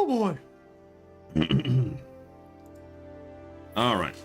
Oh boy. All right.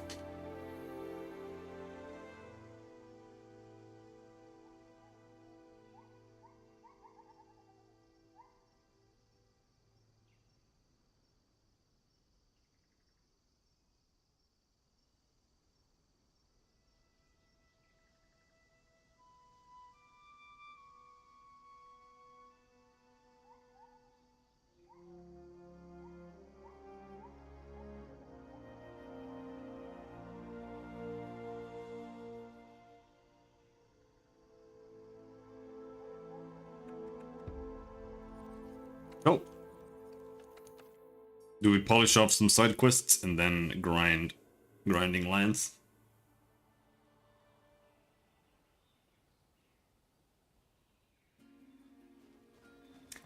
Oh. Do we polish off some side quests and then grinding lands?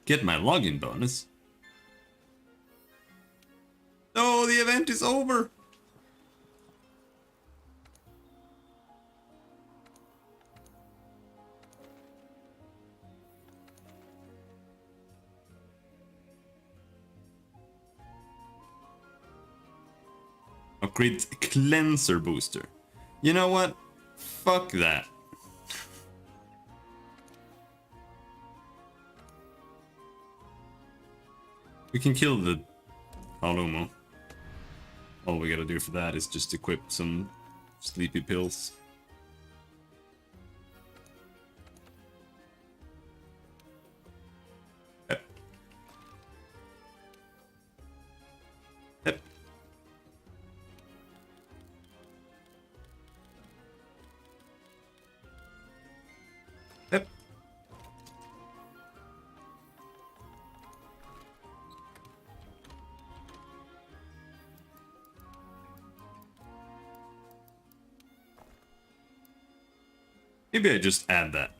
Get my login bonus. No, the event is over. Upgrade cleanser booster. You know what? Fuck that. We can kill the Halumo. All we gotta do for that is just equip some sleepy pills. Yep. Yep. Yep. Maybe I just add that.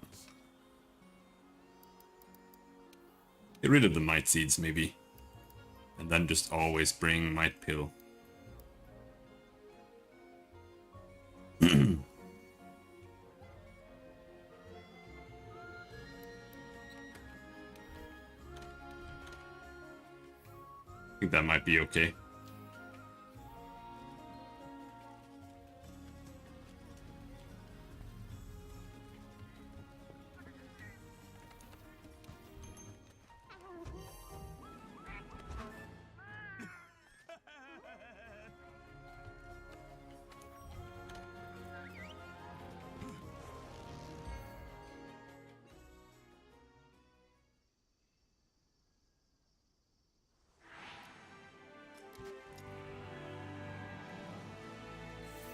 Get rid of the might seeds, maybe. And then just always bring might pill. I think that might be okay.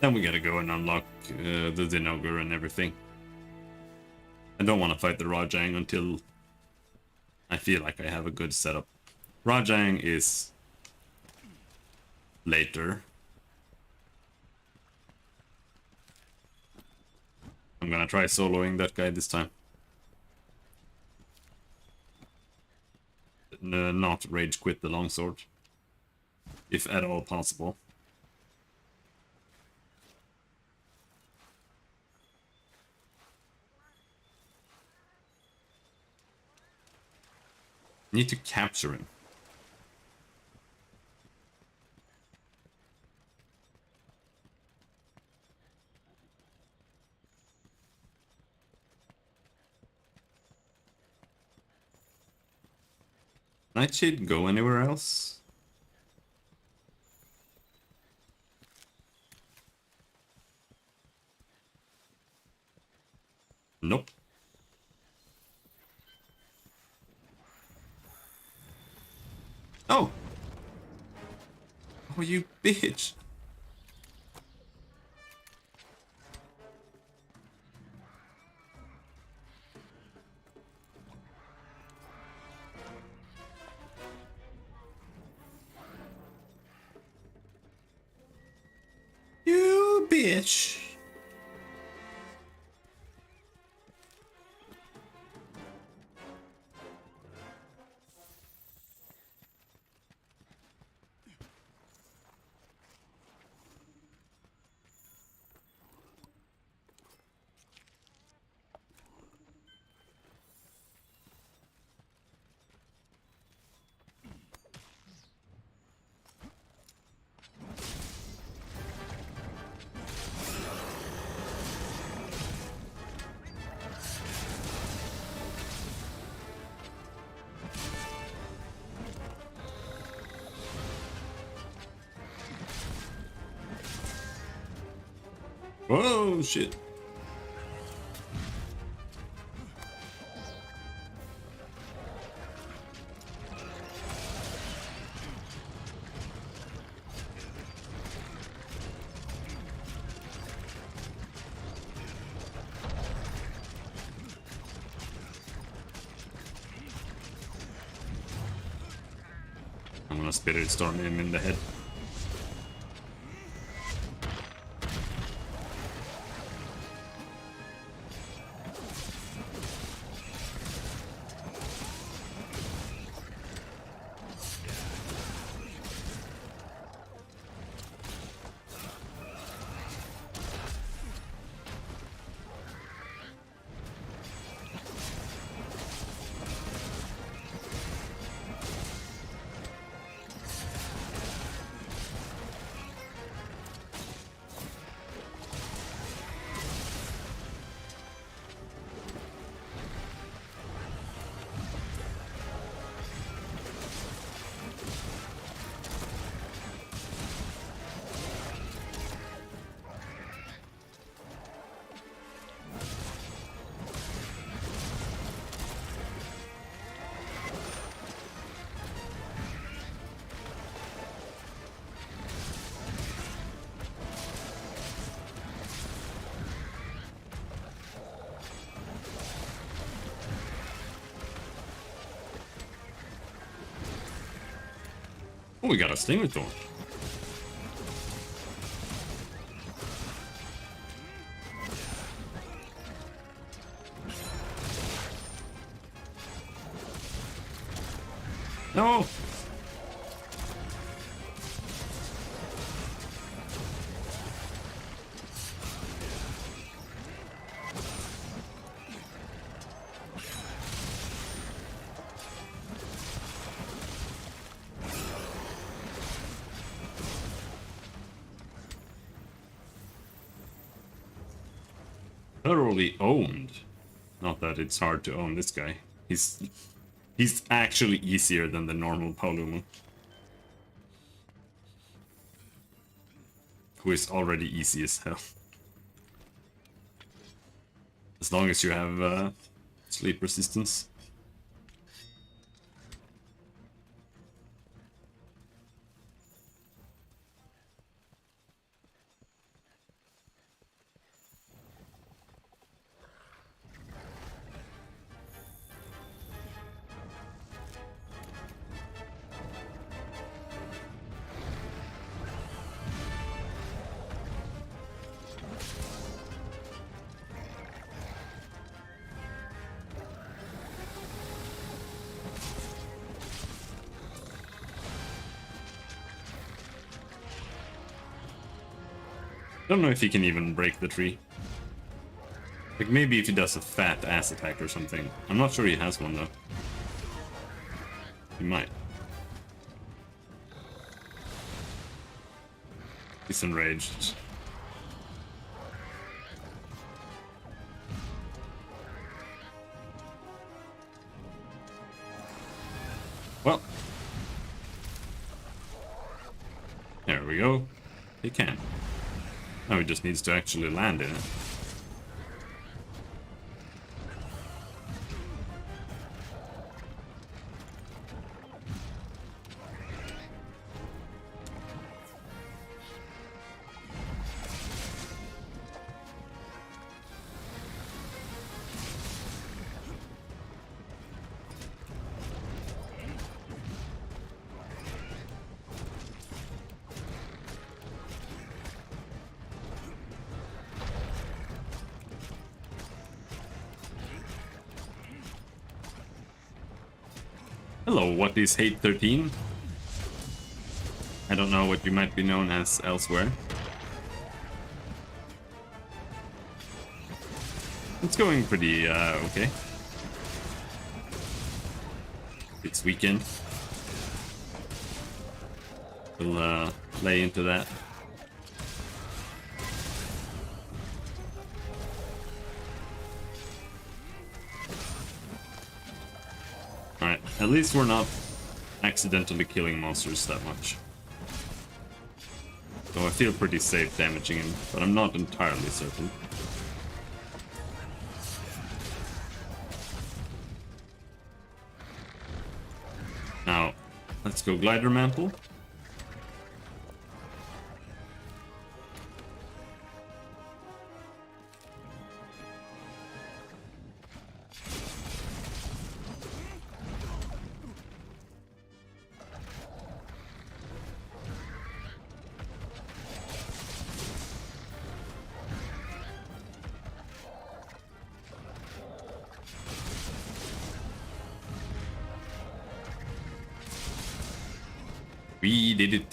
Then we gotta go and unlock the Zinogre and everything. I don't want to fight the Rajang until I feel like I have a good setup. Rajang is later. I'm gonna try soloing that guy this time. Not rage quit the longsword. If at all possible. Need to capture him. Nightshade go anywhere else? Nope. Oh! Oh, you bitch! You bitch! Oh shit. I'm gonna Spirit Storm him in the head. Oh, we got a Stinger Thorn. No! Thoroughly owned. Not that it's hard to own this guy. He's actually easier than the normal Paolumu, who is already easy as hell. As long as you have sleep resistance. I don't know if he can even break the tree. Like, maybe if he does a fat ass attack or something. I'm not sure he has one, though. He might. He's enraged. Well. There we go. He can. Now he just needs to actually land in it. Hello, what is Hate 13? I don't know what you might be known as elsewhere. It's going pretty okay. It's weekend. We'll lay into that. Alright, at least we're not accidentally killing monsters that much. So I feel pretty safe damaging him, but I'm not entirely certain. Now, let's go Glider Mantle. We did it.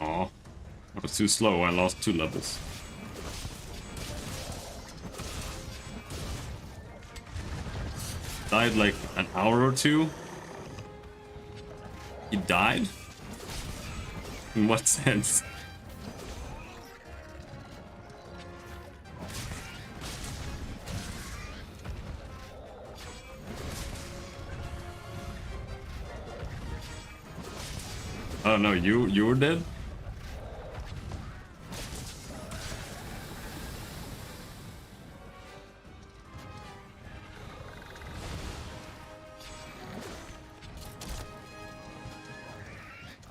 Oh, I was too slow. I lost 2 levels. Died like an hour or 2. He died? In what sense? Oh no, you were dead?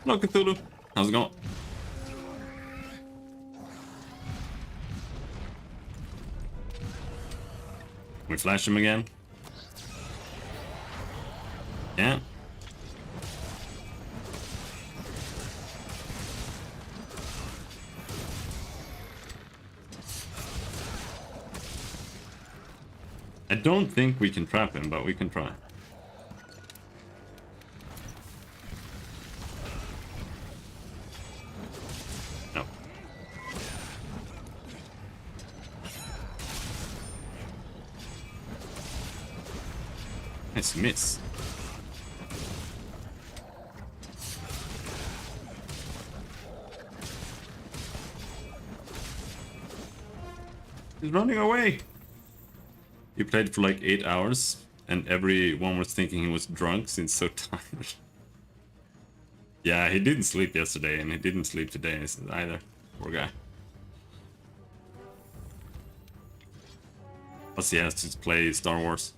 Hello, Cthulhu. How's it going? We flash him again? Yeah. I don't think we can trap him, but we can try. No. Nice miss. He's running away. He played for like 8 hours, and everyone was thinking he was drunk since so tired. Yeah, he didn't sleep yesterday, and he didn't sleep today either. Poor guy. Plus he has to play Star Wars.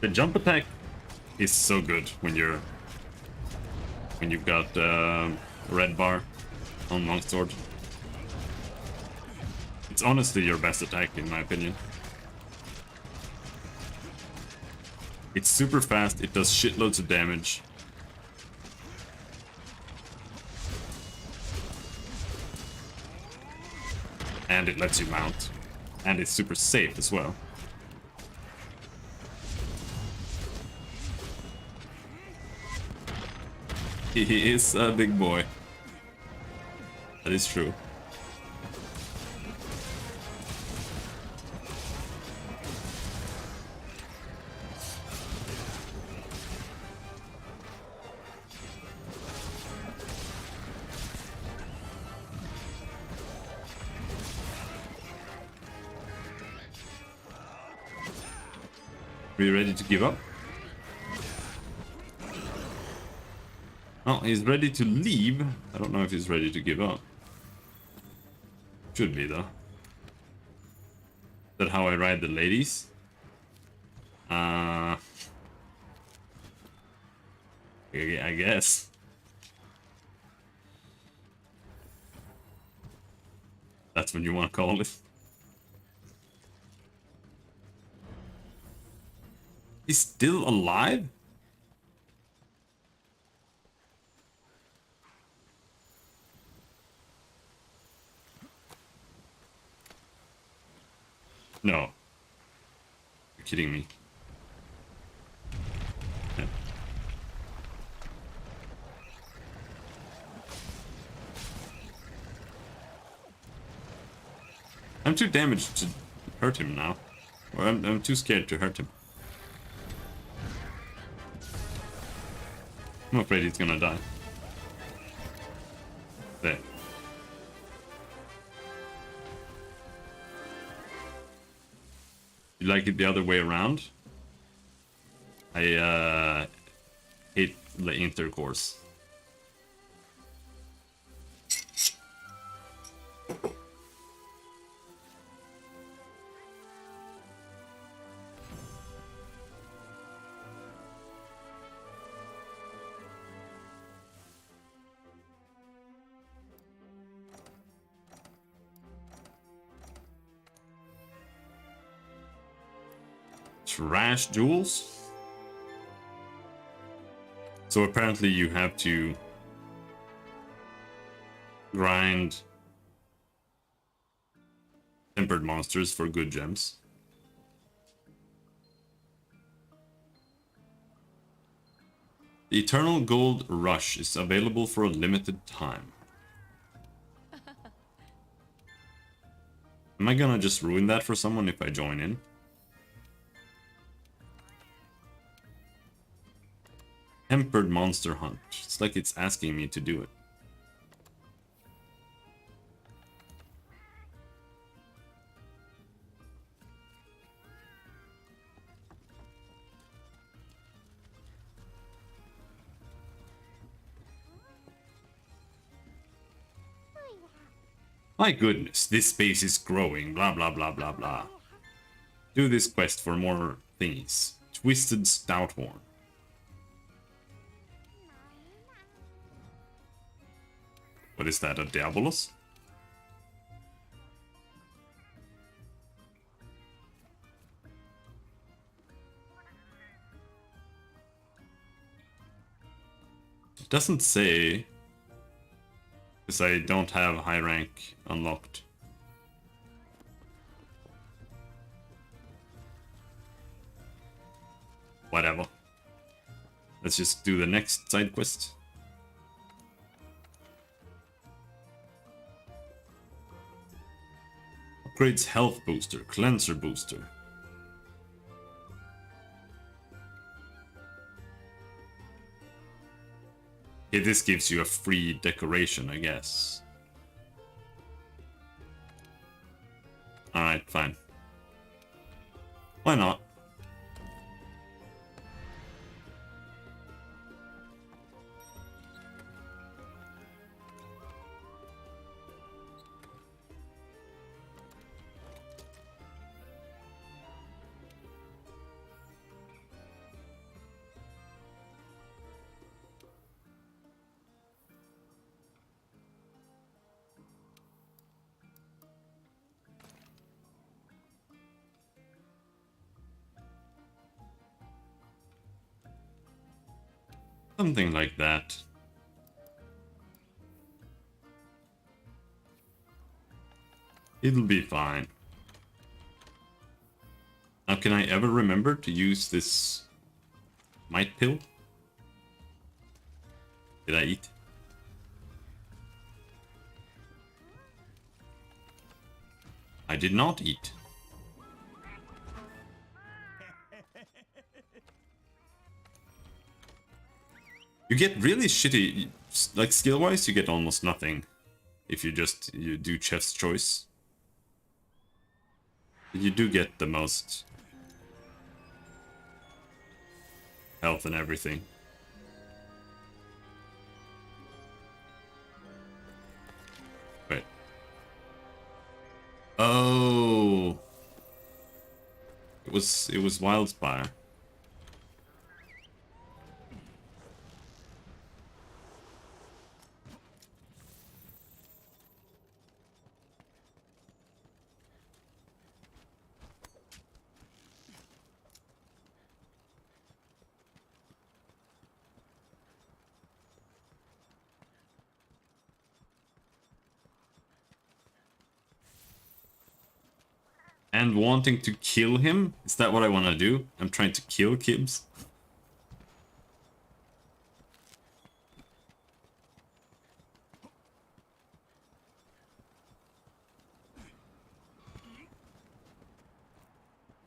The jump attack is so good when you've got red bar on longsword. It's honestly your best attack in my opinion. It's super fast, it does shitloads of damage. And it lets you mount. And it's super safe as well. He is a big boy. That is true. Are you ready to give up? Oh, he's ready to leave. I don't know if he's ready to give up. Should be, though. Is that how I ride the ladies? I guess. That's what you want to call it. He's still alive? No. You're kidding me. Yeah. I'm too damaged to hurt him now. Or I'm too scared to hurt him. I'm afraid he's gonna die. There. You like it the other way around? I hate the intercourse. Trash jewels? So apparently you have to grind tempered monsters for good gems. The Eternal Gold Rush is available for a limited time. Am I gonna just ruin that for someone if I join in? Tempered Monster Hunt. It's like it's asking me to do it. My goodness, this space is growing, blah blah blah blah blah. Do this quest for more thingies. Twisted Stouthorn. What is that, a Diabolos? It doesn't say, because I don't have high rank unlocked. Whatever. Let's just do the next side quest. Upgrades health booster, cleanser booster. Okay, this gives you a free decoration, I guess. Alright, fine. Why not? Something like that. It'll be fine. Now, can I ever remember to use this might pill? Did I eat? I did not eat. You get really shitty, like skill-wise, you get almost nothing if you do chest choice. You do get the most health and everything. it was Wildspire. And wanting to kill him? Is that what I want to do? I'm trying to kill Kibs?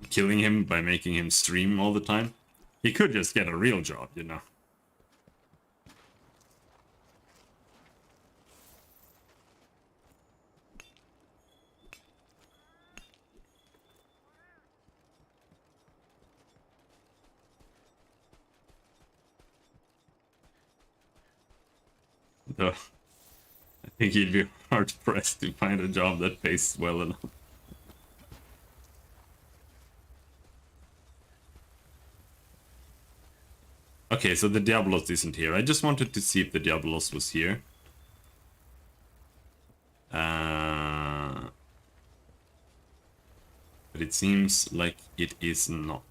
Killing him by making him stream all the time? He could just get a real job, you know. Though, I think he'd be hard pressed to find a job that pays well enough. Okay, so the Diablos isn't here. I just wanted to see if the Diablos was here. But it seems like it is not.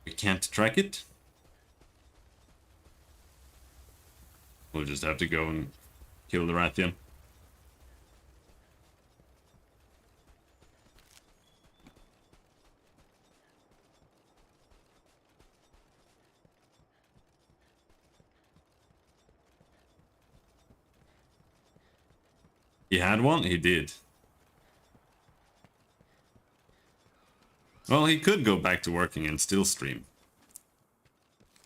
We can't track it. We'll just have to go and kill the Rathian. He had one? He did. Well, he could go back to working and still stream.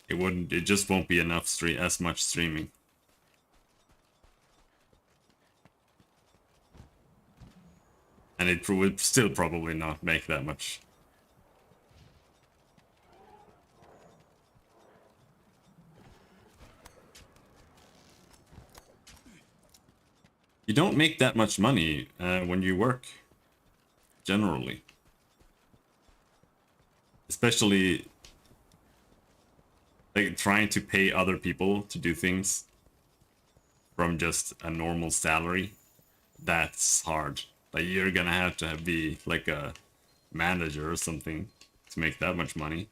It just won't be enough as much streaming. And it would still probably not make that much. You don't make that much money when you work, generally. Especially like trying to pay other people to do things from just a normal salary. That's hard. Like you're gonna have to be like a manager or something to make that much money.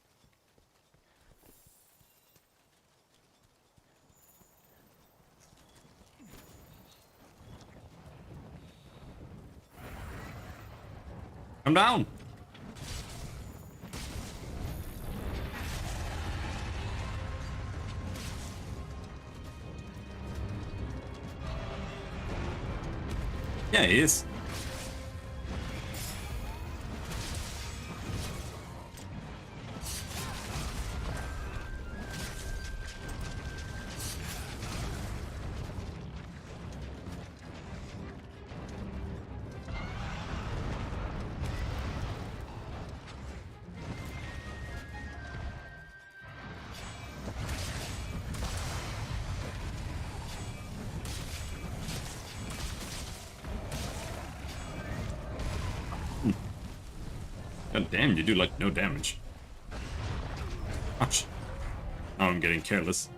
Come down! Yeah, he is. God damn, you do like no damage. Ouch. Now I'm getting careless.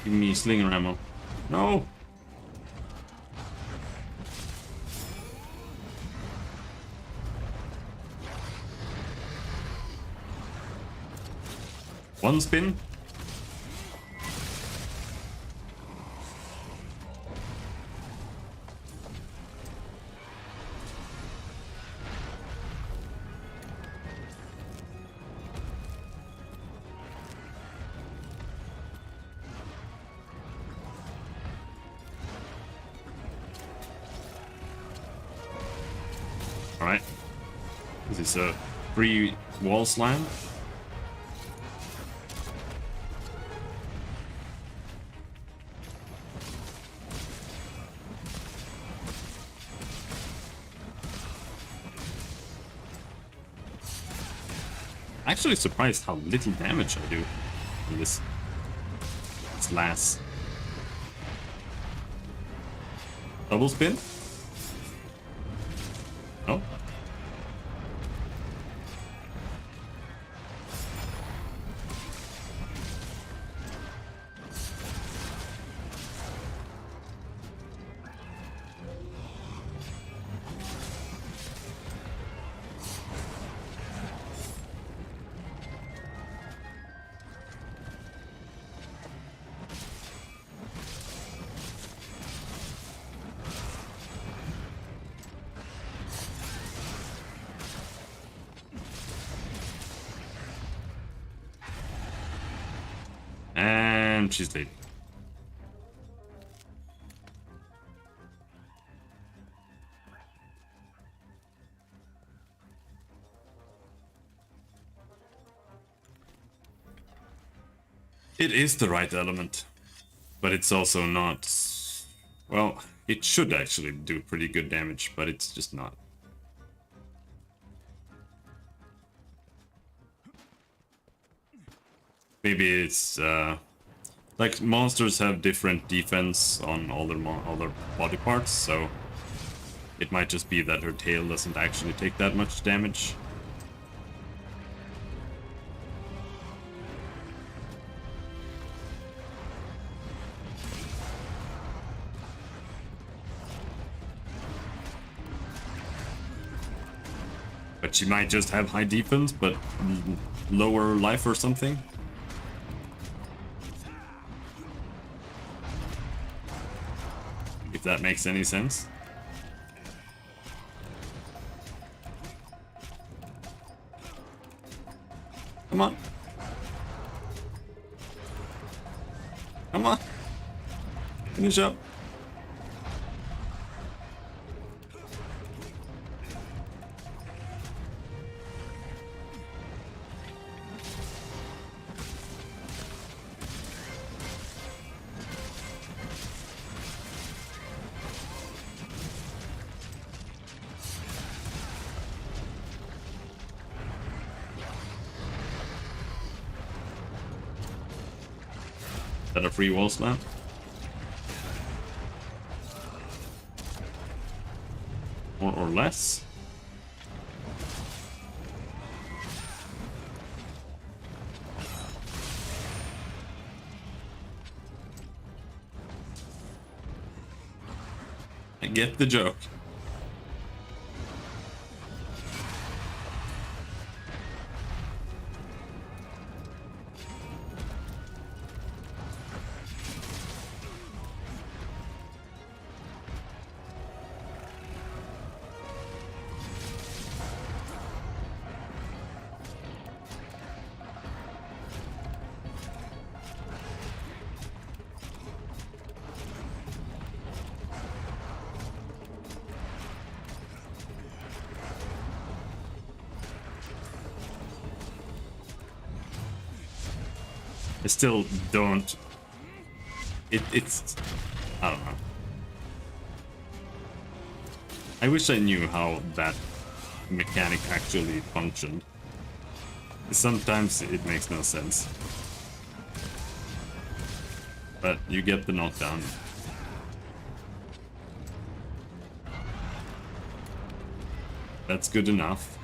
Give me slinger ammo. No! One spin? Alright. Is this a free wall slam? actually surprised how little damage I do in this Lass. Double spin? Oh. And she's dead. It is the right element, but it's also not... Well, it should actually do pretty good damage, but it's just not. Maybe it's like monsters have different defense on all their body parts, so it might just be that her tail doesn't actually take that much damage. But she might just have high defense, but lower life or something. If that makes any sense. Come on. Come on. Finish up. Is that a free wall slam? More or less? I get the joke. I still don't... It's... I don't know. I wish I knew how that mechanic actually functioned. Sometimes it makes no sense. But you get the knockdown. That's good enough.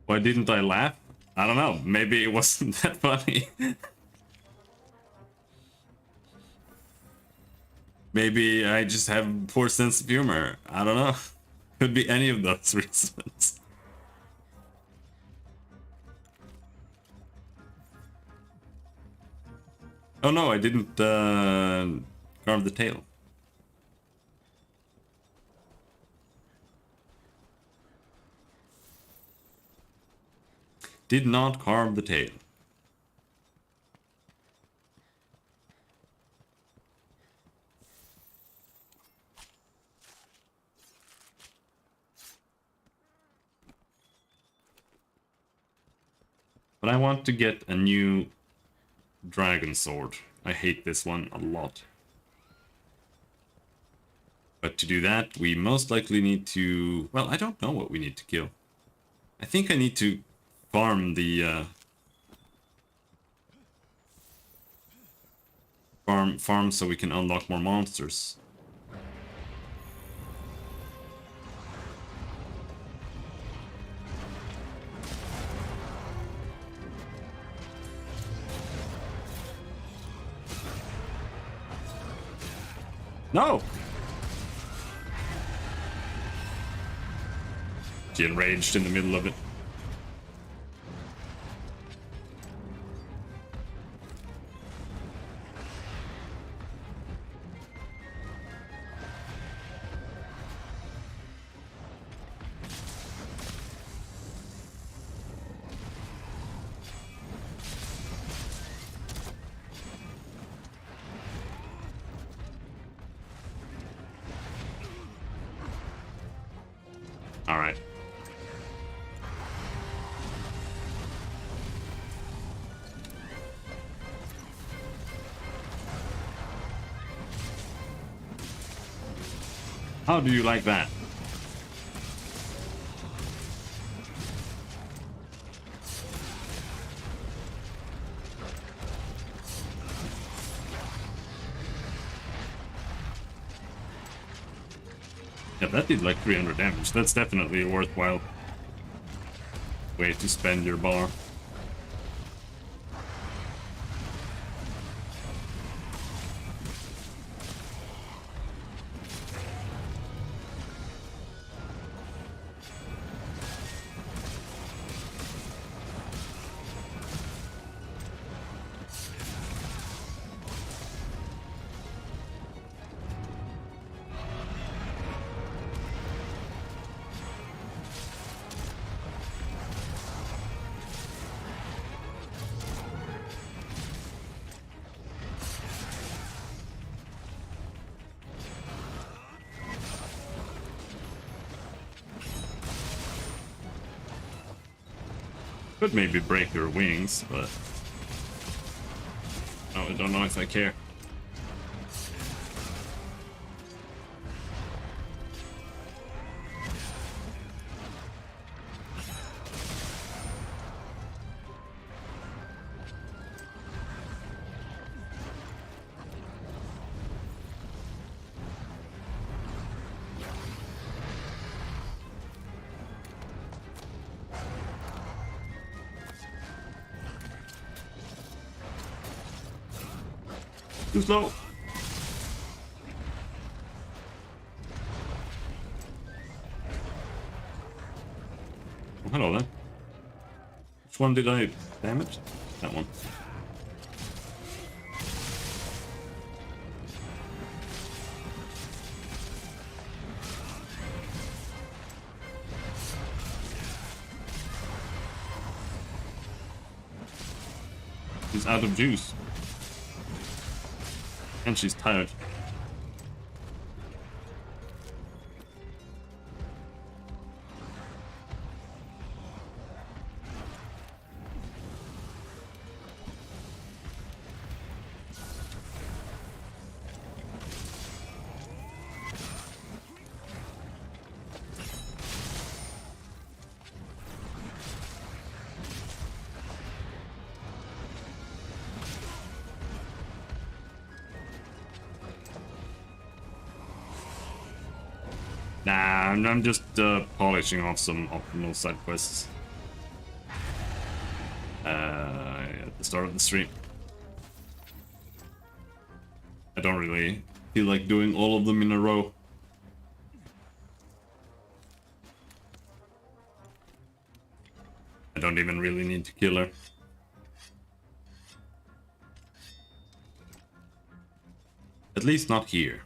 Why didn't I laugh? I don't know. Maybe it wasn't that funny. Maybe I just have poor sense of humor. I don't know. Could be any of those reasons. Oh no, I didn't carve the tail. Did not carve the tail. But I want to get a new dragon sword. I hate this one a lot. But to do that, we most likely need to... Well, I don't know what we need to kill. I think I need to farm the... Farm so we can unlock more monsters. No! She enraged in the middle of it. All right. How do you like that? Yeah, that did like 300 damage. That's definitely a worthwhile way to spend your bar. Could maybe break her wings, but oh, I don't know if I care. Too slow. Oh, hello there. Which one did I damage? That one. She's out of juice. And she's tired. Nah, I'm just polishing off some optimal side quests at the start of the stream. I don't really feel like doing all of them in a row. I don't even really need to kill her. At least not here.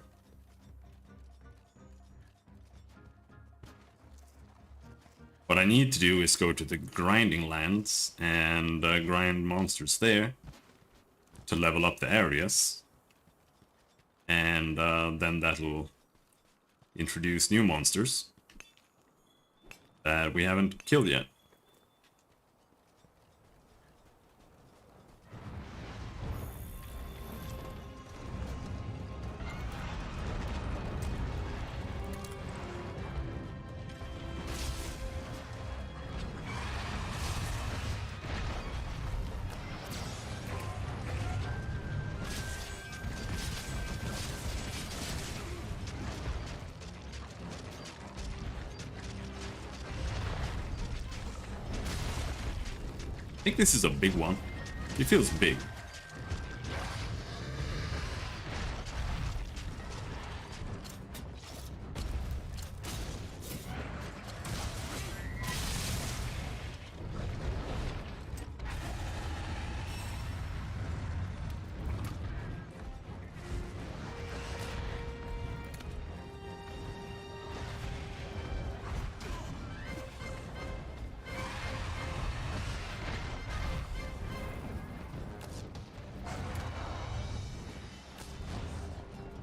What I need to do is go to the grinding lands and grind monsters there to level up the areas. And then that'll introduce new monsters that we haven't killed yet. think this is a big one. It feels big.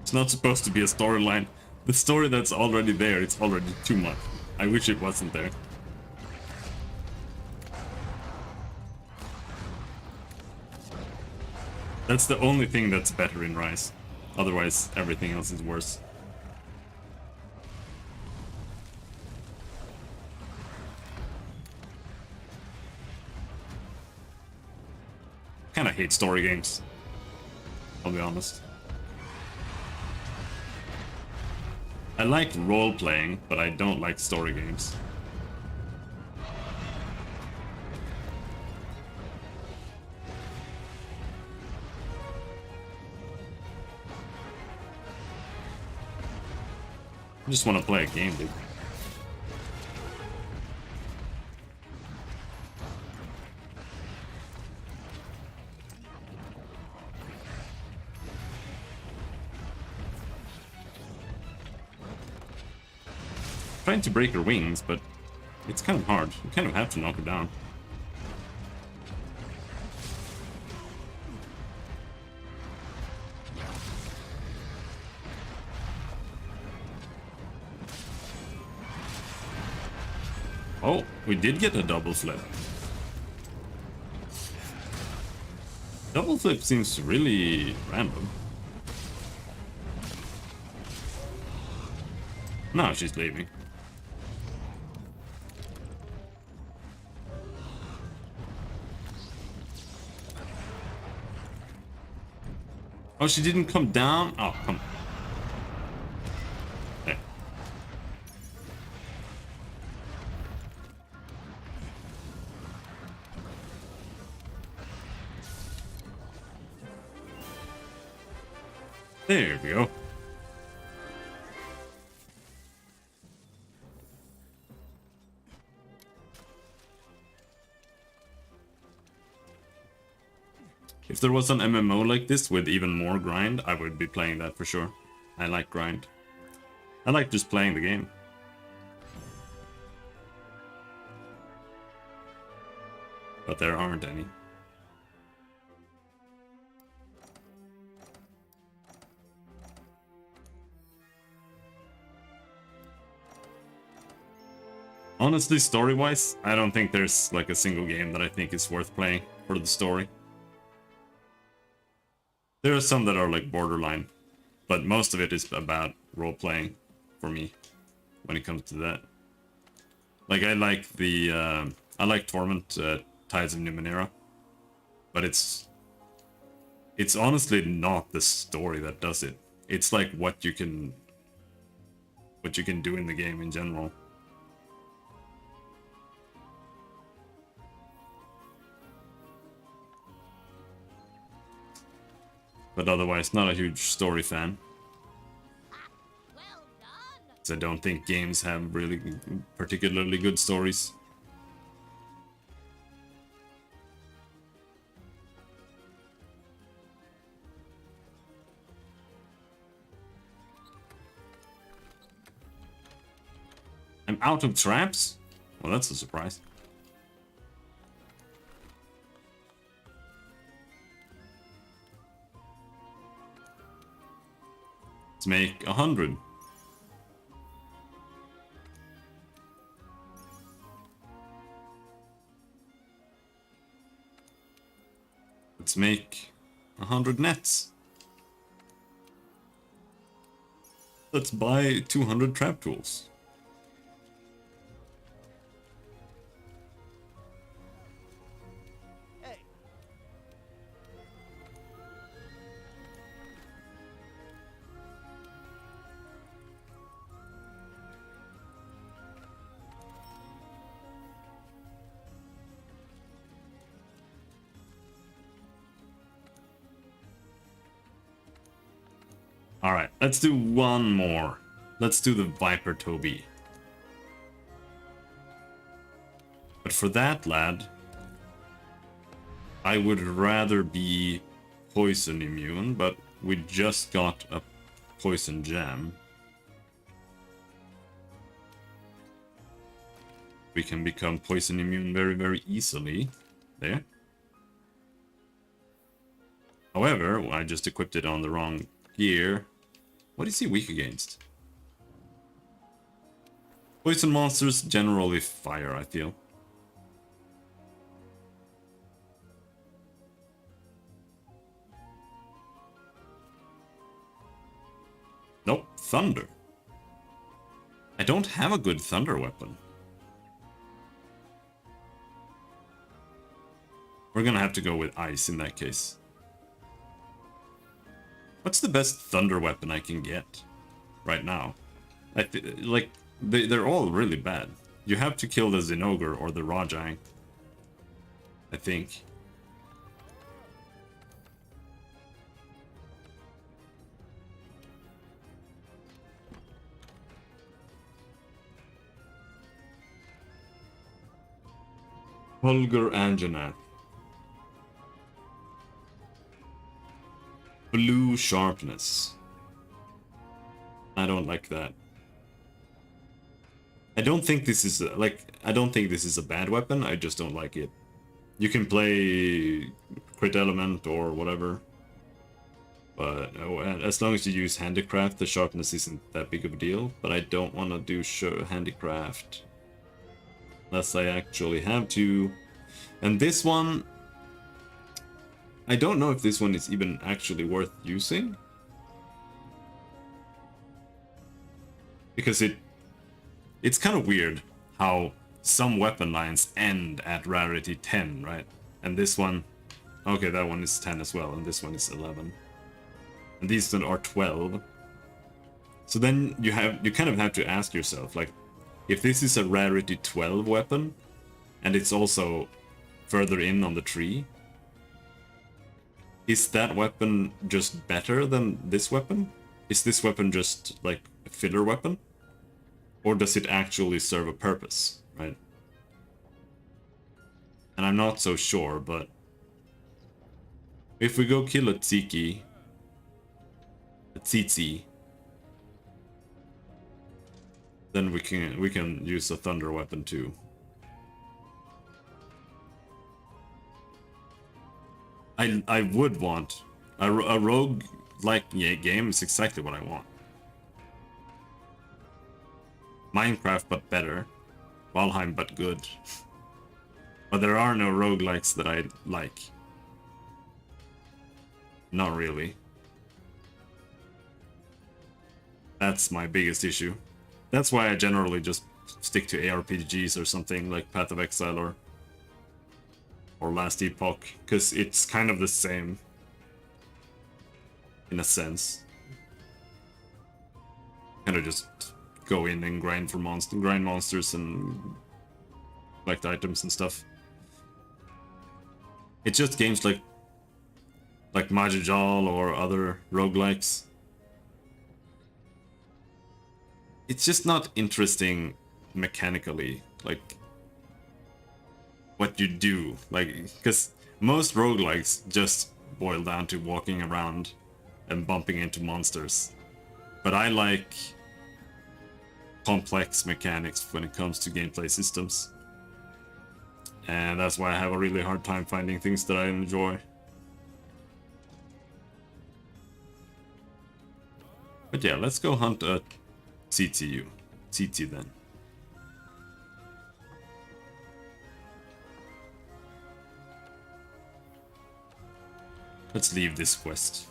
It's not supposed to be a storyline. The story that's already there, it's already too much. I wish it wasn't there. That's the only thing that's better in Rise. Otherwise, everything else is worse. Kinda hate story games. I'll be honest. I like role-playing, but I don't like story games. I just want to play a game, dude. Trying to break her wings, but it's kind of hard. You kind of have to knock her down. Oh, we did get a double flip. Double flip seems really random. No, she's leaving. Oh, she didn't come down? Oh, come on. There. There we go. If there was an MMO like this with even more grind, I would be playing that for sure. I like grind. I like just playing the game. But there aren't any. Honestly, story-wise, I don't think there's like a single game that I think is worth playing for the story. There are some that are like borderline, but most of it is about role-playing for me when it comes to that. Like I like the I like Torment, Tides of Numenera, but it's honestly not the story that does it. It's like what you can do in the game in general. But otherwise, not a huge story fan. I don't think games have really particularly good stories. I'm out of traps? Well, that's a surprise. Let's make 100. Let's make 100 nets. Let's buy 200 trap tools. Alright, let's do one more. Let's do the Viper Toby. But for that, lad, I would rather be poison immune, but we just got a poison gem. We can become poison immune very, very easily. There. However, I just equipped it on the wrong gear. What is he weak against? Poison monsters generally fire, I feel. Nope, thunder. I don't have a good thunder weapon. We're gonna have to go with ice in that case. What's the best thunder weapon I can get right now? They're all really bad. You have to kill the Zinogre or the Rajang, I think. Holger Anjanath. Blue sharpness. I don't like that. I don't think this is I don't think this is a bad weapon. I just don't like it. You can play crit element or whatever, but as long as you use handicraft, the sharpness isn't that big of a deal. But I don't want to do handicraft unless I actually have to. And this one, I don't know if this one is even actually worth using. Because it's kind of weird how some weapon lines end at rarity 10, right? And this one, okay, that one is 10 as well, and this one is 11. And these are 12. So then you kind of have to ask yourself, like, if this is a rarity 12 weapon, and it's also further in on the tree, is that weapon just better than this weapon? Is this weapon just, like, a filler weapon? Or does it actually serve a purpose, right? And I'm not so sure, but... if we go kill a Tsiki... a Tsitsi... then we can use a thunder weapon too. I would want a rogue like game is exactly what I want. Minecraft but better, Valheim but good. But there are no roguelikes that I like. Not really. That's my biggest issue. That's why I generally just stick to ARPGs or something like Path of Exile or Last Epoch, because it's kind of the same in a sense. Kind of just go in and grind monsters and collect items and stuff. It's just games like Majajal or other roguelikes. It's just not interesting mechanically, like what you do, like, because most roguelikes just boil down to walking around and bumping into monsters. But I like complex mechanics when it comes to gameplay systems. And that's why I have a really hard time finding things that I enjoy. But yeah, let's go hunt a CTU. CT then. Let's leave this quest.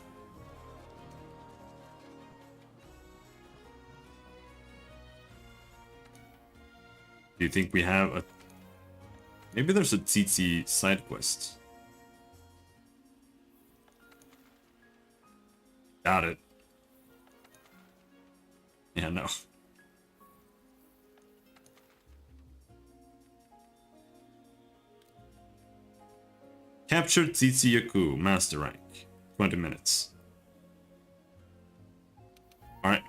Do you think we have a... maybe there's a Tsitsi side quest. Got it. Yeah, no. Captured Tsitsi Yaku, master rank. 20 minutes.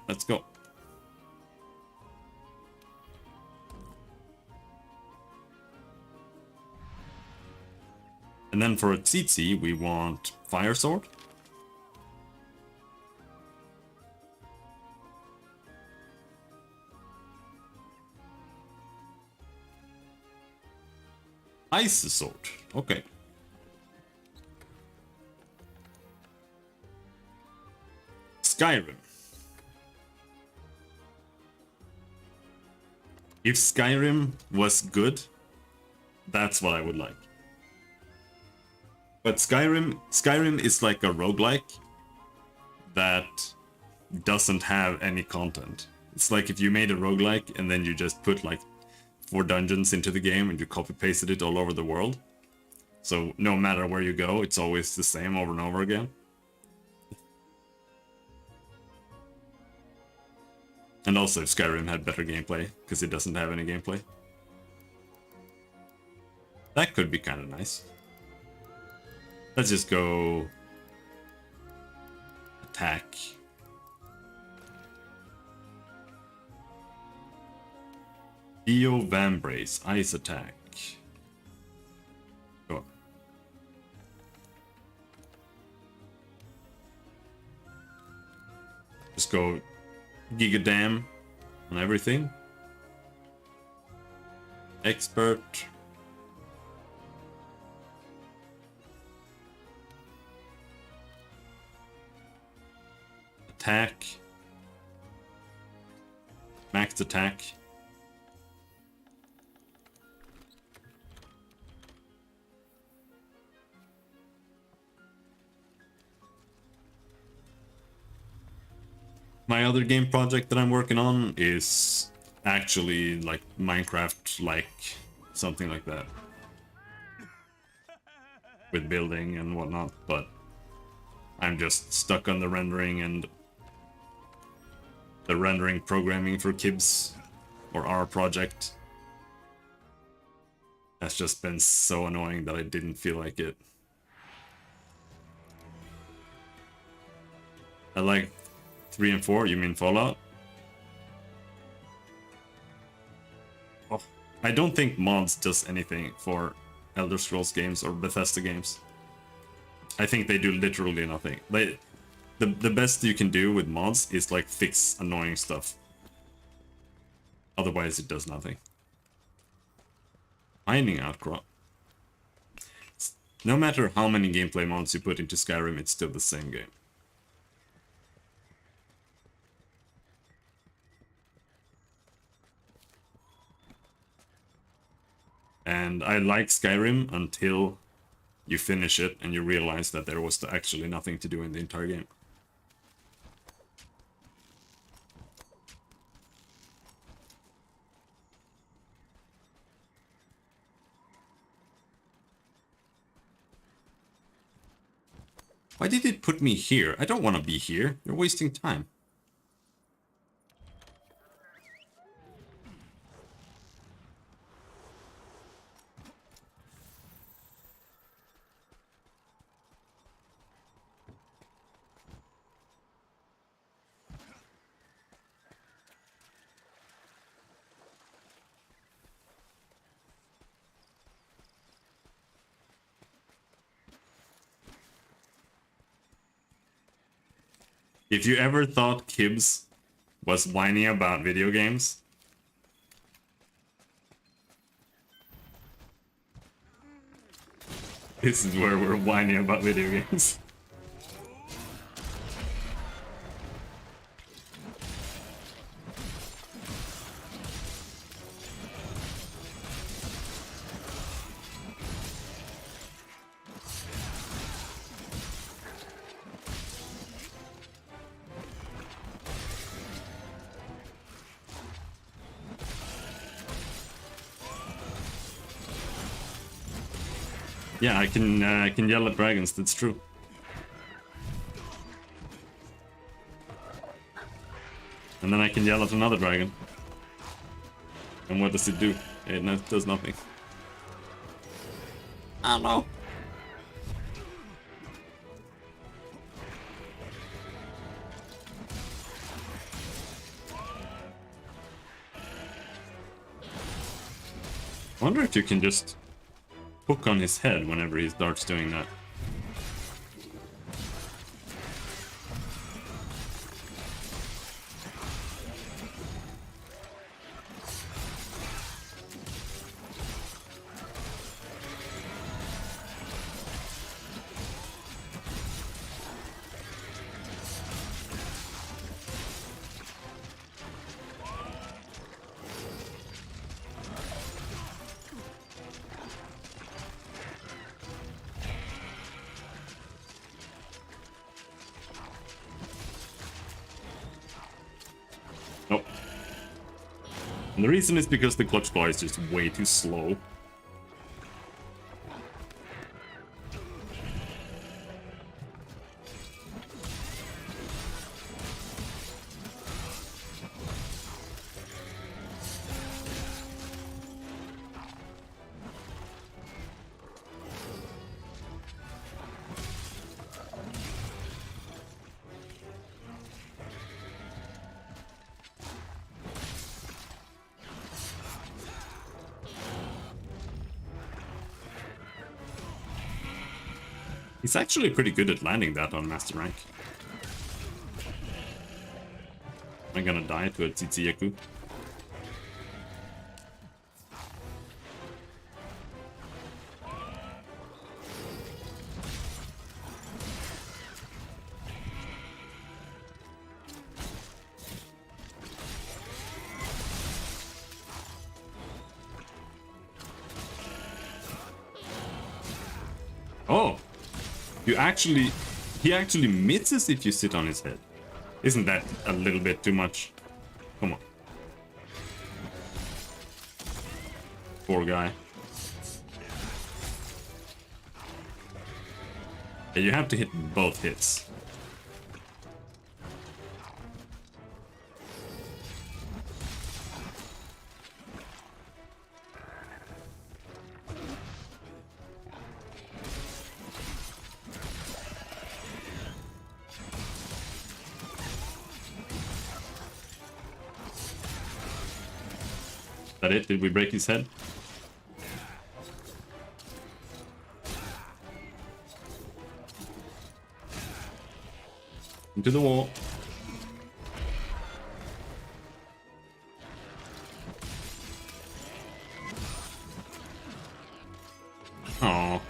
let's go. And then for a Tsitsi, we want Fire Sword. Ice Sword, okay. Skyrim. If Skyrim was good, that's what I would like. But Skyrim is like a roguelike that doesn't have any content. It's like if you made a roguelike and then you just put like 4 dungeons into the game and you copy pasted it all over the world. So no matter where you go, it's always the same over and over again. And also if Skyrim had better gameplay, because it doesn't have any gameplay. That could be kind of nice. Let's just go attack. Dio Vambrace, ice attack. Go. Just go Giga Dam on everything. Expert. Attack. Max attack. My other game project that I'm working on is actually like Minecraft-like, something like that. With building and whatnot, but I'm just stuck on the rendering and the rendering programming for Kibs, or our project, has just been so annoying that I didn't feel like it. I like 3 and 4, you mean Fallout? Oh, I don't think mods does anything for Elder Scrolls games or Bethesda games. I think they do literally nothing. The best you can do with mods is like fix annoying stuff. Otherwise it does nothing. Mining outcrop. No matter how many gameplay mods you put into Skyrim, it's still the same game. And I like Skyrim until you finish it and you realize that there was actually nothing to do in the entire game. Why did it put me here? I don't want to be here. You're wasting time. If you ever thought Kibs was whining about video games, this is where we're whining about video games. Yeah, I can yell at dragons, that's true. And then I can yell at another dragon. And what does it do? It does nothing. I don't know. I wonder if you can just hook on his head whenever he starts doing that. Nope. And the reason is because the clutch claw is just way too slow. He's actually pretty good at landing that on Master Rank. Am I gonna die to a Tsitsiyaku? Oh! He actually misses if you sit on his head. Isn't that a little bit too much? Come on. Poor guy. Yeah, you have to hit both hits. That it? Did we break his head? Into the wall. Oh.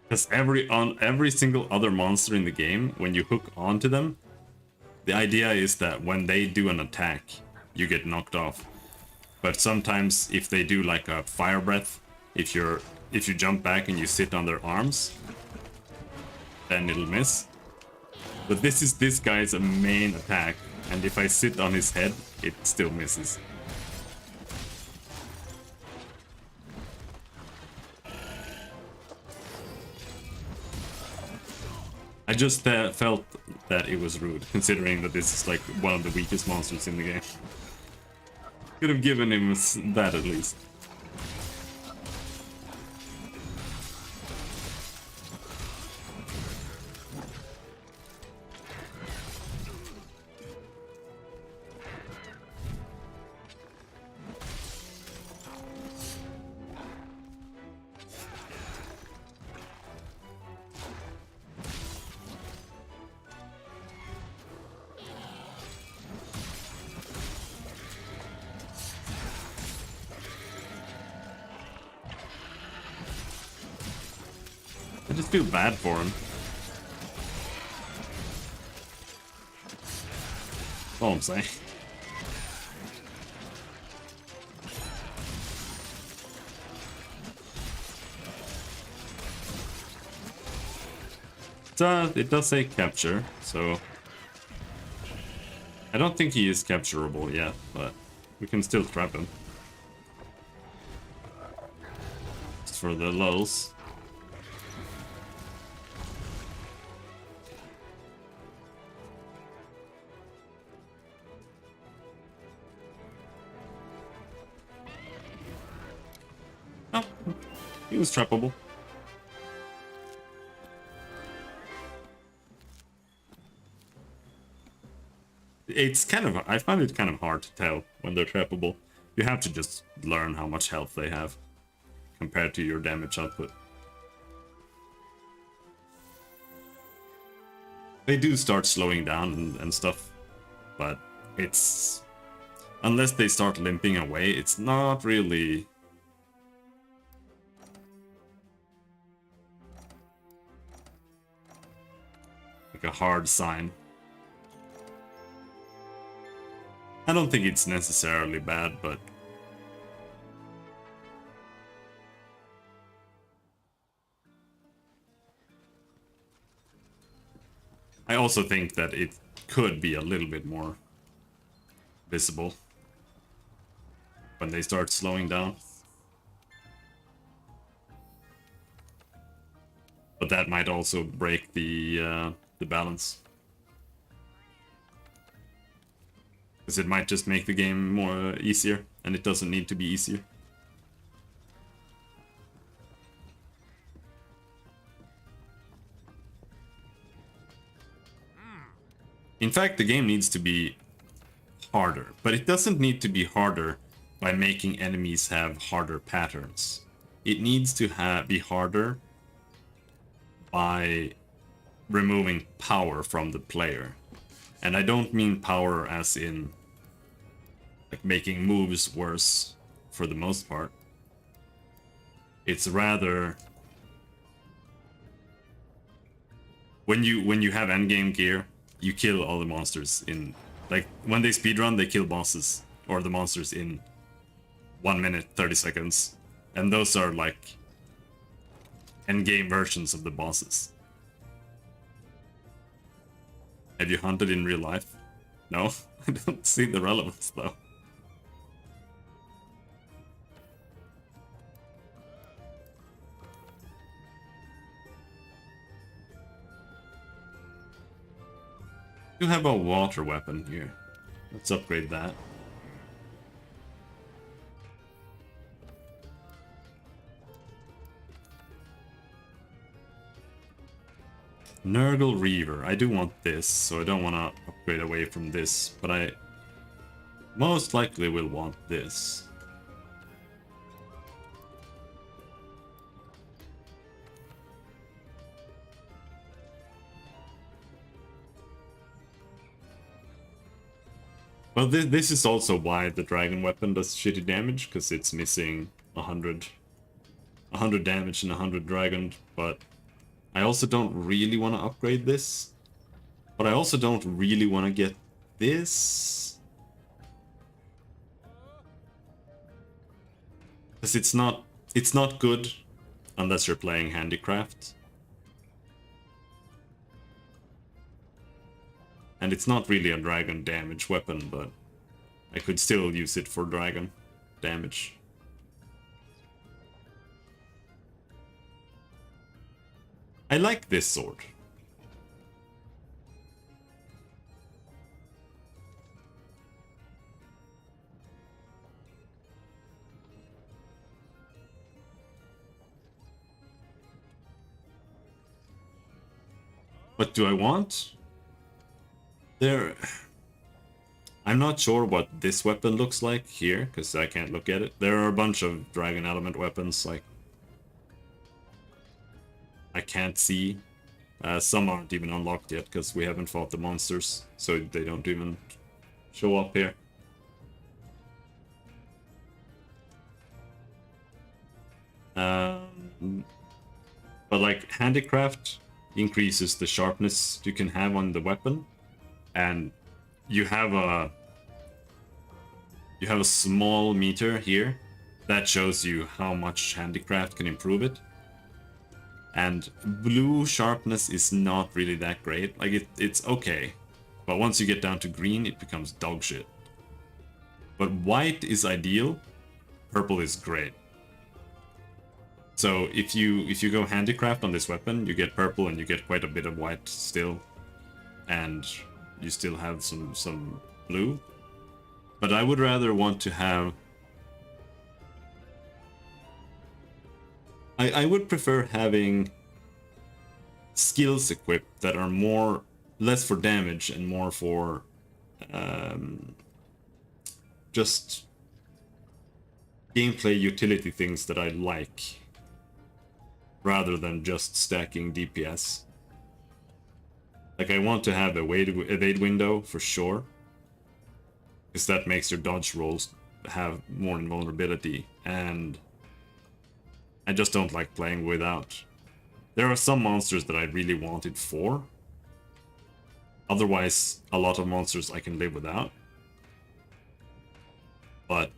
Because every single other monster in the game, when you hook onto them, the idea is that when they do an attack, you get knocked off. But sometimes if they do like a fire breath, if you jump back and you sit on their arms, then it'll miss. But this is this guy's main attack, and if I sit on his head, it still misses. I just felt that it was rude, considering that this is like one of the weakest monsters in the game. Could have given him that at least. I just feel bad for him. That's all I'm saying. It does say capture, so I don't think he is capturable yet, but we can still trap him. Just for the lulz. Oh, he was trappable. It's kind of, I find it kind of hard to tell when they're trappable. You have to just learn how much health they have compared to your damage output. They do start slowing down and stuff, but it's... Unless they start limping away, it's not really... like a hard sign. I don't think it's necessarily bad, but... I also think that it could be a little bit more visible when they start slowing down. But that might also break the balance. Because it might just make the game more easier, and it doesn't need to be easier. In fact, the game needs to be harder, but it doesn't need to be harder by making enemies have harder patterns. It needs to be harder by removing power from the player. And I don't mean power as in like making moves worse for the most part. It's rather when you have endgame gear, you kill all the monsters in, like, when they speedrun, they kill bosses or the monsters in 1 minute 30 seconds, and those are like endgame versions of the bosses. Have you hunted in real life? No, I don't see the relevance though. You have a water weapon here. Let's upgrade that. Nurgle Reaver. I do want this, so I don't want to upgrade away from this, but I most likely will want this. Well, this is also why the dragon weapon does shitty damage, because it's missing 100 damage and 100 dragon, but I also don't really want to upgrade this. But I also don't really want to get this. Because it's not good unless you're playing handicraft. And it's not really a dragon damage weapon, but I could still use it for dragon damage. I like this sword. What do I want? I'm not sure what this weapon looks like here, because I can't look at it. There are a bunch of dragon element weapons, like I can't see. Some aren't even unlocked yet, because we haven't fought the monsters, so they don't even show up here. But like handicraft increases the sharpness you can have on the weapon, and you have a small meter here that shows you how much handicraft can improve it. And blue sharpness is not really that great. Like it's okay, but once you get down to green, it becomes dog shit. But white is ideal. Purple is great. So if you go handicraft on this weapon, you get purple and you get quite a bit of white still, and you still have some blue. But I would rather want to have I would prefer having skills equipped that are less for damage and more for just gameplay utility things that I like, rather than just stacking DPS. Like, I want to have a evade window for sure, because that makes your dodge rolls have more invulnerability, and I just don't like playing without. There are some monsters that I really wanted for. Otherwise, a lot of monsters I can live without. But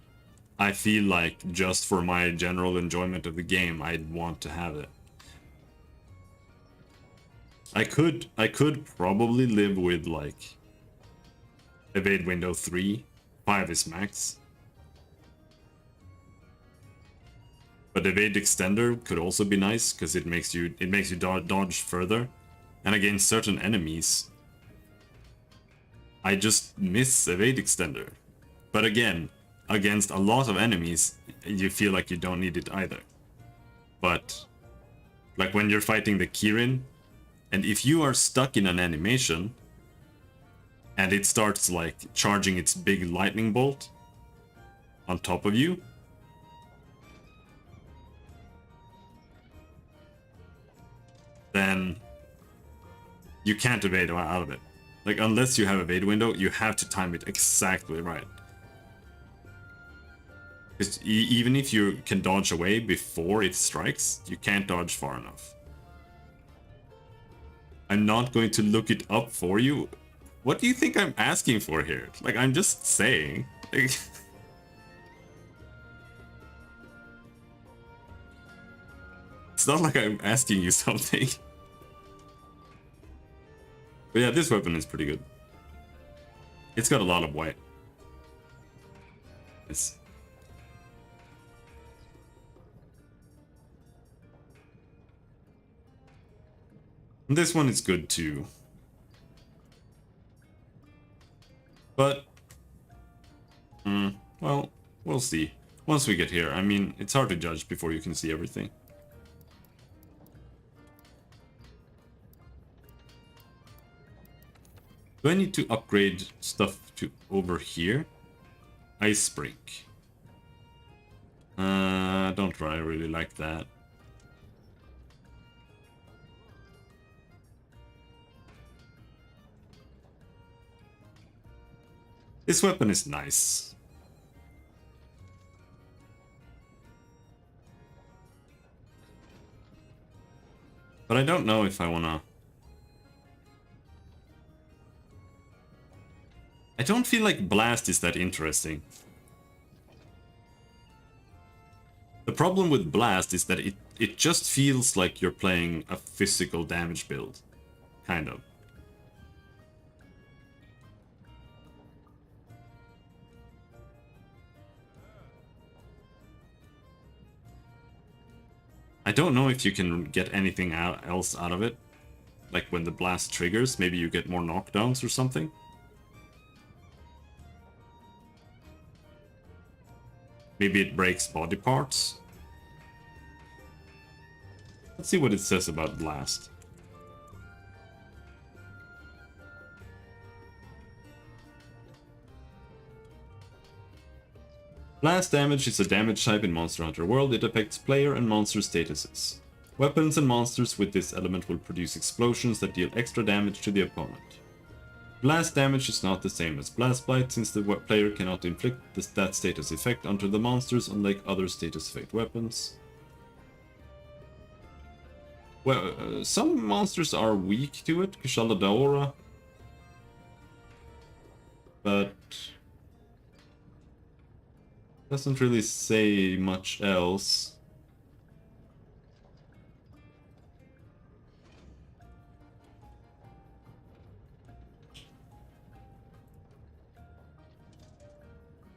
I feel like just for my general enjoyment of the game, I'd want to have it. I could probably live with like evade window 3, 5 is max. But evade extender could also be nice because it makes you dodge further, and against certain enemies, I just miss evade extender. But again, against a lot of enemies, you feel like you don't need it either. But like when you're fighting the Kirin, and if you are stuck in an animation and it starts like charging its big lightning bolt on top of you, then you can't evade out of it. Like, unless you have evade window, you have to time it exactly right. Because even if you can dodge away before it strikes, you can't dodge far enough. I'm not going to look it up for you. What do you think I'm asking for here? Like, I'm just saying. Like, it's not like I'm asking you something. But yeah, this weapon is pretty good. It's got a lot of white. Yes. And this one is good too. But, well, we'll see. Once we get here, I mean, it's hard to judge before you can see everything. Do I need to upgrade stuff to over here? Ice Brink. Don't really like that. This weapon is nice. But I don't know if I wanna... I don't feel like Blast is that interesting. The problem with Blast is that it just feels like you're playing a physical damage build. Kind of. I don't know if you can get anything else out of it. Like when the blast triggers, maybe you get more knockdowns or something. Maybe it breaks body parts. Let's see what it says about Blast. Blast damage is a damage type in Monster Hunter World. It affects player and monster statuses. Weapons and monsters with this element will produce explosions that deal extra damage to the opponent. Blast damage is not the same as Blast Blight, since the player cannot inflict that status effect onto the monsters, unlike other status effect weapons. Well, some monsters are weak to it, Kushala Daora. But... doesn't really say much else.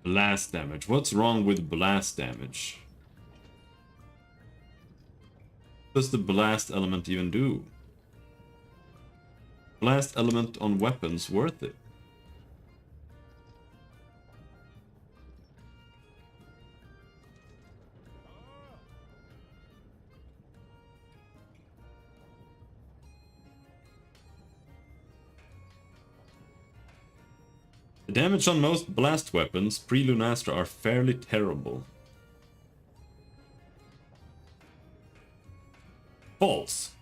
Blast damage. What's wrong with blast damage? What does the blast element even do? Blast element on weapons worth it? The damage on most blast weapons pre-Lunastra are fairly terrible. False.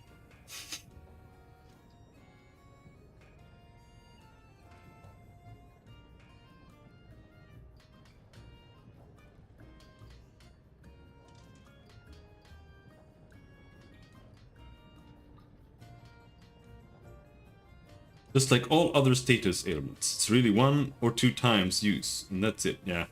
Just like all other status ailments, it's really 1 or 2 times use, and that's it, yeah.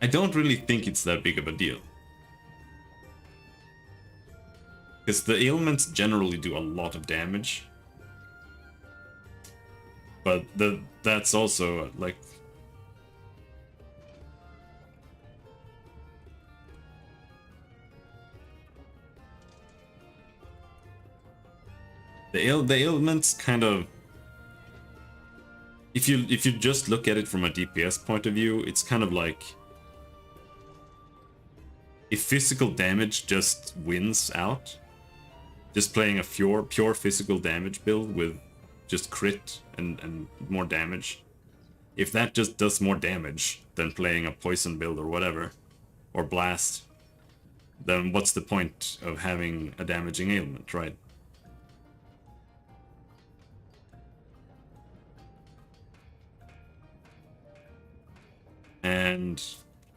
I don't really think it's that big of a deal. Because the ailments generally do a lot of damage. But that's also, like... The ailments kind of... If you just look at it from a DPS point of view, it's kind of like... If physical damage just wins out, just playing a pure physical damage build with just crit and more damage, if that just does more damage than playing a poison build or whatever, or blast, then what's the point of having a damaging ailment, right? And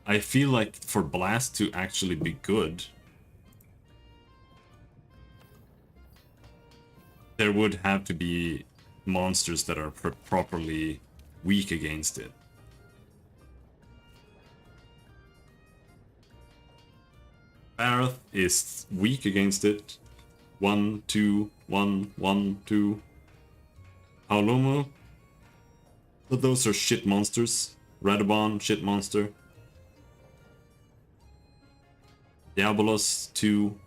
I feel like for blast to actually be good, there would have to be monsters that are properly weak against it. Barroth is weak against it. 1, 2, 1, 1, 2. Paolomo. But those are shit monsters. Radobon, shit monster. Diabolos, 2.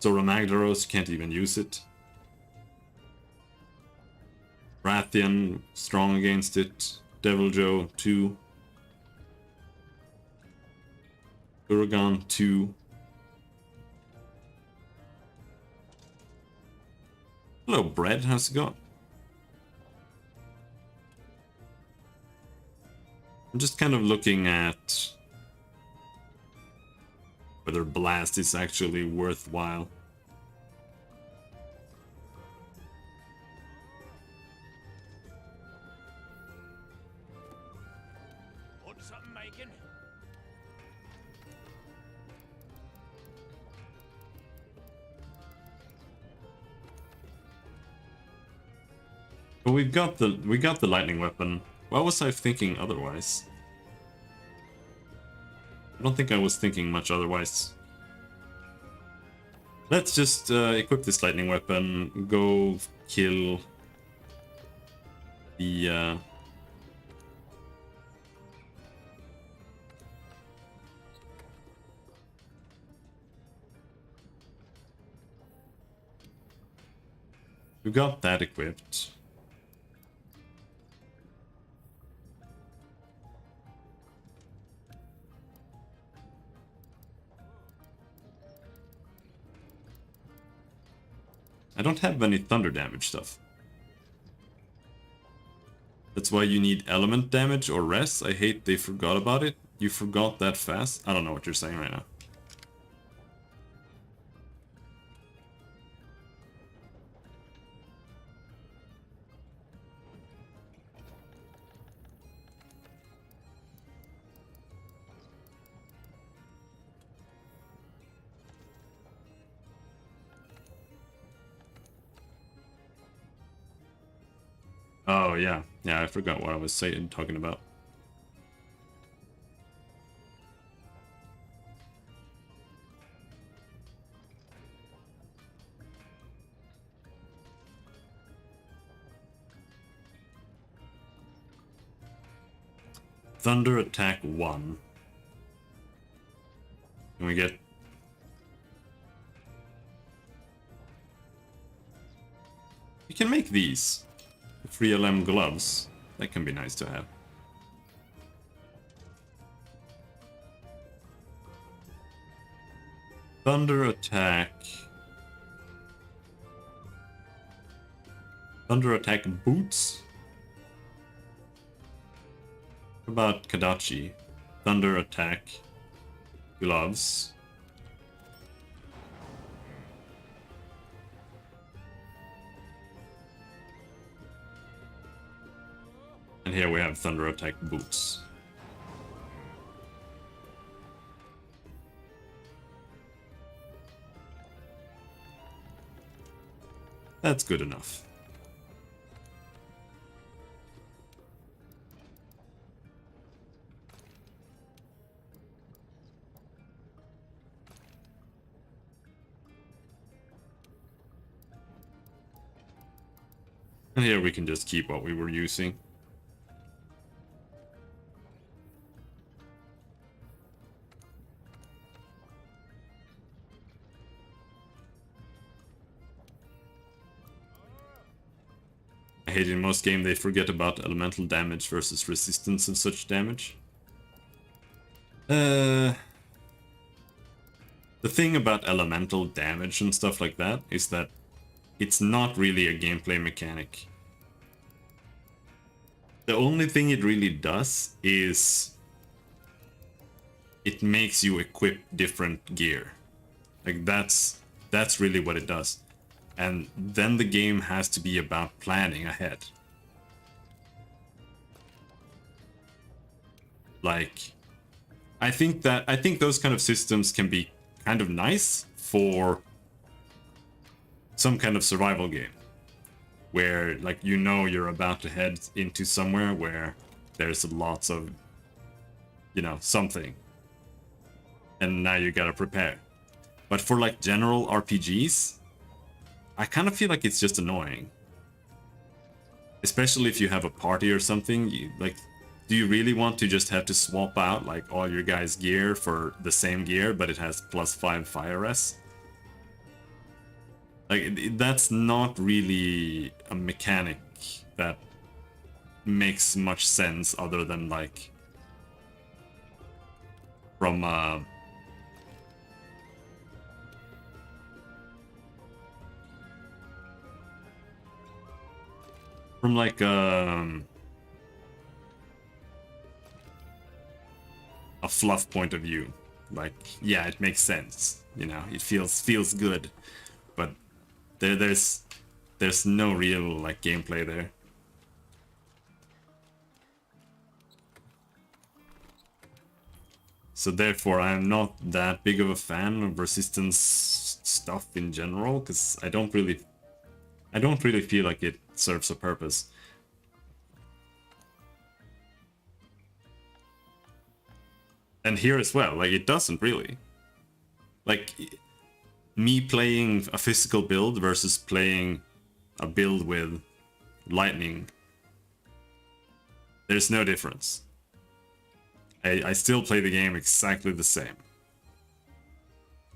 Zora Magdaros, can't even use it. Rathian, strong against it. Deviljho, 2. Uragan, 2. Hello, Bread, how's it going? I'm just kind of looking at whether Blast is actually worthwhile. Want something making? But we got the lightning weapon. Why was I thinking otherwise? I don't think I was thinking much otherwise. Let's just equip this lightning weapon, go kill the... We got that equipped. I don't have any thunder damage stuff. That's why you need element damage or res. I hate they forgot about it. You forgot that fast. I don't know what you're saying right now. Oh, yeah. Yeah, I forgot what I was talking about. Thunder attack 1. Can we get... We can make these. 3LM gloves. That can be nice to have. Thunder attack. Thunder attack boots? What about Kadachi? Thunder attack gloves. And here we have thunder attack boots. That's good enough. And here we can just keep what we were using. I hate in most games they forget about elemental damage versus resistance of such damage. The thing about elemental damage and stuff like that is that it's not really a gameplay mechanic. The only thing it really does is it makes you equip different gear. Like that's really what it does. And then the game has to be about planning ahead. Like I think those kind of systems can be kind of nice for some kind of survival game where, like, you know, you're about to head into somewhere where there's lots of, you know, something, and now you gotta prepare. But for like general RPGs, I kind of feel like it's just annoying, especially if you have a party or something. Do you really want to just have to swap out like all your guys' gear for the same gear, but it has +5 fire res? Like, that's not really a mechanic that makes much sense other than like from like a fluff point of view. Like, yeah, it makes sense, you know, it feels good, but there's no real like gameplay there. So therefore I'm not that big of a fan of resistance stuff in general, because I don't really feel like it serves a purpose. And here as well, like, it doesn't really. Like, me playing a physical build versus playing a build with lightning, there's no difference. I still play the game exactly the same.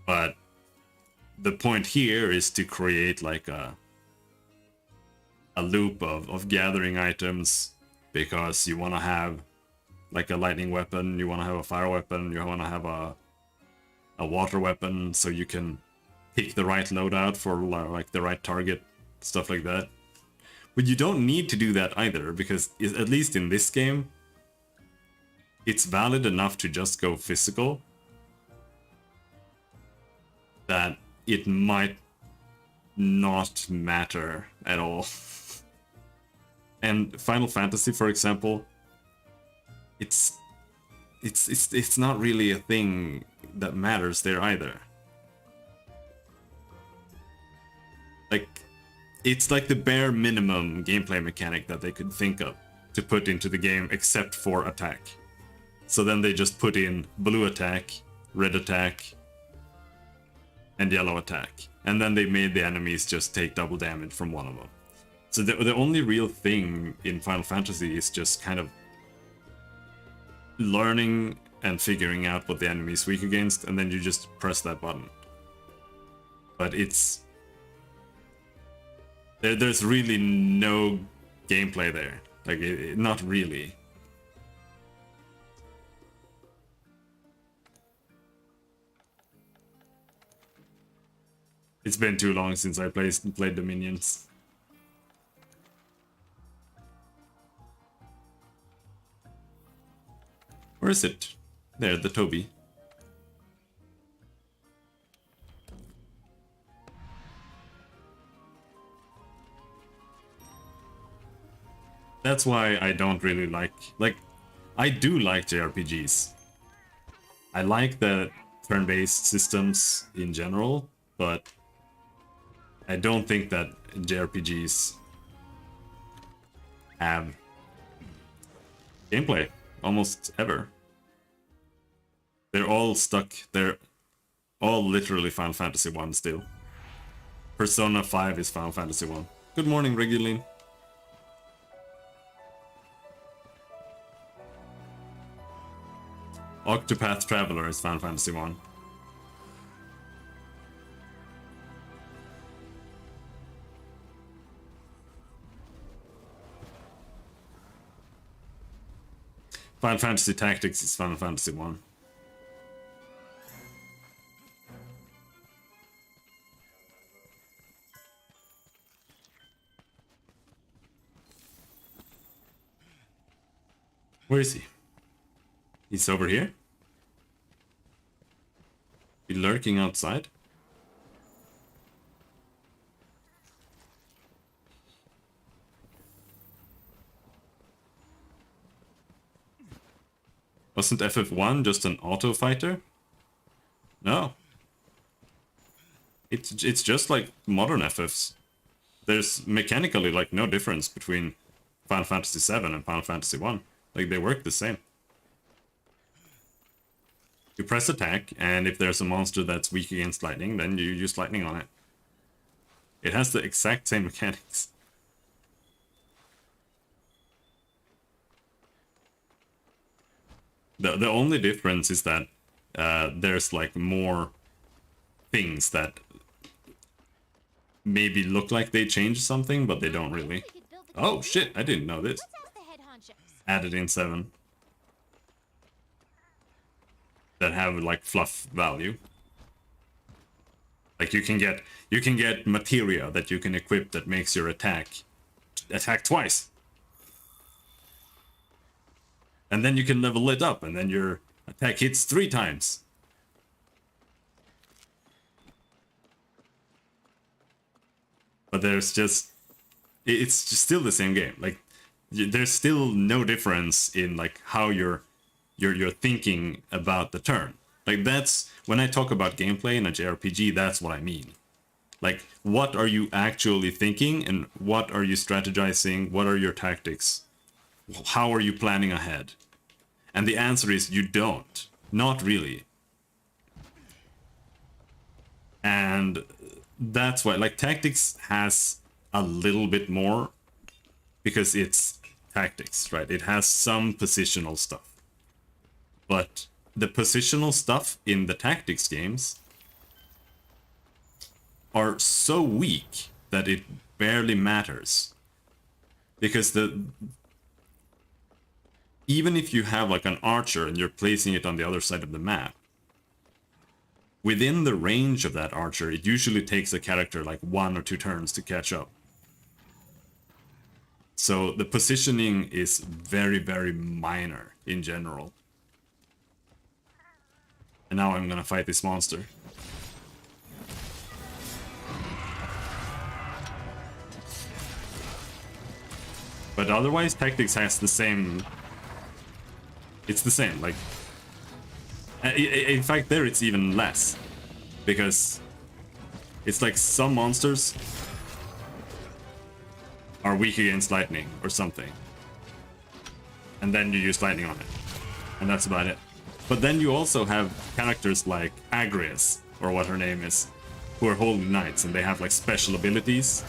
But the point here is to create like a loop of gathering items, because you want to have like a lightning weapon, you want to have a fire weapon, you want to have a water weapon, so you can pick the right loadout for like the right target, stuff like that. But you don't need to do that either, because at least in this game, it's valid enough to just go physical that it might not matter at all. And Final Fantasy, for example, it's not really a thing that matters there either. Like, it's like the bare minimum gameplay mechanic that they could think of to put into the game, except for attack. So then they just put in blue attack, red attack, and yellow attack. And then they made the enemies just take double damage from one of them. So the only real thing in Final Fantasy is just kind of learning and figuring out what the enemy is weak against, and then you just press that button. But it's... There's really no gameplay there. Like, not really. been too long since I played the minions. Where is it? There, the Toby. That's why I don't really like... I do like JRPGs. I like the turn-based systems in general, but I don't think that JRPGs have gameplay almost ever. They're all stuck. They're all literally Final Fantasy 1 still. Persona 5 is Final Fantasy 1. Good morning, Reguline. Octopath Traveler is Final Fantasy 1. Final Fantasy Tactics is Final Fantasy 1. Where is he? He's over here? He lurking outside? Wasn't FF1 just an auto fighter? No. It's just like modern FFs. There's mechanically like no difference between Final Fantasy 7 and Final Fantasy 1. Like they work the same. You press attack, and if there's a monster that's weak against lightning, then you use lightning on it. It has the exact same mechanics. The only difference is that there's like more things that maybe look like they changed something, but they don't really. Oh shit, I didn't know this. Added in 7. That have like fluff value. Like you can get materia that you can equip that makes your attack twice. And then you can level it up, and then your attack hits 3 times. But there's just... It's just still the same game. Like, there's still no difference in, like, how you're thinking about the turn. Like, that's... When I talk about gameplay in a JRPG, that's what I mean. Like, what are you actually thinking, and what are you strategizing? What are your tactics? How are you planning ahead? And the answer is you don't. Not really. And that's why, like, tactics has a little bit more because it's tactics, right? It has some positional stuff. But the positional stuff in the tactics games are so weak that it barely matters. Because even if you have like an archer and you're placing it on the other side of the map, within the range of that archer, it usually takes a character like 1 or 2 turns to catch up. So the positioning is very, very minor in general. And now I'm gonna fight this monster. But otherwise, tactics has the same... It's the same, like... In fact, there it's even less. Because it's like some monsters are weak against lightning or something. And then you use lightning on it. And that's about it. But then you also have characters like Agrias, or what her name is, who are holy knights, and they have like special abilities.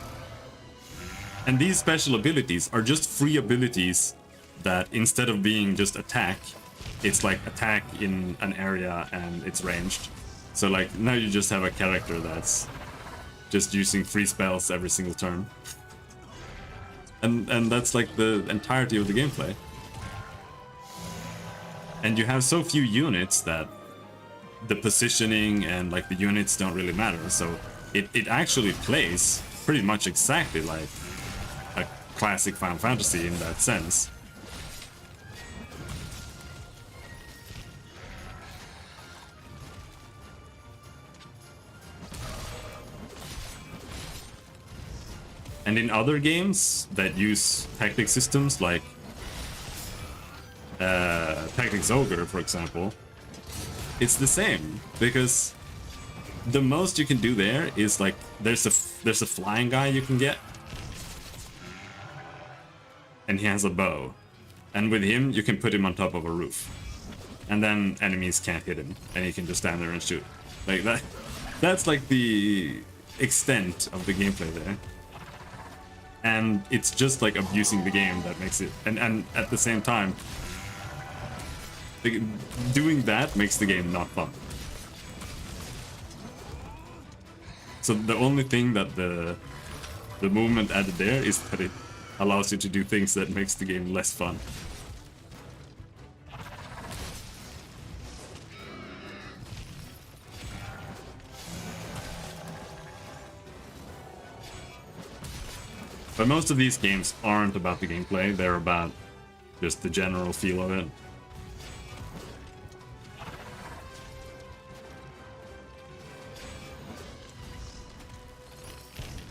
And these special abilities are just free abilities that instead of being just attack, it's like attack in an area and it's ranged. So like now you just have a character that's just using free spells every single turn. And that's like the entirety of the gameplay. And you have so few units that the positioning and like the units don't really matter. So it actually plays pretty much exactly like a classic Final Fantasy in that sense. And in other games that use tactic systems like Tactics Ogre, for example, it's the same, because the most you can do there is like there's a flying guy you can get, and he has a bow, and with him you can put him on top of a roof, and then enemies can't hit him, and he can just stand there and shoot like that. That's like the extent of the gameplay there. And it's just like abusing the game that makes it, and at the same time, doing that makes the game not fun. So the only thing that the movement added there is that it allows you to do things that makes the game less fun. But most of these games aren't about the gameplay, they're about just the general feel of it.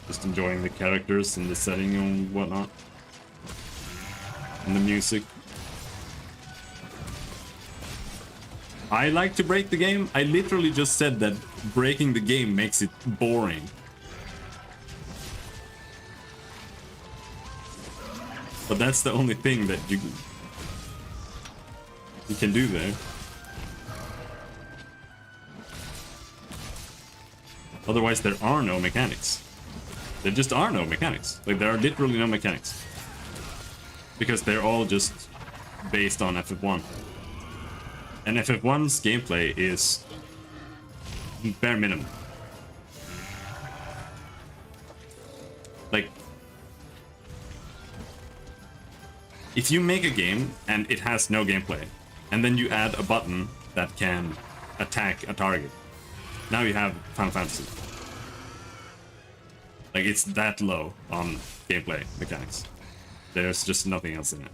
Just enjoying the characters and the setting and whatnot. And the music. I like to break the game. I literally just said that breaking the game makes it boring. But that's the only thing that you can do there. Otherwise, there are no mechanics. There just are no mechanics. Like, there are literally no mechanics. Because they're all just based on FF1. And FF1's gameplay is bare minimum. Like, if you make a game and it has no gameplay, and then you add a button that can attack a target, now you have Final Fantasy. Like, it's that low on gameplay mechanics. There's just nothing else in it.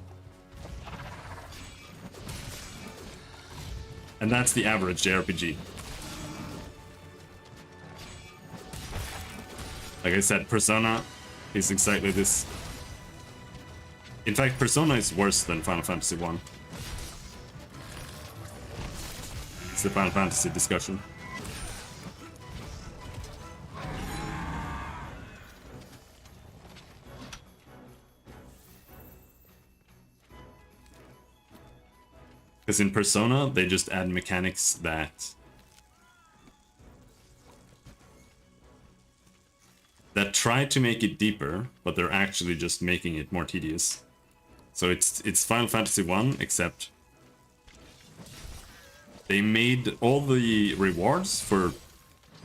And that's the average JRPG. Like I said, Persona is exactly this. In fact, Persona is worse than Final Fantasy 1. It's the Final Fantasy discussion. Because in Persona, they just add mechanics that try to make it deeper, but they're actually just making it more tedious. So it's Final Fantasy 1, except they made all the rewards for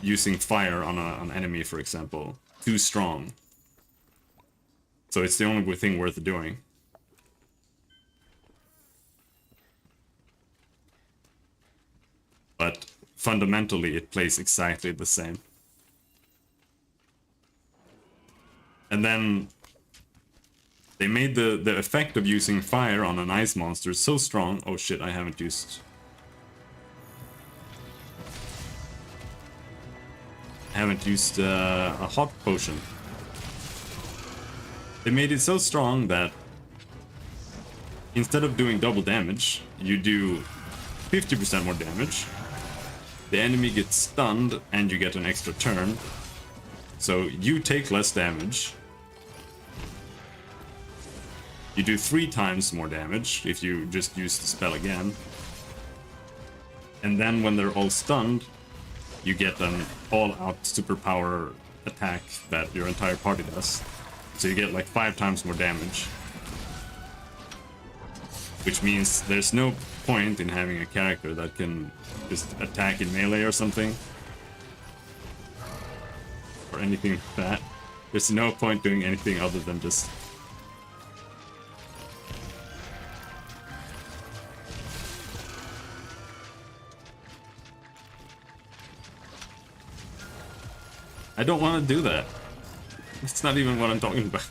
using fire on an enemy, for example, too strong. So it's the only thing worth doing. But fundamentally, it plays exactly the same. And then they made the effect of using fire on an ice monster so strong. Oh shit, I haven't used a hot potion. They made it so strong that instead of doing double damage, you do 50% more damage. The enemy gets stunned and you get an extra turn. So you take less damage. You do 3 times more damage if you just use the spell again. And then when they're all stunned, you get an all-out superpower attack that your entire party does. So you get like 5 times more damage. Which means there's no point in having a character that can just attack in melee or something. Or anything like that. There's no point doing anything other than just... I don't want to do that. That's not even what I'm talking about.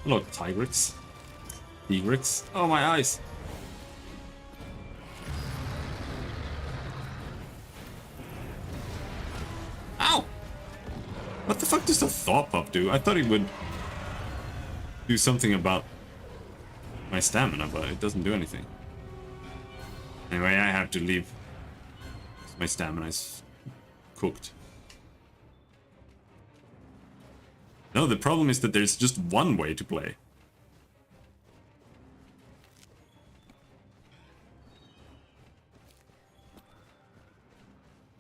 Hello, Tigrix. Tigrix. Oh, my eyes. Ow! What the fuck does the Thought Pup do? I thought he would do something about my stamina, but it doesn't do anything. Anyway, I have to leave. My stamina is cooked. No, the problem is that there's just one way to play.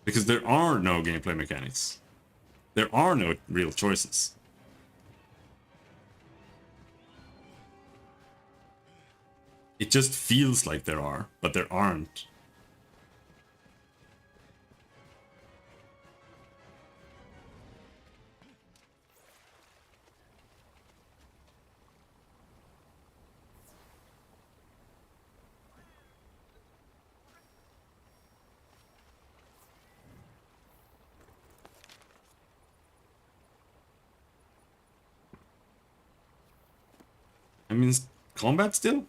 Because there are no gameplay mechanics. There are no real choices. It just feels like there are, but there aren't. I mean, combat still?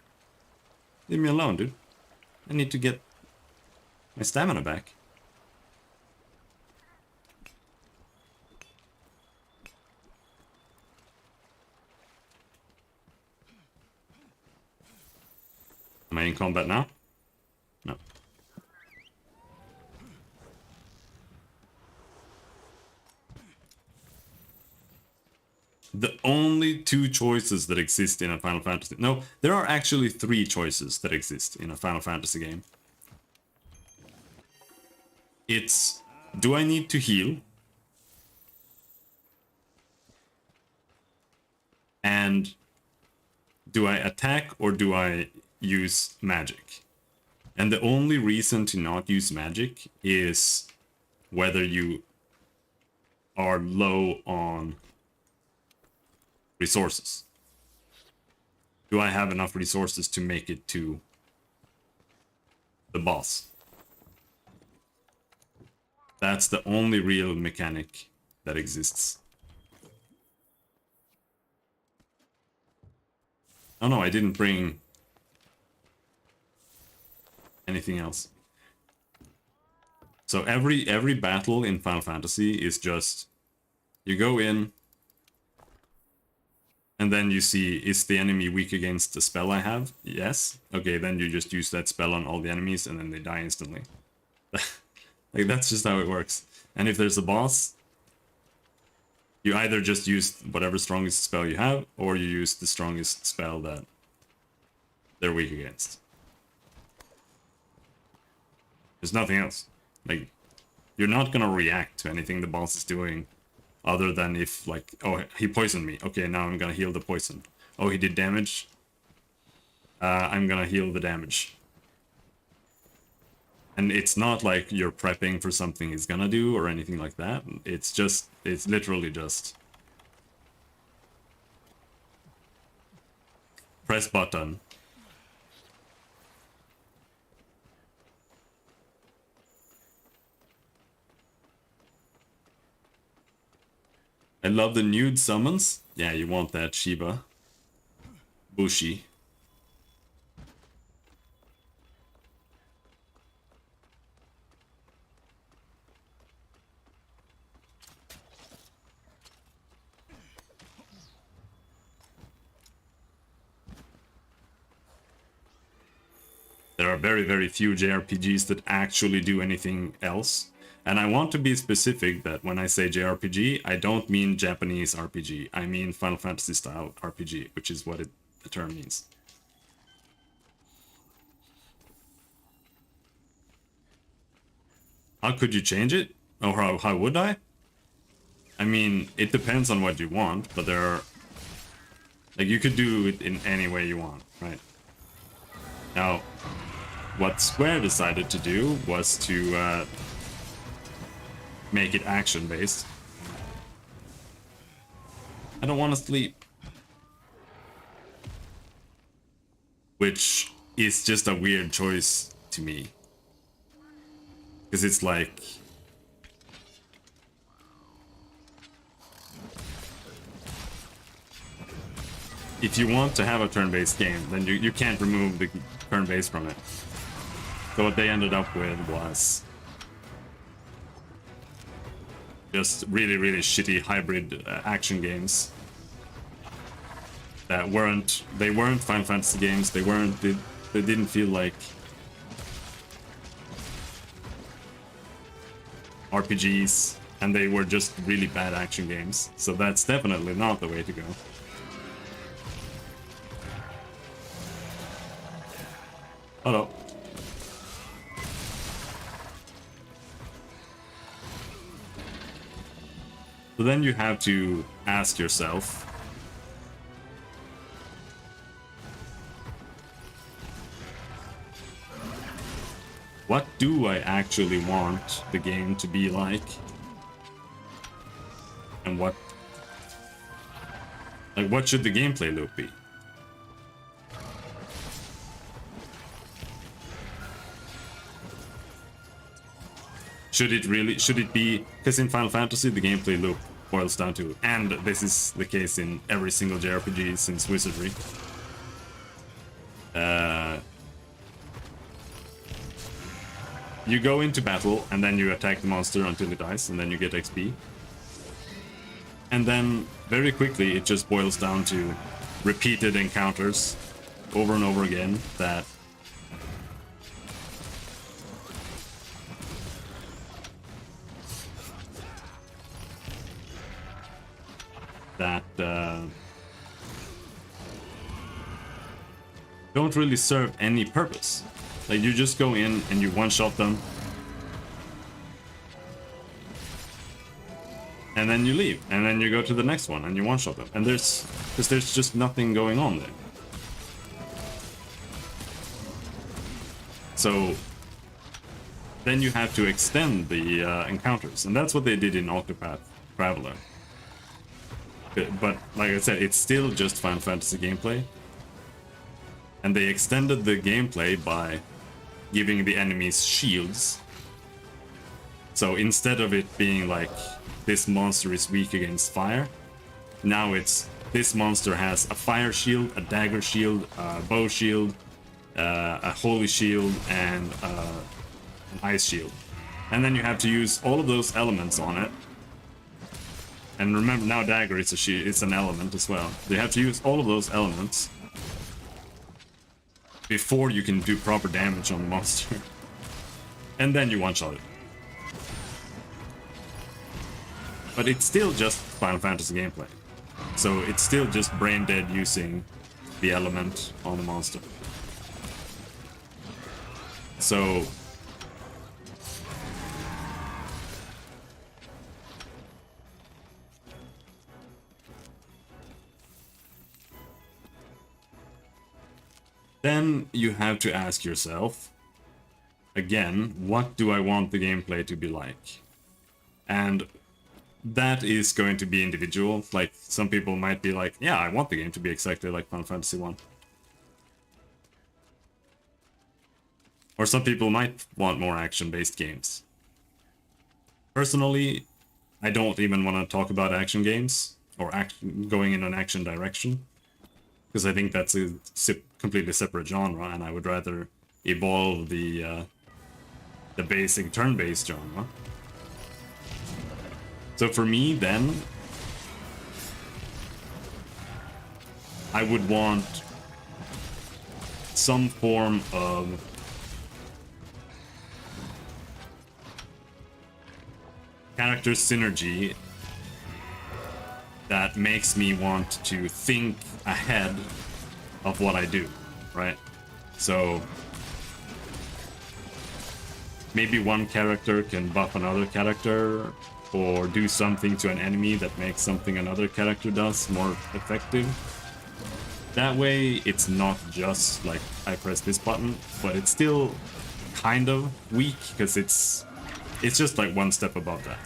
Leave me alone, dude. I need to get my stamina back. Am I in combat now? No. The only two choices that exist in a Final Fantasy... No, there are actually three choices that exist in a Final Fantasy game. It's, do I need to heal? And do I attack or do I use magic? And the only reason to not use magic is whether you are low on resources. Do I have enough resources to make it to the boss? That's the only real mechanic that exists. Oh no, I didn't bring anything else. So every battle in Final Fantasy is just, you go in, and then you see, is the enemy weak against the spell I have? Yes. Okay, then you just use that spell on all the enemies and then they die instantly. Like, that's just how it works. And if there's a boss, you either just use whatever strongest spell you have, or you use the strongest spell that they're weak against. There's nothing else. Like, you're not gonna react to anything the boss is doing, other than if, like, oh, he poisoned me. Okay, now I'm gonna heal the poison. Oh, he did damage. I'm gonna heal the damage. And it's not like you're prepping for something he's gonna do or anything like that. It's just, it's literally just press button. I love the nude summons. Yeah, you want that, Shiba. Bushi. There are very, very few JRPGs that actually do anything else. And I want to be specific that when I say JRPG, I don't mean Japanese RPG. I mean Final Fantasy style RPG, which is what the term means. How could you change it? Or how would I? I mean, it depends on what you want, but there are... Like, you could do it in any way you want, right? Now, what Square decided to do was to make it action based. I don't want to sleep. Which is just a weird choice to me. Because it's like... if you want to have a turn-based game, then you can't remove the turn-based from it. So what they ended up with was just really, really shitty hybrid action games that weren't Final Fantasy games. They didn't feel like RPGs, and they were just really bad action games. So that's definitely not the way to go. Hello. So then you have to ask yourself, what do I actually want the game to be like? And what should the gameplay loop be? Should it be, because in Final Fantasy the gameplay loop boils down to, and this is the case in every single JRPG since Wizardry, you go into battle and then you attack the monster until it dies and then you get XP. And then very quickly it just boils down to repeated encounters over and over again that don't really serve any purpose. Like, you just go in and you one-shot them, and then you leave, and then you go to the next one and you one-shot them, and there's just nothing going on there. So then you have to extend the encounters, and that's what they did in Octopath Traveler. But like I said, it's still just Final Fantasy gameplay. And they extended the gameplay by giving the enemies shields. So instead of it being like, this monster is weak against fire, now it's, this monster has a fire shield, a dagger shield, a bow shield, a holy shield, and an ice shield. And then you have to use all of those elements on it. And remember, now dagger is a shield, it's an element as well. You have to use all of those elements before you can do proper damage on the monster. And then you one-shot it. But it's still just Final Fantasy gameplay. So it's still just brain dead using the element on the monster. So then you have to ask yourself, again, what do I want the gameplay to be like? And that is going to be individual. Like, some people might be like, yeah, I want the game to be exactly like Final Fantasy 1. Or some people might want more action-based games. Personally, I don't even want to talk about action games, or going in an action direction. Because I think that's a completely separate genre, and I would rather evolve the basic turn-based genre. So for me, then, I would want some form of character synergy that makes me want to think ahead of what I do, right? So maybe one character can buff another character, or do something to an enemy that makes something another character does more effective. That way, it's not just like, I press this button, but it's still kind of weak, because it's just like one step above that.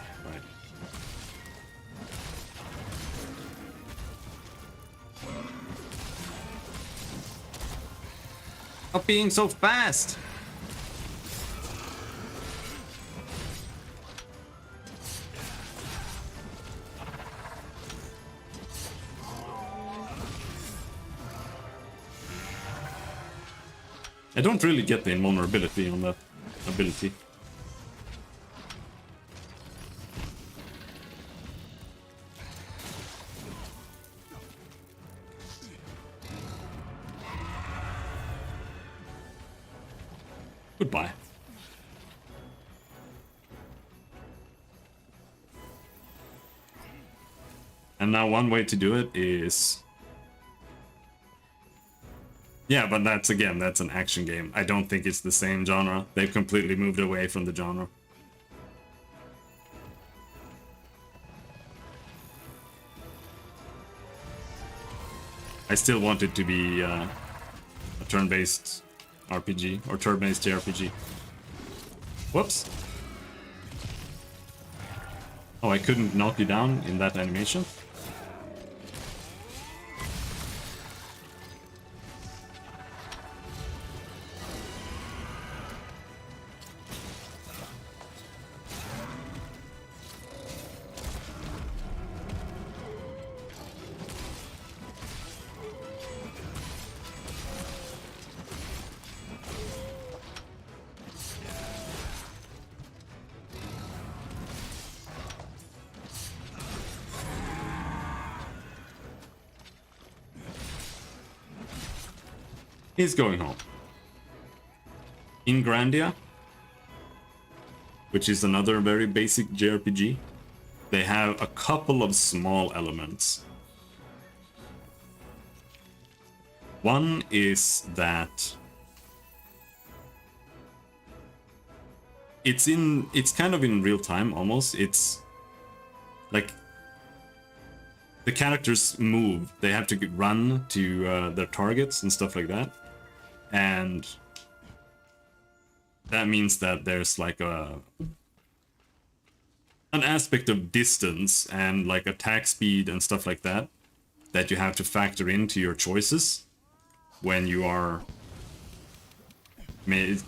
Stop being so fast! I don't really get the invulnerability on that ability. Goodbye. And now one way to do it is... Yeah, but that's, again, that's an action game. I don't think it's the same genre. They've completely moved away from the genre. I still want it to be a turn-based RPG, or turn-based JRPG. Whoops. Oh, I couldn't knock you down in that animation? He's going home. In Grandia, which is another very basic JRPG, they have a couple of small elements. One is that it's kind of in real time almost. It's like the characters move. They have to run to their targets and stuff like that. And that means that there's like an aspect of distance and like attack speed and stuff like that that you have to factor into your choices when you are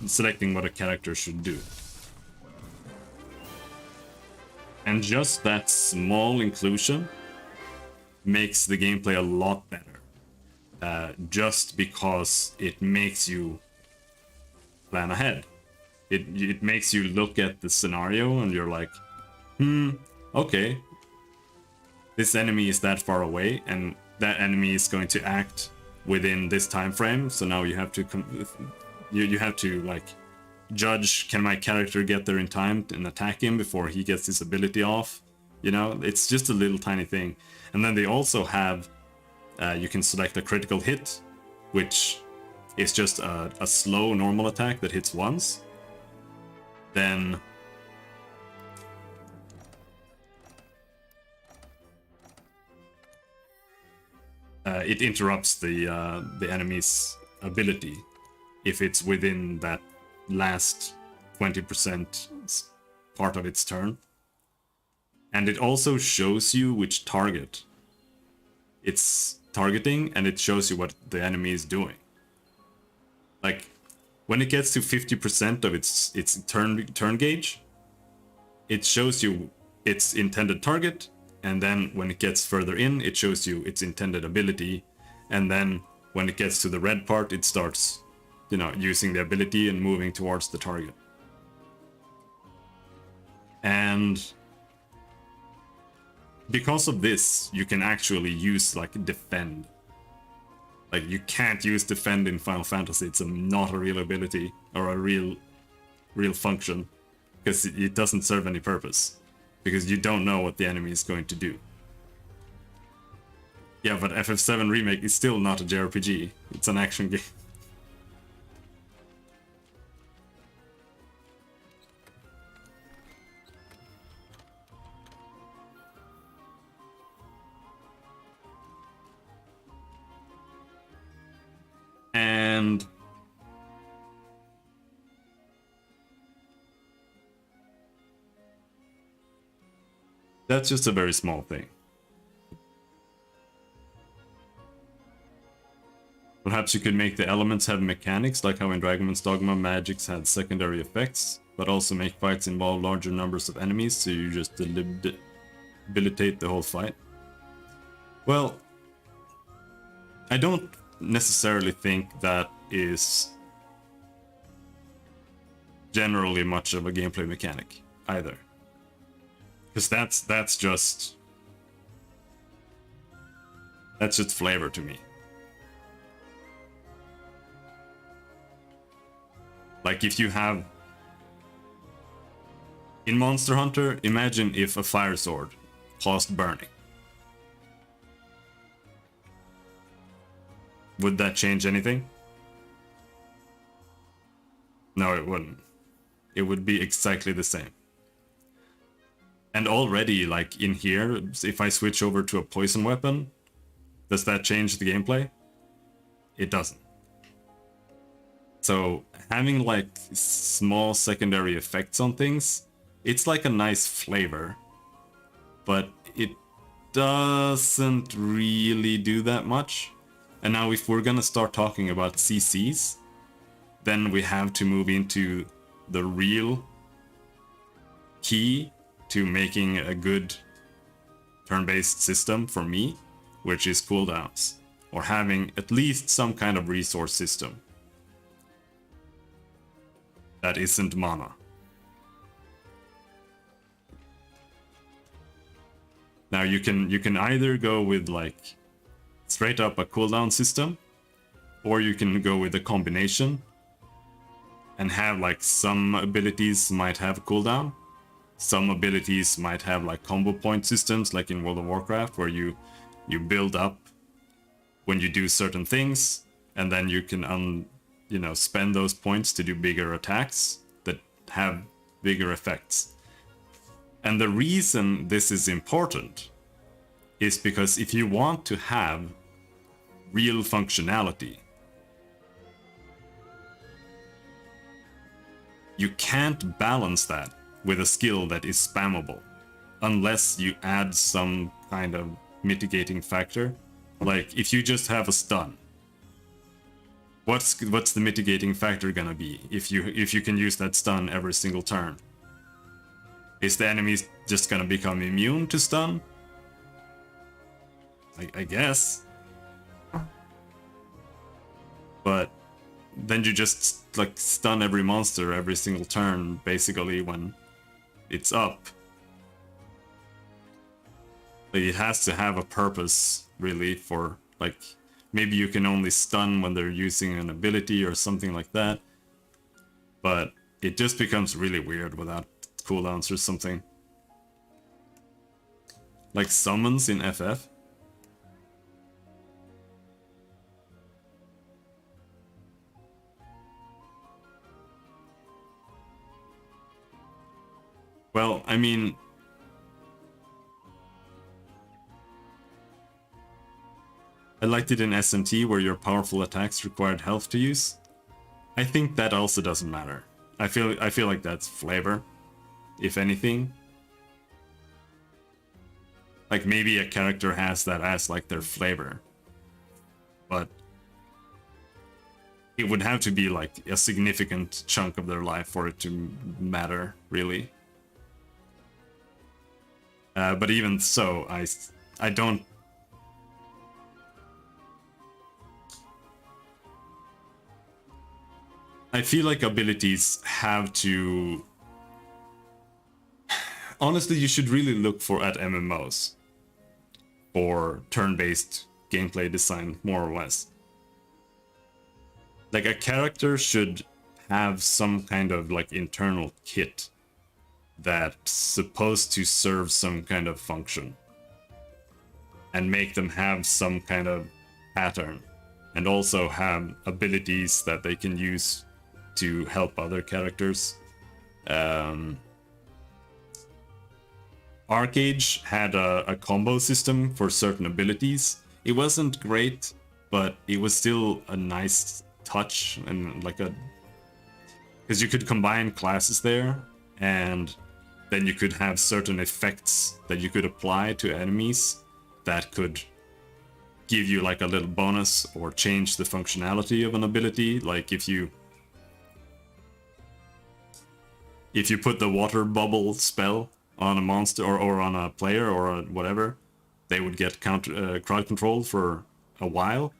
selecting what a character should do. And just that small inclusion makes the gameplay a lot better. Just because it makes you plan ahead. It makes you look at the scenario and you're like, okay, this enemy is that far away and that enemy is going to act within this time frame. So now you have to you have to like judge, can my character get there in time and attack him before he gets his ability off? You know, it's just a little tiny thing. And then they also have you can select a critical hit, which is just a slow normal attack that hits once. Then it interrupts the enemy's ability if it's within that last 20% part of its turn. And it also shows you which target it's targeting, and it shows you what the enemy is doing. Like when it gets to 50% of its turn gauge, it shows you its intended target, and then when it gets further in, it shows you its intended ability, and then when it gets to the red part, it starts, you know, using the ability and moving towards the target. And because of this, you can actually use like defend. Like you can't use defend in Final Fantasy. It's not a real ability or a real function, because it doesn't serve any purpose, because you don't know what the enemy is going to do. Yeah, but FF7 Remake is still not a JRPG. It's an action game. And that's just a very small thing. Perhaps you could make the elements have mechanics, like how in Dragonman's Dogma magics had secondary effects, but also make fights involve larger numbers of enemies, so you just debilitate the whole fight. Well, I don't necessarily think that is generally much of a gameplay mechanic either, because that's just flavor to me. Like if you have in Monster Hunter, imagine if a fire sword caused burning. Would that change anything? No, it wouldn't. It would be exactly the same. And already, like in here, if I switch over to a poison weapon, does that change the gameplay? It doesn't. So having like small secondary effects on things, it's like a nice flavor, but it doesn't really do that much. And now if we're gonna start talking about CCs, then we have to move into the real key to making a good turn-based system for me, which is cooldowns, or having at least some kind of resource system that isn't mana. Now you can either go with like straight up a cooldown system, or you can go with a combination and have like some abilities might have cooldown, some abilities might have like combo point systems, like in World of Warcraft, where you build up when you do certain things, and then you can spend those points to do bigger attacks that have bigger effects. And the reason this is important is because if you want to have real functionality, you can't balance that with a skill that is spammable unless you add some kind of mitigating factor. Like if you just have a stun, what's the mitigating factor gonna be if you can use that stun every single turn? Is the enemy just gonna become immune to stun? I guess. But then you just like stun every monster every single turn basically when it's up. But it has to have a purpose really, for like maybe you can only stun when they're using an ability or something like that. But it just becomes really weird without cooldowns or something. Like summons in FF. Well, I mean, I liked it in SMT where your powerful attacks required health to use. I think that also doesn't matter. I feel like that's flavor, if anything. Like maybe a character has that as like their flavor, but it would have to be like a significant chunk of their life for it to matter, really. But even so, I don't. I feel like abilities have to. Honestly, you should really look at MMOs for turn-based gameplay design, more or less. Like a character should have some kind of like internal kit that's supposed to serve some kind of function and make them have some kind of pattern, and also have abilities that they can use to help other characters. Arcage had a combo system for certain abilities. It wasn't great, but it was still a nice touch, and like because you could combine classes there, and then you could have certain effects that you could apply to enemies that could give you like a little bonus or change the functionality of an ability. Like if you put the water bubble spell on a monster or on a player or whatever, they would get crowd control for a while.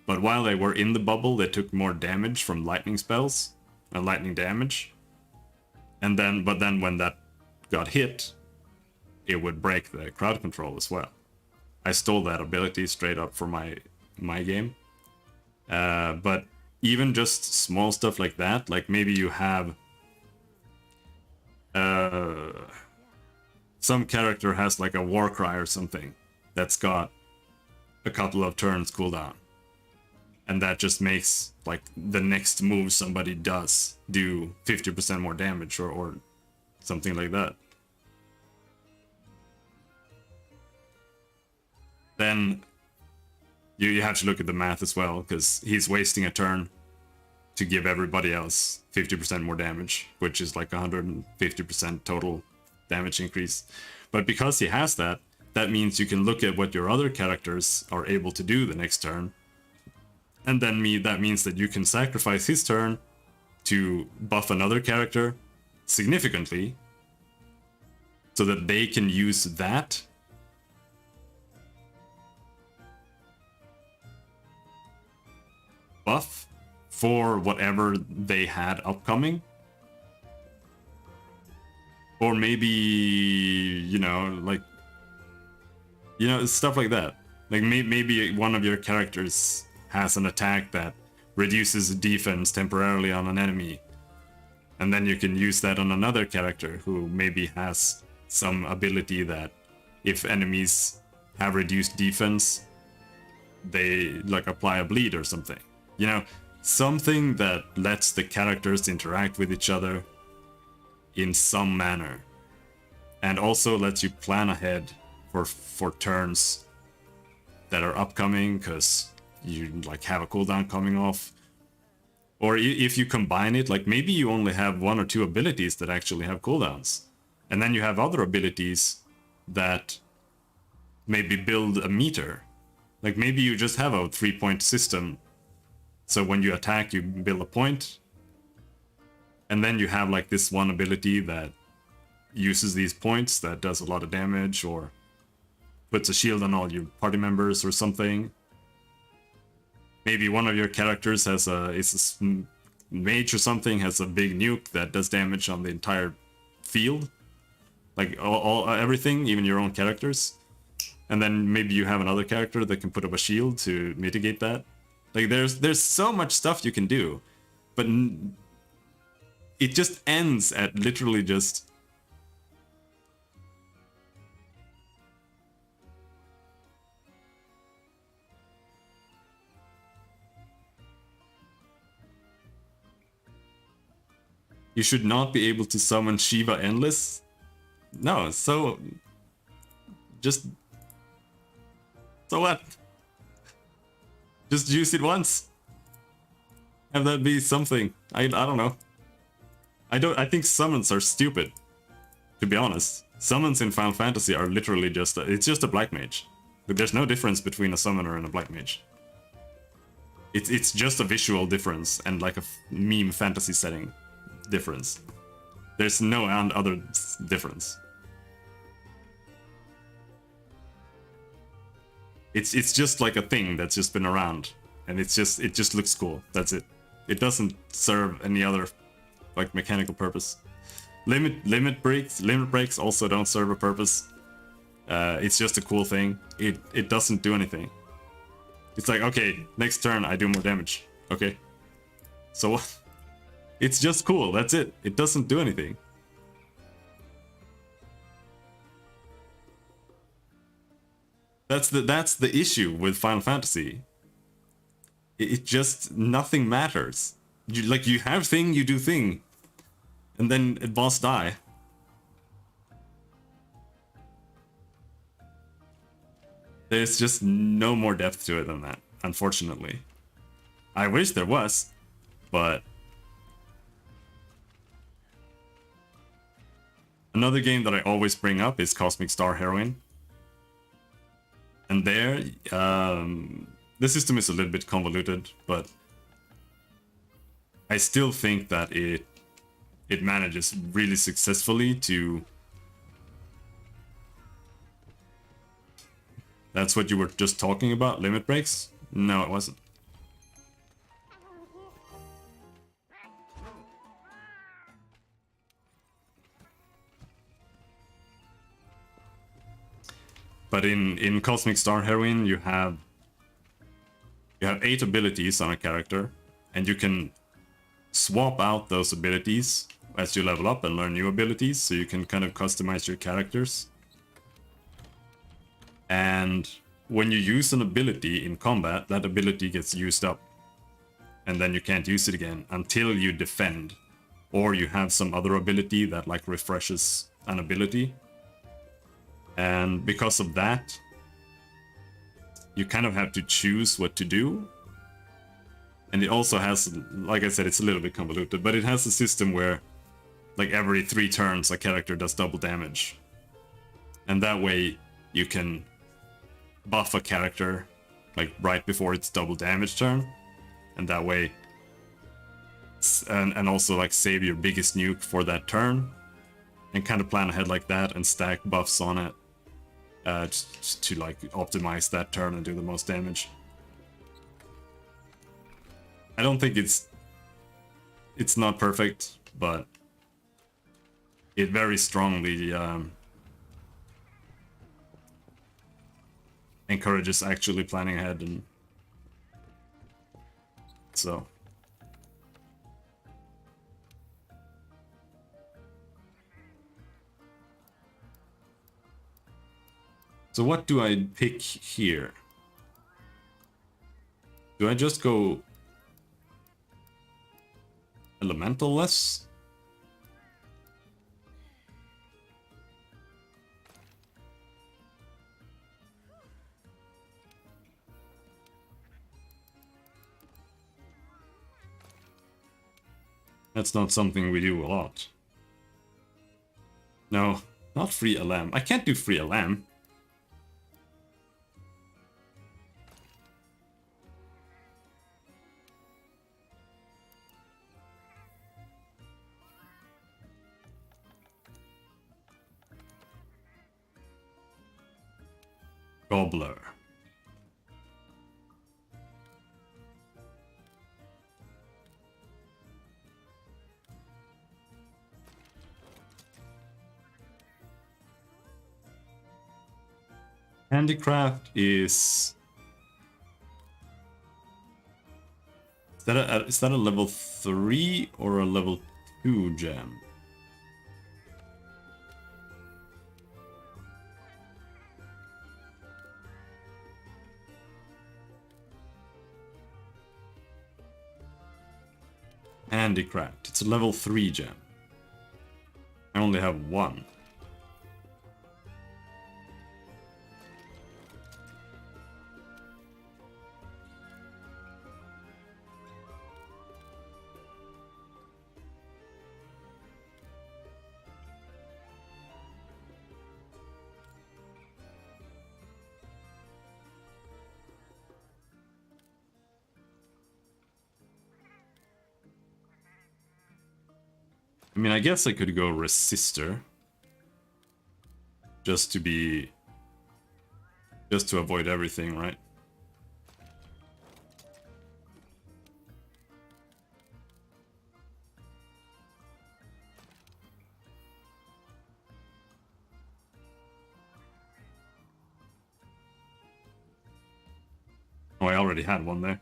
But while they were in the bubble, they took more damage from lightning spells and lightning damage. And then, but then when that got hit, it would break the crowd control as well. I stole that ability straight up for my game. But even just small stuff like that, like maybe you have some character has like a war cry or something that's got a couple of turns cooldown, and that just makes like the next move somebody does do 50% more damage or something like that. Then you have to look at the math as well, because he's wasting a turn to give everybody else 50% more damage, which is like 150% total damage increase. But because he has that, that means you can look at what your other characters are able to do the next turn. And then that means that you can sacrifice his turn to buff another character significantly so that they can use that buff for whatever they had upcoming. Or maybe, you know, like, you know, stuff like that. Like maybe one of your characters has an attack that reduces defense temporarily on an enemy, and then you can use that on another character who maybe has some ability that if enemies have reduced defense, they like apply a bleed or something. You know, something that lets the characters interact with each other in some manner, and also lets you plan ahead for turns that are upcoming, because you like have a cooldown coming off. Or if you combine it, like maybe you only have one or two abilities that actually have cooldowns, and then you have other abilities that maybe build a meter. Like maybe you just have a 3-point system, so when you attack you build a point, and then you have like this one ability that uses these points that does a lot of damage, or puts a shield on all your party members or something. Maybe one of your characters has a mage or something, has a big nuke that does damage on the entire field, like everything, even your own characters. And then maybe you have another character that can put up a shield to mitigate that. Like there's so much stuff you can do, but it just ends at literally just you should not be able to summon Shiva Endless. No, so what? Just use it once. Have that be something. I don't know. I think summons are stupid, to be honest. Summons in Final Fantasy are literally just it's just a black mage. But there's no difference between a summoner and a black mage. It's just a visual difference and like a meme fantasy setting difference. There's no other difference. It's just like a thing that's just been around, and it just looks cool. That's it. It doesn't serve any other like mechanical purpose. Limit breaks also don't serve a purpose. It's just a cool thing. It doesn't do anything. It's like, okay, next turn I do more damage. Okay, so what? It's just cool. That's it. It doesn't do anything. That's the issue with Final Fantasy. It just nothing matters. You have thing, you do thing, and then boss die. There's just no more depth to it than that, unfortunately. I wish there was, but another game that I always bring up is Cosmic Star Heroine. And there, the system is a little bit convoluted, but I still think that it manages really successfully to... That's what you were just talking about, limit breaks? No, it wasn't. But in Cosmic Star Heroine, you have 8 abilities on a character, and you can swap out those abilities as you level up and learn new abilities, so you can kind of customize your characters. And when you use an ability in combat, that ability gets used up, and then you can't use it again until you defend, or you have some other ability that like refreshes an ability. And because of that, you kind of have to choose what to do. And it also has, like I said, it's a little bit convoluted, but it has a system where like every 3 turns a character does double damage. And that way you can buff a character like right before its double damage turn. And that way, and also like save your biggest nuke for that turn. And kind of plan ahead like that and stack buffs on it. To like optimize that turn and do the most damage. I don't think it's not perfect, but it very strongly encourages actually planning ahead, and so. So what do I pick here? Do I just go elemental-less? That's not something we do a lot. No, not free LM. I can't do free LM. Gobbler. Handicraft is is that a level 3 or a level 2 gem? Handicraft. It's a level 3 gem. I only have 1. I mean, I guess I could go Resistor. Just to avoid everything, right? Oh, I already had one there.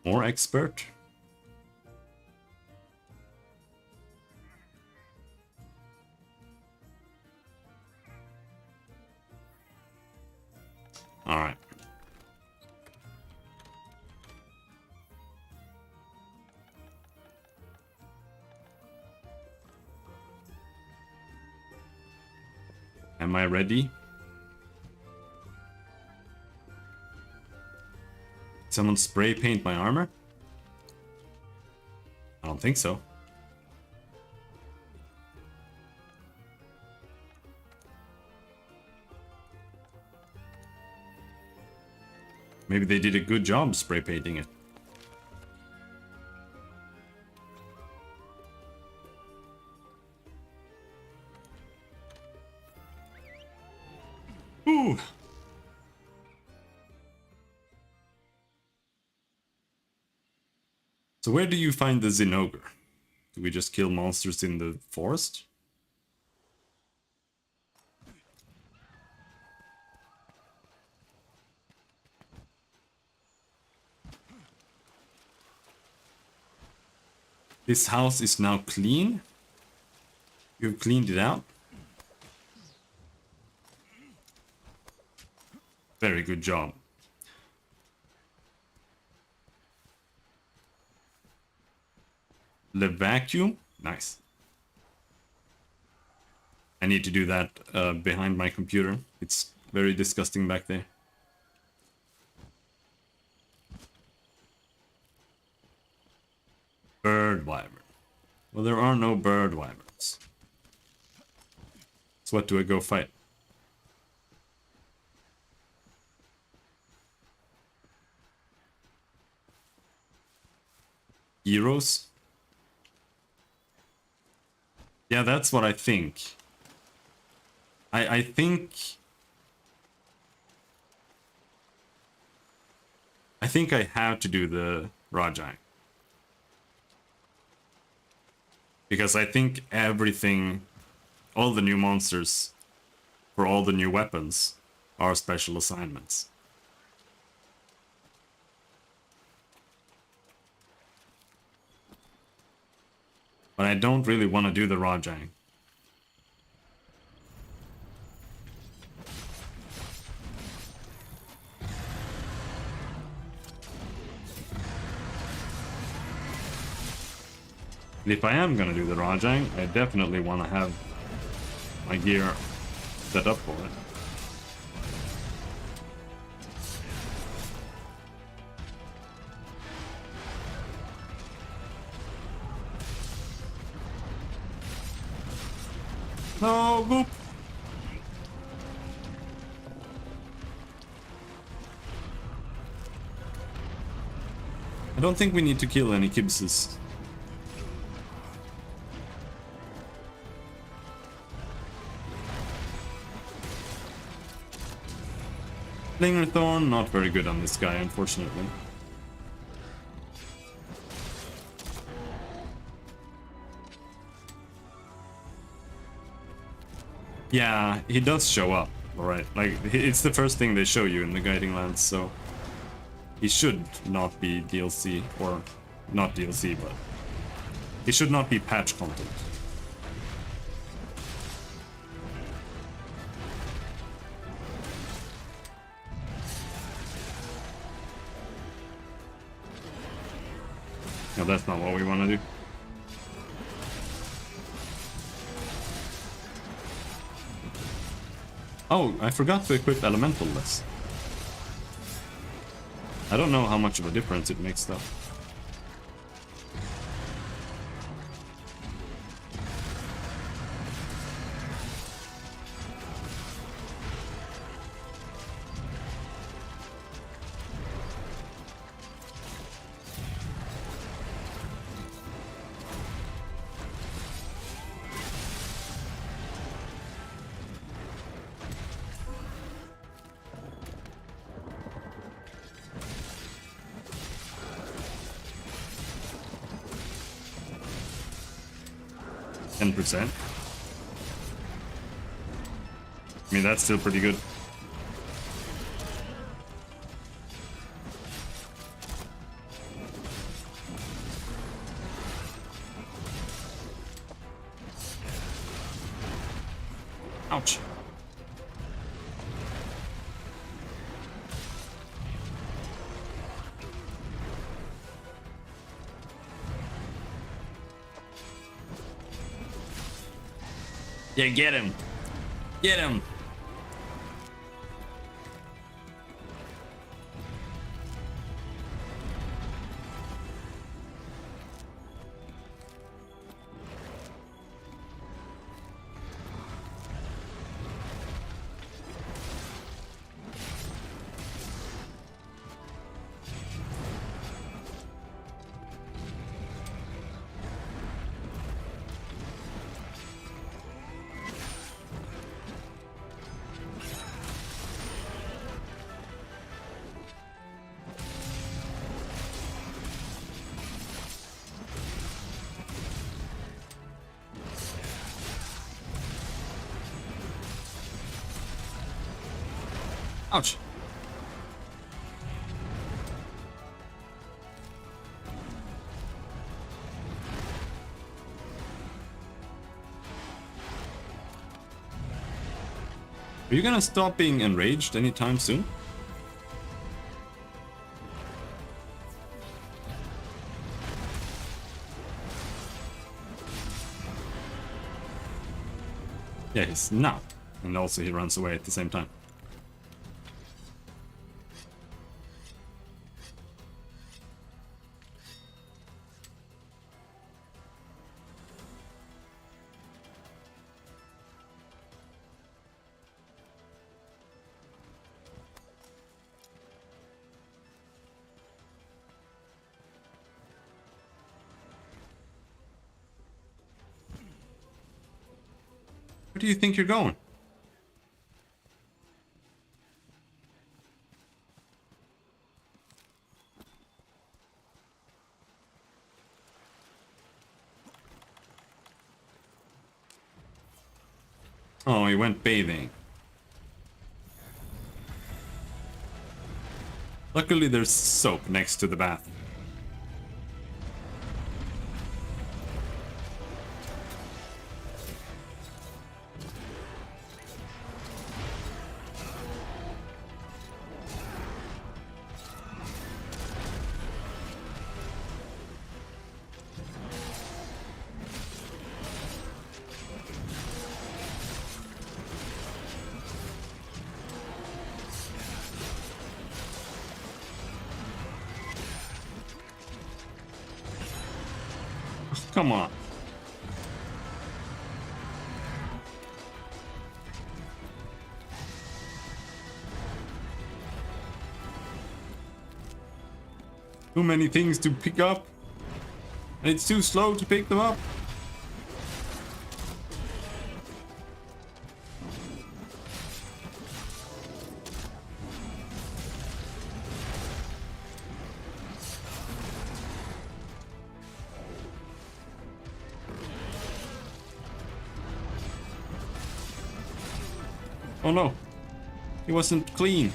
More expert. Alright. Am I ready? Someone spray paint my armor? I don't think so. Maybe they did a good job spray painting it. Ooh. So where do you find the Zinogre? Do we just kill monsters in the forest? This house is now clean. You've cleaned it out. Very good job. The vacuum? Nice. I need to do that behind my computer. It's very disgusting back there. Bird wyvern. Well, there are no bird wyverns. So what do I go fight? Heroes? Yeah, that's what I think. I think I have to do the Rajang. Because I think everything, all the new monsters for all the new weapons are special assignments. But I don't really want to do the Rajang. If I am gonna do the Rajang, I definitely want to have my gear set up for it. No, boop. I don't think we need to kill any Kibses. Thorn, not very good on this guy, unfortunately. Yeah, he does show up, alright. Like, it's the first thing they show you in the Guiding Lands, so... He should not be DLC, or... Not DLC, but... He should not be patch content. No, that's not what we want to do. Oh, I forgot to equip Elemental list. I don't know how much of a difference it makes though. %. I mean, that's still pretty good. Ouch. Yeah, get him. Get him. Ouch. Are you gonna stop being enraged anytime soon? Yeah, he's not. And also he runs away at the same time. Where do you think you're going? Oh, he went bathing. Luckily there's soap next to the bath. Come on. Too many things to pick up. And it's too slow to pick them up. Oh no, he wasn't clean.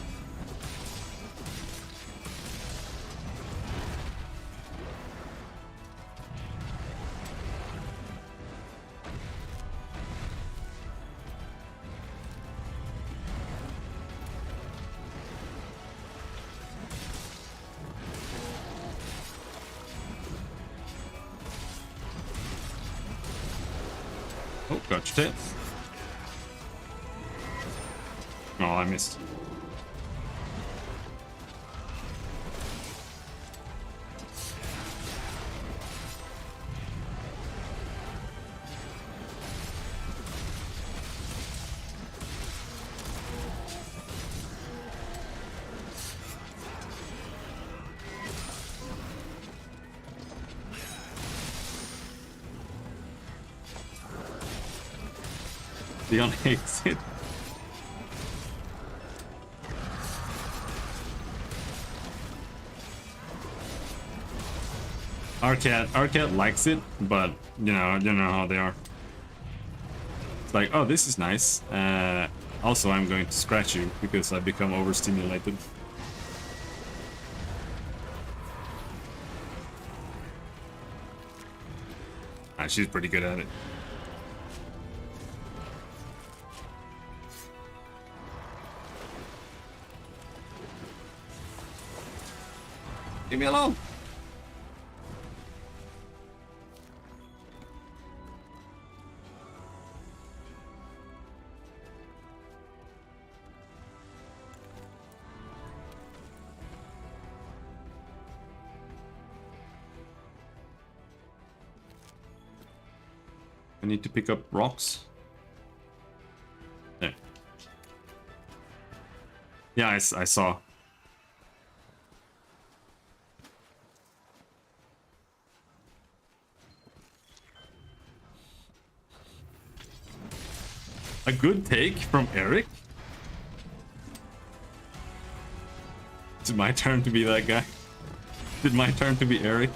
Oh, got your tail. Oh, I missed. Leon hates it. Arcat likes it, but you know how they are. It's like, oh, this is nice. Also, I'm going to scratch you because I become overstimulated. She's pretty good at it. Leave me alone. I need to pick up rocks. There. Yeah, I saw. A good take from Eric? Is it my turn to be that guy? Is it my turn to be Eric?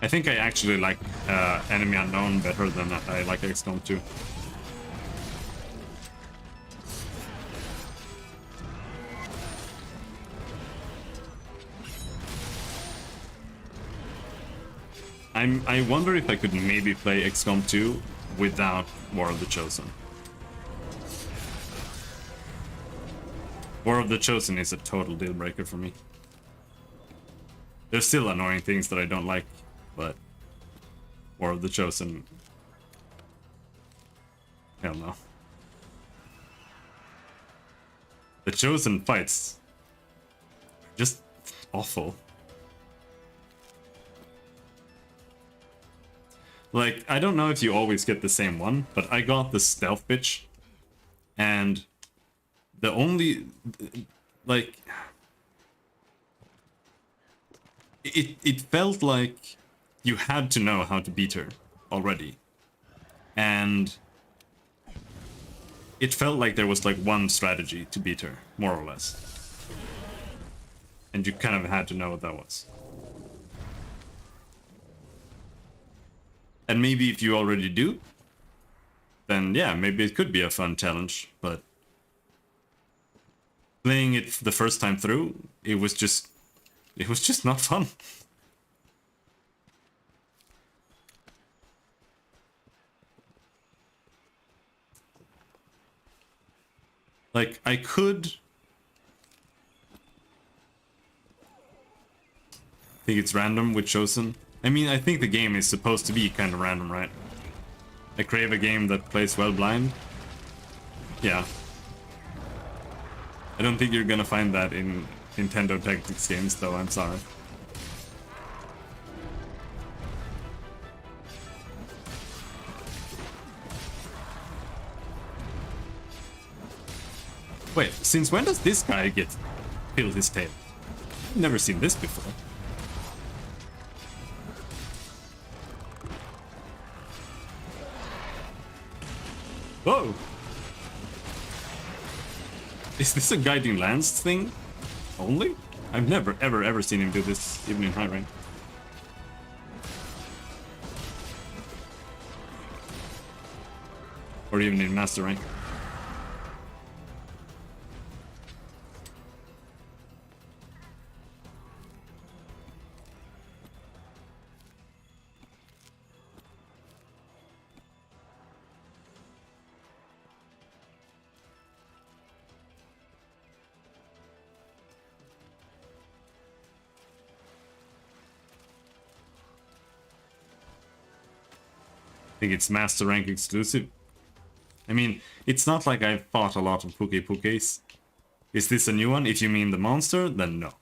I think I actually like Enemy Unknown better than I like XCOM 2. I wonder if I could maybe play XCOM 2 without War of the Chosen. War of the Chosen is a total deal breaker for me. There's still annoying things that I don't like, but War of the Chosen, hell no. The Chosen fights, just awful. Like, I don't know if you always get the same one, but I got the Stealth Bitch, and the only, like, it felt like you had to know how to beat her already. And it felt like there was like one strategy to beat her, more or less. And you kind of had to know what that was. And maybe if you already do, then yeah, maybe it could be a fun challenge, but playing it the first time through, it was just not fun. Like, I could... I think it's random with Chosen. I mean, I think the game is supposed to be kind of random, right? I crave a game that plays well blind. Yeah. I don't think you're gonna find that in Nintendo Tactics games, though, I'm sorry. Wait, since when does this guy get filled his tail? I've never seen this before. Whoa! Is this a Guiding Lance thing only? I've never ever seen him do this, even in high rank. Or even in master rank. I think it's master rank exclusive. I mean, it's not like I've fought a lot of Pukes. Is this a new one? If you mean the monster, then no.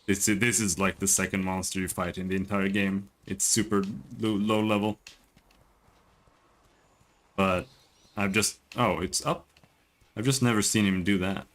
This is like the second monster you fight in the entire game. It's super low level. But I've just... Oh, it's up? I've just never seen him do that.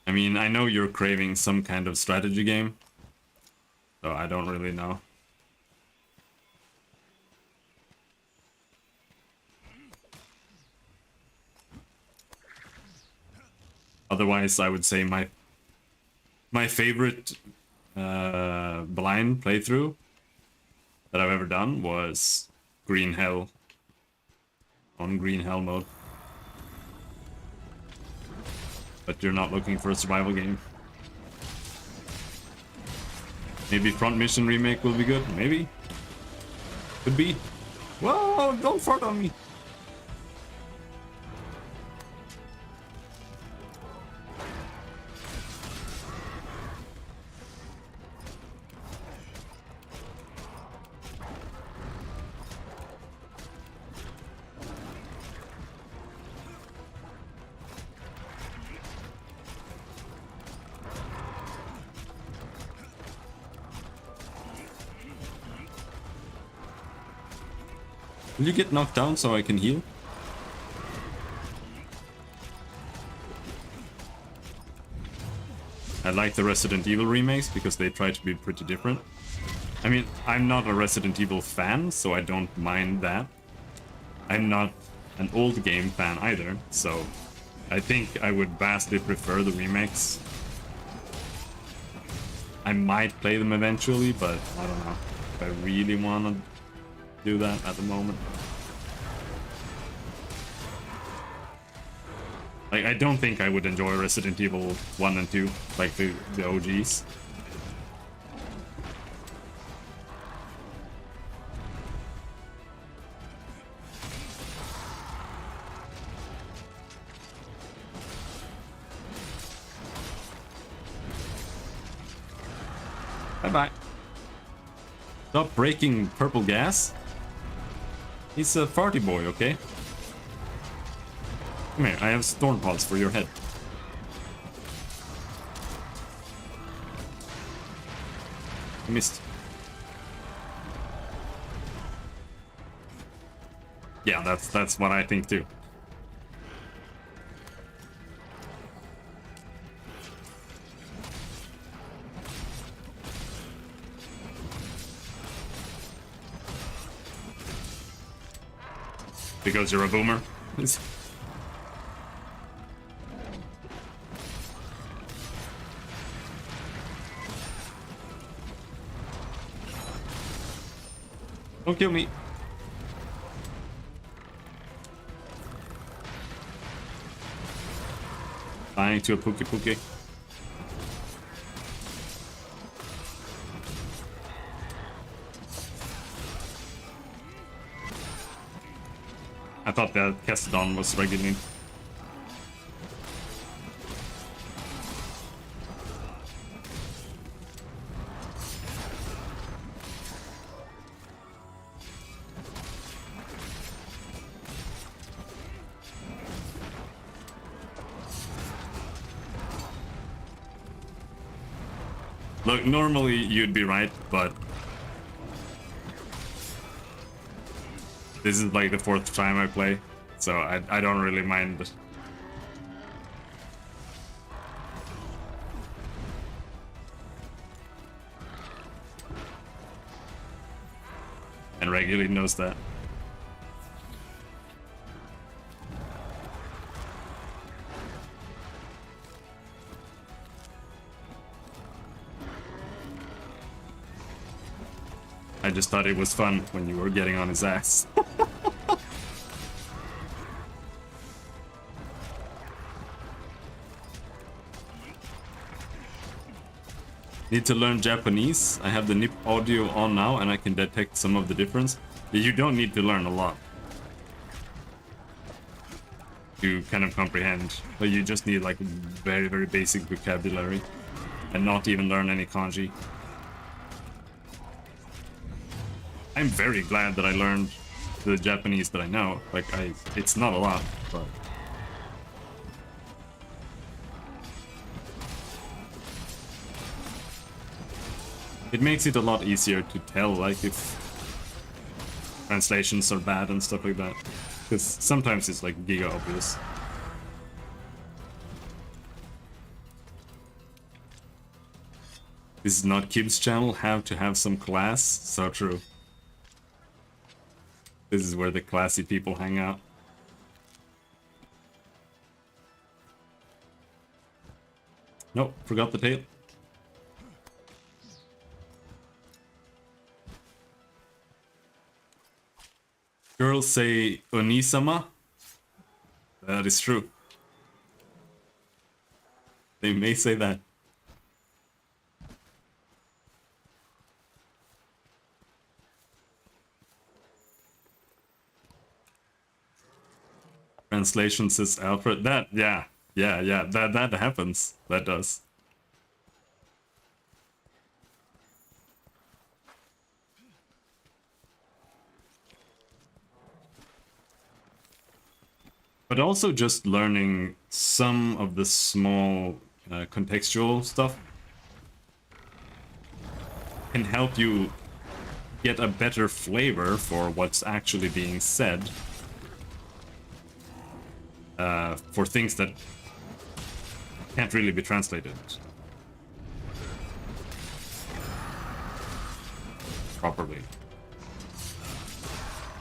I mean, I know you're craving some kind of strategy game, so I don't really know. Otherwise, I would say my favorite blind playthrough that I've ever done was Green Hell on Green Hell mode. But you're not looking for a survival game. Maybe Front Mission Remake will be good. Maybe. Could be. Whoa, don't fart on me. Will you get knocked down so I can heal? I like the Resident Evil remakes because they try to be pretty different. I mean, I'm not a Resident Evil fan, so I don't mind that. I'm not an old game fan either, so I think I would vastly prefer the remakes. I might play them eventually, but I don't know if I really want to do that at the moment. Like, I don't think I would enjoy Resident Evil 1 and 2, like the OGs. Bye-bye. Stop breaking purple gas. He's a farty boy, okay? Come here, I have storm pods for your head. I missed. Yeah, that's what I think too. Because you're a boomer. Don't kill me. Dying to a Pookie Pookie. I thought that Kestodon was regularly. Look, normally you'd be right, but this is like the 4th time I play, so I don't really mind. And regularly knows that. I just thought it was fun when you were getting on his ass. Need to learn Japanese. I have the NIP audio on now and I can detect some of the difference. You don't need to learn a lot to kind of comprehend, but you just need like very, very basic vocabulary and not even learn any kanji. I'm very glad that I learned the Japanese that I know. Like, it's not a lot, but... It makes it a lot easier to tell, like, if translations are bad and stuff like that. Because sometimes it's, like, giga obvious. This is not Kib's channel, have to have some class. So true. This is where the classy people hang out. Nope, forgot the tail. Girls say Onisama. That is true. They may say that. Translation says Alfred. That, yeah. That happens. That does. But also just learning some of the small contextual stuff can help you get a better flavor for what's actually being said. For things that can't really be translated properly.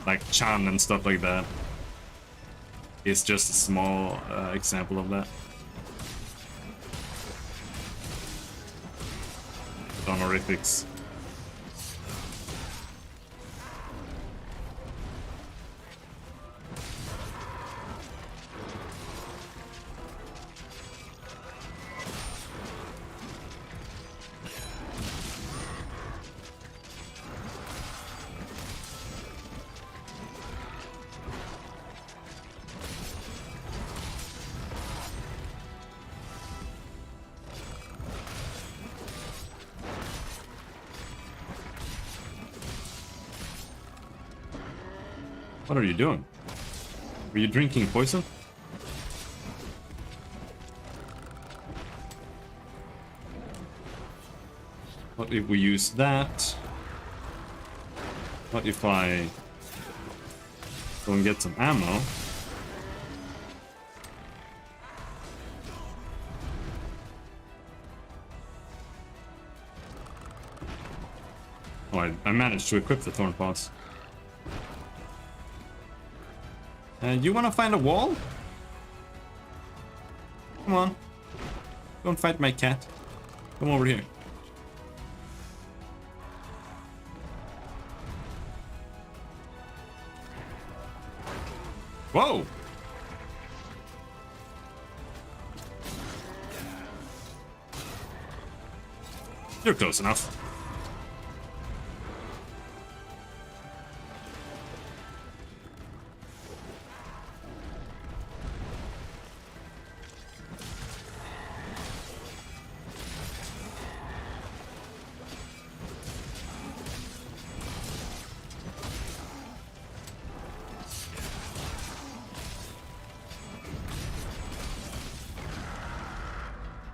Like Chan and stuff like that. Is just a small example of that. Honorifics. What are you doing? Were you drinking poison? What if we use that? What if I go and get some ammo? Oh, I managed to equip the Thorn Paws. You wanna find a wall? Come on. Don't fight my cat. Come over here. Whoa! You're close enough.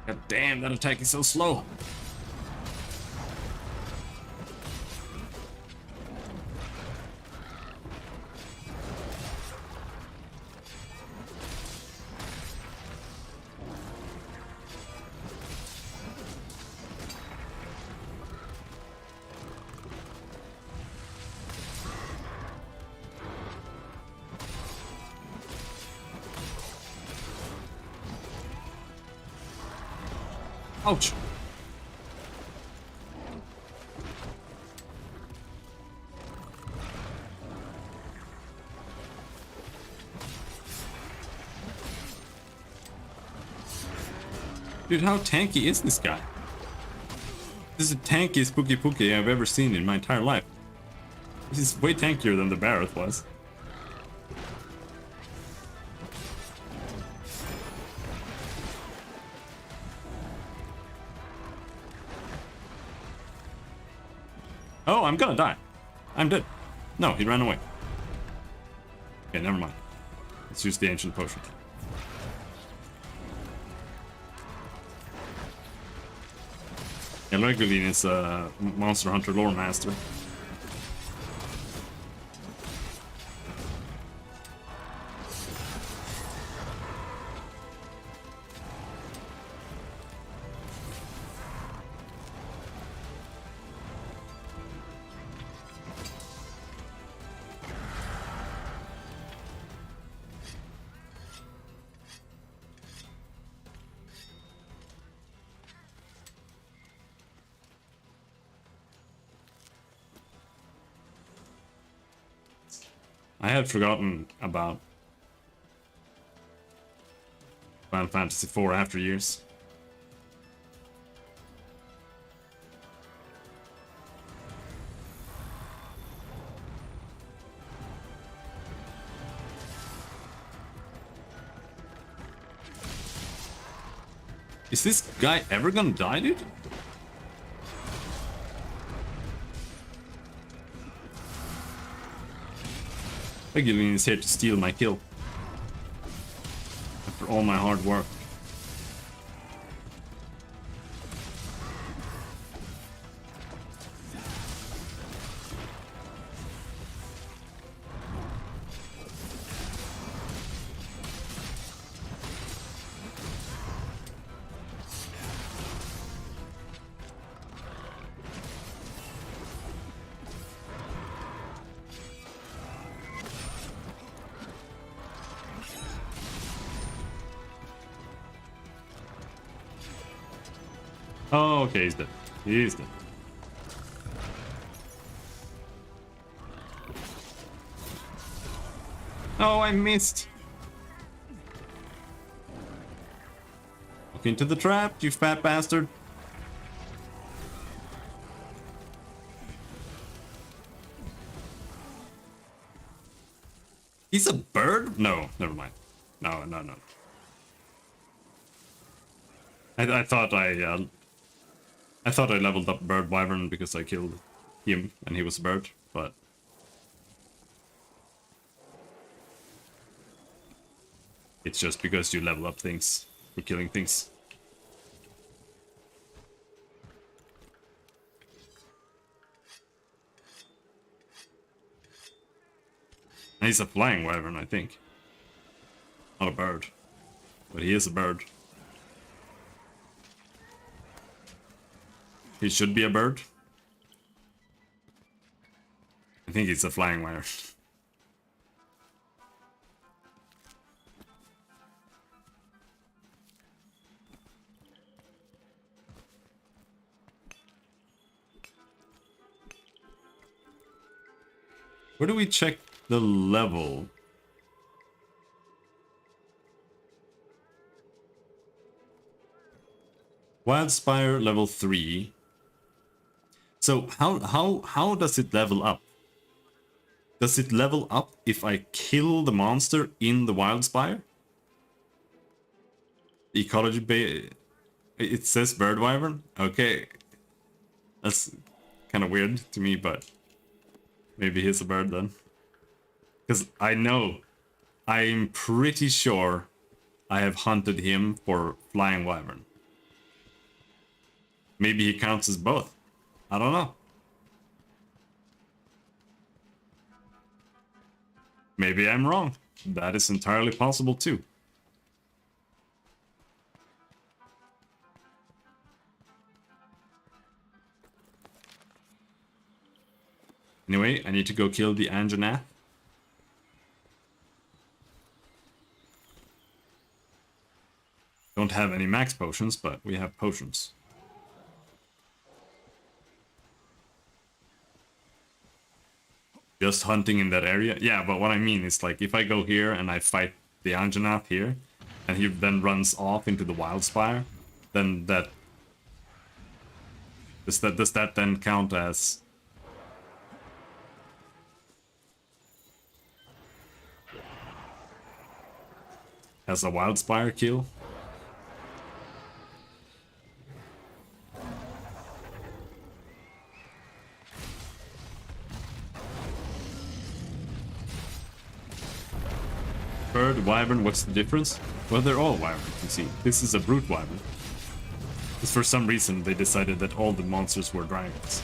God damn, that attack is so slow. Ouch. Dude, how tanky is this guy? This is the tankiest Pukei-Pukei I've ever seen in my entire life. This is way tankier than the Barroth was. Oh, I'm gonna die. I'm dead. No, he ran away. Okay, never mind. Let's use the ancient potion. Yeah, Legoline is a Monster Hunter lore master. I had forgotten about Final Fantasy IV after years. Is this guy ever gonna die, dude? Regulin is here to steal my kill. After all my hard work. Oh, okay, he's dead. He's dead. Oh, I missed. Look into the trap, you fat bastard. He's a bird? No, never mind. No. I thought I leveled up Bird Wyvern because I killed him and he was a bird, but it's just because you level up things for killing things. And he's a flying wyvern, I think. Not a bird. But he is a bird. He should be a bird. I think it's a flying wyvern. Where do we check the level? Wildspire level 3. So how does it level up? Does it level up if I kill the monster in the Wildspire? Ecology bay. It says Bird Wyvern? Okay. That's kind of weird to me, but maybe he's a bird then. Because I'm pretty sure I have hunted him for flying wyvern. Maybe he counts as both. I don't know. Maybe I'm wrong. That is entirely possible too. Anyway, I need to go kill the Anjanath. Don't have any max potions, but we have potions. Just hunting in that area? Yeah, but what I mean is like if I go here and I fight the Anjanath here, and he then runs off into the Wildspire, then that... Does that then count as... as a Wildspire kill? Bird, wyvern, what's the difference? Well, they're all wyvern, you see. This is a brute wyvern. Because for some reason they decided that all the monsters were dragons.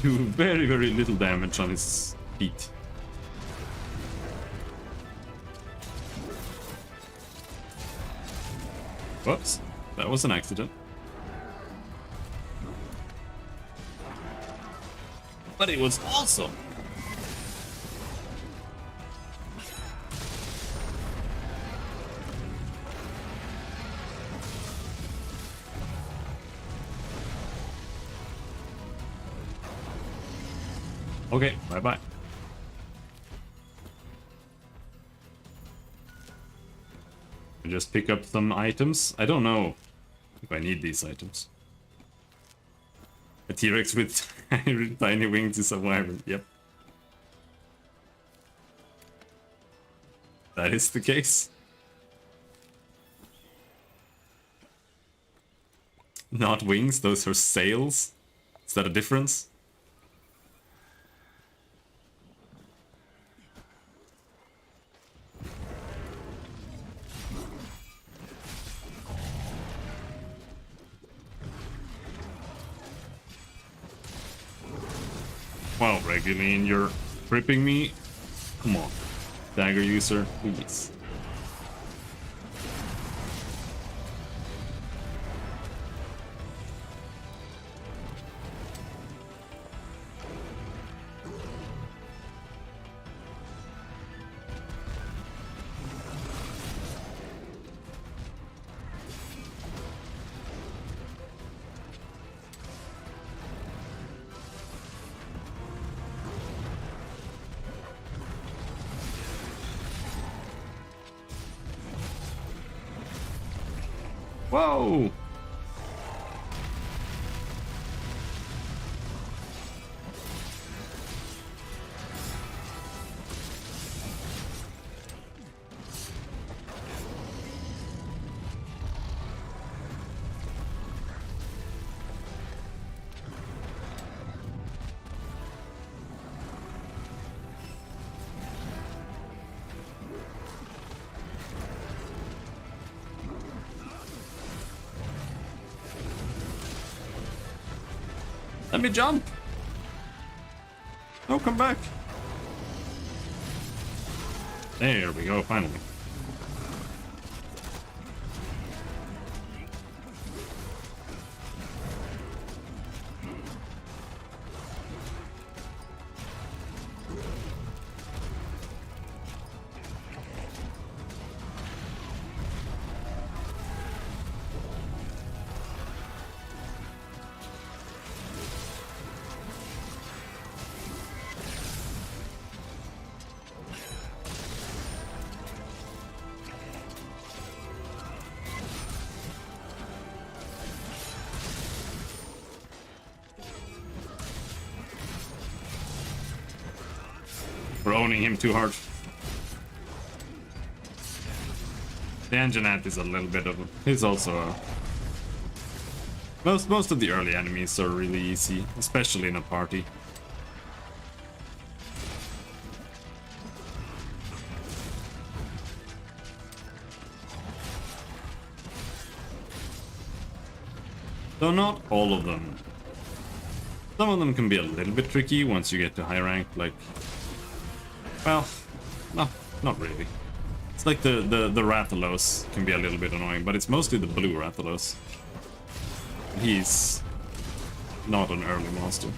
do very, very little damage on his feet. Whoops, that was an accident. But it was awesome! Okay, bye-bye. Just pick up some items. I don't know if I need these items. A T-Rex with tiny wings is a wyvern. Yep. That is the case. Not wings, those are sails. Is that a difference? Wow, Reguline, you're tripping me? Come on. Dagger user, please. Whoa! Let me jump! Oh, come back! There we go, finally. We're owning him too hard. The Anjanath is a little bit of a... He's also a... Most of the early enemies are really easy, especially in a party. Though not all of them. Some of them can be a little bit tricky once you get to high rank, like... Well, no, not really. It's like the Rathalos can be a little bit annoying, but it's mostly the blue Rathalos. He's not an early monster.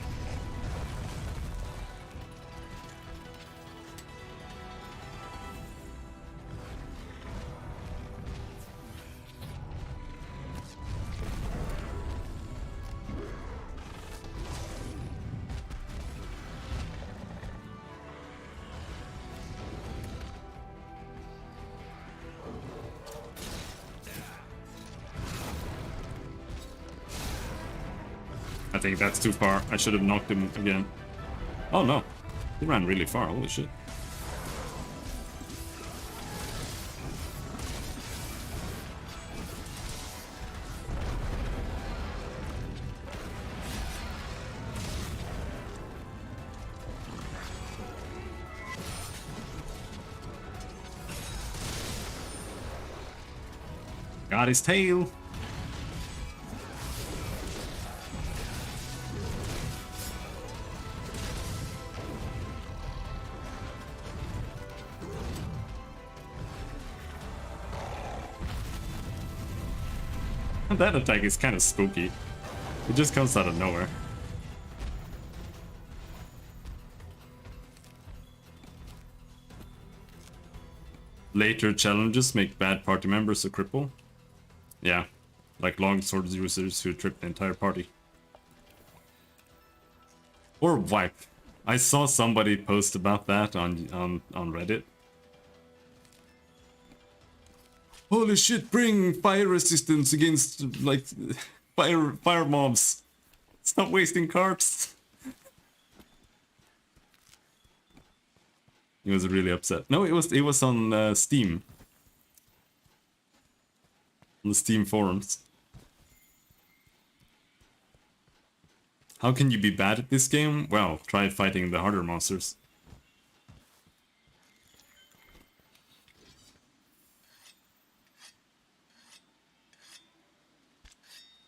I think that's too far. I should have knocked him again. Oh no. He ran really far. Holy shit. Got his tail. That attack is kind of spooky. It just comes out of nowhere. Later challenges make bad party members a cripple. Yeah, like longsword users who trip the entire party. Or wipe. I saw somebody post about that on Reddit. Holy shit, bring fire resistance against, like, fire mobs. Stop wasting cards. He was really upset. No, it was on Steam. On the Steam forums. How can you be bad at this game? Well, try fighting the harder monsters.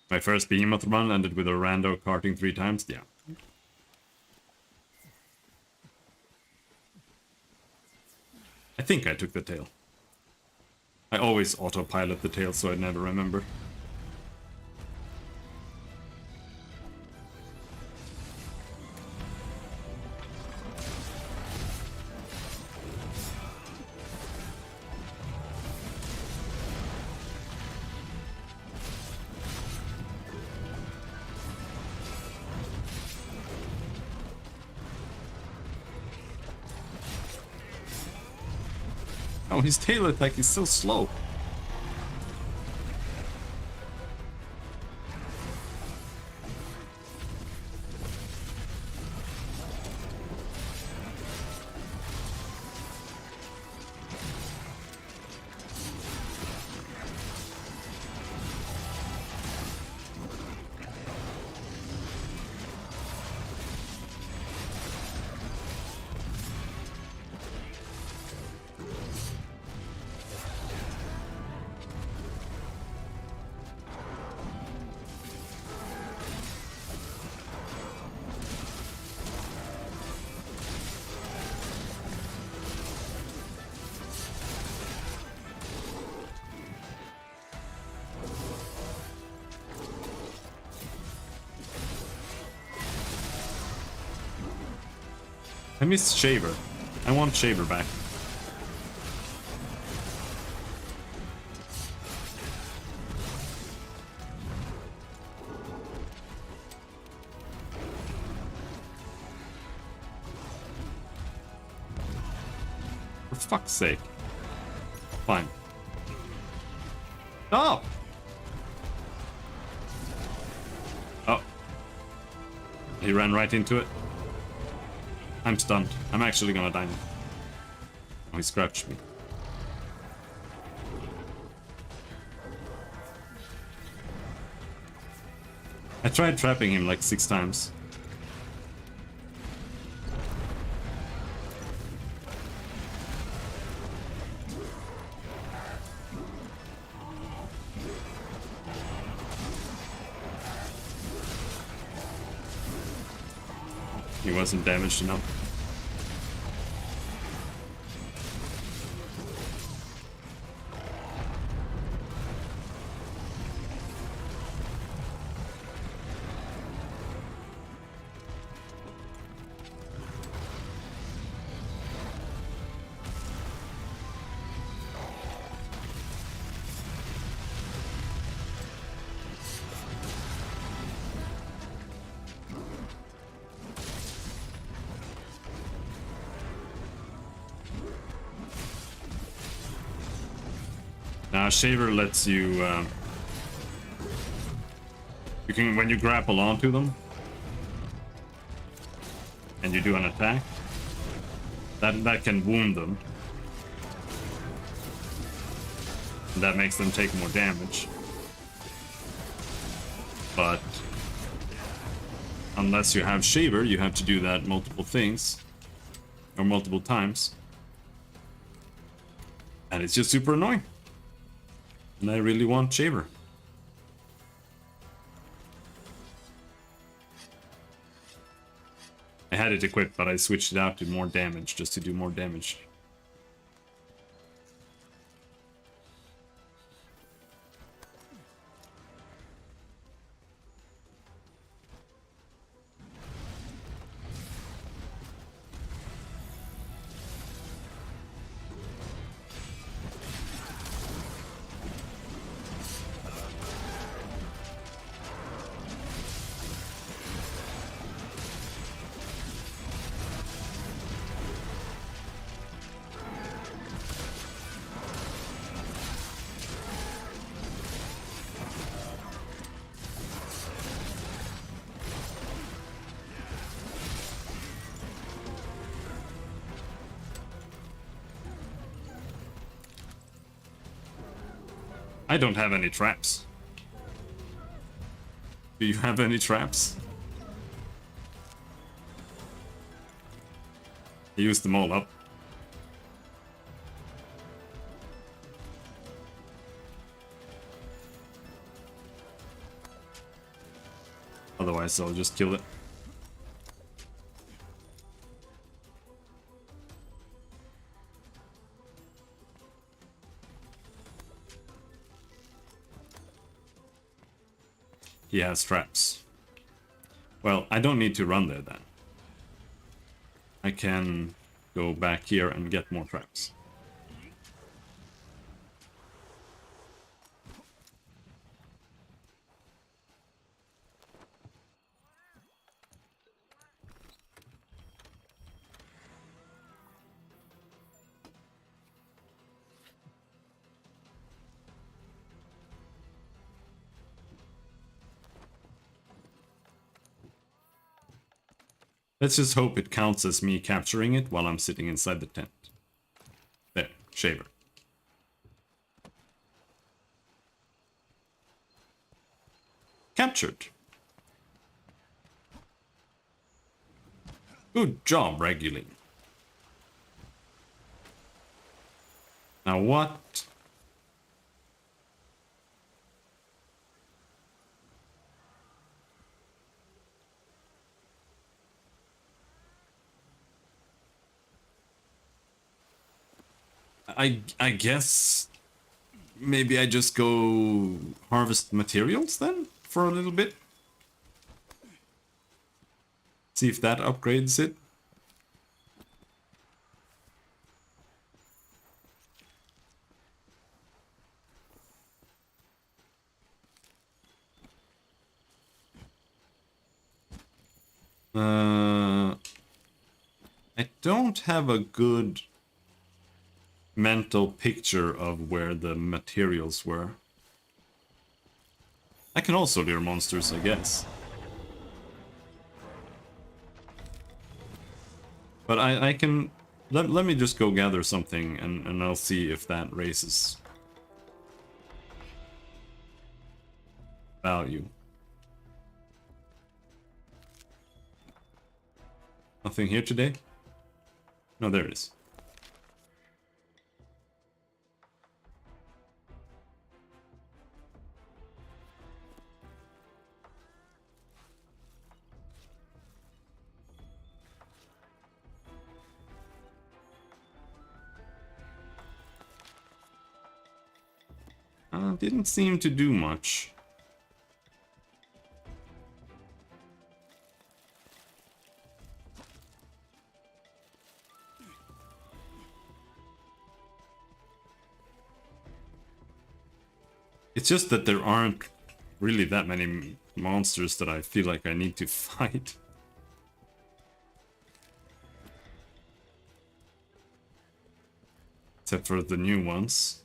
My first behemoth run ended with a rando carting 3 times. Yeah. I think I took the tail. I always autopilot the tail, so I never remember. Oh, his tail attack is so slow. I missed Shaver. I want Shaver back. For fuck's sake. Fine. Oh! Oh. He ran right into it. I'm stunned. I'm actually gonna die now. Oh, he scratched me. I tried trapping him like 6 times. He wasn't damaged enough. Shaver lets you, you can, when you grapple onto them, and you do an attack, that can wound them. And that makes them take more damage. But unless you have Shaver, you have to do that multiple things, or multiple times. And it's just super annoying. And I really want Shaver. I had it equipped, but I switched it out to more damage, just to do more damage. I don't have any traps. Do you have any traps? I used them all up. Otherwise, I'll just kill it. He has traps. Well, I don't need to run there then. I can go back here and get more traps. Let's just hope it counts as me capturing it while I'm sitting inside the tent. There, Shaver. Captured. Good job, Reguling. Now what? I guess maybe I just go harvest materials then for a little bit. See if that upgrades it. I don't have a good mental picture of where the materials were. I can also lure monsters, I guess. But I can... Let me just go gather something and I'll see if that raises value. Nothing here today? No, there it is. Didn't seem to do much. It's just that there aren't really that many monsters that I feel like I need to fight. Except for the new ones.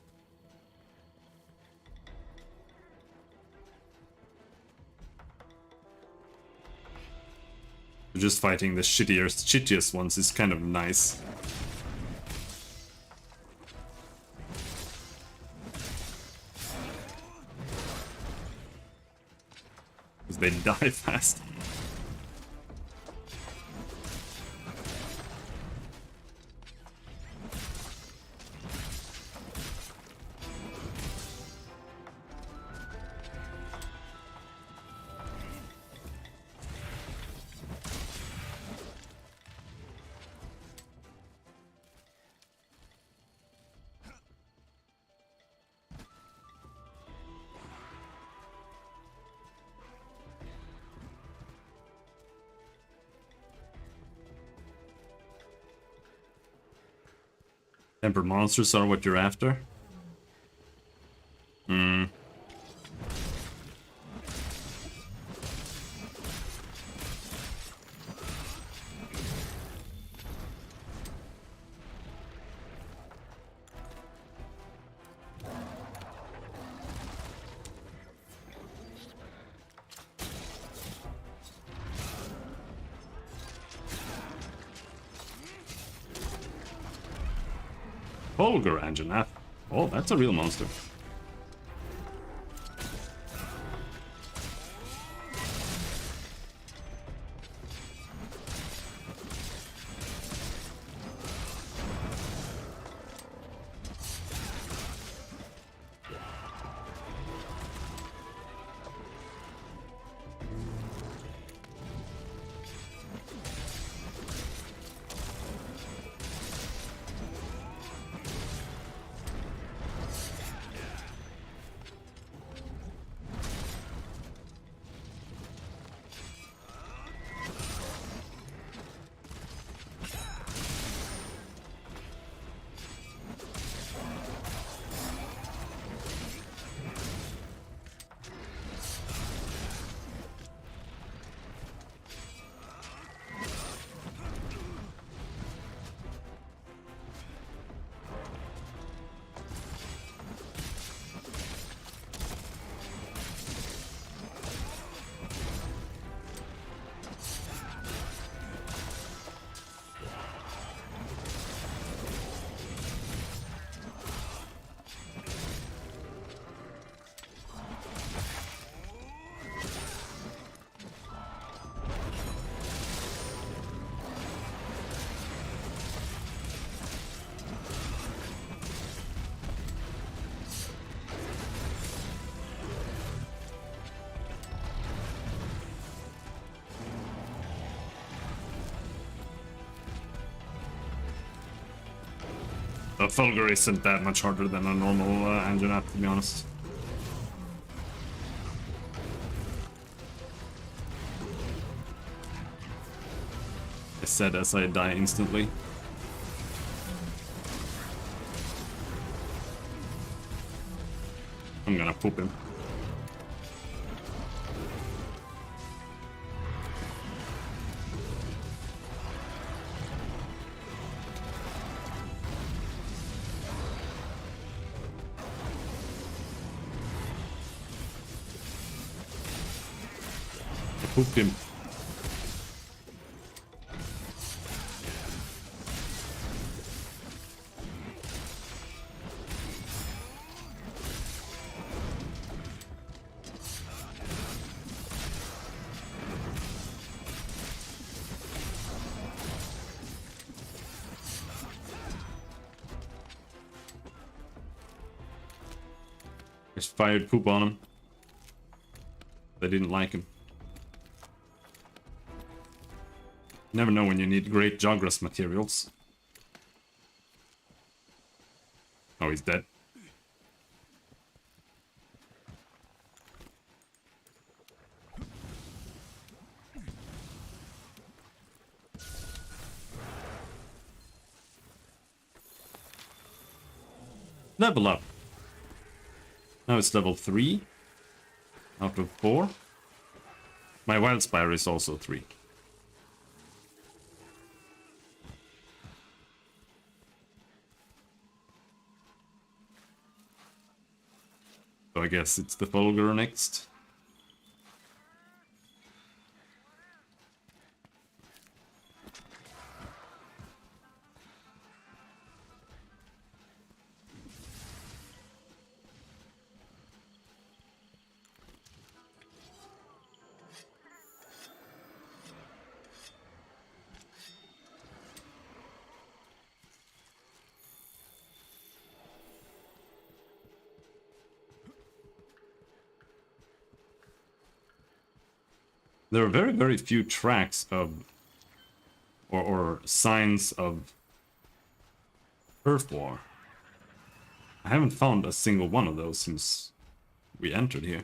Just fighting the shittiest ones is kind of nice. Because they die fast. Tempered monsters are what you're after? Hmm. Holger Anjanath. Oh, that's a real monster. The Fulgur isn't that much harder than a normal Anjanath, to be honest. I said as I die instantly. I'm gonna poop him. I pooped him. Just fired poop on him. They didn't like him. Never know when you need great Jagras materials. Oh, he's dead. Level up. Now it's level 3 out of 4. My Wildspire is also 3. So I guess it's the Fulgur next. There are very, very few tracks of or signs of Earth War. I haven't found a single one of those since we entered here.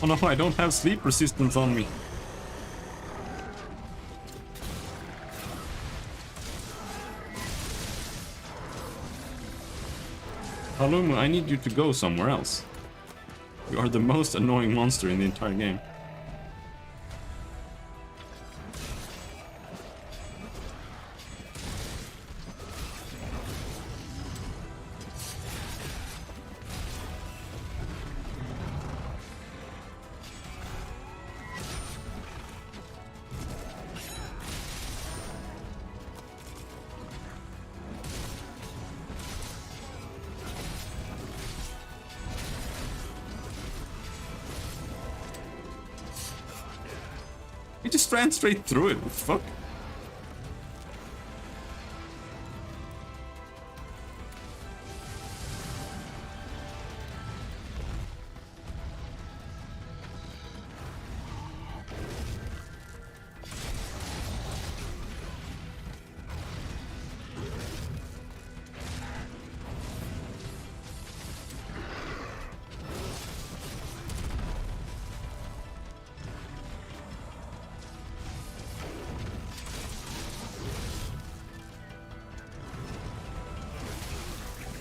Oh no, I don't have sleep resistance on me. Halumu, I need you to go somewhere else. You are the most annoying monster in the entire game. He just ran straight through it. What the fuck?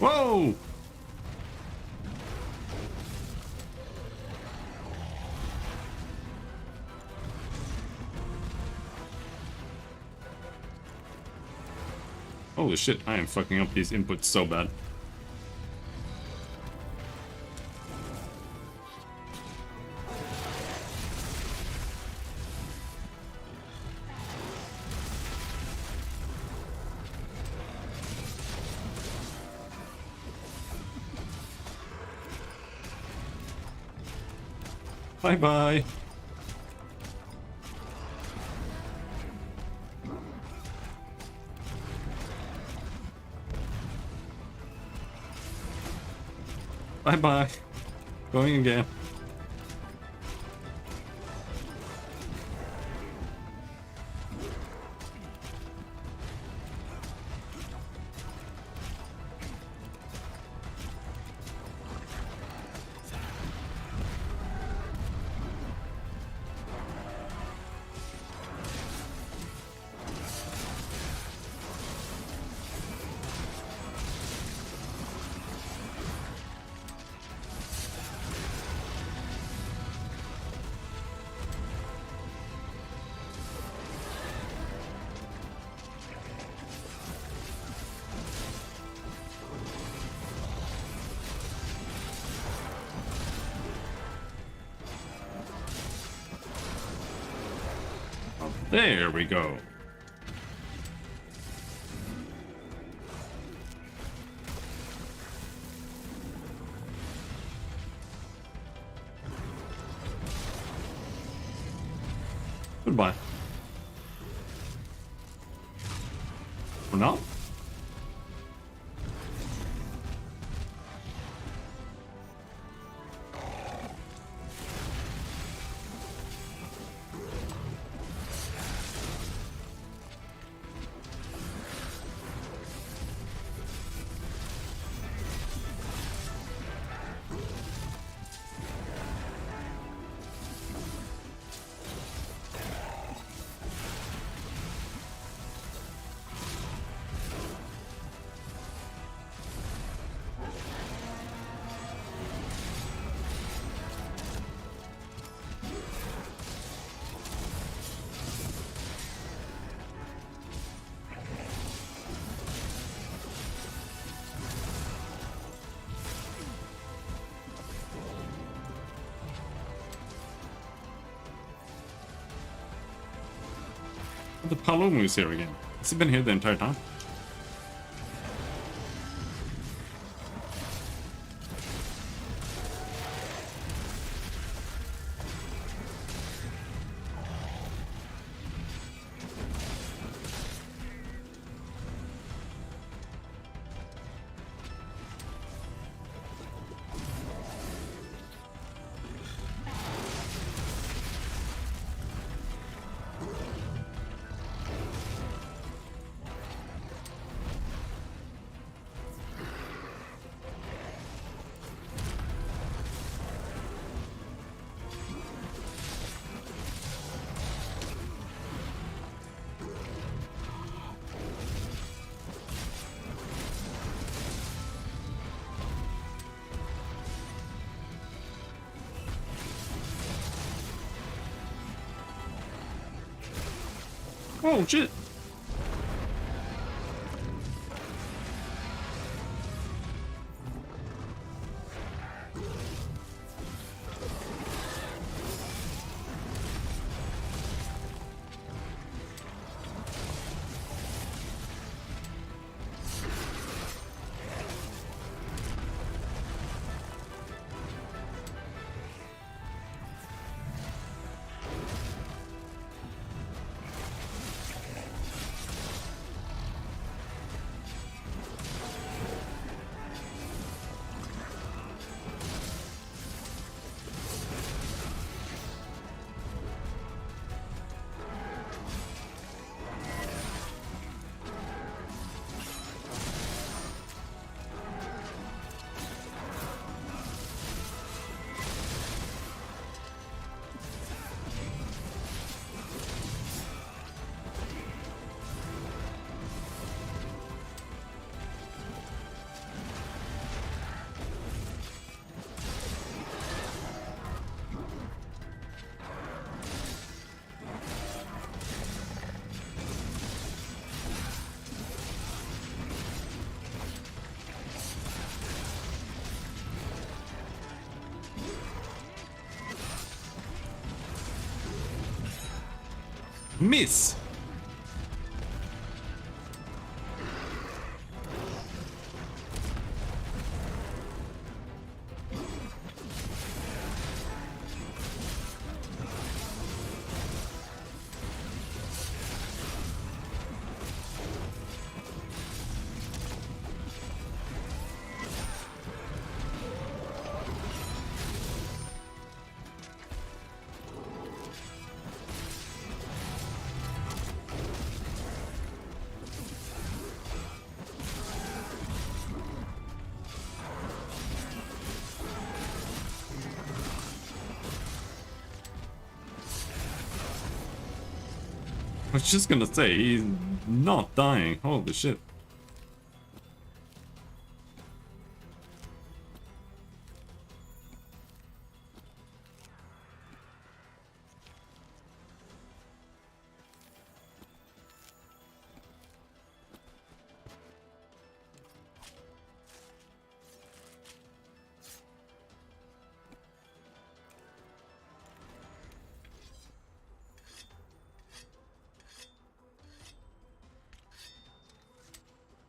Whoa! Holy shit, I am fucking up these inputs so bad. Bye bye. Bye bye. Going again. There we go. Goodbye. For now? The Palomu's here again. Has he been here the entire time? Oh shit! Miss! I was just gonna say, he's not dying. Holy shit.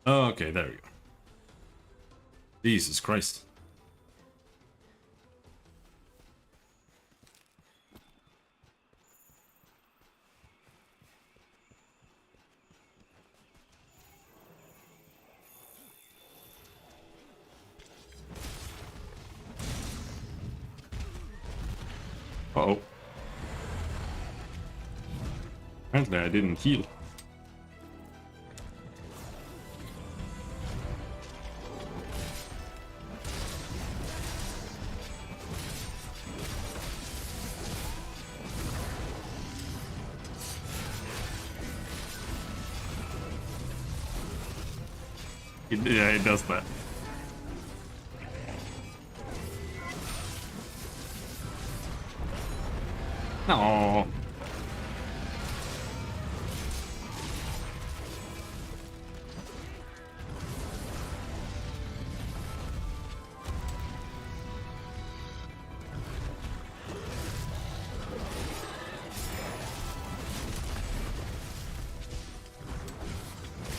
Okay, there we go. Jesus Christ. Uh-oh. Apparently I didn't heal. Yeah, it does that. No.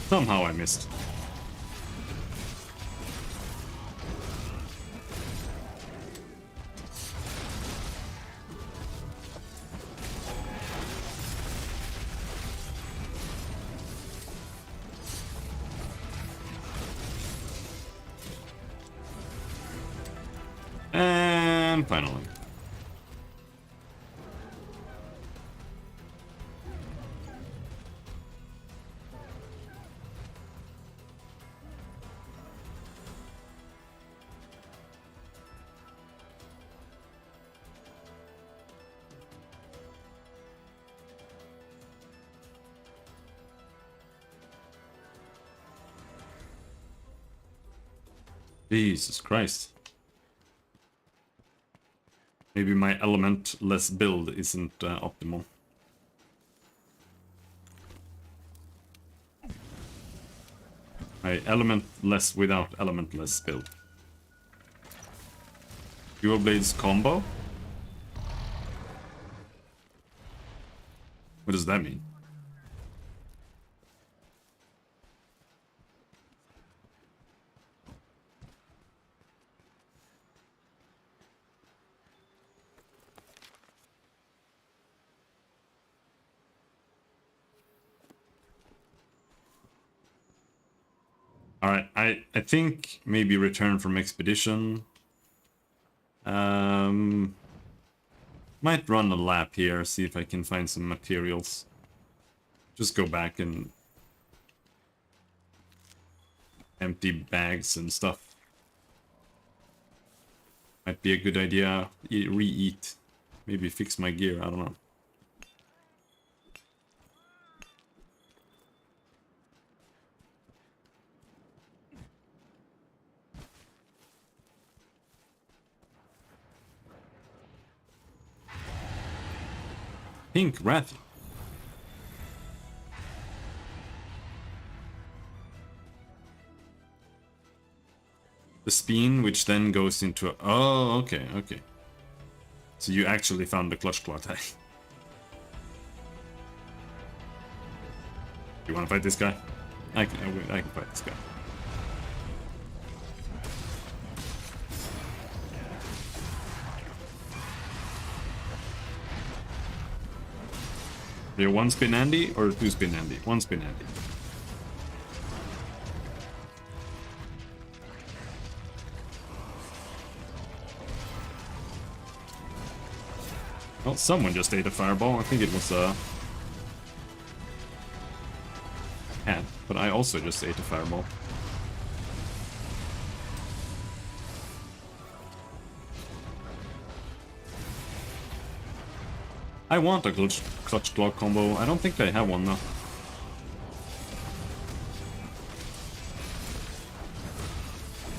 Somehow I missed. And finally. Jesus Christ. Maybe my elementless build isn't optimal. My elementless without elementless build. Dual Blades combo? What does that mean? Alright, I think maybe return from expedition. Might run a lap here, see if I can find some materials. Just go back and empty bags and stuff. Might be a good idea. Re-eat. Maybe fix my gear, I don't know. Pink Wrath. The spin, which then goes into a... Oh, okay, okay. So you actually found the clutch claw tag. You want to fight this guy? I can fight this guy. Are you one spin Andy or two spin Andy? One spin Andy. Well, someone just ate a fireball. I think it was a cat, but I also just ate a fireball. I want a clutch claw combo. I don't think they have one though.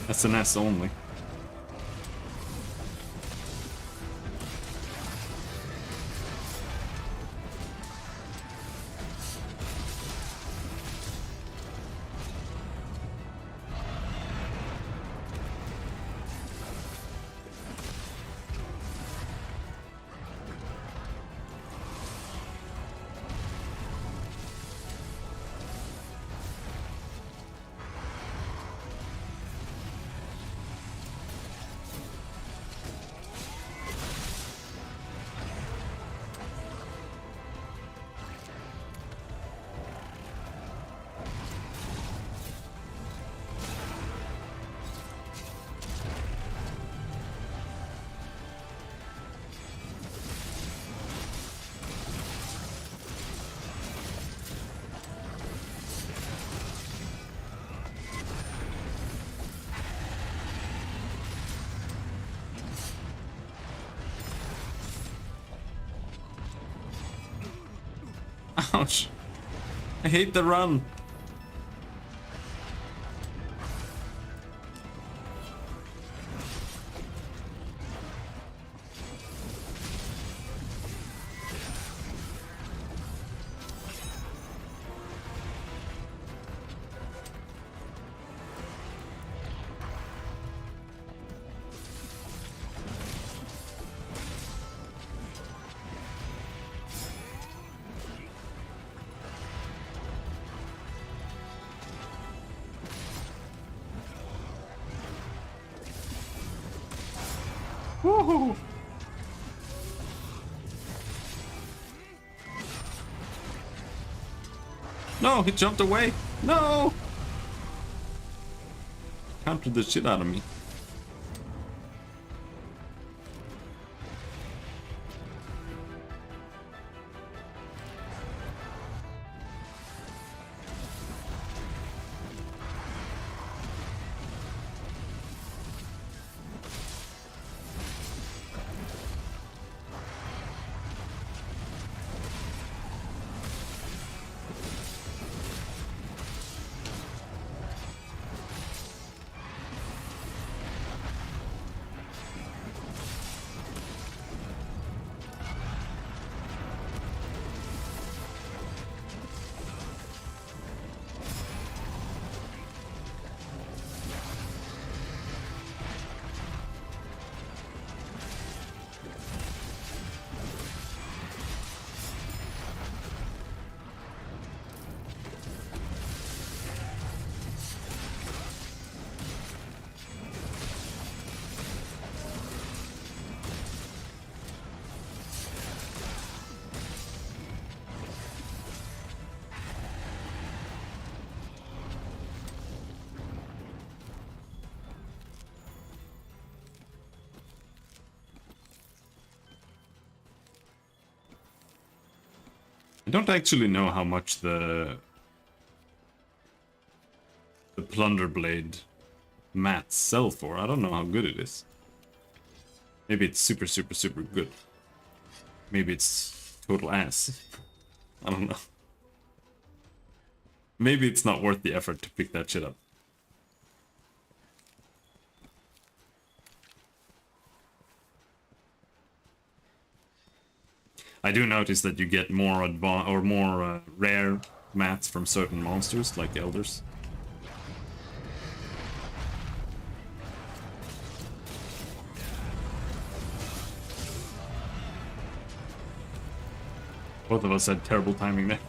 SNS only. Ouch. I hate the run. Woohoo! No, he jumped away. No! Countered the shit out of me. I don't actually know how much the Plunder Blade mats sell for. I don't know how good it is. Maybe it's super good. Maybe it's total ass. I don't know. Maybe it's not worth the effort to pick that shit up. I do notice that you get more rare mats from certain monsters, like elders. Both of us had terrible timing there.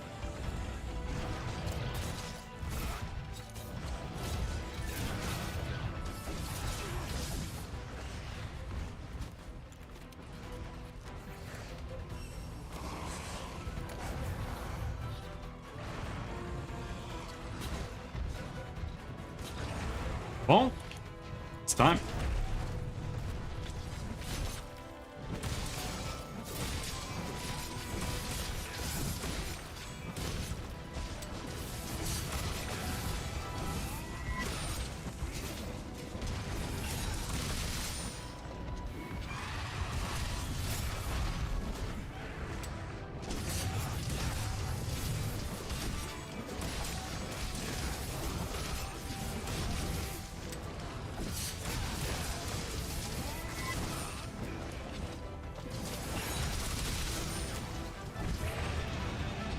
Well, it's time.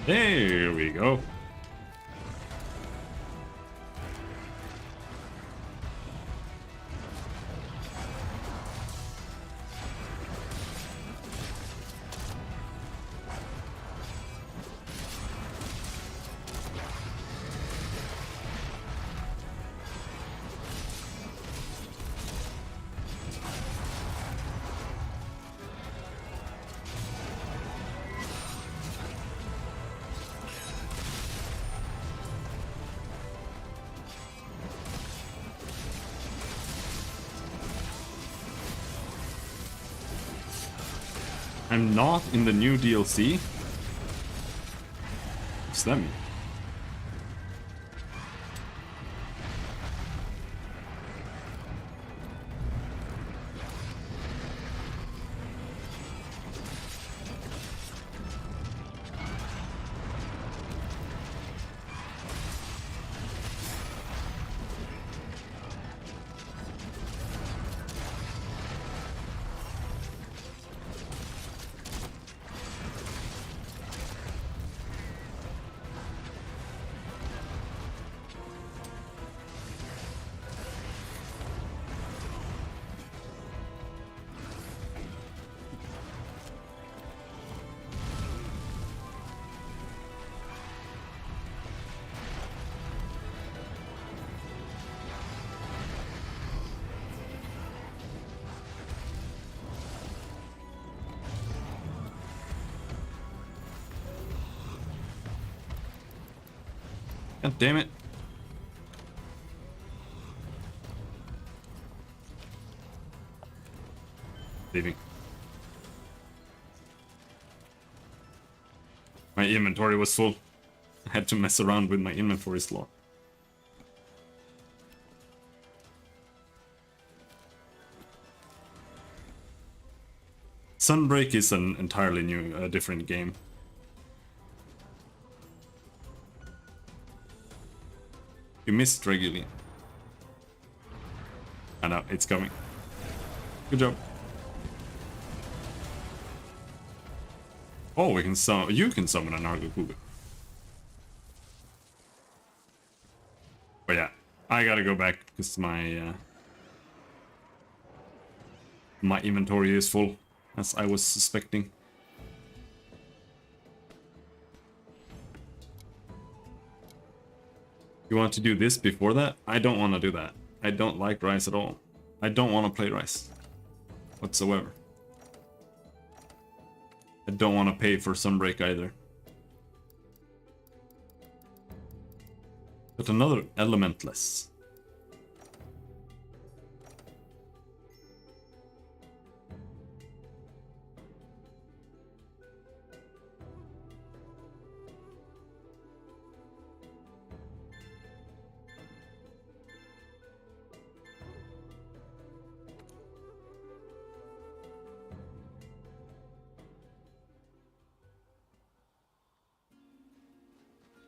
There we go. I'm not in the new DLC? What's that mean? God damn it. Leaving. My inventory was full. I had to mess around with my inventory slot. Sunbreak is an entirely new, different game. You missed regularly. I know, it's coming. Good job. Oh, we can summon. You can summon a Nargacuga. But yeah, I gotta go back because my my inventory is full, as I was suspecting. You want to do this before that? I don't want to do that. I don't like Rise at all. I don't want to play Rise whatsoever. I don't want to pay for Sunbreak either. But another Elementless.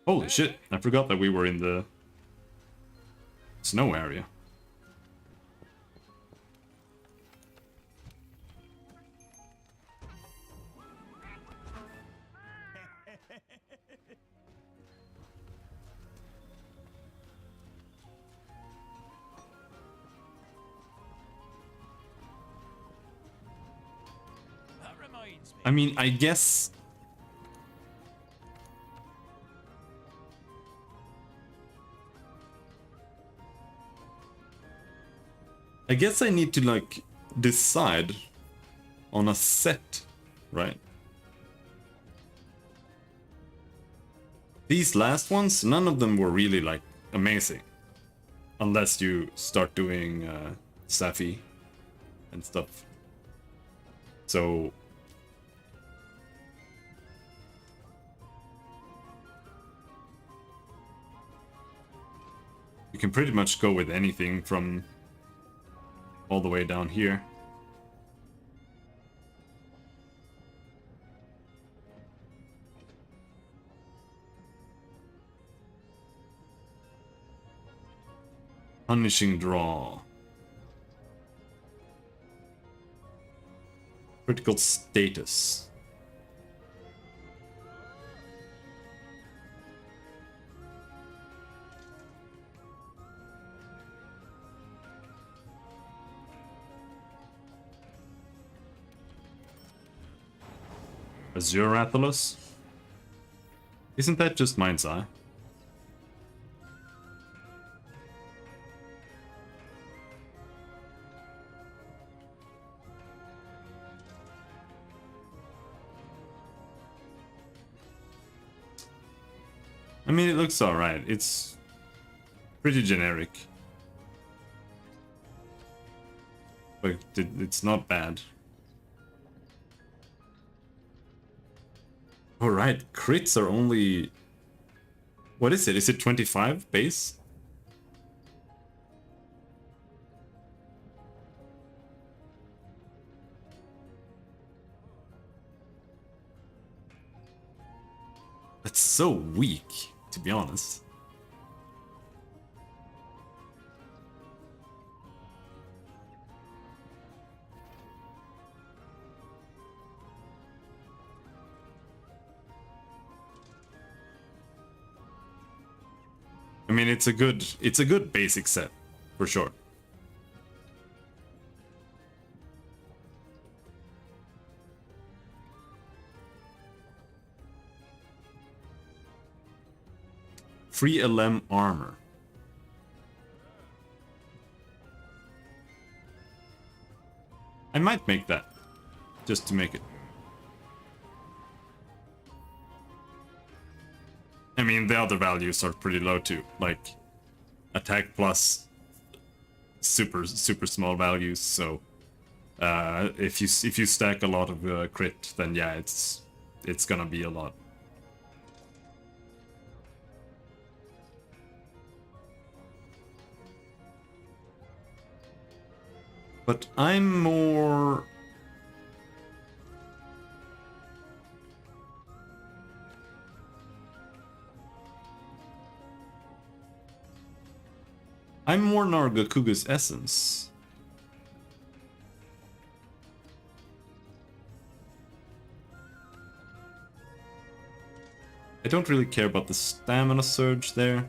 Holy shit, I forgot that we were in the snow area. That reminds me. I mean, I guess... I need to, like, decide on a set, right? These last ones, none of them were really, like, amazing. Unless you start doing Safi and stuff. So you can pretty much go with anything from all the way down here. Punishing draw. Critical status. Azure Rathalos? Isn't that just Mind's Eye? I mean, it looks alright. It's pretty generic. But it's not bad. Alright, crits are only... What is it? Is it 25 base? That's so weak, to be honest. I mean, it's a good basic set, for sure. Free LM armor. I might make that, just to make it. I mean, the other values are pretty low too, like attack plus super small values. So if you stack a lot of crit, then yeah, it's gonna be a lot. But I'm more... Nargacuga's essence. I don't really care about the stamina surge there.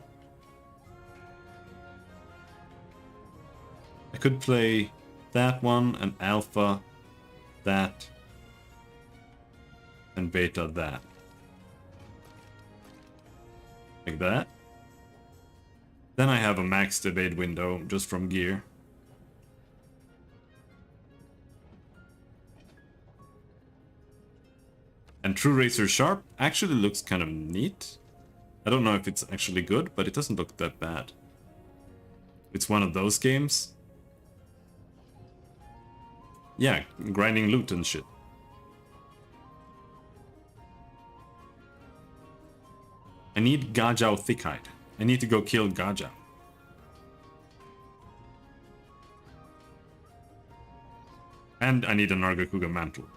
I could play that one, and alpha that, and beta that. Like that. Then I have a maxed evade window just from gear. And True Razor Sharp actually looks kind of neat. I don't know if it's actually good, but it doesn't look that bad. It's one of those games. Yeah, grinding loot and shit. I need Gajao Thickhide. I need to go kill Gajao. And I need a Nargacuga mantle.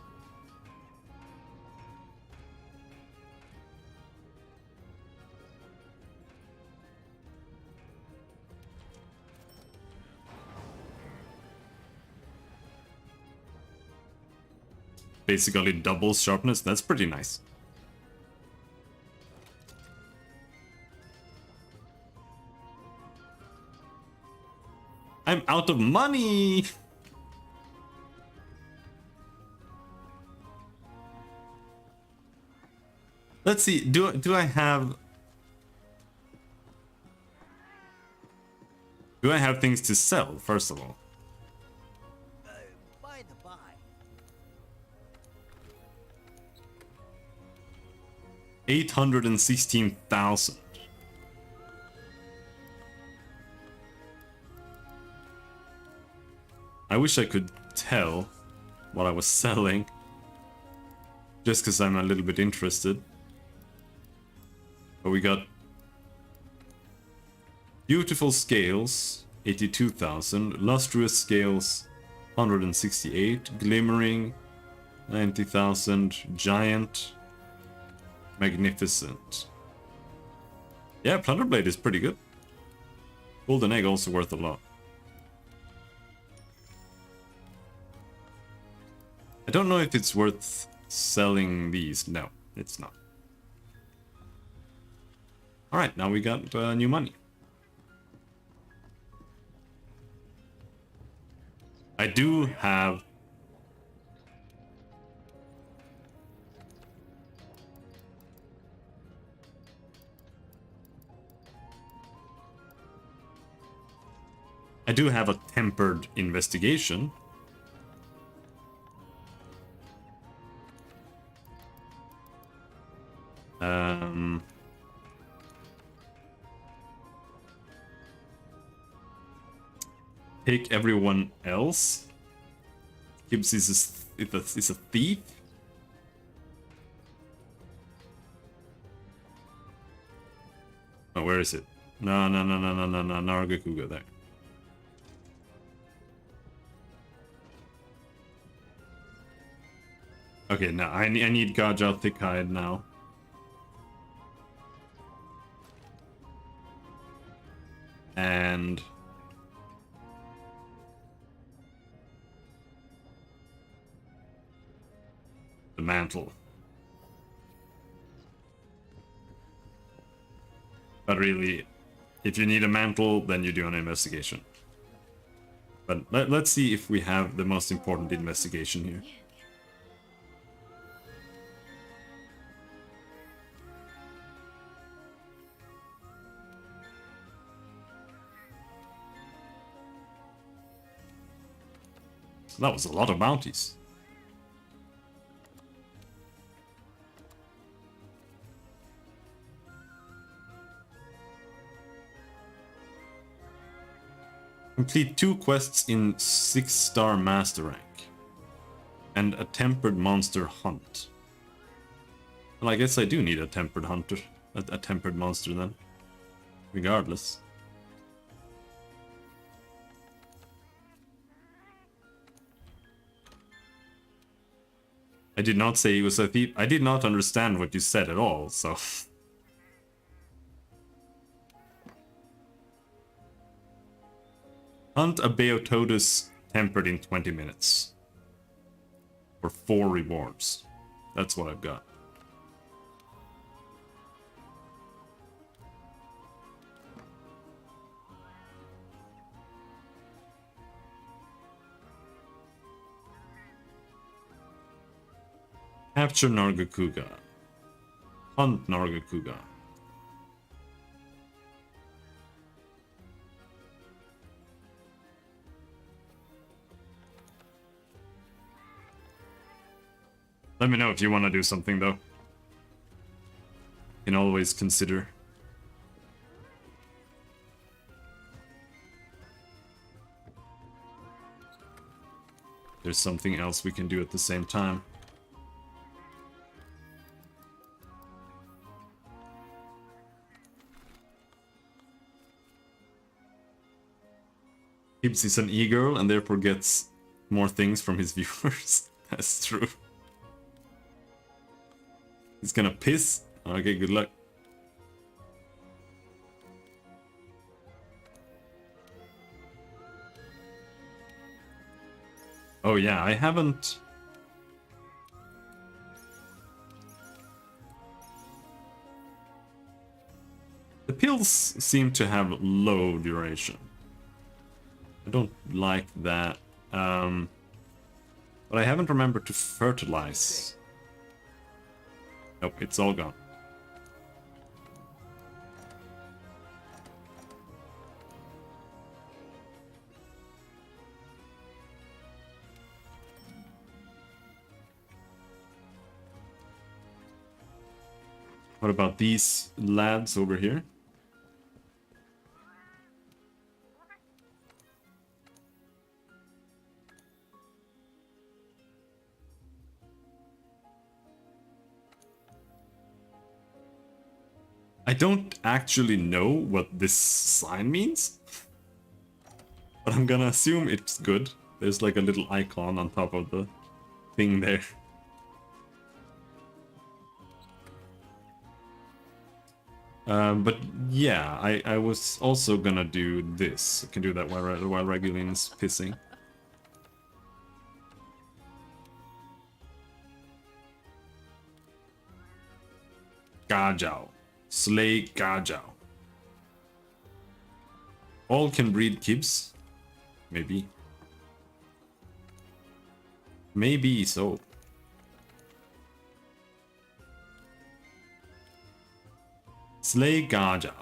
Basically doubles sharpness, that's pretty nice. I'm out of money! Let's see, do I have things to sell, first of all? By the by. 816,000. I wish I could tell what I was selling. Just because I'm a little bit interested. But we got beautiful scales, 82,000. Lustrous scales, 168. Glimmering, 90,000. Giant, magnificent. Yeah, Plunderblade is pretty good. Golden Egg also worth a lot. I don't know if it's worth selling these. No, it's not. Alright, now we got new money. I do have... I do have a tempered investigation. Take everyone else. Gibbs is a thief. Oh, where is it? No, Nargacuga there. Okay, now I need Gaja Thickhide now. And the mantle. But really, if you need a mantle, then you do an investigation. But let's see if we have the most important investigation here. That was a lot of bounties. Complete 2 quests in 6-star master rank. And a tempered monster hunt. Well, I guess I do need a tempered hunter. A tempered monster then. Regardless. I did not say he was a thief. I did not understand what you said at all, so... Hunt a Beotodus tempered in 20 minutes. For 4 rewards. That's what I've got. Capture Nargacuga. Hunt Nargacuga. Let me know if you want to do something, though. You can always consider. There's something else we can do at the same time. Gibbs is an e-girl and therefore gets more things from his viewers. That's true. He's gonna piss. Okay, good luck. Oh yeah, I haven't... The pills seem to have low duration. I don't like that. But I haven't remembered to fertilize. Nope, it's all gone. What about these lads over here? I don't actually know what this sign means, but I'm gonna assume it's good. There's like a little icon on top of the thing there. But yeah, I was also gonna do this. I can do that while Regulin's pissing. Gajao. Slay Gajao. All can breed kibs? Maybe. Maybe so. Slay Gajao.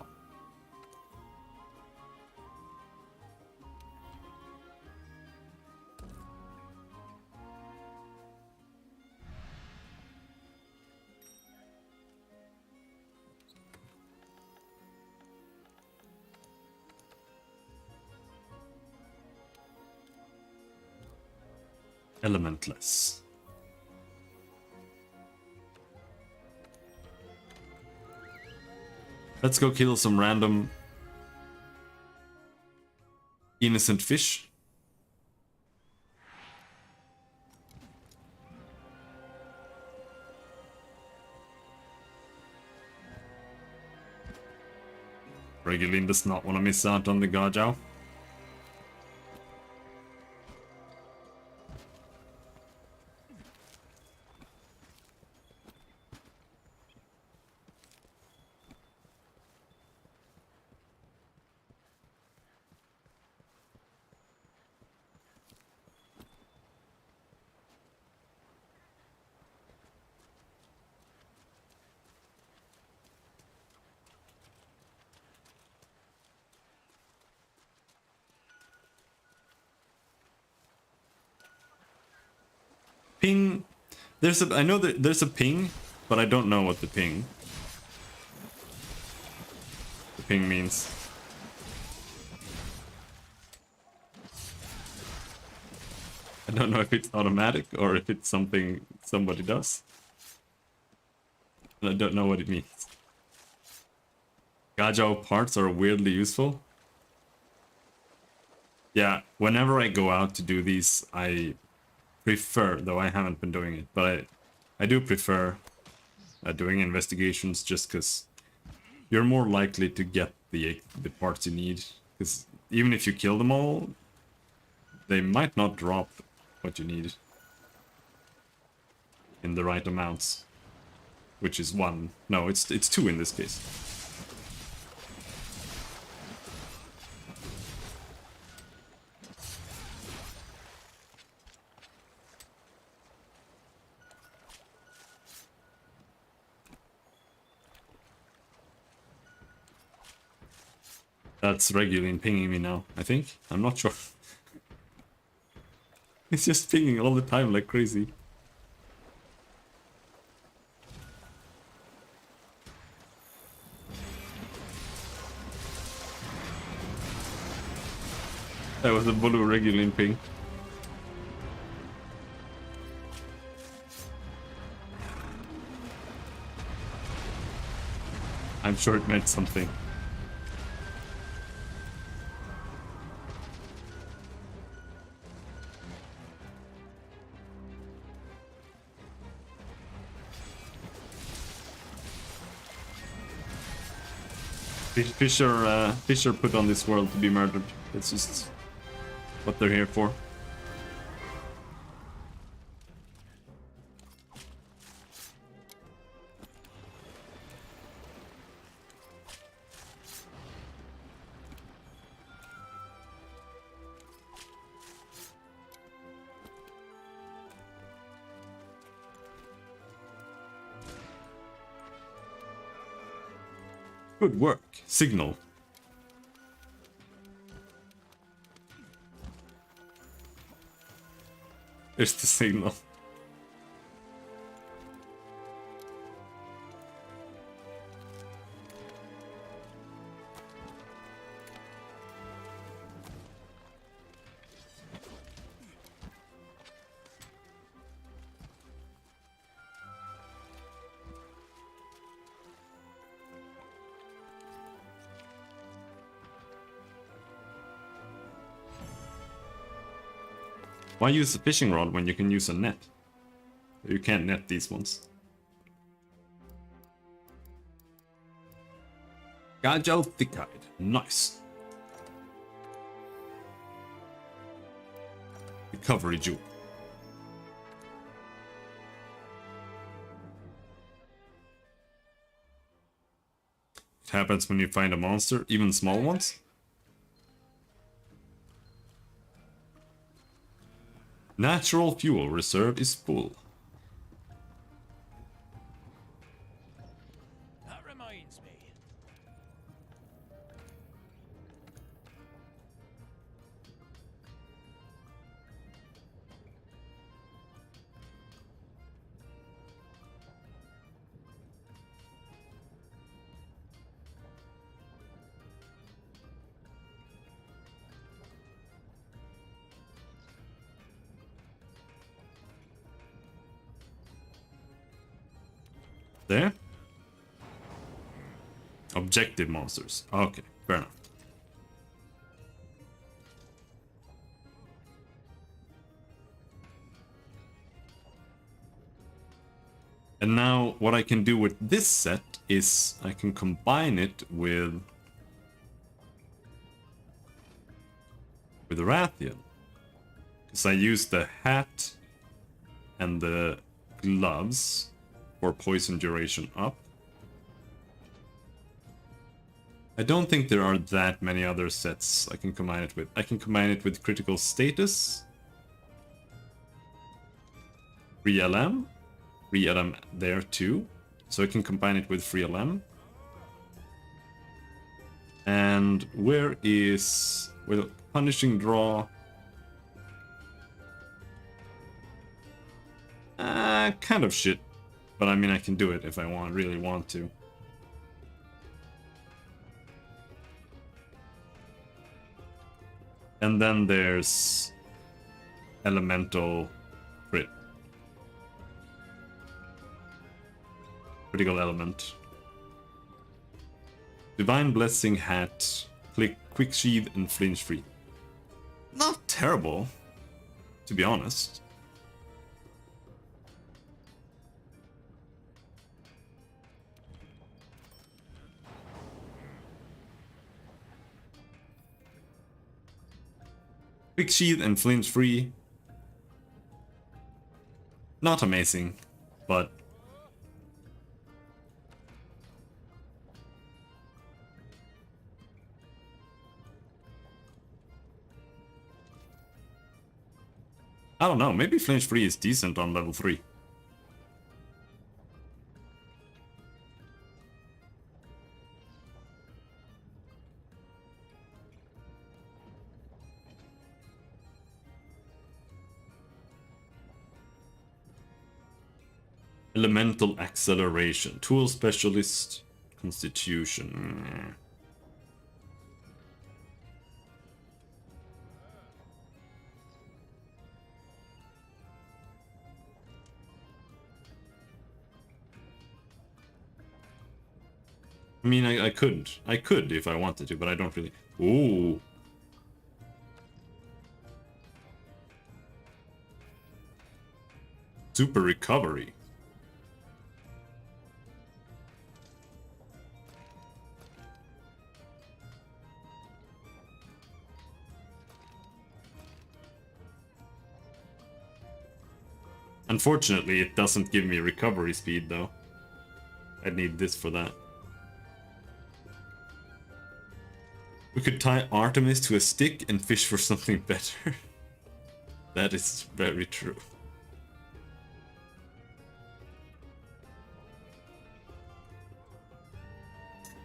Elementless. Let's go kill some random innocent fish. Regulin does not want to miss out on the Gajao. Ping. I know that there's a ping, but I don't know what the ping means. I don't know if it's automatic or if it's something somebody does. And I don't know what it means. Gajao parts are weirdly useful. Yeah, whenever I go out to do these, I prefer, though I haven't been doing it, but I do prefer doing investigations just because you're more likely to get the parts you need. Because even if you kill them all, they might not drop what you need in the right amounts, which is one. No, it's two in this case. That's Regulin pinging me now, I think. I'm not sure. It's just pinging all the time like crazy. That was a blue Regulin ping. I'm sure it meant something. Fisher put on this world to be murdered. That's just what they're here for. Good work. Signal. There's the signal. Why use a fishing rod when you can use a net? You can't net these ones. Gajal Thickhide. Nice. Recovery jewel. It happens when you find a monster, even small ones. Natural fuel reserve is full. That reminds me. There. Objective monsters. Okay, fair enough. And now what I can do with this set is I can combine it with Rathian. Because I use the hat and the gloves for poison duration up. I don't think there are that many other sets I can combine it with. I can combine it with critical status. Free LM. Free LM there too. So I can combine it with free LM. And where is... well, punishing draw. Kind of shit. But I mean, I can do it if I really want to. And then there's elemental crit. Critical element. Divine Blessing hat. Click Quick Sheath and Flinch Free. Not terrible, to be honest. Quick Sheath and Flinch Free. Not amazing, but... I don't know, maybe Flinch Free is decent on level 3. Elemental Acceleration. Tool Specialist. Constitution. I mean, I could. I could if I wanted to, but I don't really... Ooh. Super Recovery. Unfortunately, it doesn't give me recovery speed, though. I need this for that. We could tie Artemis to a stick and fish for something better. That is very true.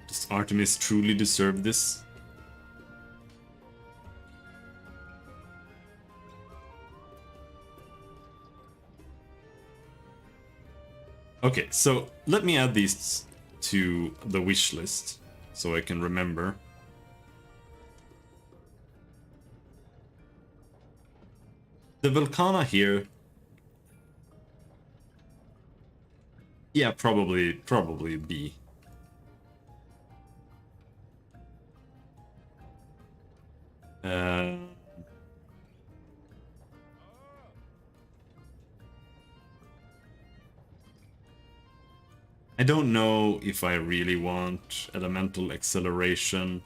Does Artemis truly deserve this? Okay, so let me add these to the wish list so I can remember. The Volcana here. Yeah, probably B. I don't know if I really want elemental acceleration.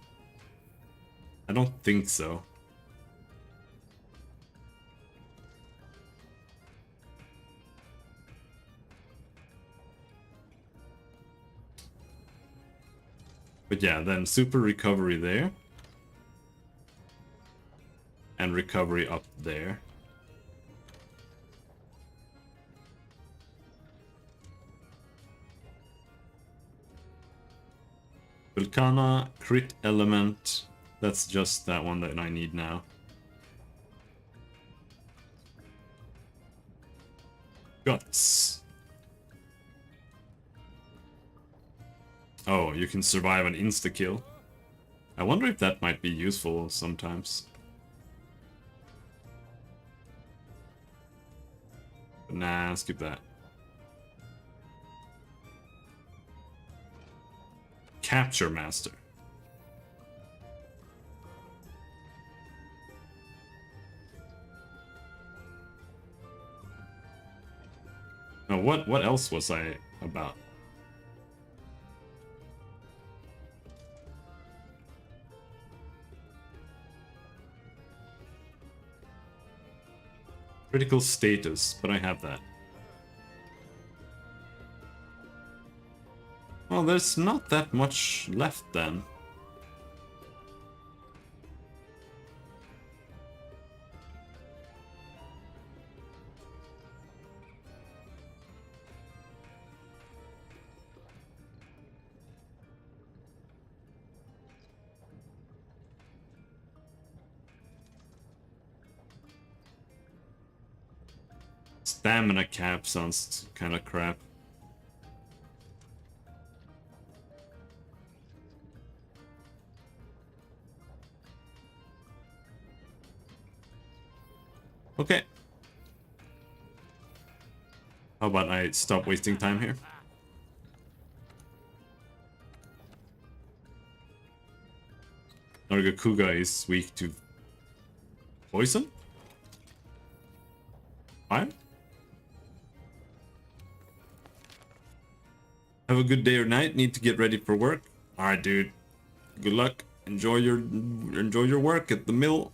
I don't think so. But yeah, then super recovery there. And recovery up there. Vulcana, crit element. That's just that one that I need now. Guts. Oh, you can survive an insta-kill. I wonder if that might be useful sometimes. But nah, skip that. Capture Master. Now, what else was I about? Critical status, but I have that. Well, there's not that much left then. Stamina cap sounds kind of crap. Okay. How about I stop wasting time here? Nargacuga is weak to poison? Fine. Have a good day or night. Need to get ready for work. Alright, dude. Good luck. Enjoy your work at the mill.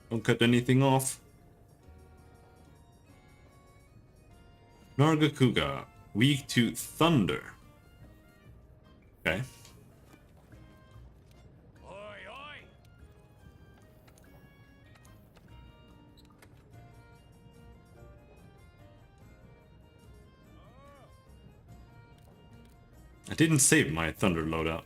Don't cut anything off. Nargacuga, weak to thunder. Okay. Oi, oi! I didn't save my thunder loadout.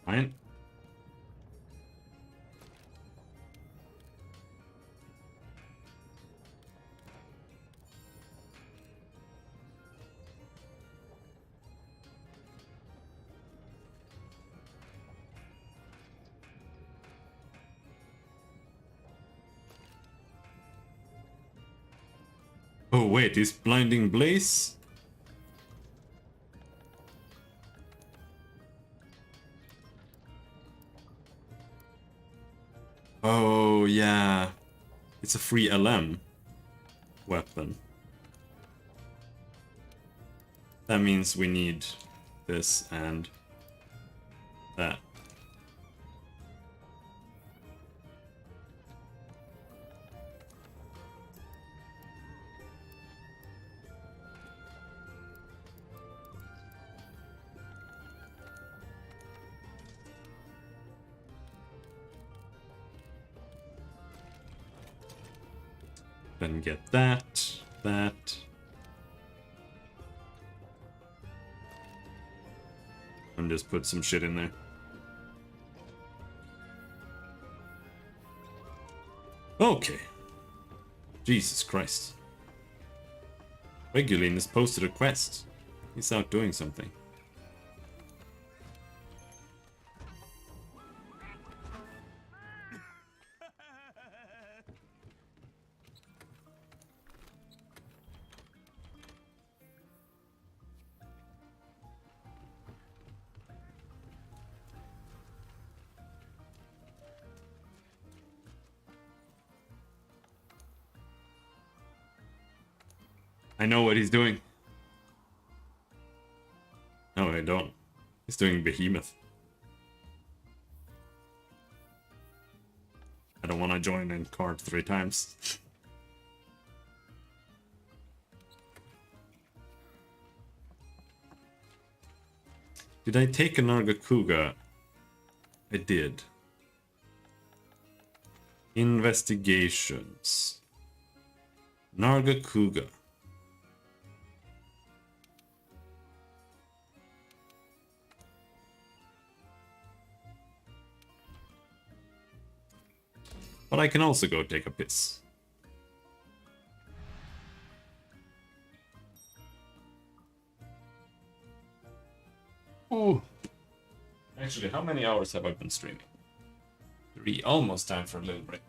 Fine. Oh wait, is Blinding Blaze? Oh, yeah. It's a free LM weapon. That means we need this and that. Then get that, that. And just put some shit in there. Okay. Jesus Christ. Reguline has posted a quest. He's out doing something. I know what he's doing. No, I don't. He's doing Behemoth. I don't want to join in card 3 times. Did I take a Nargacuga? I did. Investigations. Nargacuga. But I can also go take a piss. Ooh. Actually, how many hours have I been streaming? 3. Almost time for a little break.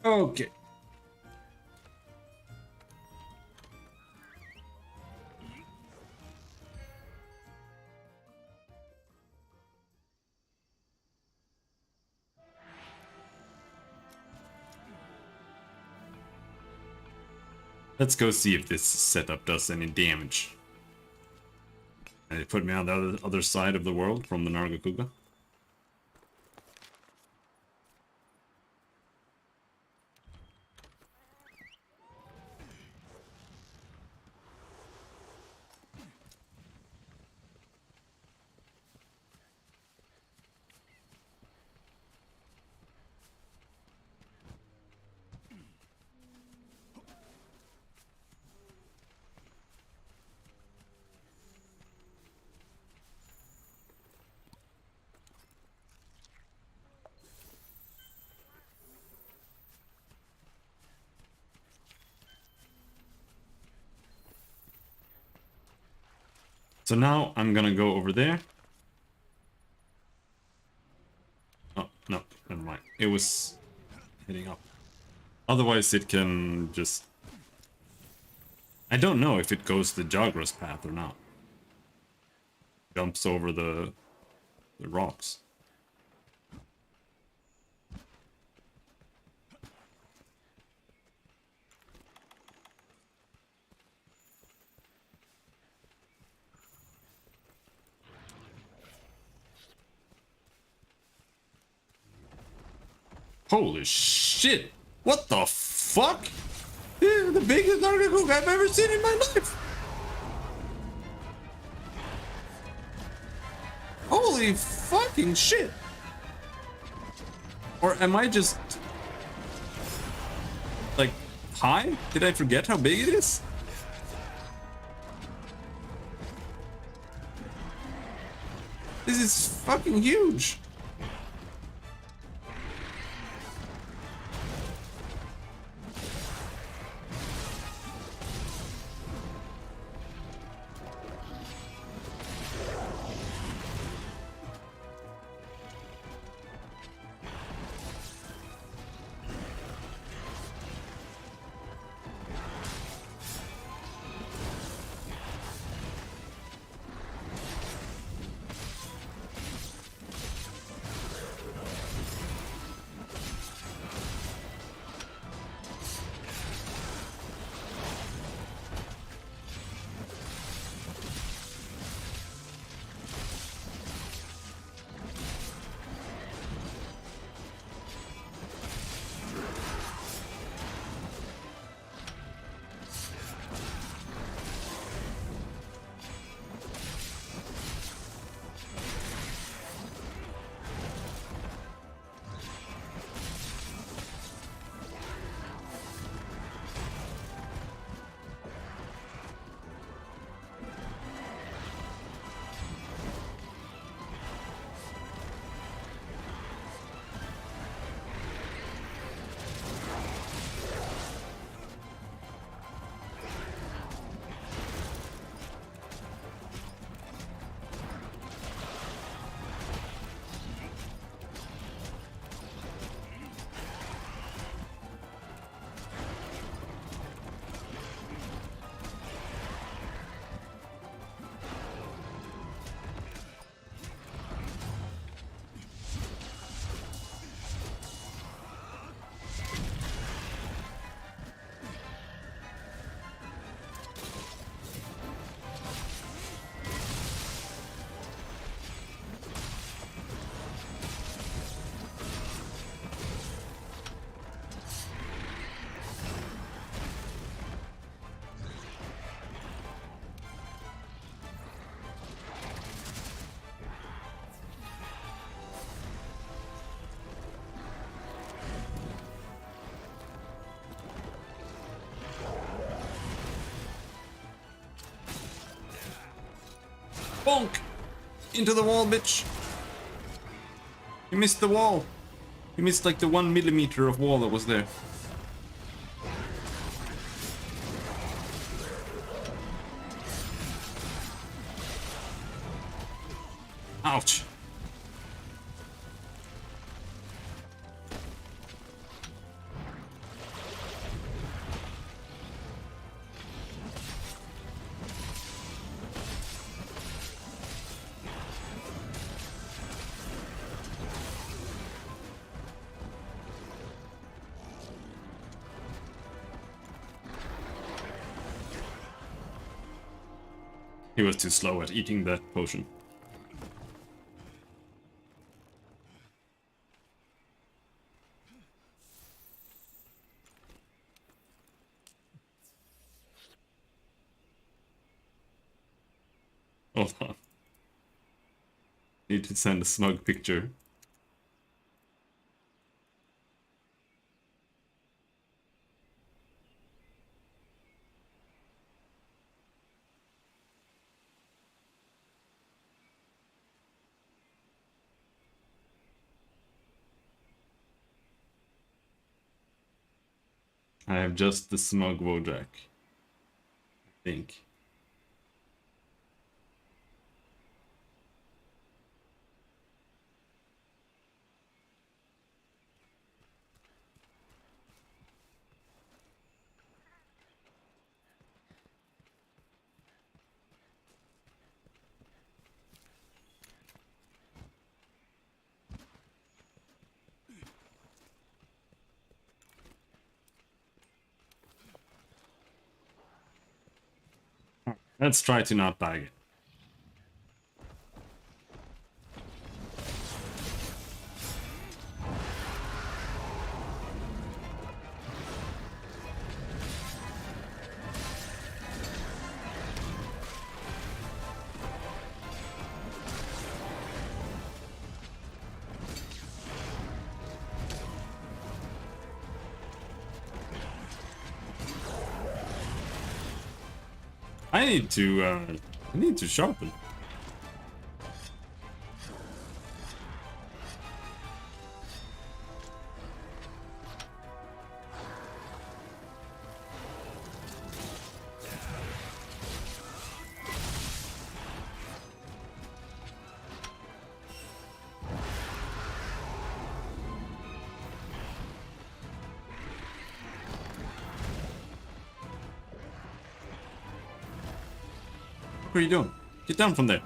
Okay. Let's go see if this setup does any damage. And it put me on the other side of the world from the Nargacuga. So now I'm gonna go over there. Oh, no, never mind. It was heading up. Otherwise it can just... I don't know if it goes the Jagras path or not. Jumps over the rocks. Holy shit! What the fuck? Yeah, the biggest Nargacuga I've ever seen in my life! Holy fucking shit! Or am I just... like, high? Did I forget how big it is? This is fucking huge! Bonk! Into the wall, bitch! You missed the wall! You missed like the 1 millimeter of wall that was there. Ouch! He was too slow at eating that potion. Hold on. Need to send a smug picture. I have just the smug Wojak. I think. Let's try to not bag it. I need to sharpen. What are you doing? Get down from there.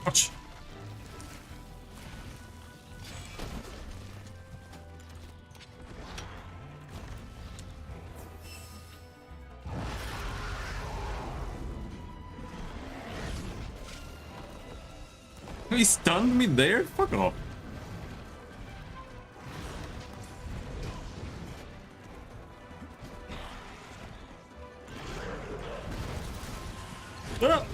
Watch. He stunned me there? Fuck off. Ah!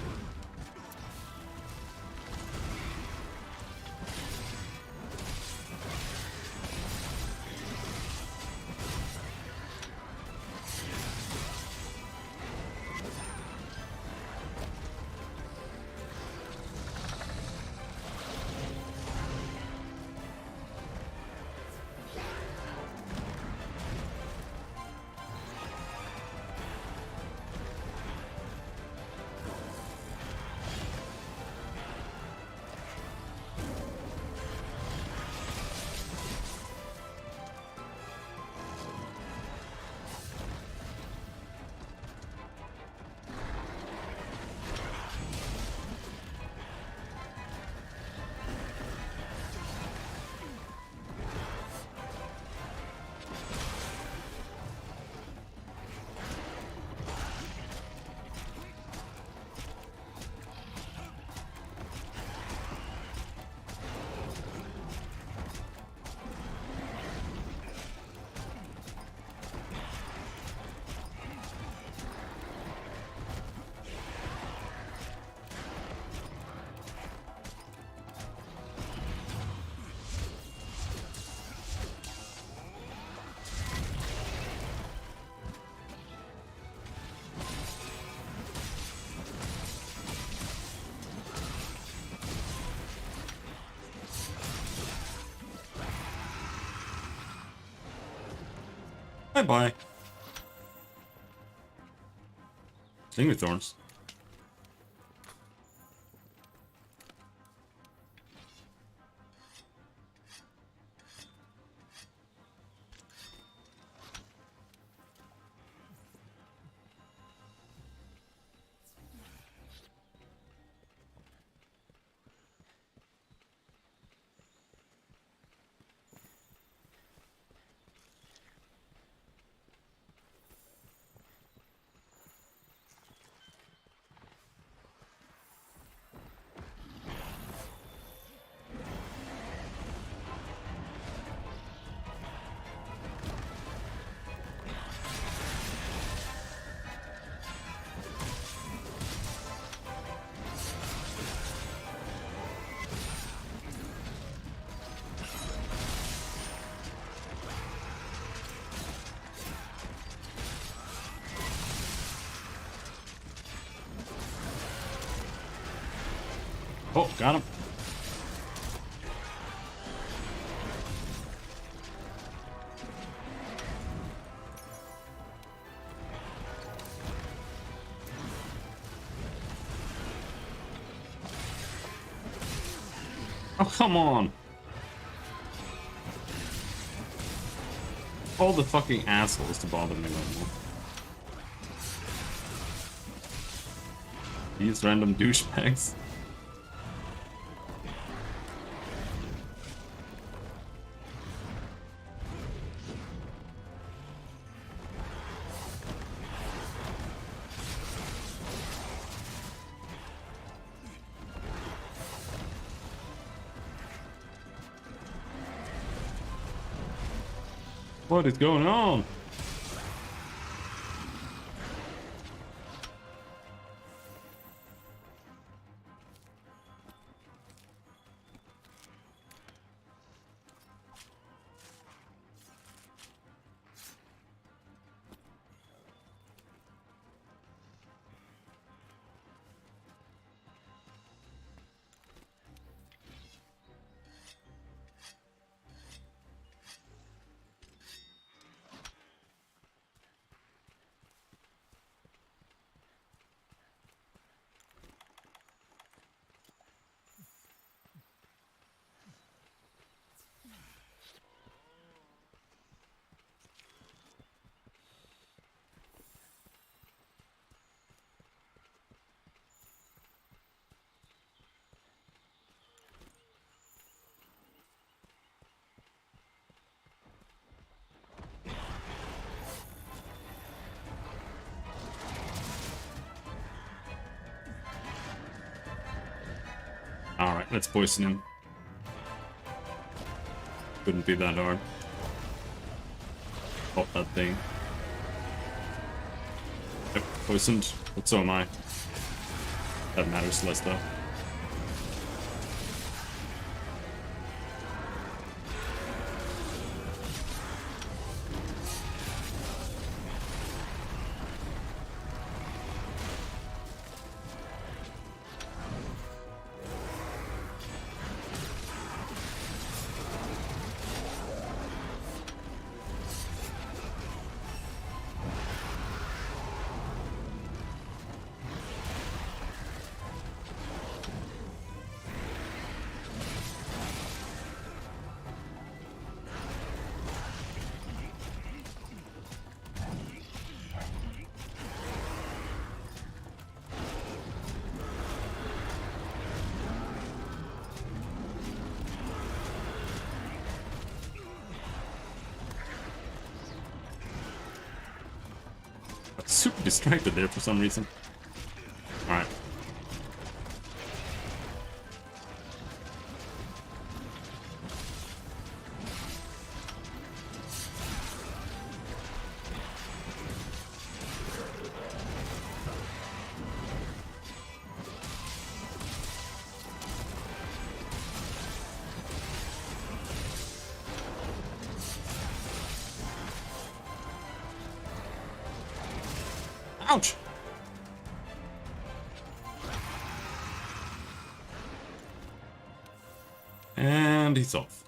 Bye bye. Sling with thorns. Oh, got him. Oh, come on. All the fucking assholes to bother me no more. These random douchebags. What is going on? Alright, let's poison him. Couldn't be that hard. Pop that thing. Yep, poisoned, but so am I. That matters less though. Super distracted there for some reason. Alright. Ouch! And he's off.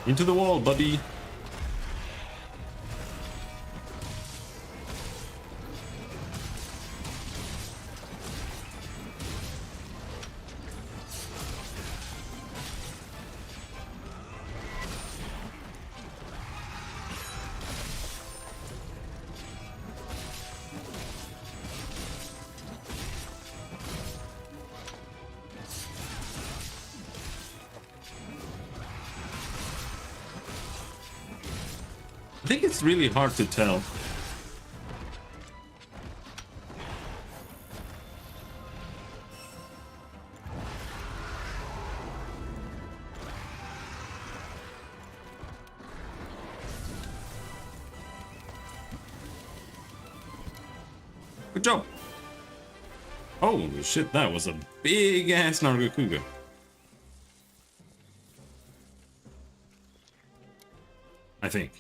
Into the wall, buddy. I think it's really hard to tell. Good job. Oh shit, that was a big ass Nargacuga. I think.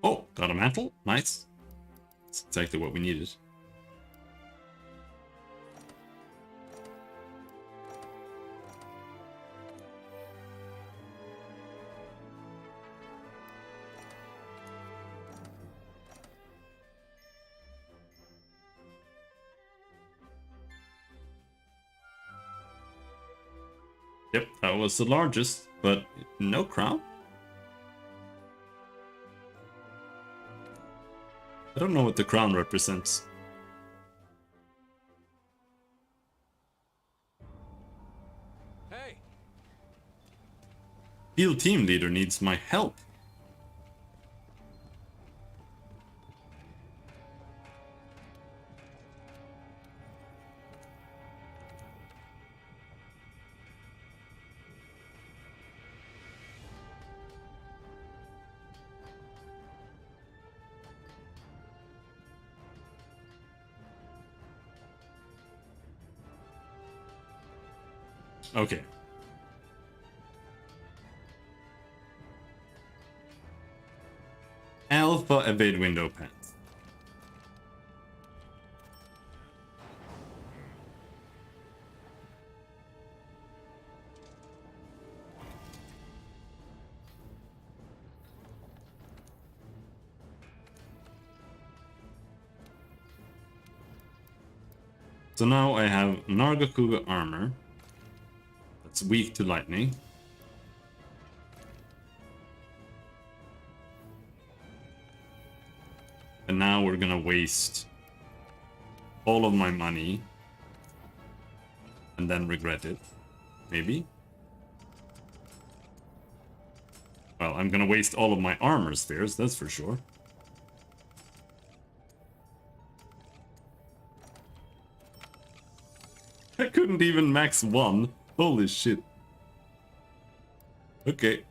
Oh, got a mantle. Nice. That's exactly what we needed. Yep, that was the largest, but no crown? I don't know what the crown represents. Hey, Field team leader needs my help. Okay. Alpha evade window path. So now I have Nargacuga armor. That's weak to lightning. And now we're gonna waste all of my money and then regret it. Maybe? Well, I'm gonna waste all of my armor spheres, that's for sure. I couldn't even max one. Holy shit. Okay.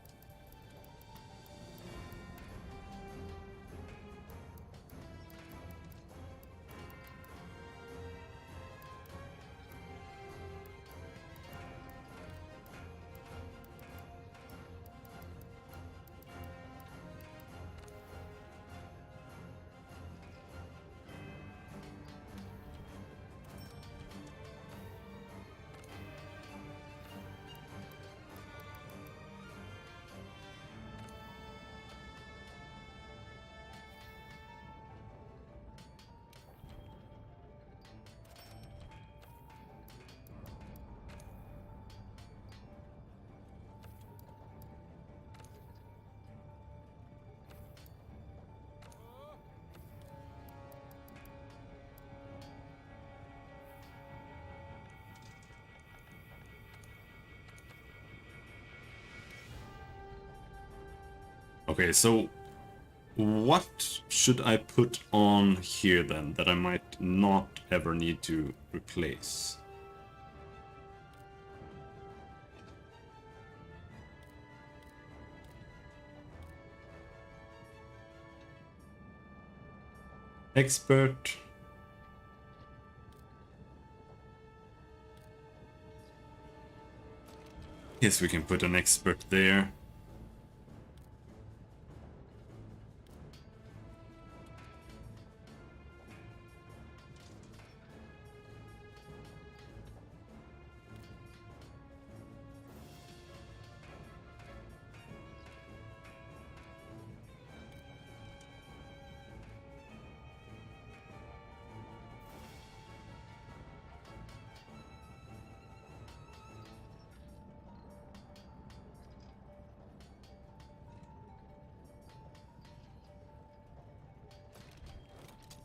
Okay, so what should I put on here then that I might not ever need to replace? Expert. Guess we can put an expert there.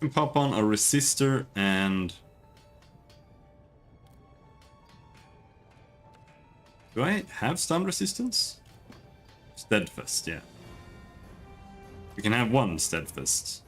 Can pop on a resistor and... Do I have stun resistance? Steadfast, yeah. We can have one steadfast.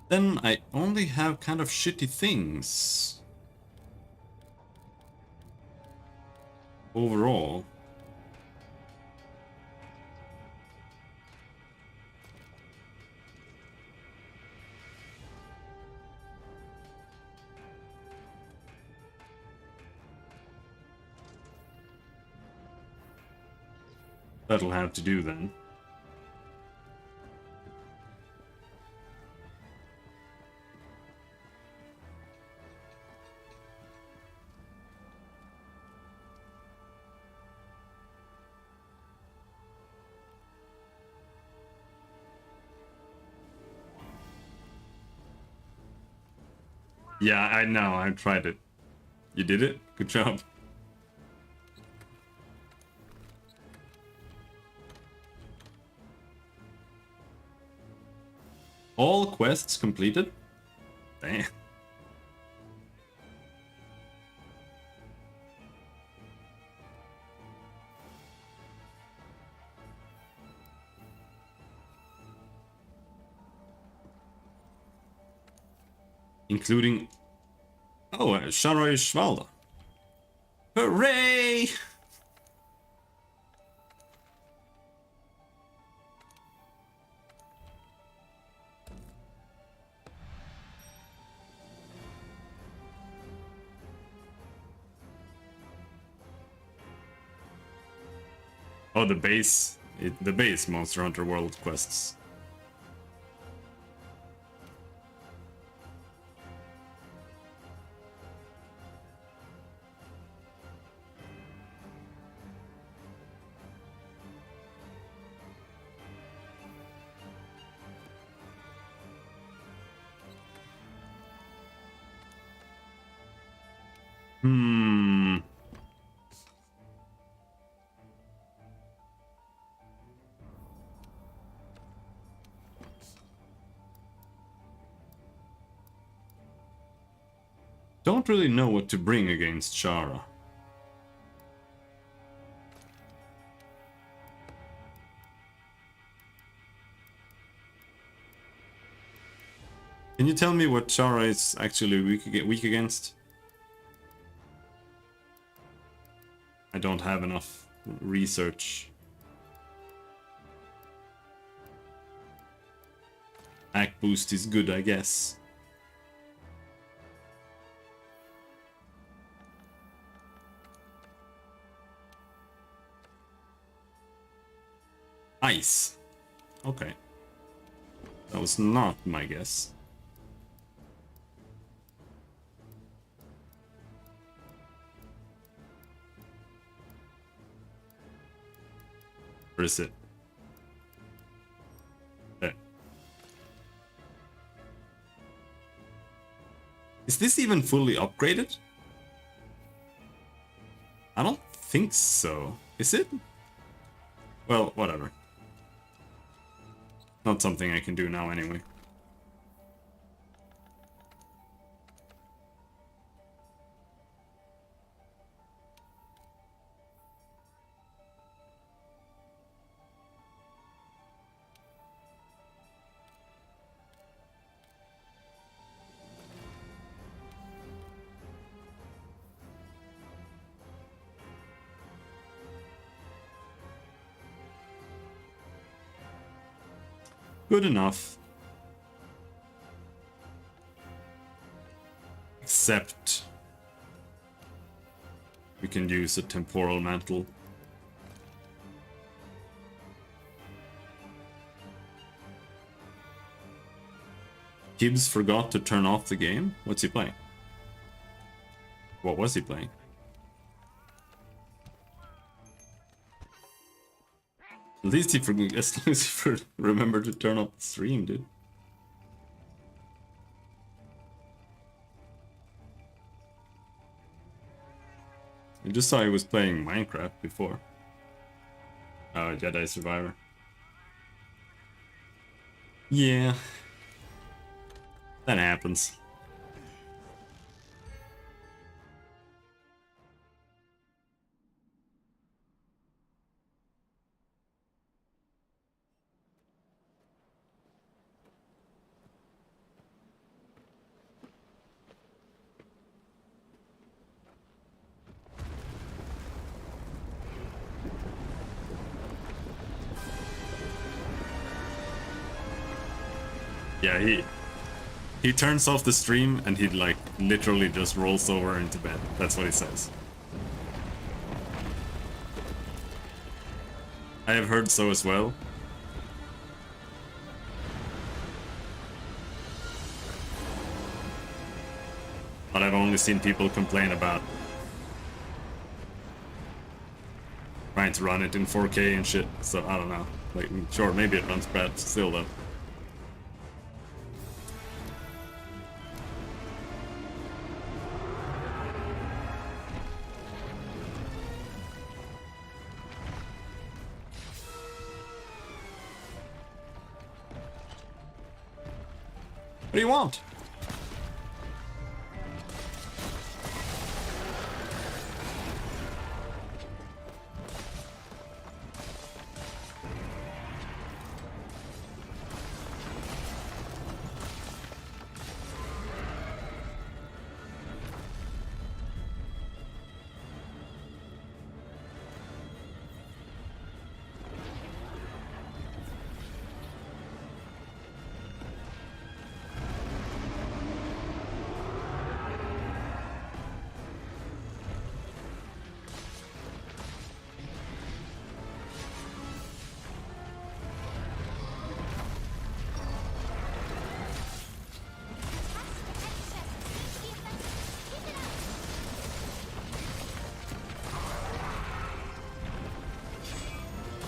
Then I only have kind of shitty things. Overall. That'll have to do then. Yeah, I know, I tried it. You did it? Good job. All quests completed? Damn. Including... Oh, Sharoi Schwalda. Hooray! Oh, the base. The base Monster Hunter World quests. Hmm. Don't really know what to bring against Shara. Can you tell me what Shara is actually weak against? I don't have enough research. Act boost is good, I guess. Ice. Okay. That was not my guess. Where is it? There. Is this even fully upgraded? I don't think so. Is it? Well, whatever. Not something I can do now anyway. Good enough. Except we can use a temporal mantle. Gibbs forgot to turn off the game? What's he playing? What was he playing? At least as long as he remembered to turn off the stream, dude. I just saw he was playing Minecraft before. Oh, Jedi Survivor. Yeah. That happens. Yeah, he turns off the stream and he like literally just rolls over into bed. That's what he says. I have heard so as well. But I've only seen people complain about trying to run it in 4K and shit, so I don't know. Like, sure, maybe it runs bad still though. What do you want?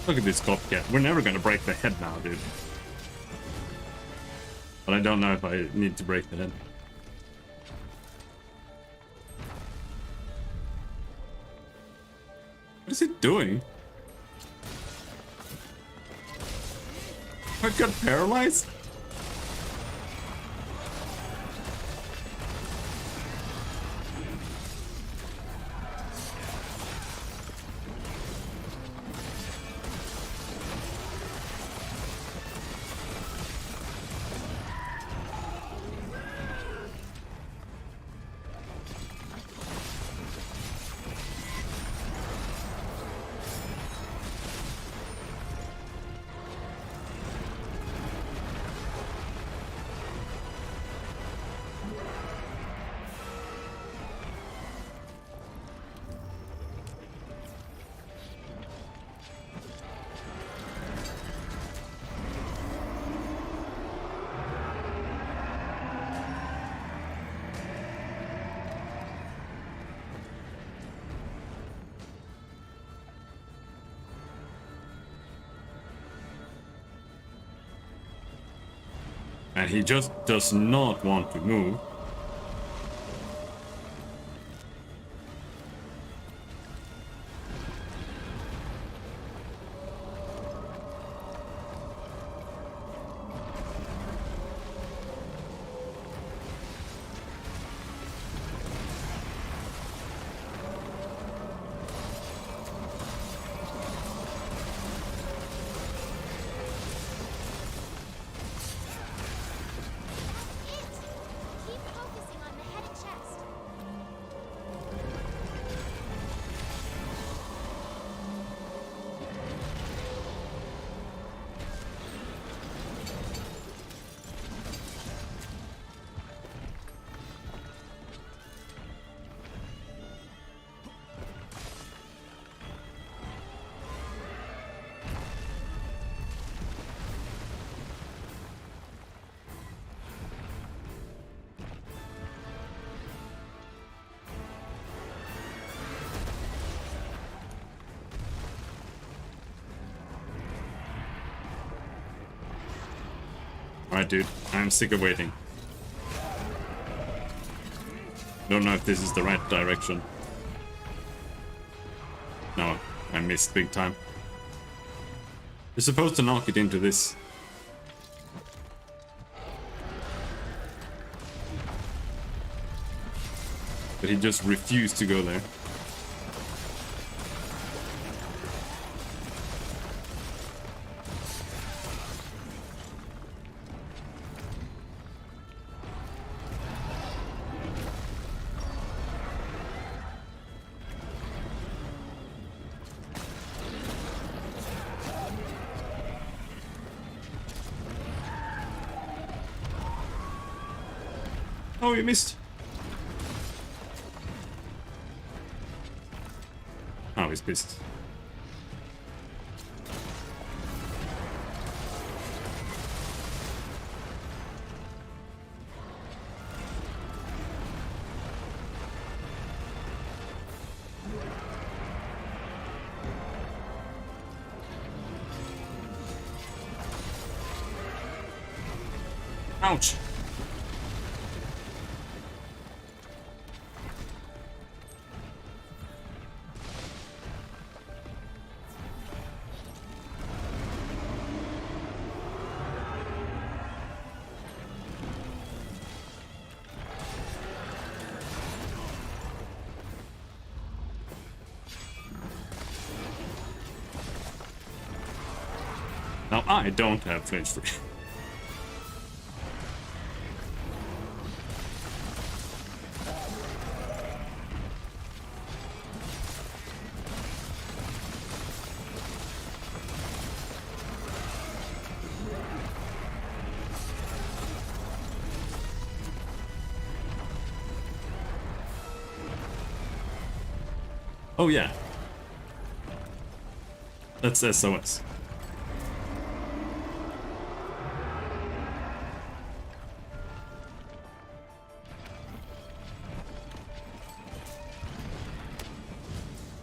Look at this copycat. We're never gonna break the head now, dude. But I don't know if I need to break the head. What is he doing? I got paralyzed? And he just does not want to move. Alright, dude. I'm sick of waiting. Don't know if this is the right direction. No, I missed big time. You're supposed to knock it into this. But he just refused to go there. Oh, you missed. Oh, he's pissed. Ouch. Now I don't have flinch free. Oh yeah. That's SOS.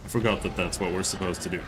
I forgot that that's what we're supposed to do.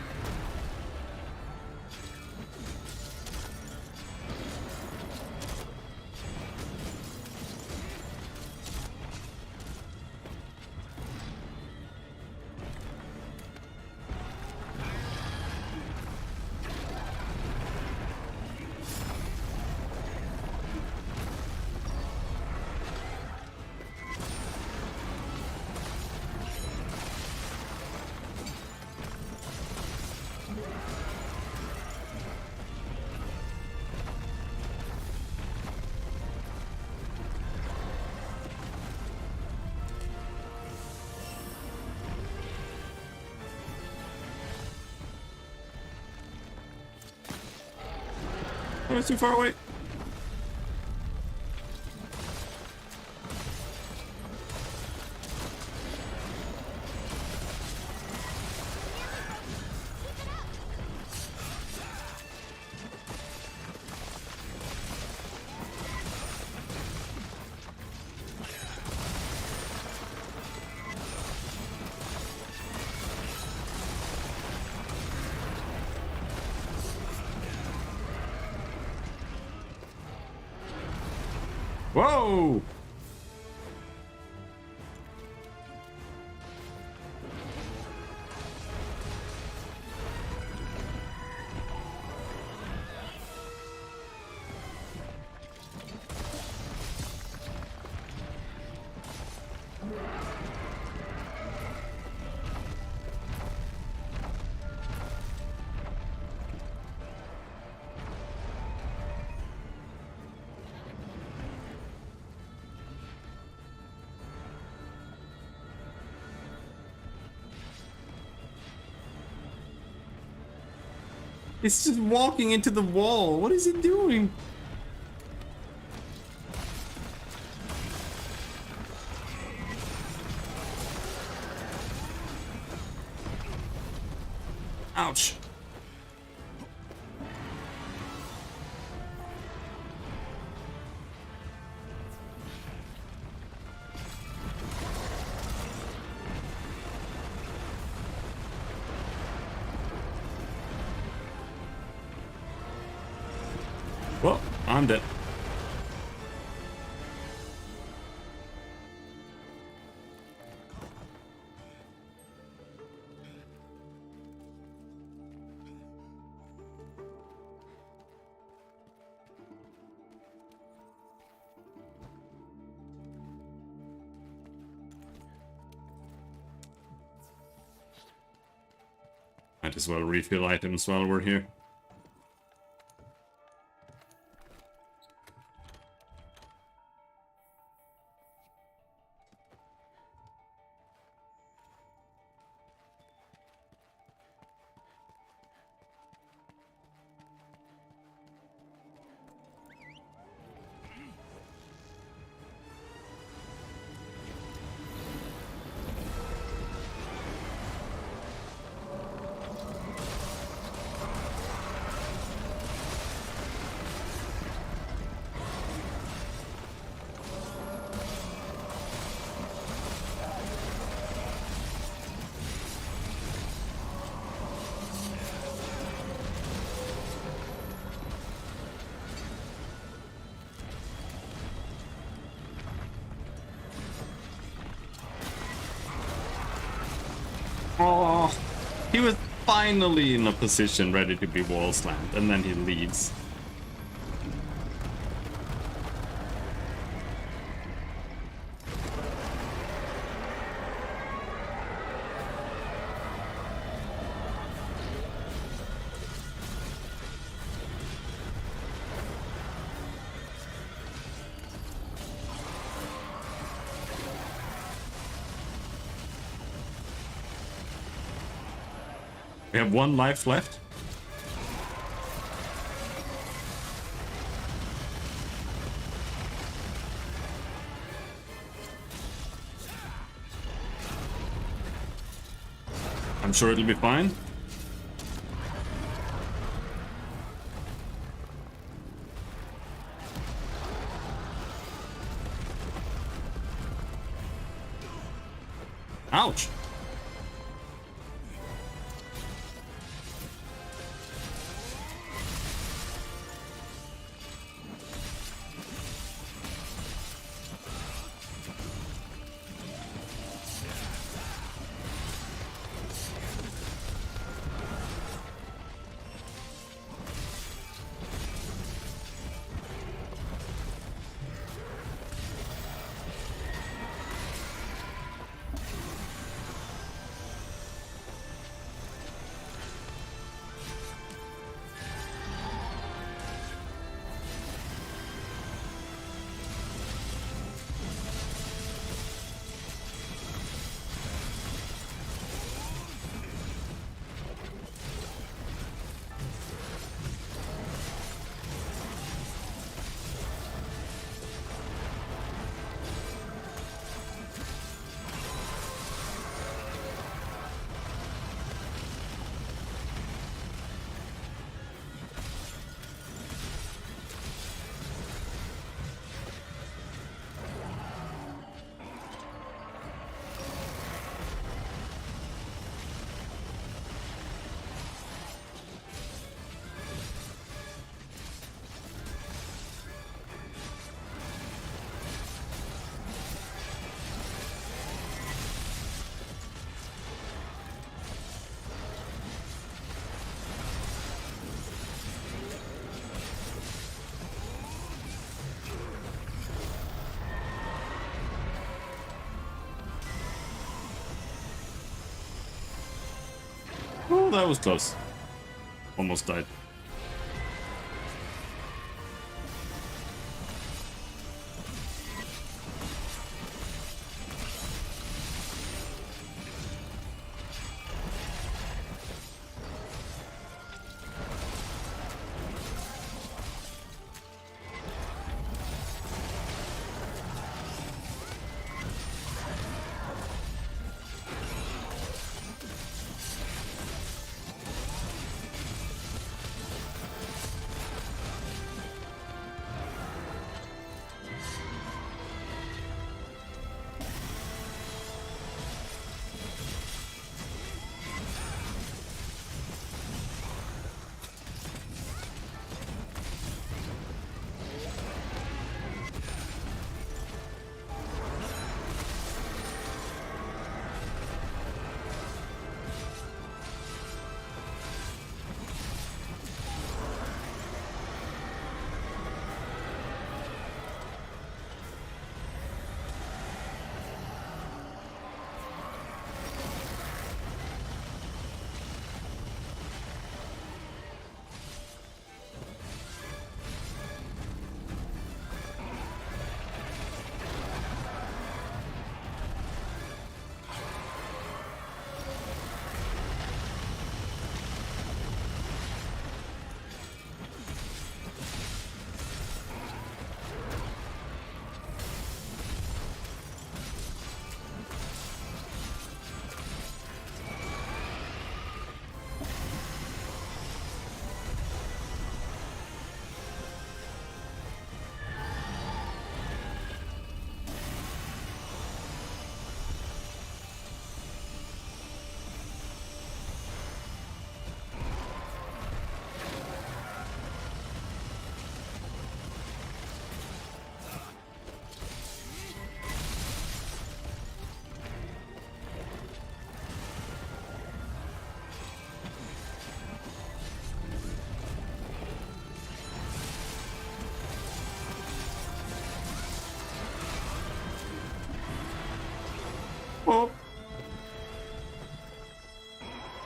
Oh, it's too far away. Whoa! It's just walking into the wall. What is it doing? Ouch. Well, I'm dead. Might as well refill items while we're here. Oh, he was finally in a position ready to be wall slammed, and then he leaves. We have 1 life left. I'm sure it'll be fine. Ouch. Oh, that was close. Almost died.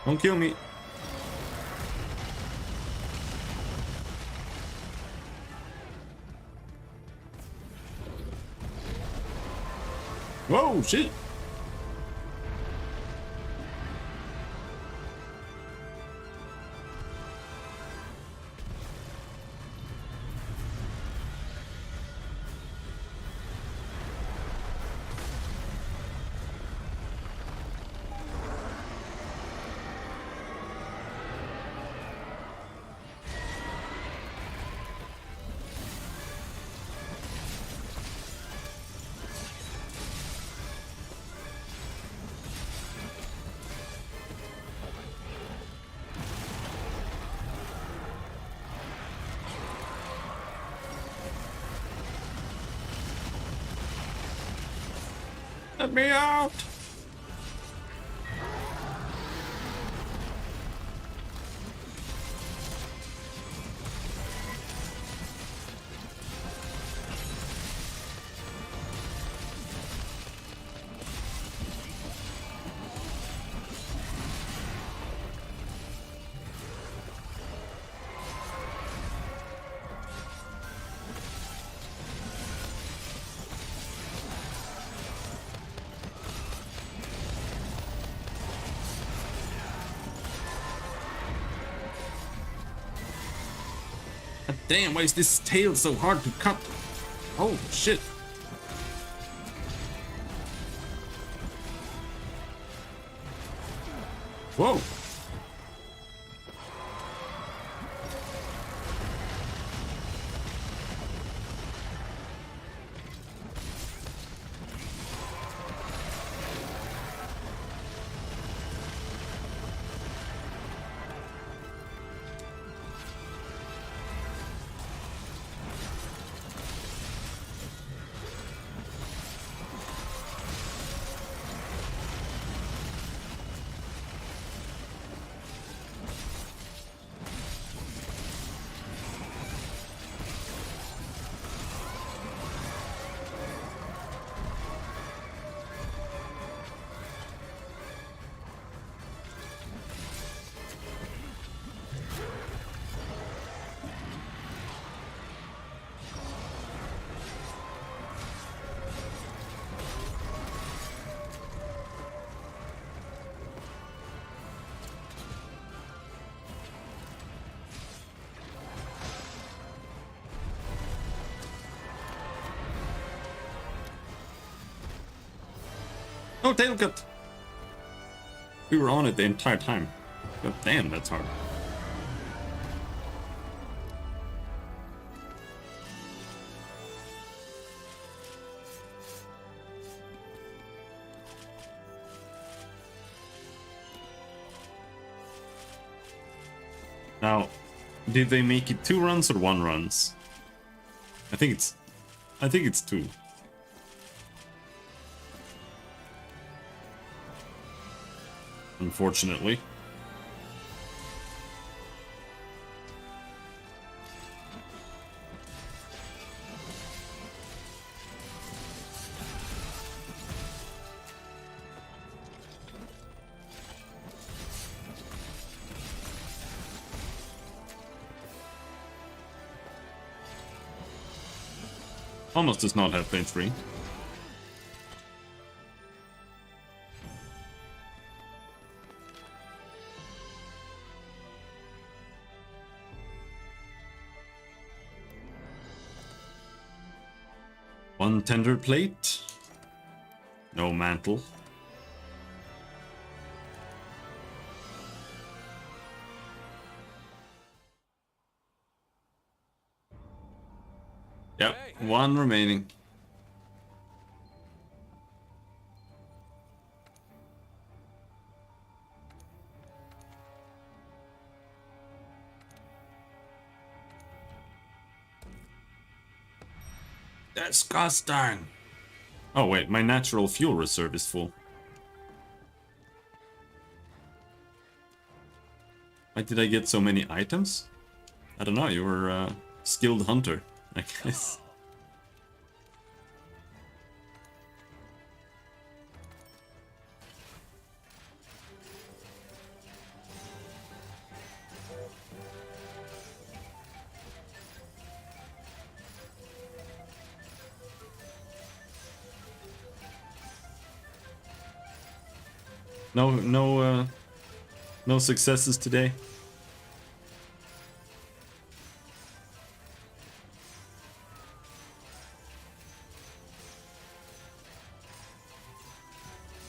Don't kill me. Whoa, shit. Let me out! God damn, why is this tail so hard to cut? Oh shit. Whoa. Oh, tail cut. We were on it the entire time. God damn, that's hard. Now, did they make it 2 runs or 1 runs? I think it's 2. Unfortunately. Almost does not have pain free. One tender plate. No mantle. Yep, Hey. 1 remaining. Disgusting. Oh wait, my natural fuel reserve is full. Why did I get so many items? I don't know, you were a skilled hunter, I guess. No successes today.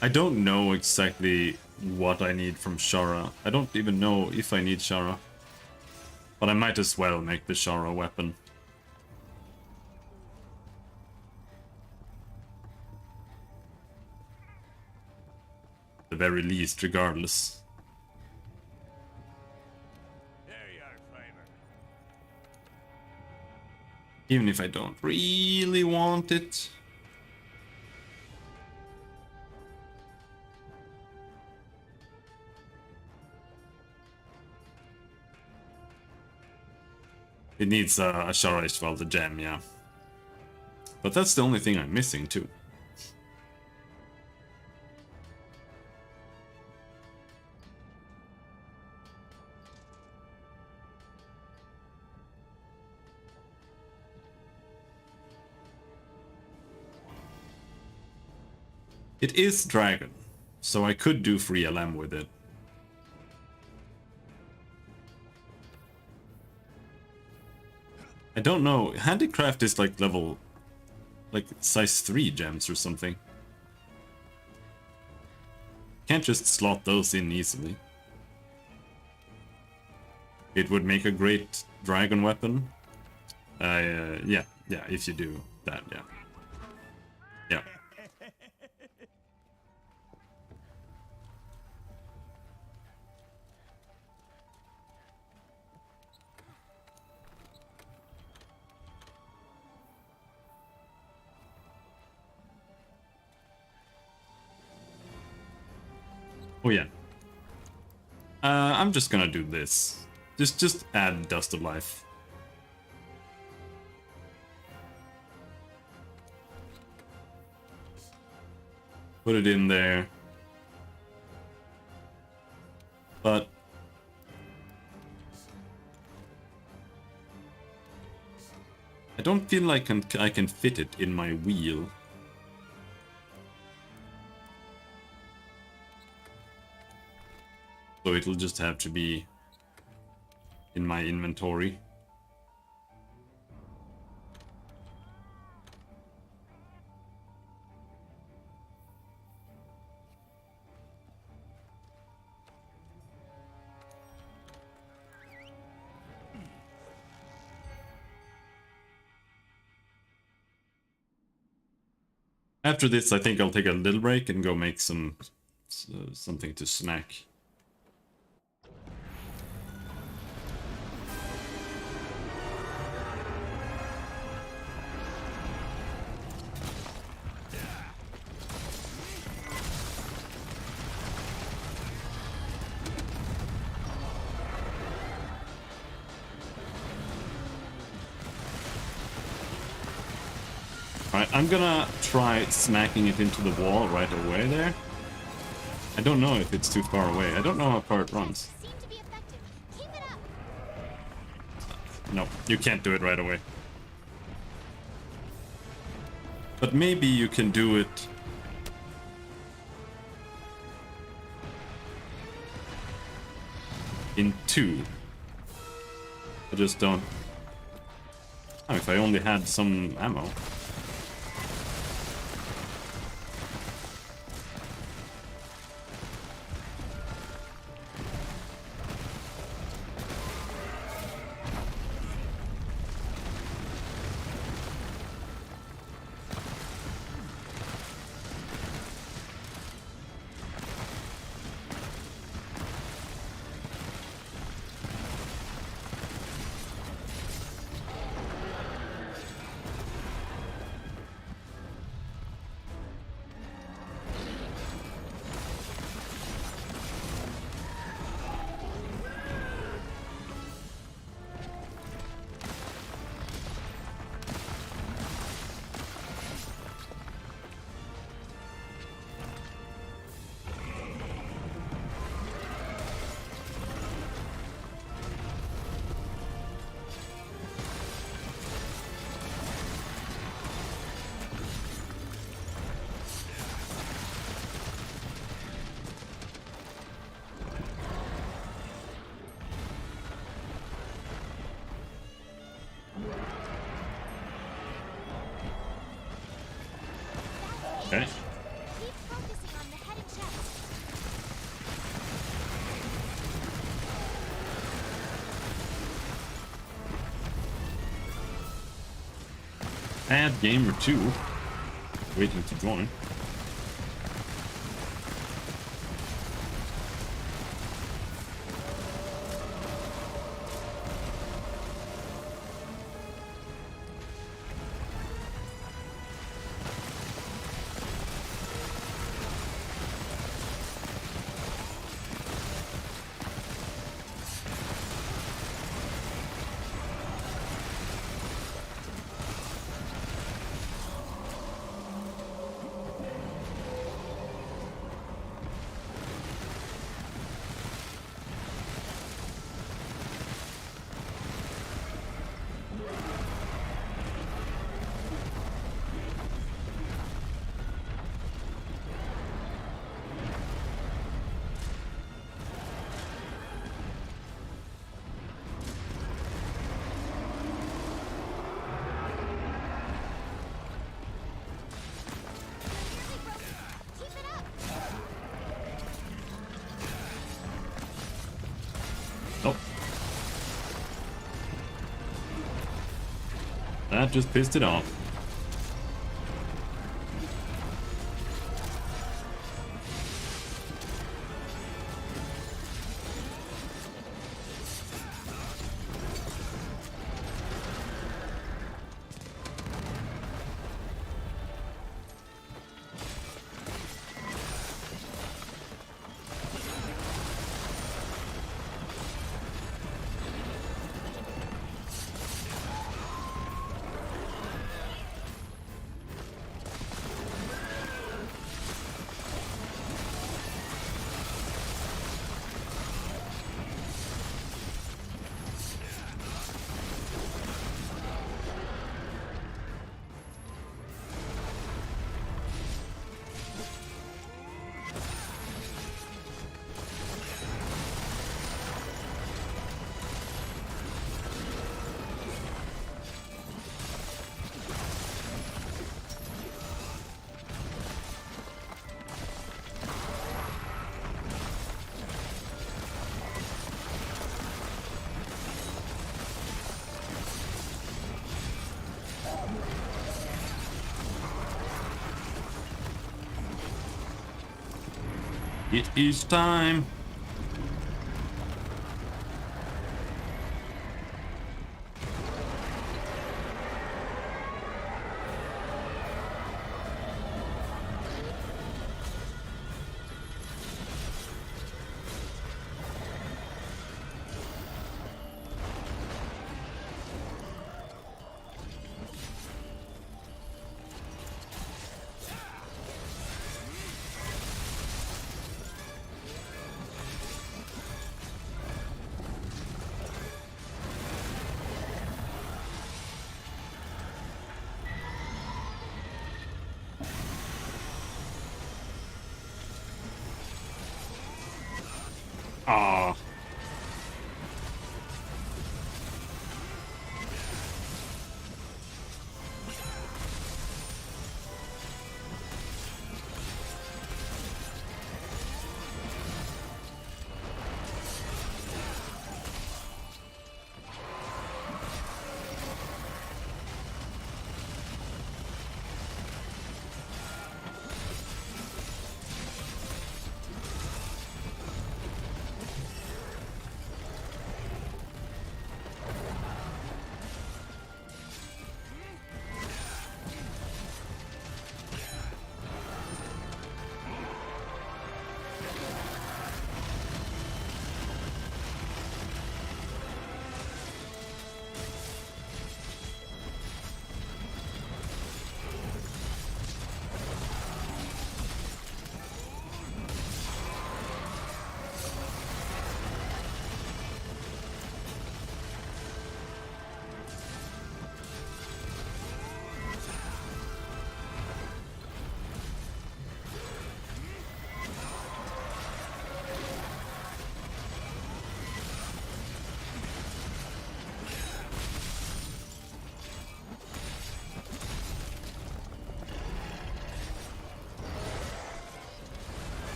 I don't know exactly what I need from Shara. I don't even know if I need Shara. But I might as well make the Shara weapon. At the very least, regardless. There you are, Flavor. Even if I don't really want it. It needs a Shara Ishval, the gem, yeah. But that's the only thing I'm missing, too. It is dragon, so I could do free LM with it. I don't know. Handicraft is like level... like size 3 gems or something. Can't just slot those in easily. It would make a great dragon weapon. Yeah, if you do that, yeah. Yeah. Oh yeah. I'm just gonna do this. Just add Dust of Life. Put it in there. But I don't feel like I can fit it in my wheel. So it'll just have to be in my inventory. After this, I think I'll take a little break and go make something to snack. Alright, I'm gonna try smacking it into the wall right away there. I don't know if it's too far away. I don't know how far it runs. No, you can't do it right away. But maybe you can do it... in 2. I just don't... Oh, if I only had some ammo. Okay. Keep focusing on the head and chest. Bad game or two. Waiting to join. Keep it up. Nope. That just pissed it off. It is time. Ah.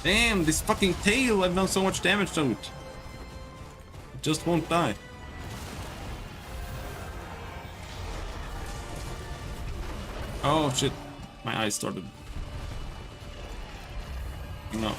Damn, this fucking tail! I've done so much damage to it. It just won't die. Oh shit. My eyes started. No.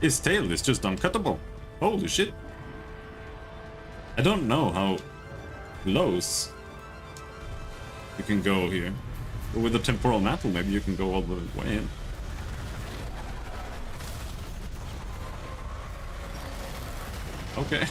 His tail is just uncuttable. Holy shit. I don't know how close you can go here. But with the temporal mantle, maybe you can go all the way in. Okay.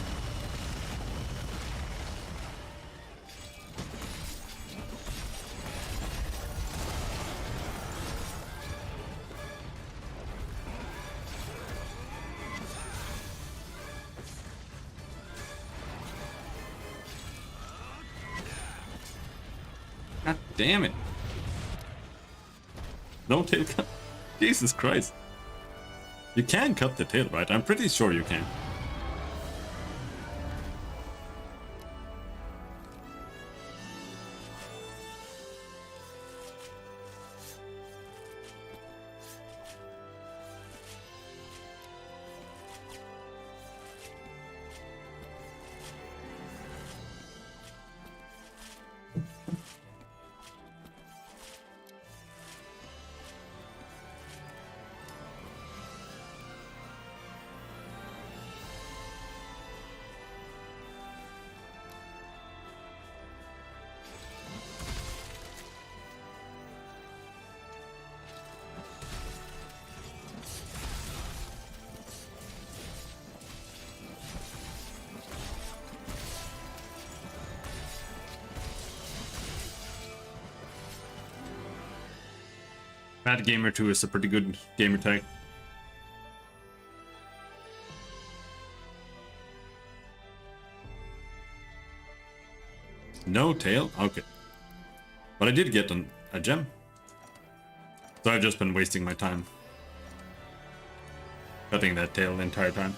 God damn it. No tail cut. Jesus Christ. You can cut the tail, right? I'm pretty sure you can. Bad Gamer 2 is a pretty good gamer tag. No tail? Okay. But I did get a gem. So I've just been wasting my time cutting that tail the entire time.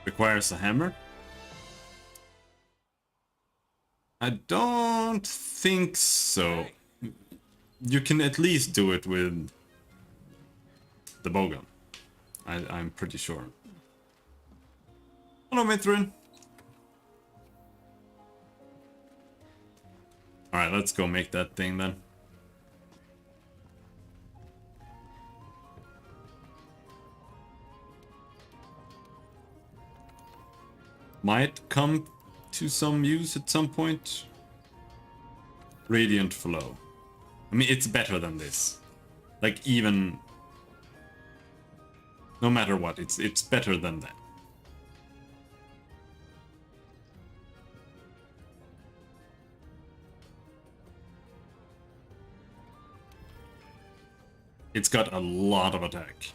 Requires a hammer? I don't think so. You can at least do it with the bowgun. I'm pretty sure. Hello, Mithrin. Alright, let's go make that thing then. Might come to some use at some point. Radiant Flow. I mean, it's better than this. Like, even... No matter what, it's better than that. It's got a lot of attack.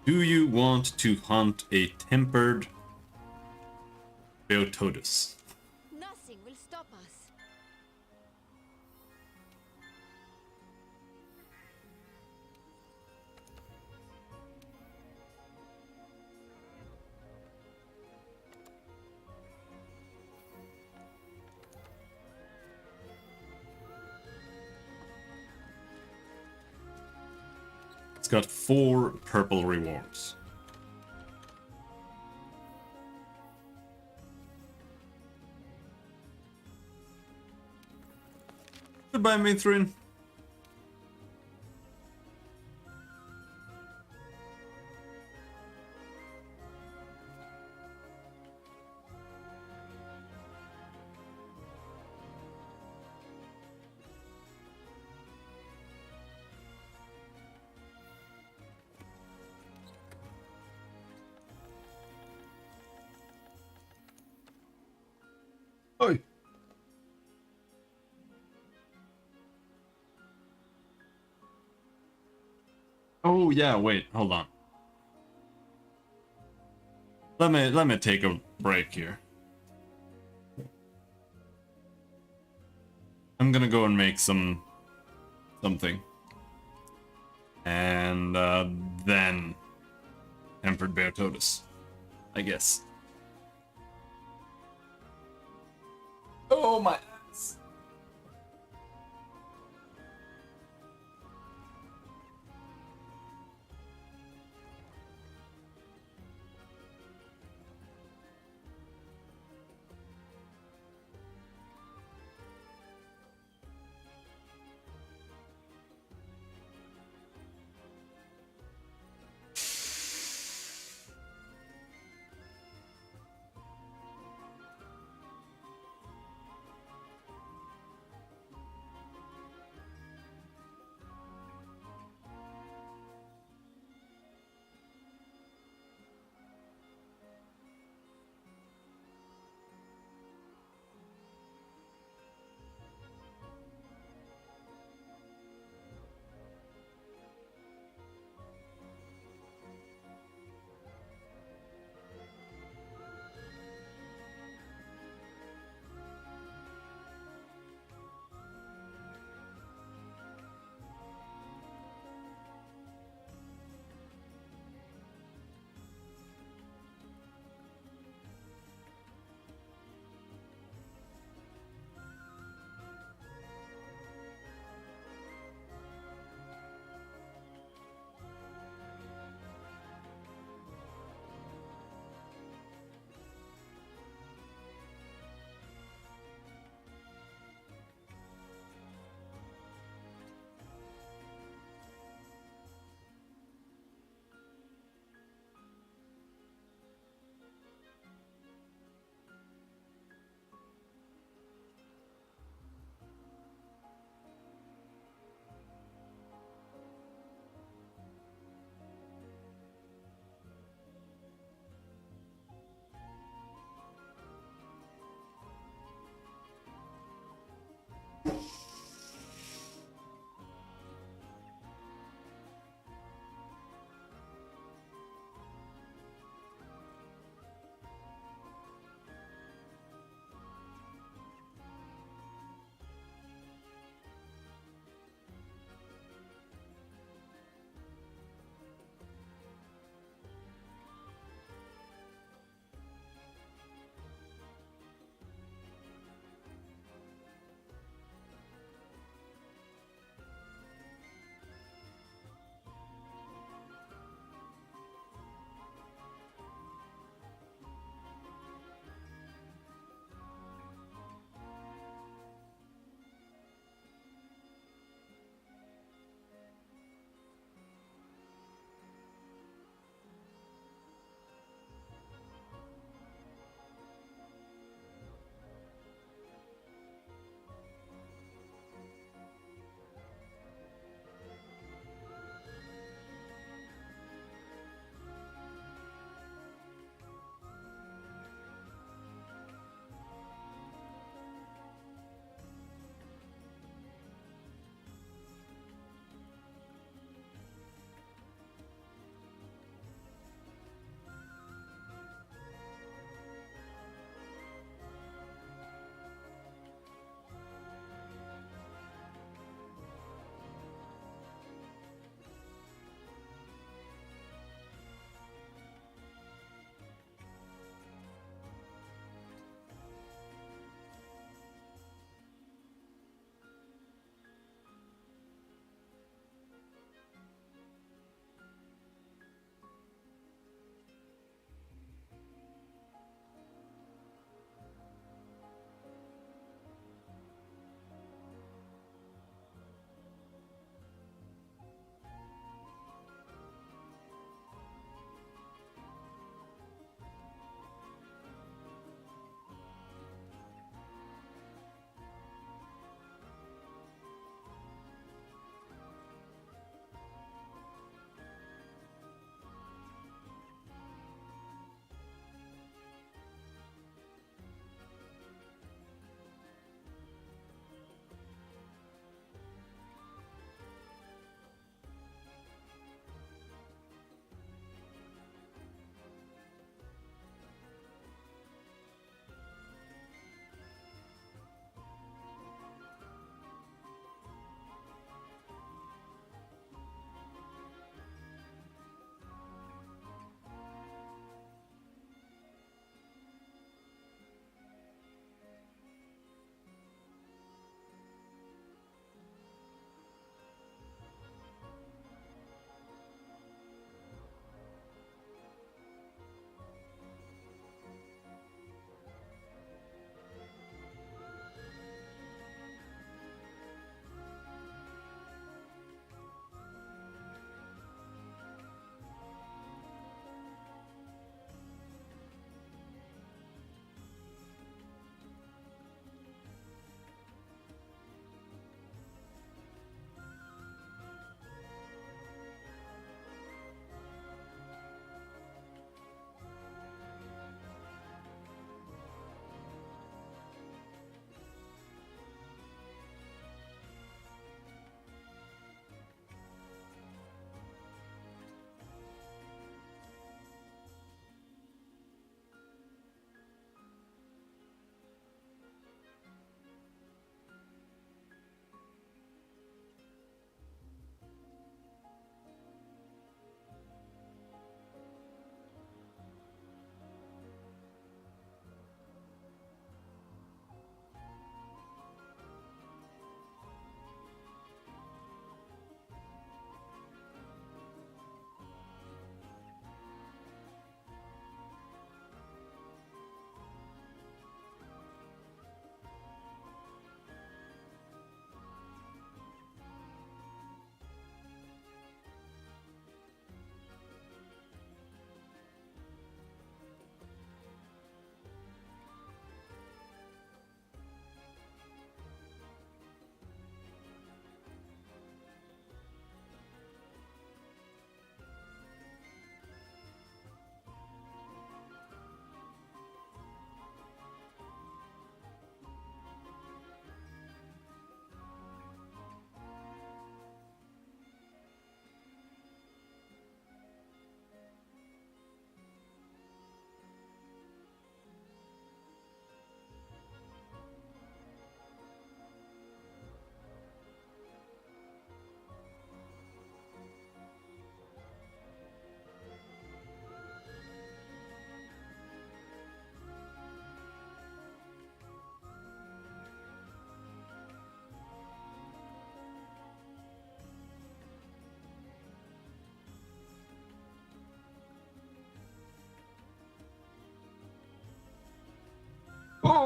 Do you want to hunt a tempered Beotodus? Nothing will stop us. It's got 4 purple rewards. Goodbye, Mithrin. Oh yeah, wait, hold on. Let me take a break here. I'm gonna go and make something. And then Tempered Bear Totus, I guess. Oh my ass.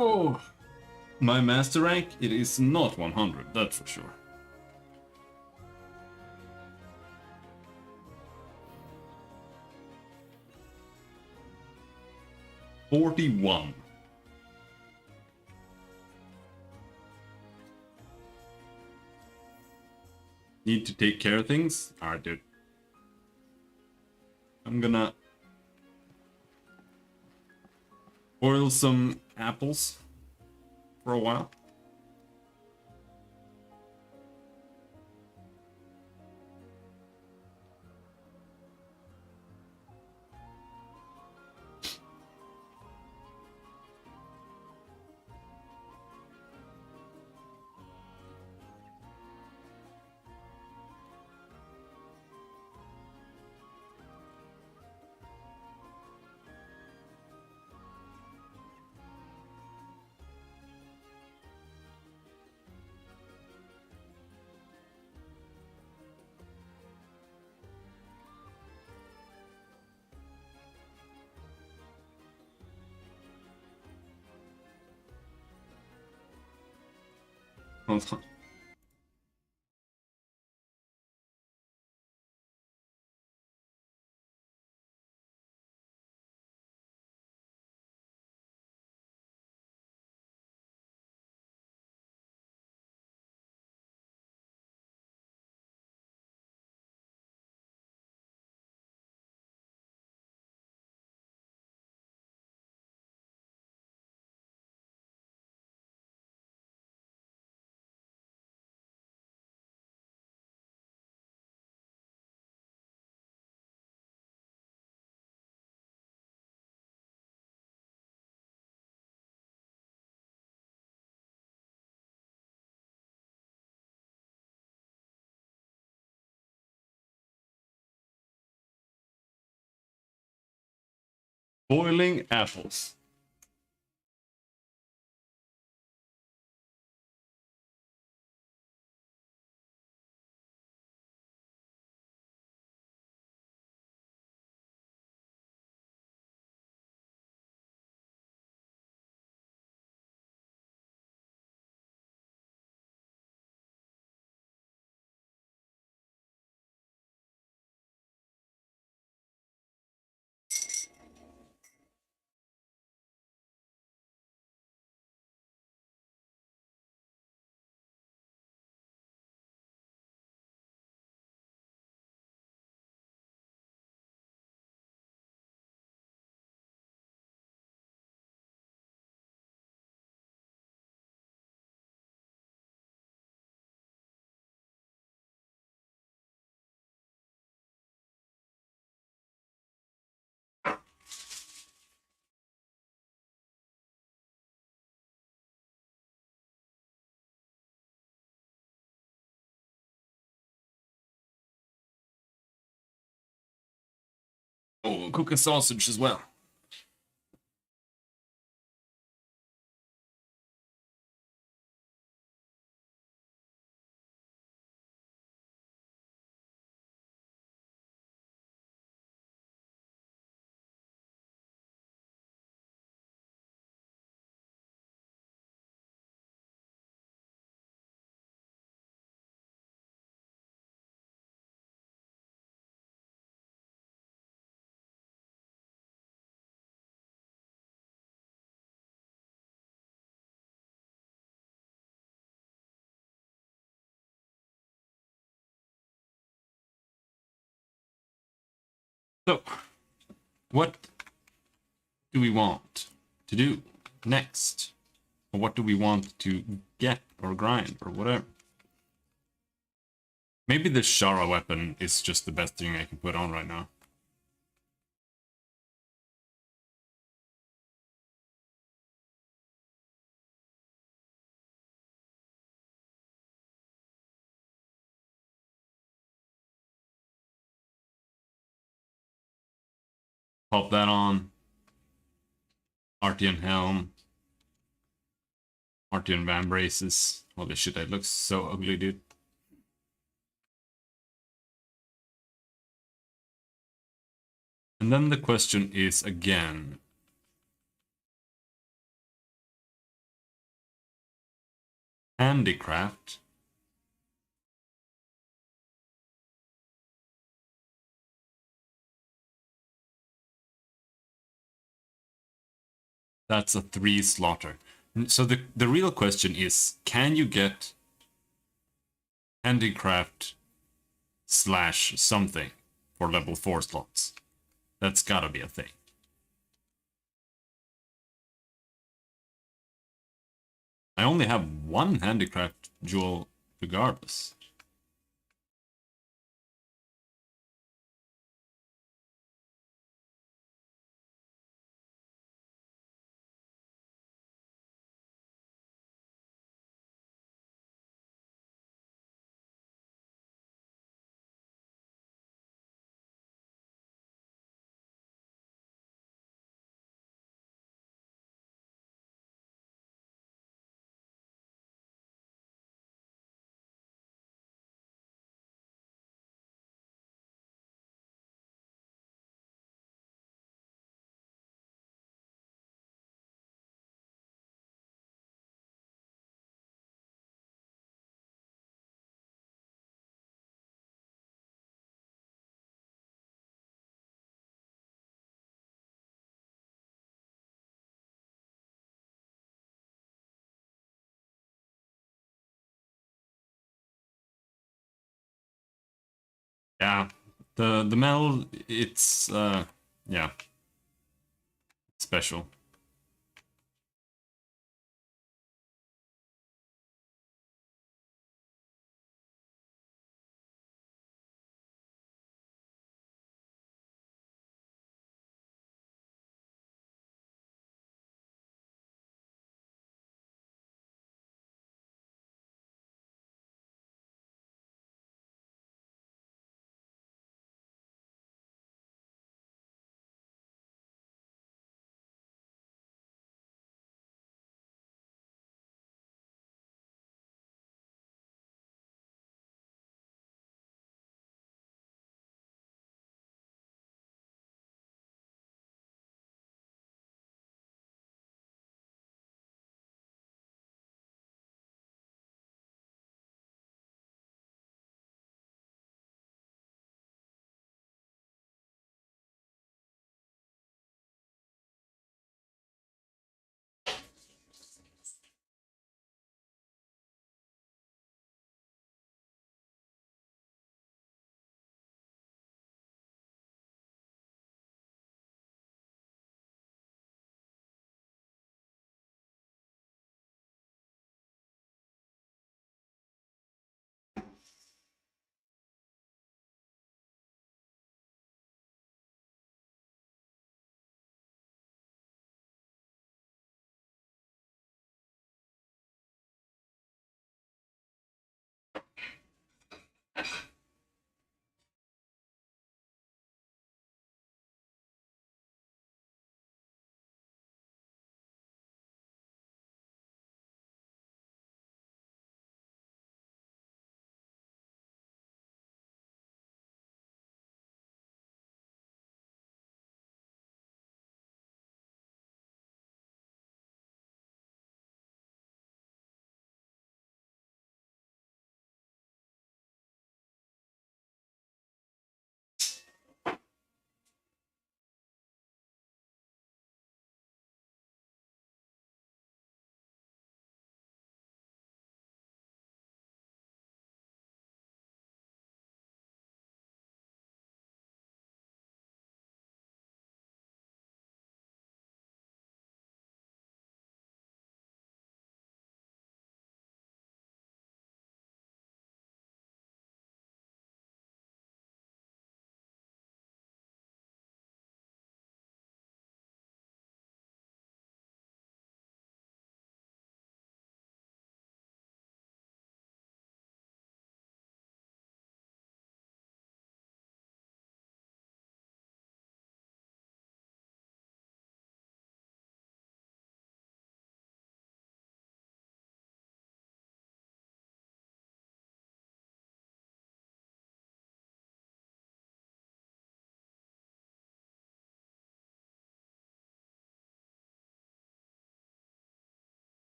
Oh! My master rank? It is not 100, that's for sure. 41. Need to take care of things? Alright, dude. I'm gonna boil some apples for a while. Hold on. Boiling apples. Oh, cook a sausage as well. So, what do we want to do next? Or what do we want to get or grind or whatever? Maybe the Shara weapon is just the best thing I can put on right now. Pop that on. Artian helm. Artian van braces. Holy shit, that looks so ugly, dude. And then the question is again, Handicraft. That's a 3 slaughter. So the real question is, can you get handicraft slash something for level 4 slots? That's gotta be a thing. I only have one handicraft jewel regardless. Yeah, the Mel, it's yeah, special.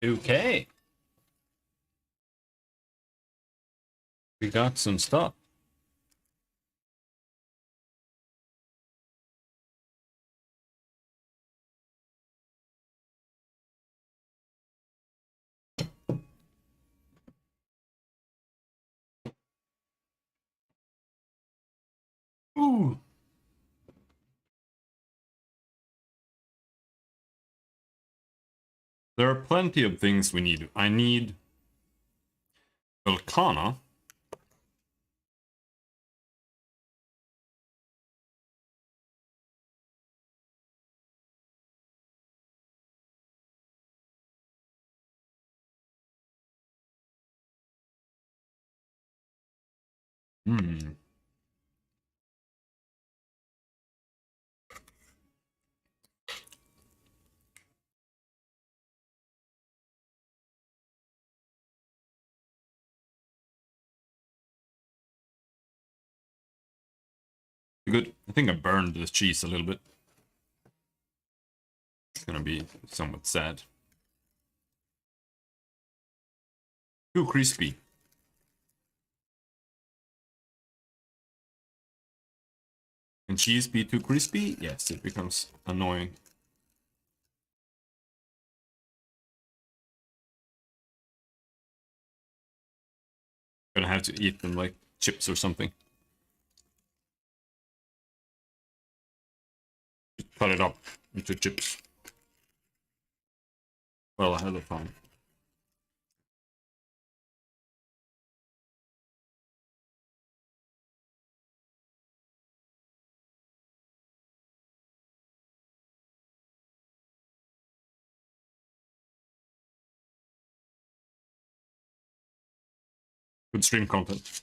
Okay. We got some stuff. Ooh. There are plenty of things we need. I need Volcana. Hmm. Good. I think I burned the cheese a little bit. It's gonna be somewhat sad. Too crispy. Can cheese be too crispy? Yes, it becomes annoying. Gonna have to eat them like chips or something. Just cut it up into chips. Well, ahead of time. Good stream content.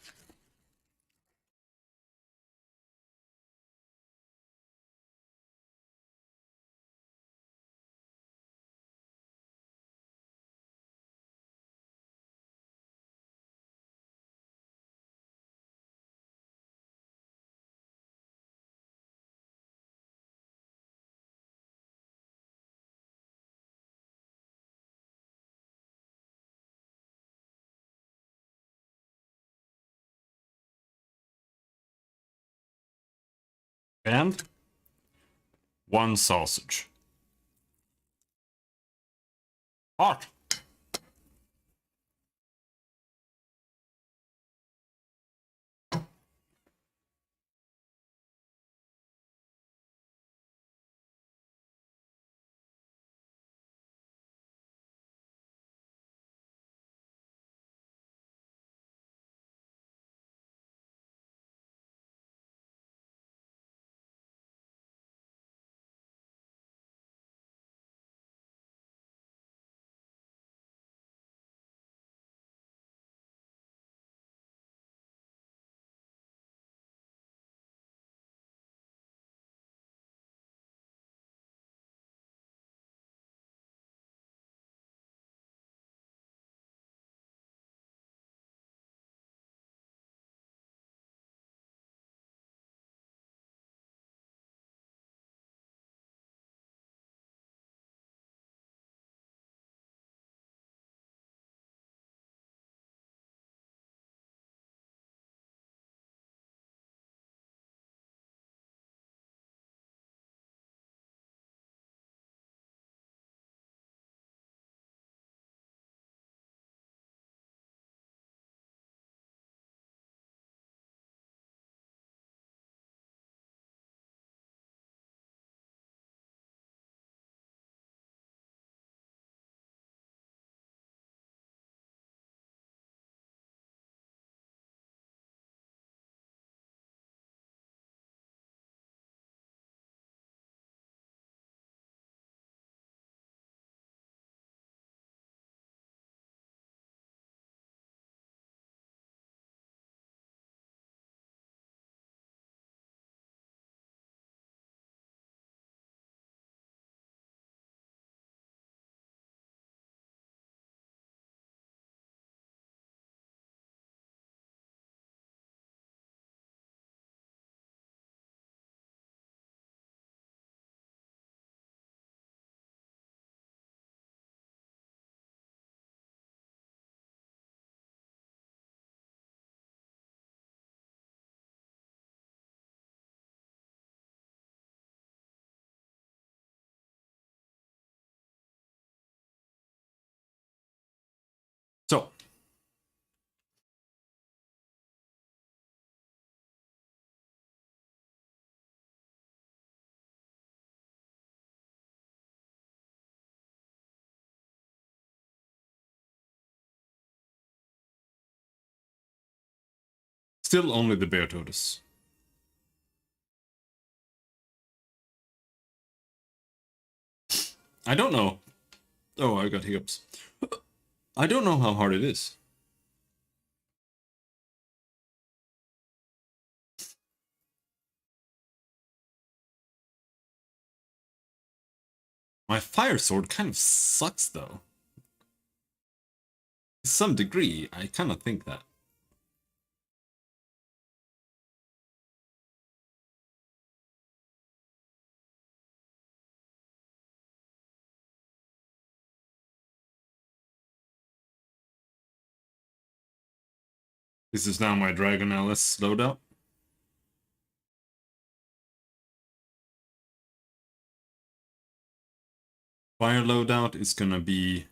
And one sausage. Hot. Still only the bear tortoise. I don't know. Oh, I got hiccups. I don't know how hard it is. My fire sword kind of sucks though. To some degree, I kind of think that. This is now my Dragon Alice loadout. Fire loadout is gonna be...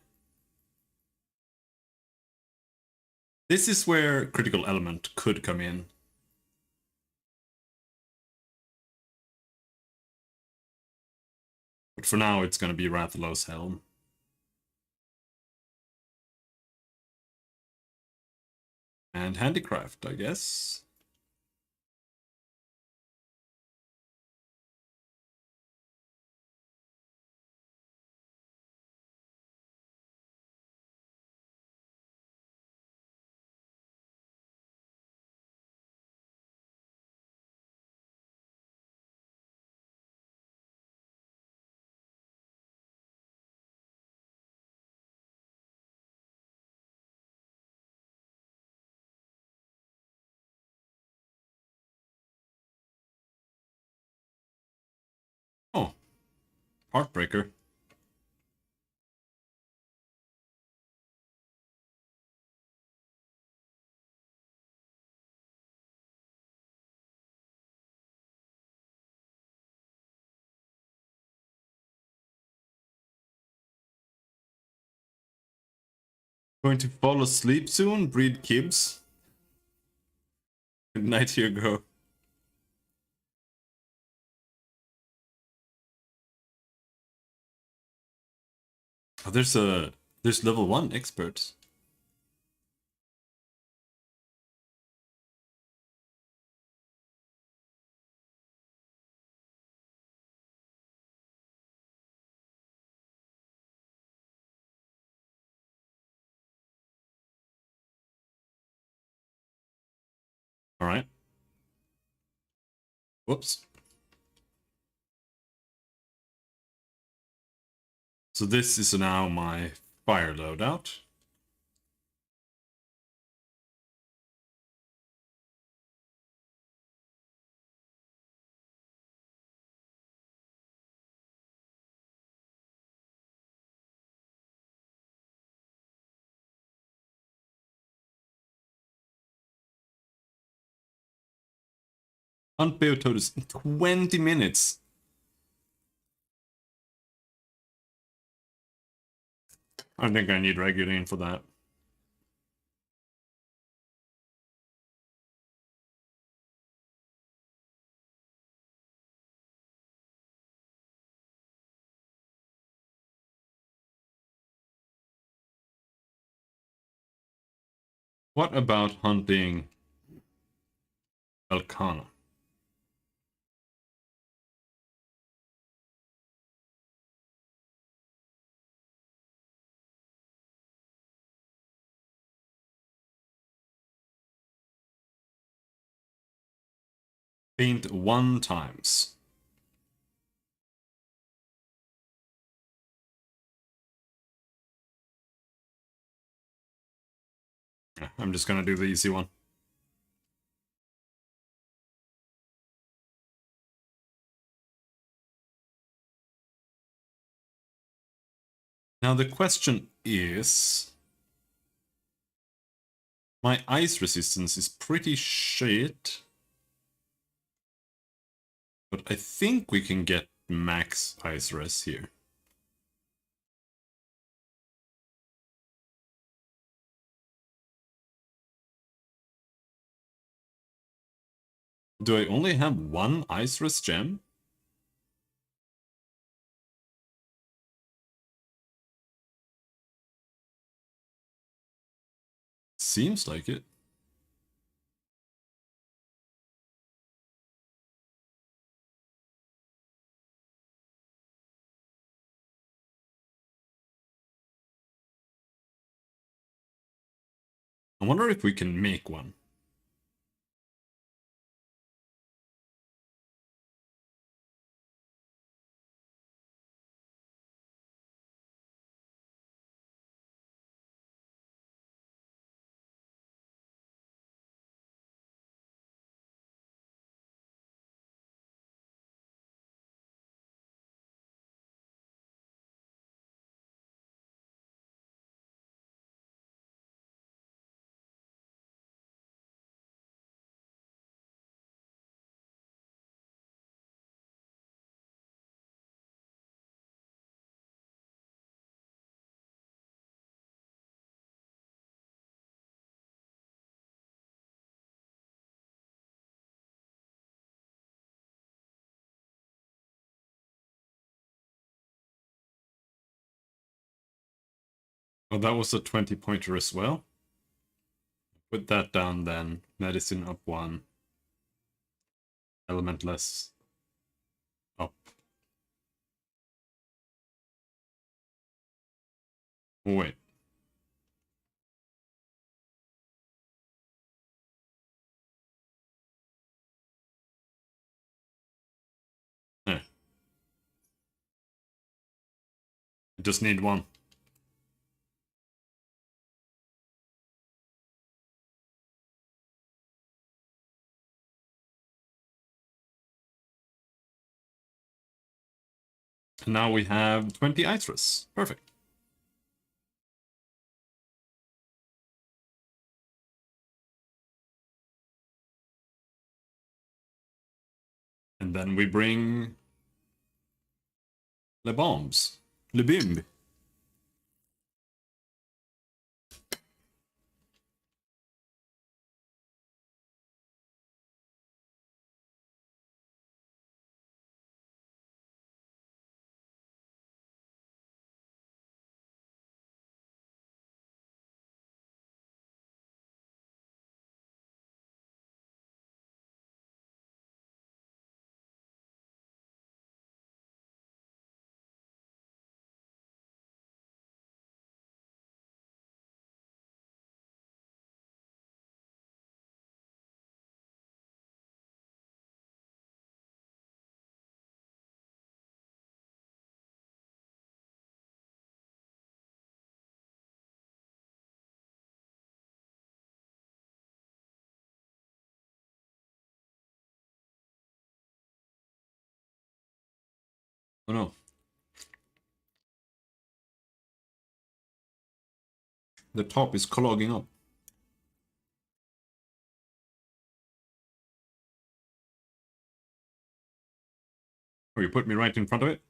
This is where critical element could come in. But for now, it's gonna be Rathalos Helm. And Handicraft, I guess. Oh, Heartbreaker. Going to fall asleep soon? Breed Kibs. Good night, here go. Oh, there's level 1 experts. Alright. Whoops. So this is now my fire loadout. Hunt Beototus in 20 minutes. I think I need Reguline for that. What about hunting Elkana? Faint 1 times. Yeah, I'm just gonna do the easy one. Now the question is... My ice resistance is pretty shit. But I think we can get max ice res here. Do I only have 1 ice res gem? Seems like it. I wonder if we can make one. Oh, that was a 20-pointer as well. Put that down then. Medicine up 1. Elementless up. Oh, wait. Yeah. I just need 1. And now we have 20 Isurus. Perfect. And then we bring the bombs. Le Bimb. Oh no. The top is clogging up. Oh, you put me right in front of it?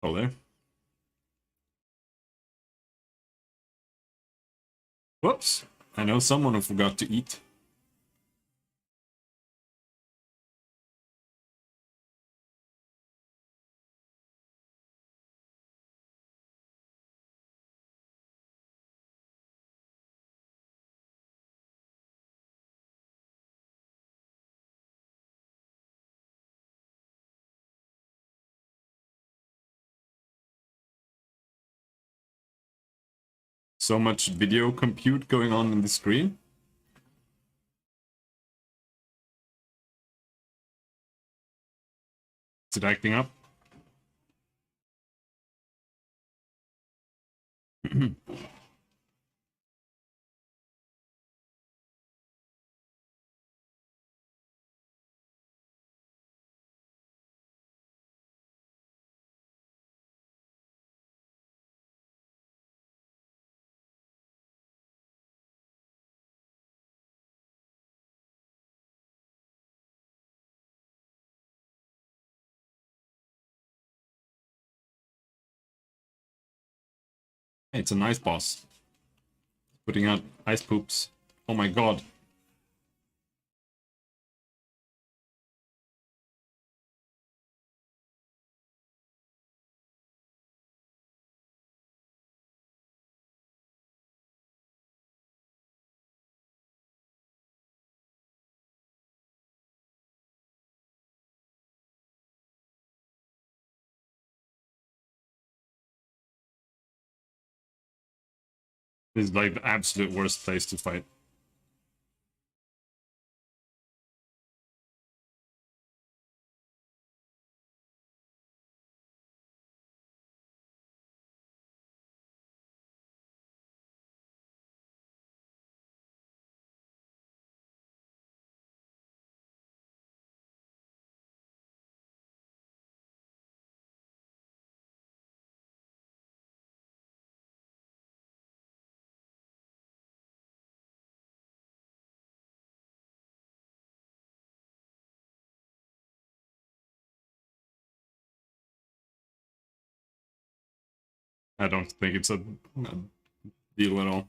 Oh, there. Whoops. I know someone who forgot to eat. So much video compute going on in the screen. Is it acting up? Hey, it's a nice boss. Putting out ice poops. Oh my god. It's like the absolute worst place to fight. I don't think it's a deal at all.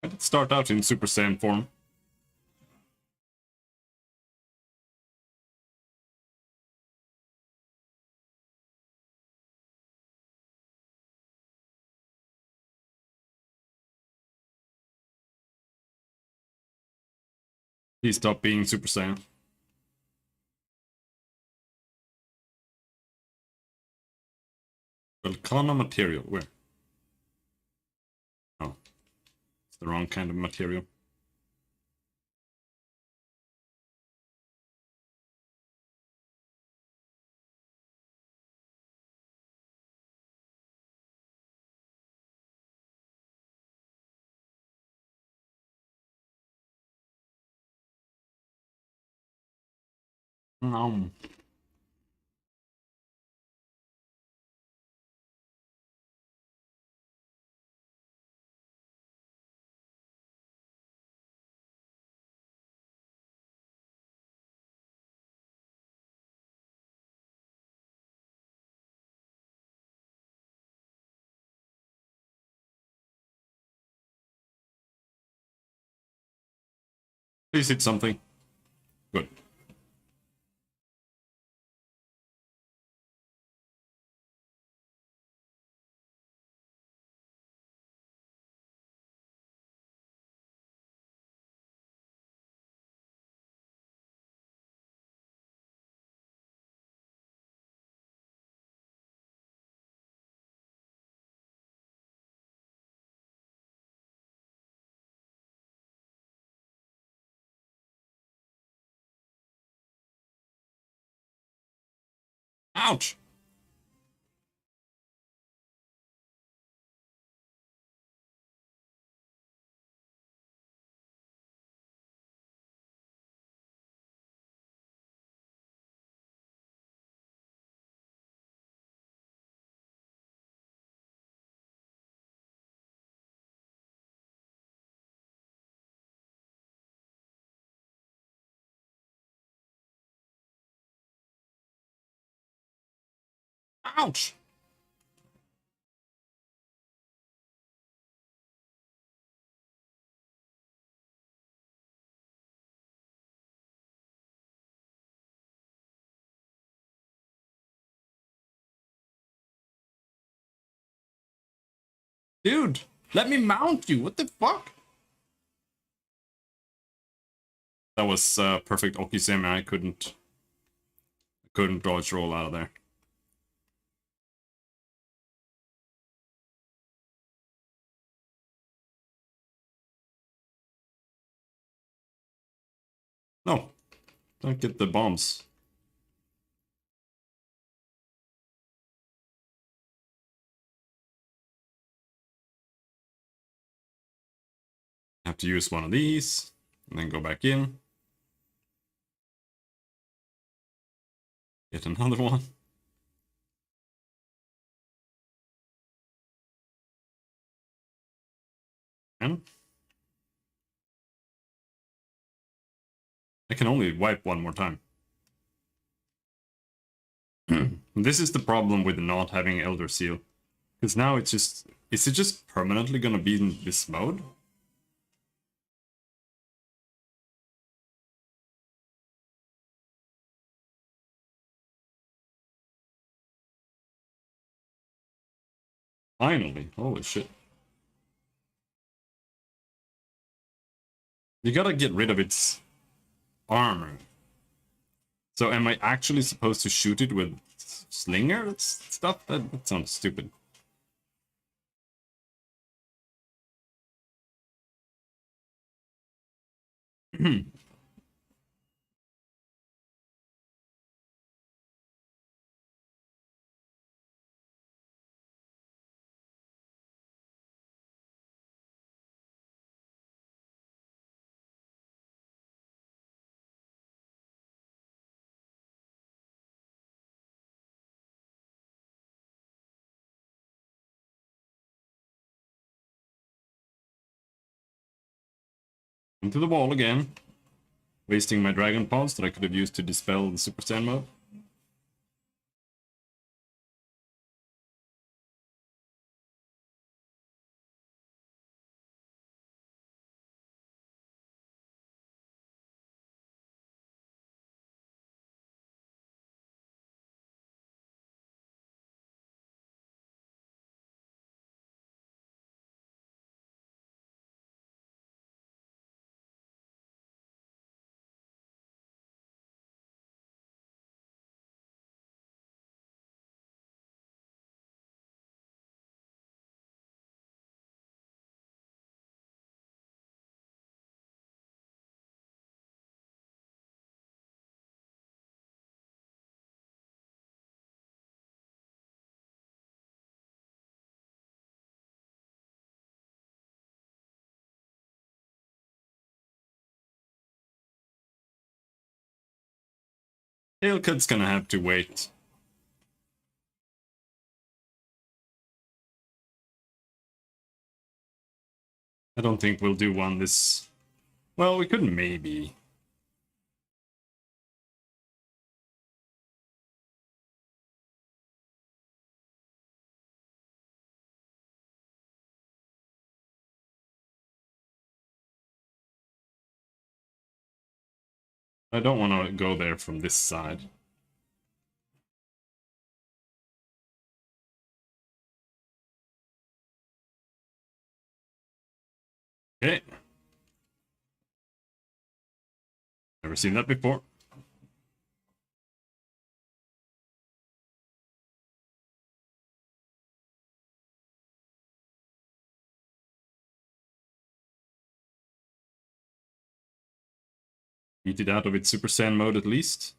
I did start out in Super Saiyan form. He stopped being Super Saiyan. Volcano material, where? Oh, it's the wrong kind of material. Um, please hit something. Good. Ouch! Ouch! Dude, let me mount you. What the fuck? That was perfect Okizeme. I couldn't dodge roll out of there. No, don't get the bombs. Have to use one of these and then go back in. Get another one. And I can only wipe one more time. This is the problem with not having Elder Seal. Because now it's just... Is it just permanently gonna be in this mode? Finally. Holy shit. You gotta get rid of its armor. So am I actually supposed to shoot it with slinger stuff? That sounds stupid. Into the wall again. Wasting my Dragon Pulse that I could have used to dispel the Super Saiyan mode. Tailcut's gonna have to wait. I don't think we'll do one this... Well, we could maybe. I don't want to go there from this side. Okay. Never seen that before. Beat it out of its Super Saiyan mode at least.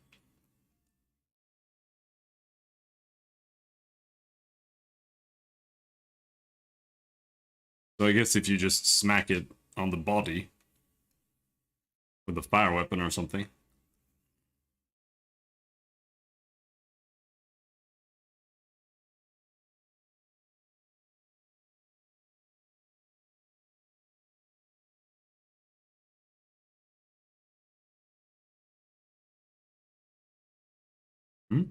So I guess if you just smack it on the body with a fire weapon or something. Hmm?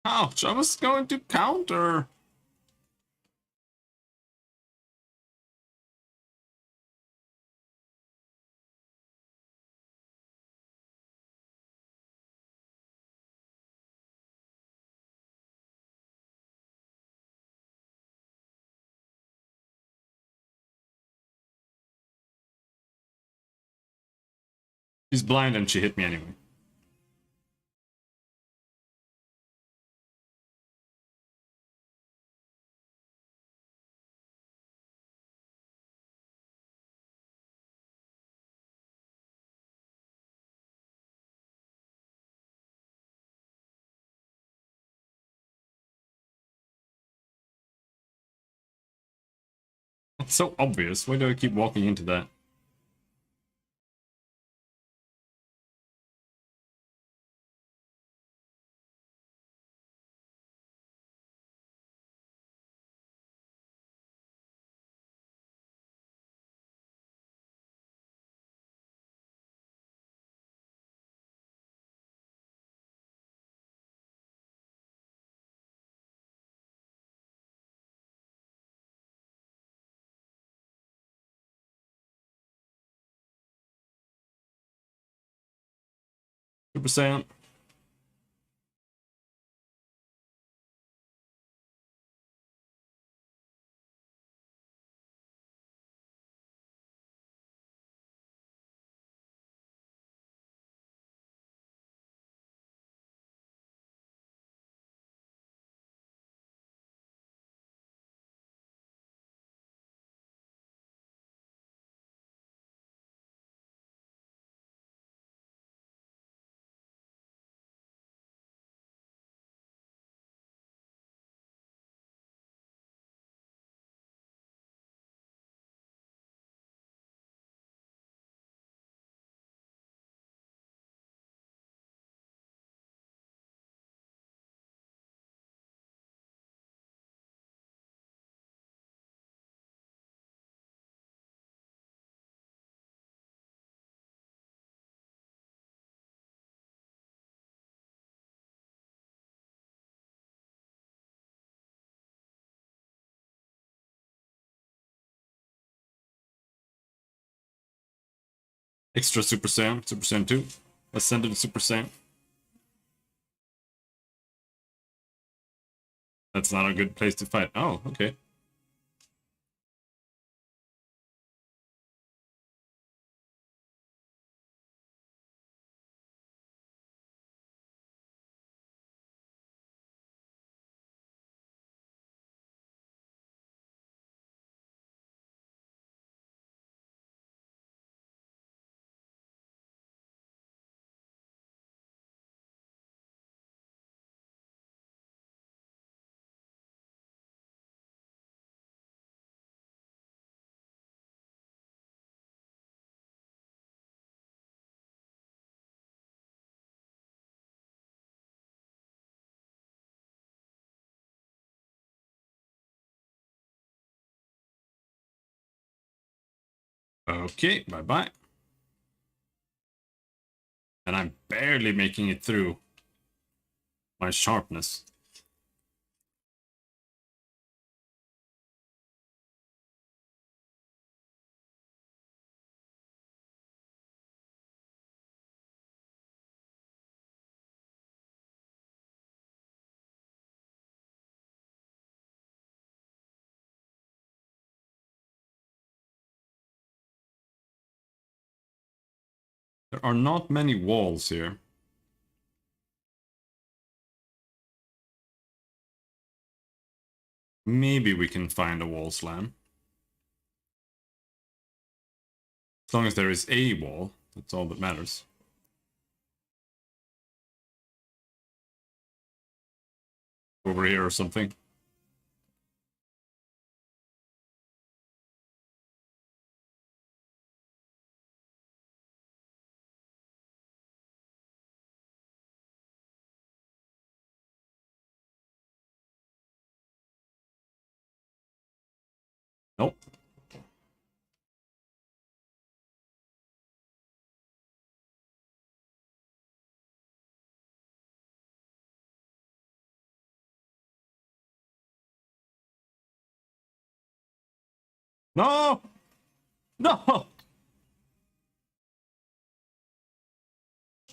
Ouch, I was going to counter. She's blind and she hit me anyway. It's so obvious. Why do I keep walking into that? Super Saiyan. Extra Super Saiyan. Super Saiyan 2. Ascended Super Saiyan. That's not a good place to fight. Oh, okay. Okay, bye-bye. And I'm barely making it through my sharpness. There are not many walls here. Maybe we can find a wall slam. As long as there is a wall, that's all that matters. Over here or something. Nope. No! No!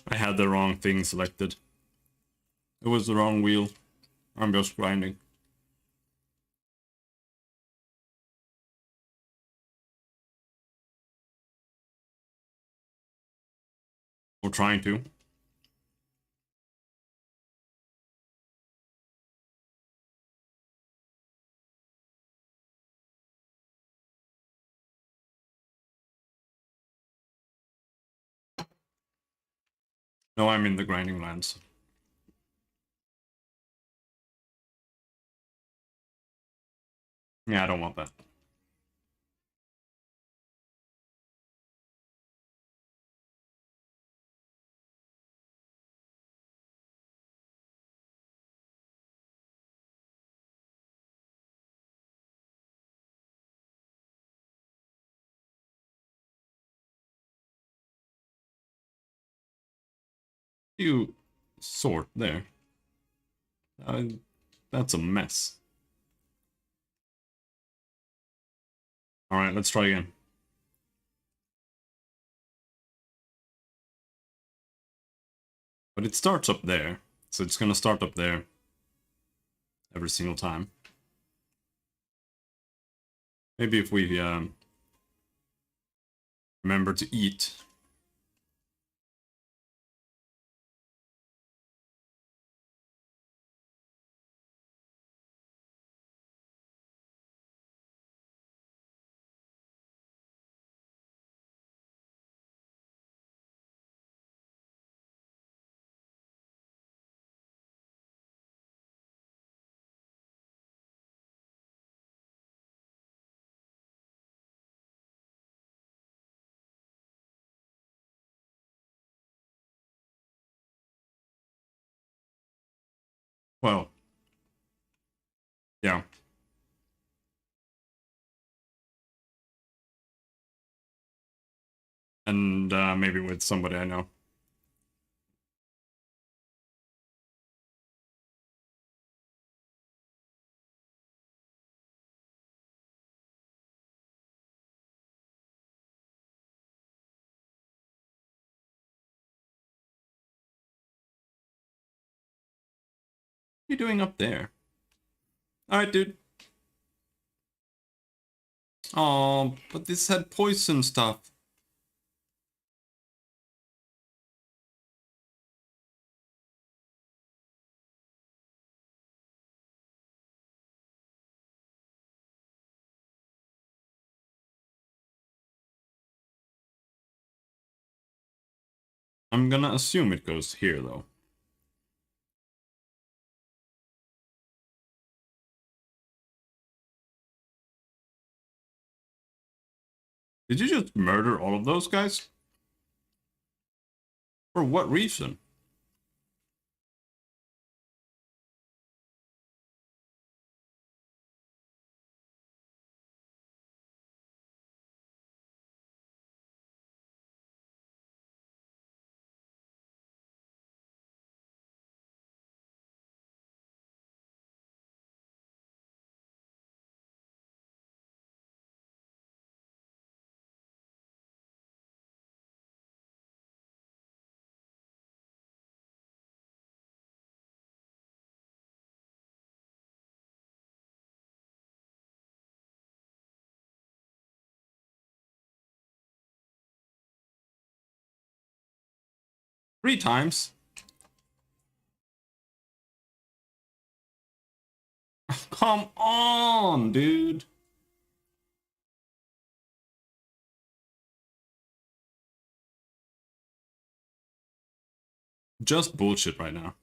I had the wrong thing selected. It was the wrong wheel. I'm just grinding. Or trying to. No, I'm in the grinding lands. Yeah, I don't want that. You sort there. Uh, that's a mess. Alright, let's try again. But it starts up there. So it's gonna start up there every single time. Maybe if we remember to eat. Well, yeah. And maybe with somebody I know. What are you doing up there? Alright, dude. Oh, but this had poison stuff. I'm gonna assume it goes here, though. Did you just murder all of those guys? For what reason? Three times? Come on, dude. Just bullshit right now.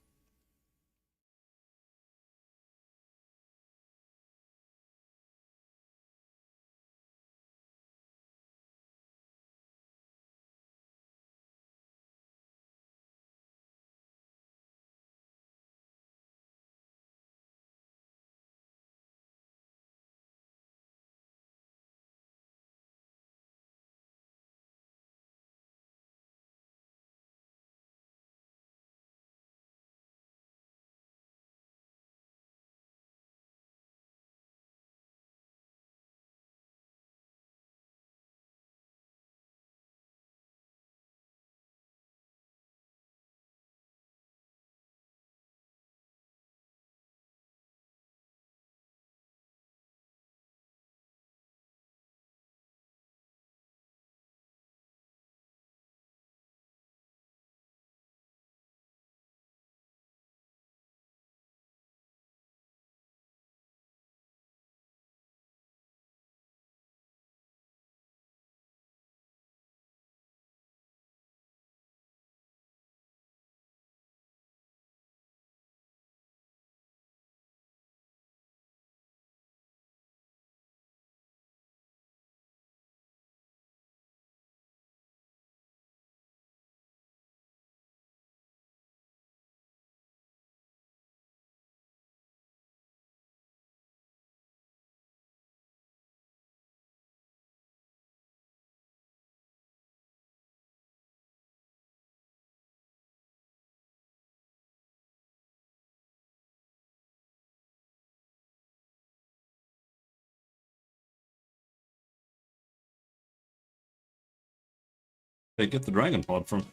They get the dragon pod from.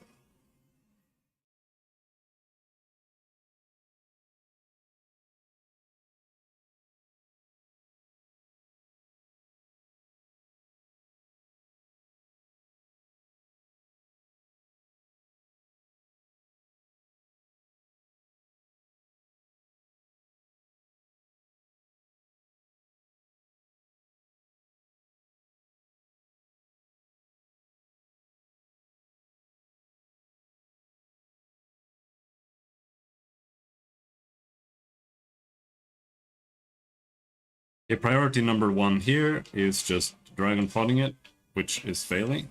Okay, priority number 1 here is just dragon podding it, which is failing.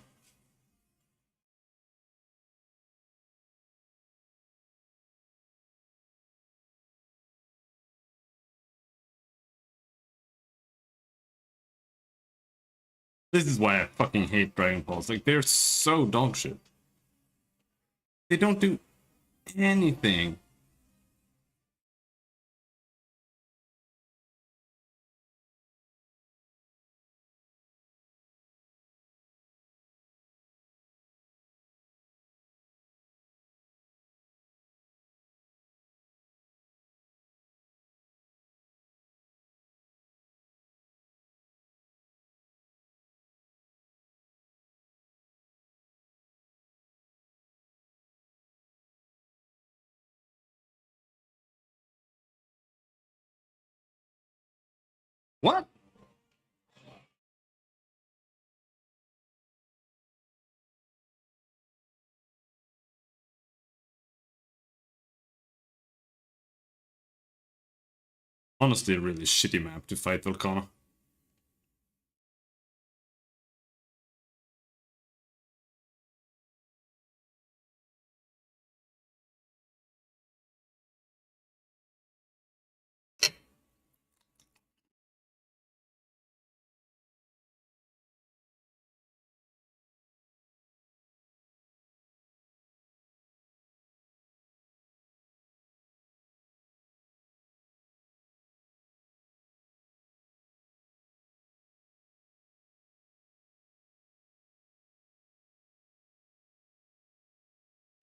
This is why I fucking hate Dragon Balls. Like, they're so dog shit. They don't do anything. What? Honestly, a really shitty map to fight Volcano.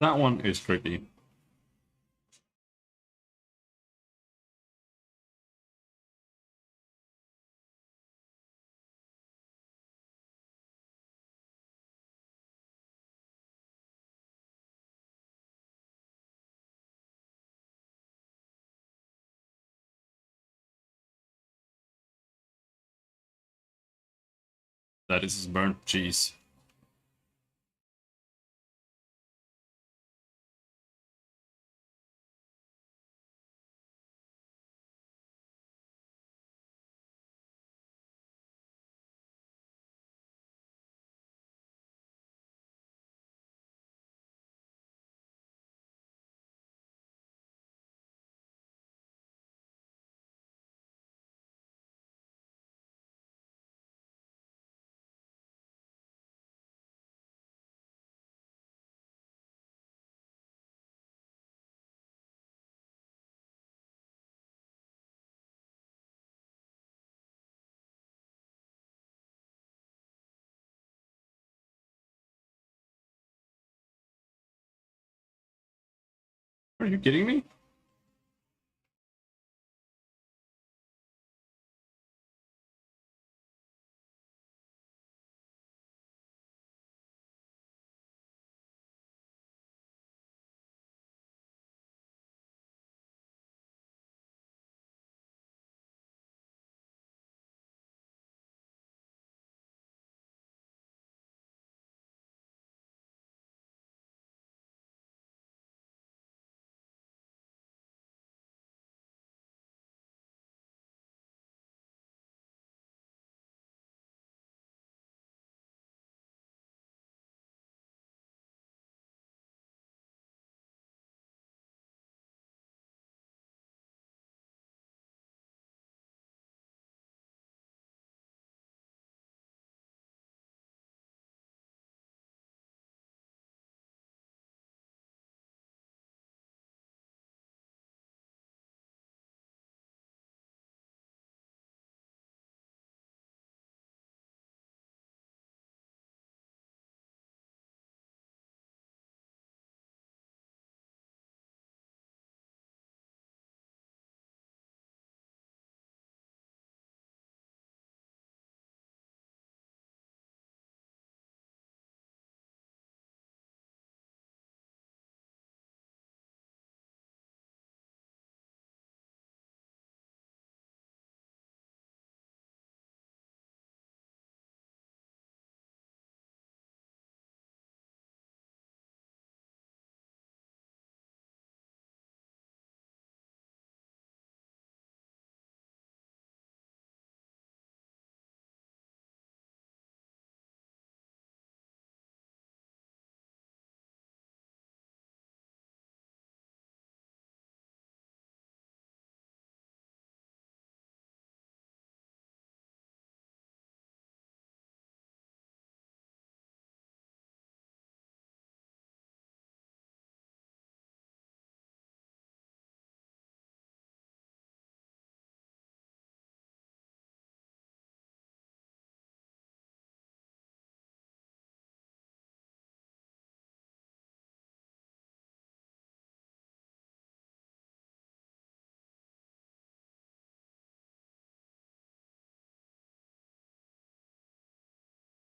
That one is tricky. That is burnt cheese. Are you kidding me?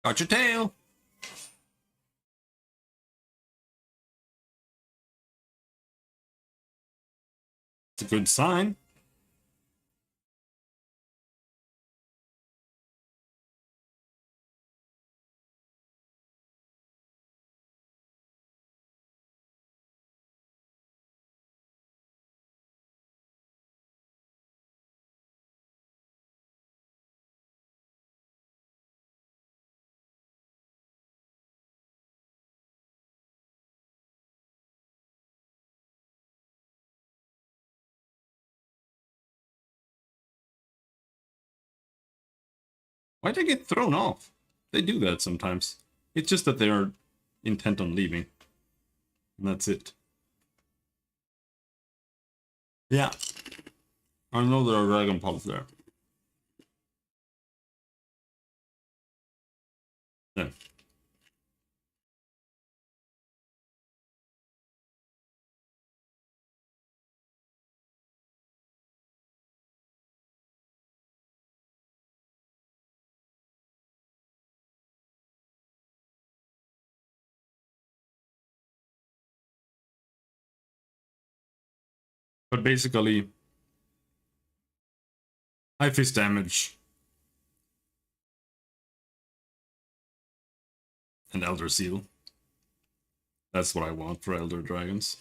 Got your tail. It's a good sign. Why'd they get thrown off? They do that sometimes. It's just that they are intent on leaving. And that's it. Yeah. I know there are dragon pulps there. Yeah. But basically, high fist damage and Elder Seal. That's what I want for Elder Dragons.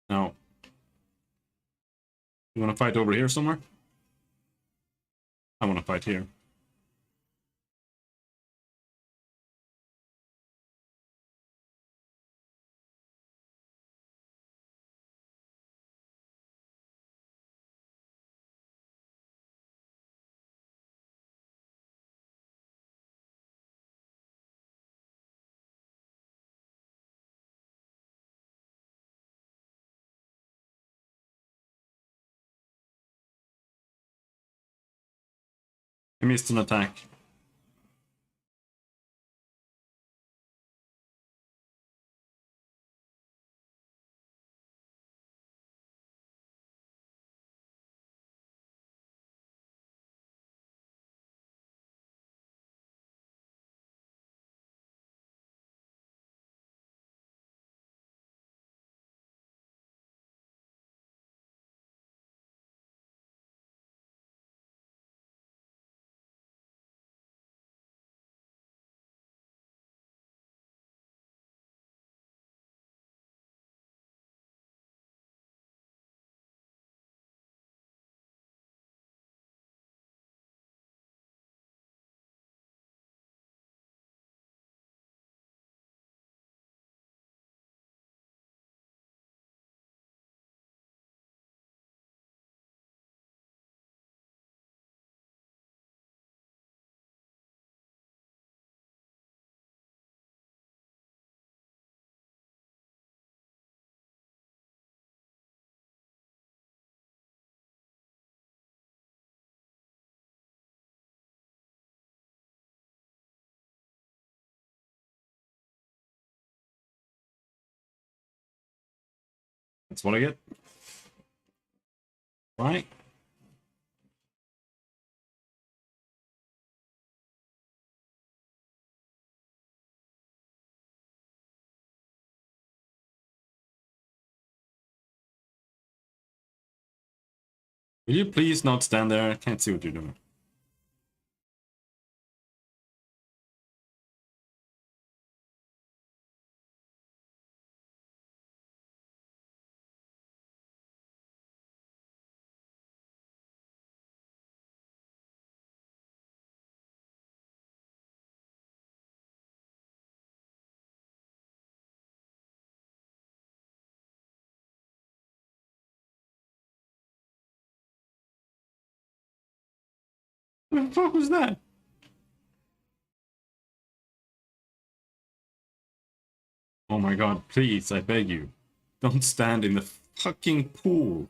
Now, you want to fight over here somewhere? I want to fight here. I missed an attack. That's what I get. Right? Will you please not stand there? I can't see what you're doing. What the fuck was that? Oh my god, please, I beg you. Don't stand in the fucking pool.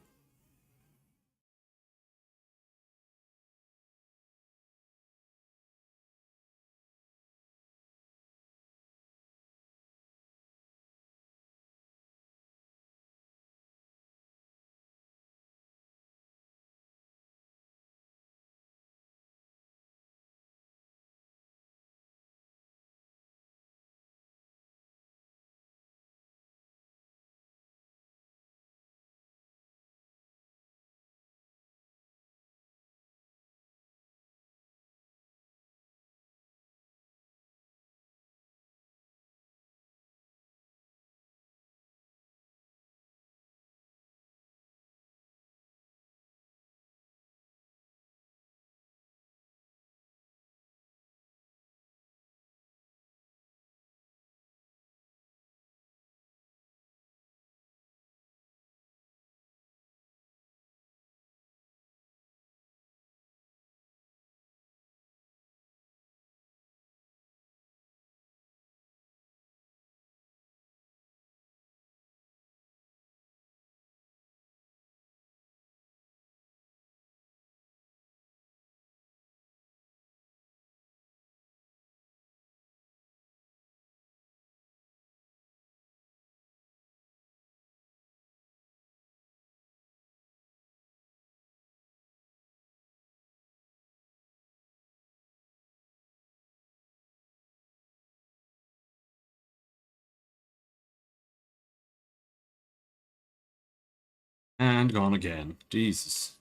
And gone again. Jesus.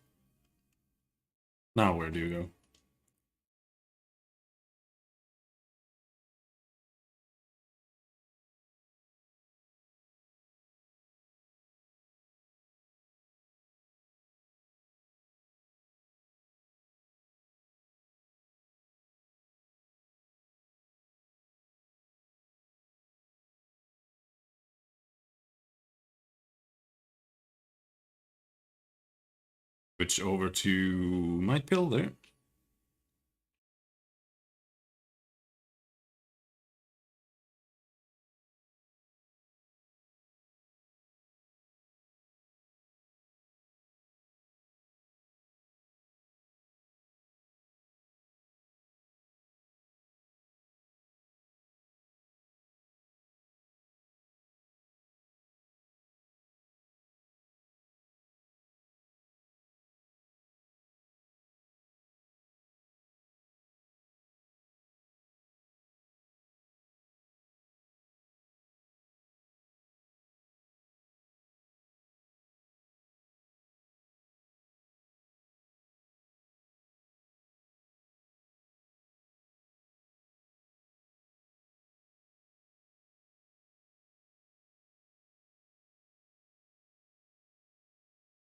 Now where do you go? Switch over to my pill there.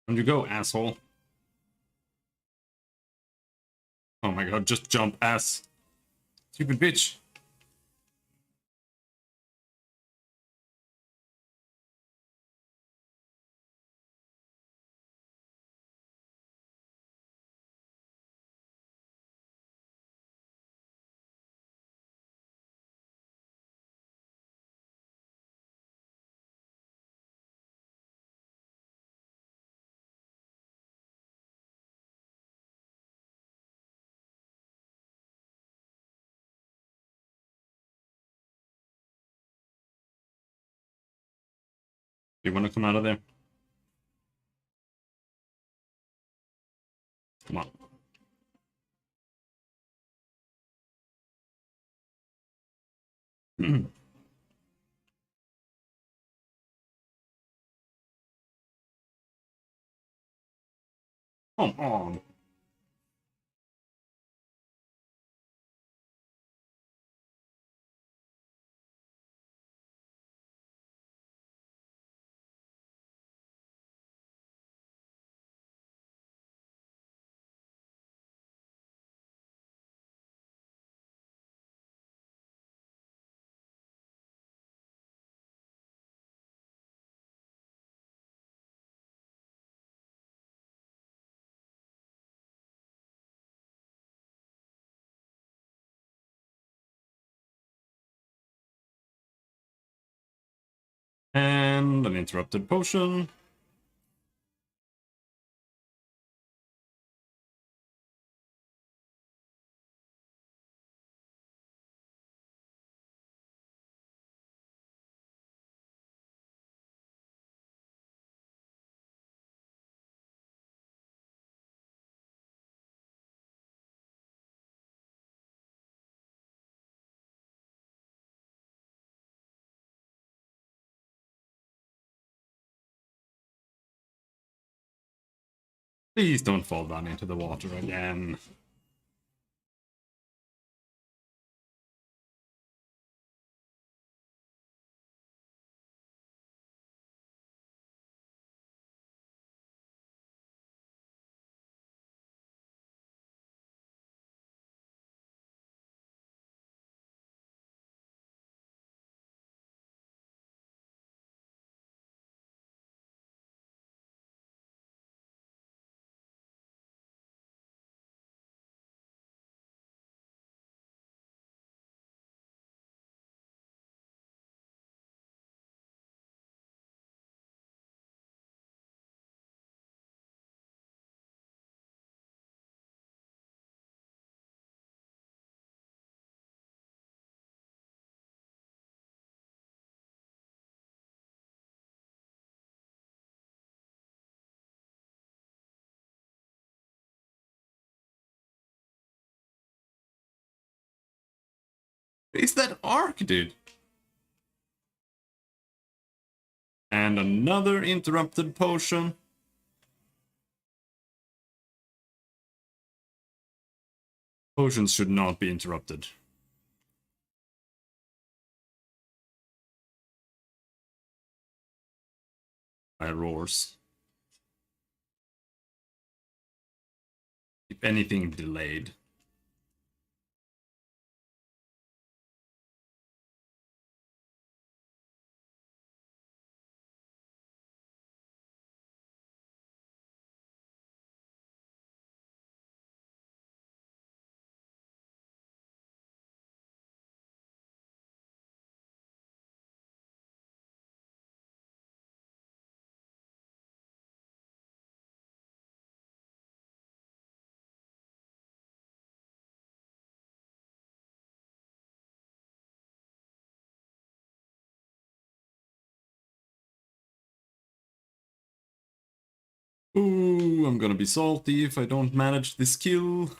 On you go, asshole. Oh my god, just jump, ass. Stupid bitch. You want to come out of there? Come on. Come on. And an interrupted potion. Please don't fall down into the water again. Is that arc, dude? And another interrupted potion. Potions should not be interrupted. By roars. If anything, delayed. Ooh, I'm gonna be salty if I don't manage this kill.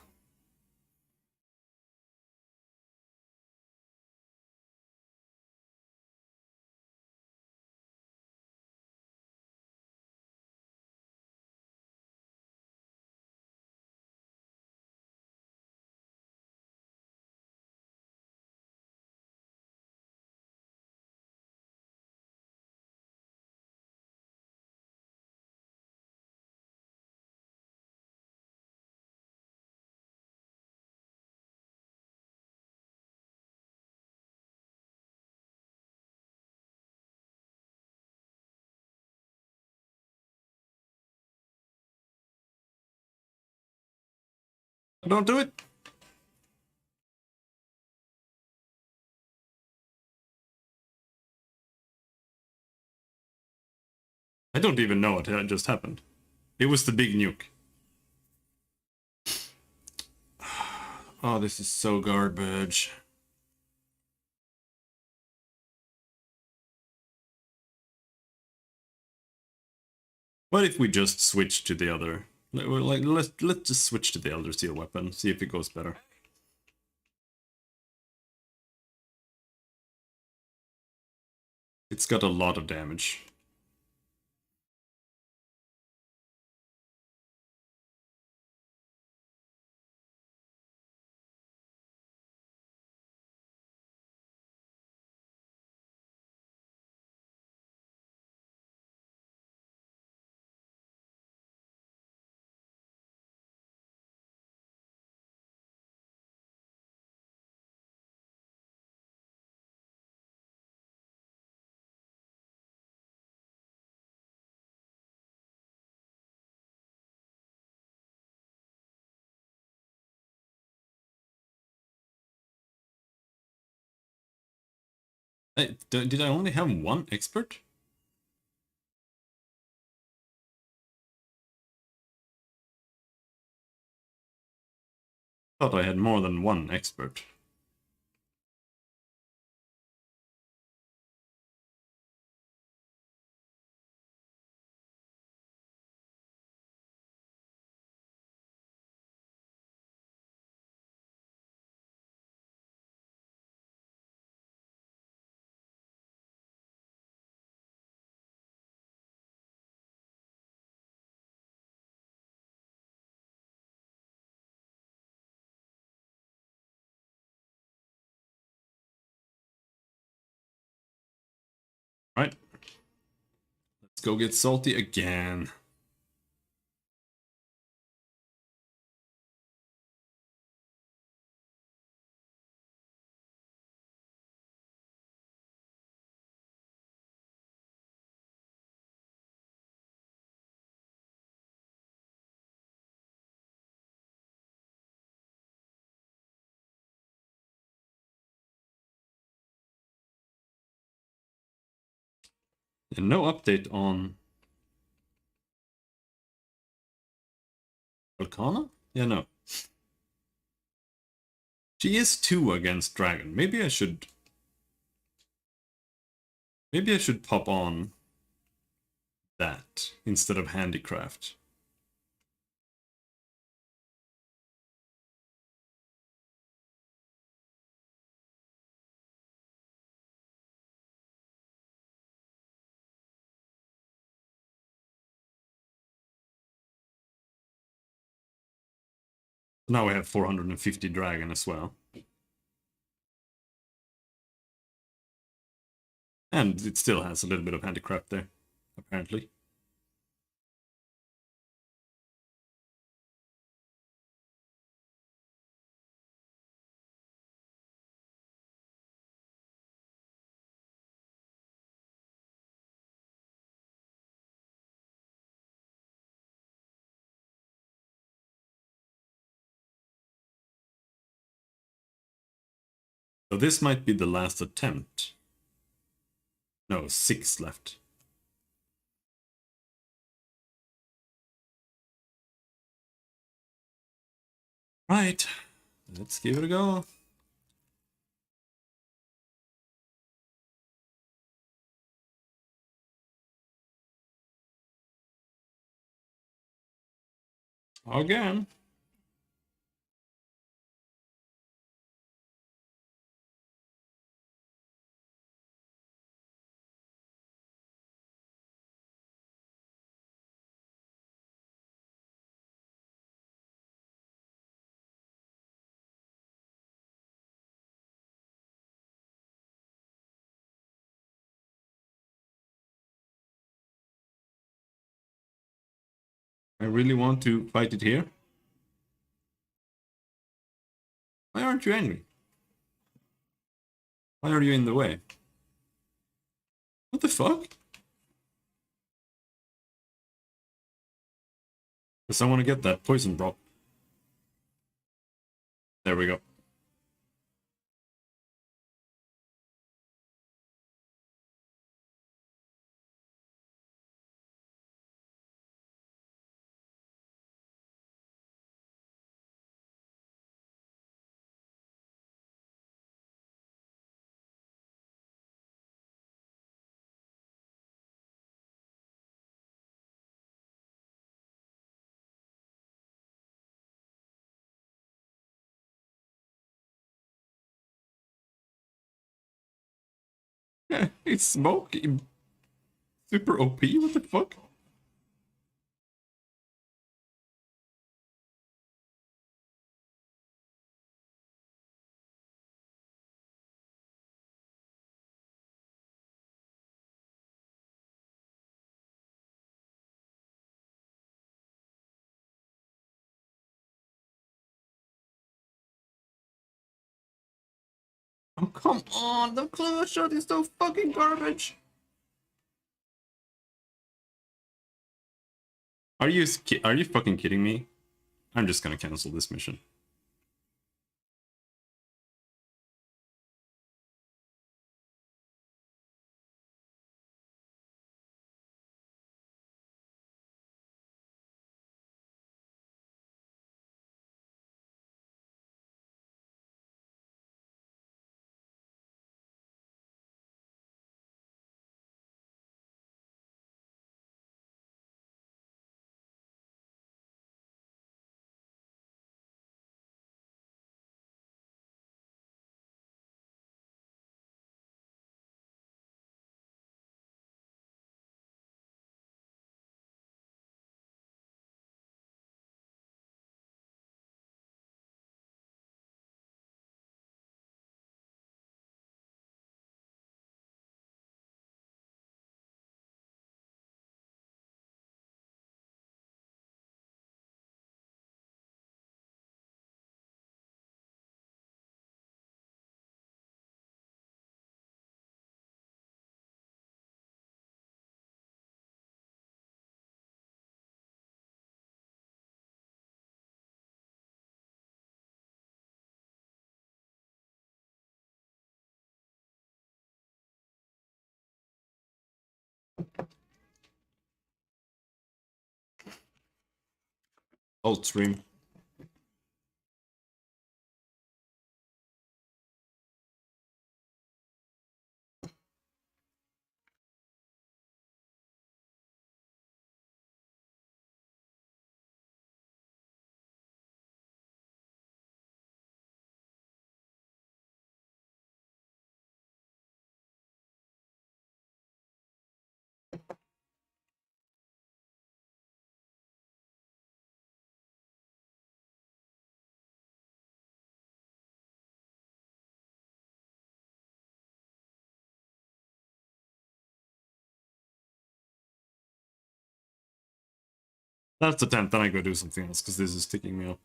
Don't do it. I don't even know what just happened. It was the big nuke. Oh, this is so garbage. What if we just switch to the other? Let's just switch to the Elder Seal weapon, see if it goes better. It's got a lot of damage. Hey, did I only have one expert? Thought I had more than one expert. Right. Let's go get salty again. And no update on Volcana? Yeah, no. She is 2 against Dragon. Maybe I should pop on that instead of Handicraft. Now we have 450 dragon as well. And it still has a little bit of handicraft there, apparently. So this might be the last attempt. No, 6 left. Right, let's give it a go. Again. I really want to fight it here. Why aren't you angry? Why are you in the way? What the fuck? Because I want to get that poison drop. There we go. Yeah, it's smoke. Super OP, what the fuck? Oh, come on, the close shot is so fucking garbage. Are you fucking kidding me? I'm just gonna cancel this mission. Alt stream. That's the 10th, then I go do something else, because this is ticking me off.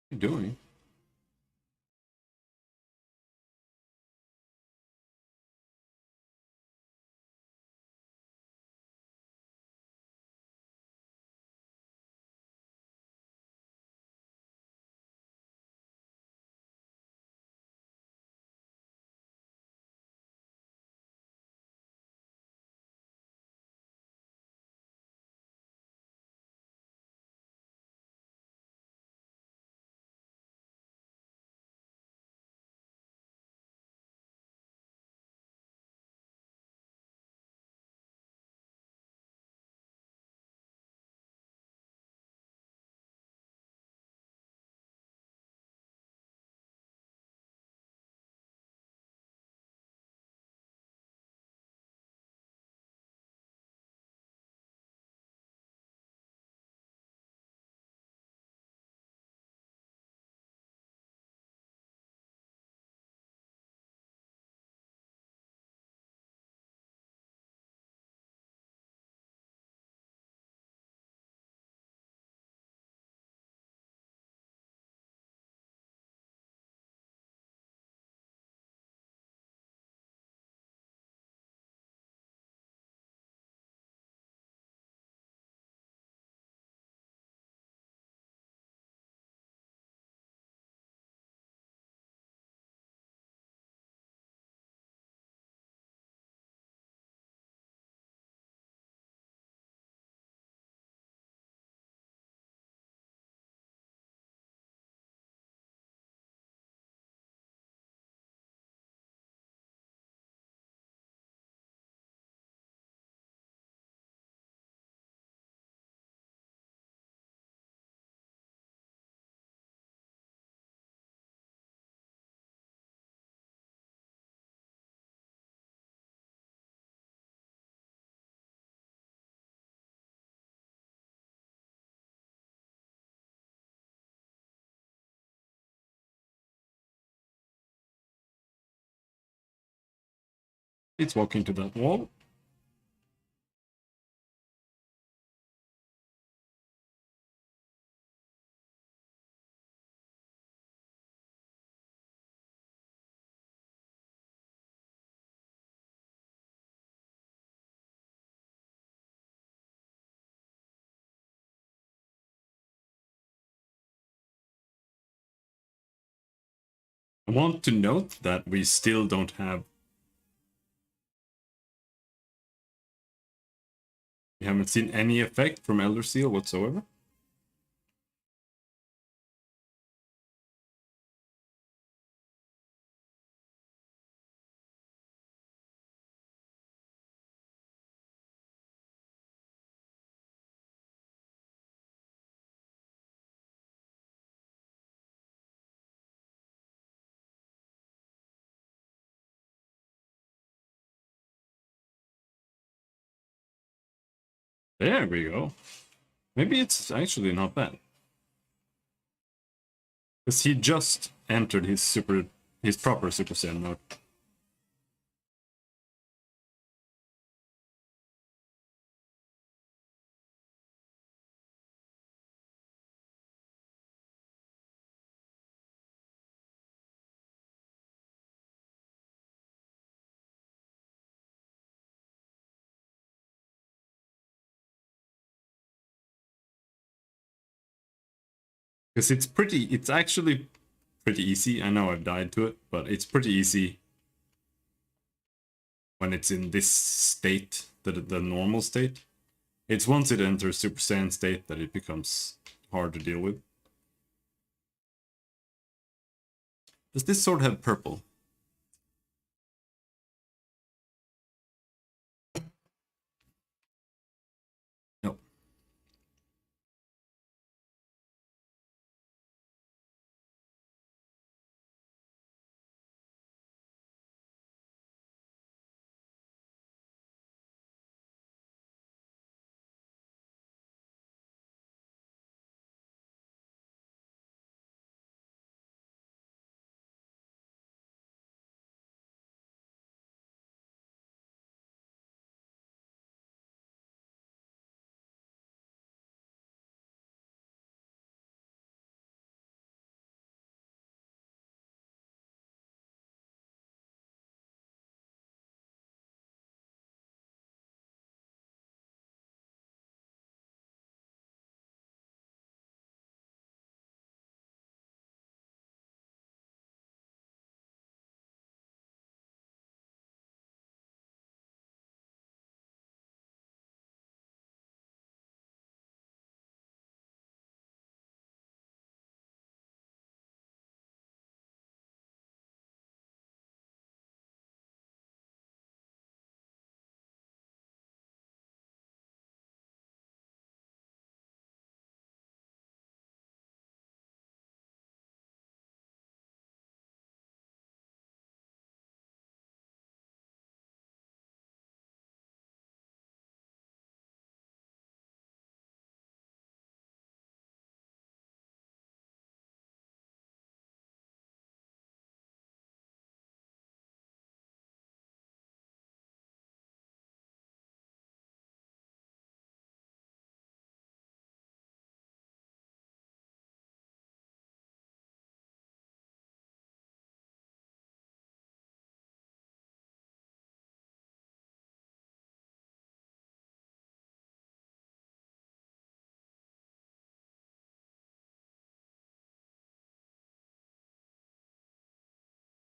What are you doing? It's walking to that wall. I want to note that we still don't have... We haven't seen any effect from Elder Seal whatsoever. There we go. Maybe it's actually not bad. Because he just entered his proper Super Saiyan mode. Because it's actually pretty easy. I know I've died to it, but it's pretty easy when it's in this state, the normal state. It's once it enters Super Saiyan state that it becomes hard to deal with. Does this sword have purple? No.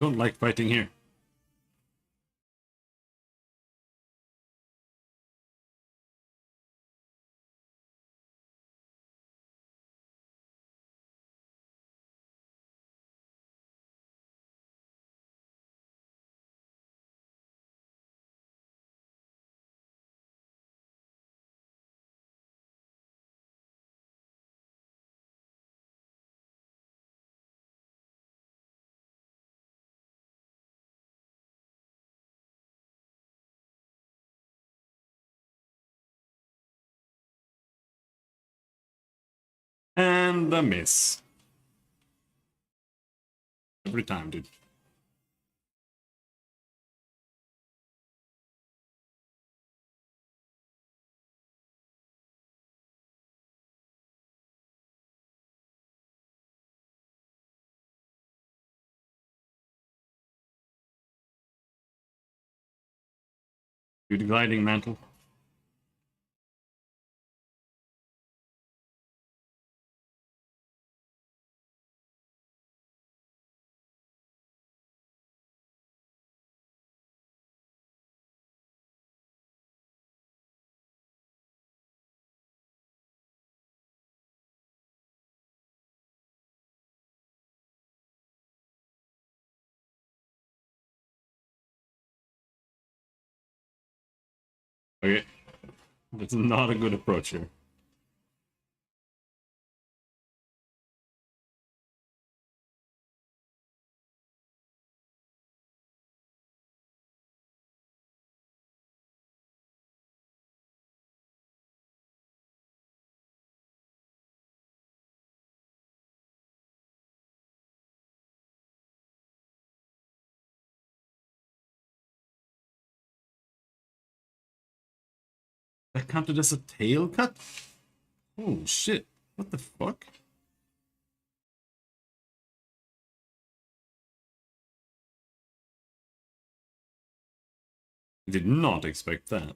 Don't like fighting here. And a miss. Every time, dude. Dude, gliding mantle. Okay. That's not a good approach here. That counted as a tail cut? Oh shit. What the fuck? I did not expect that.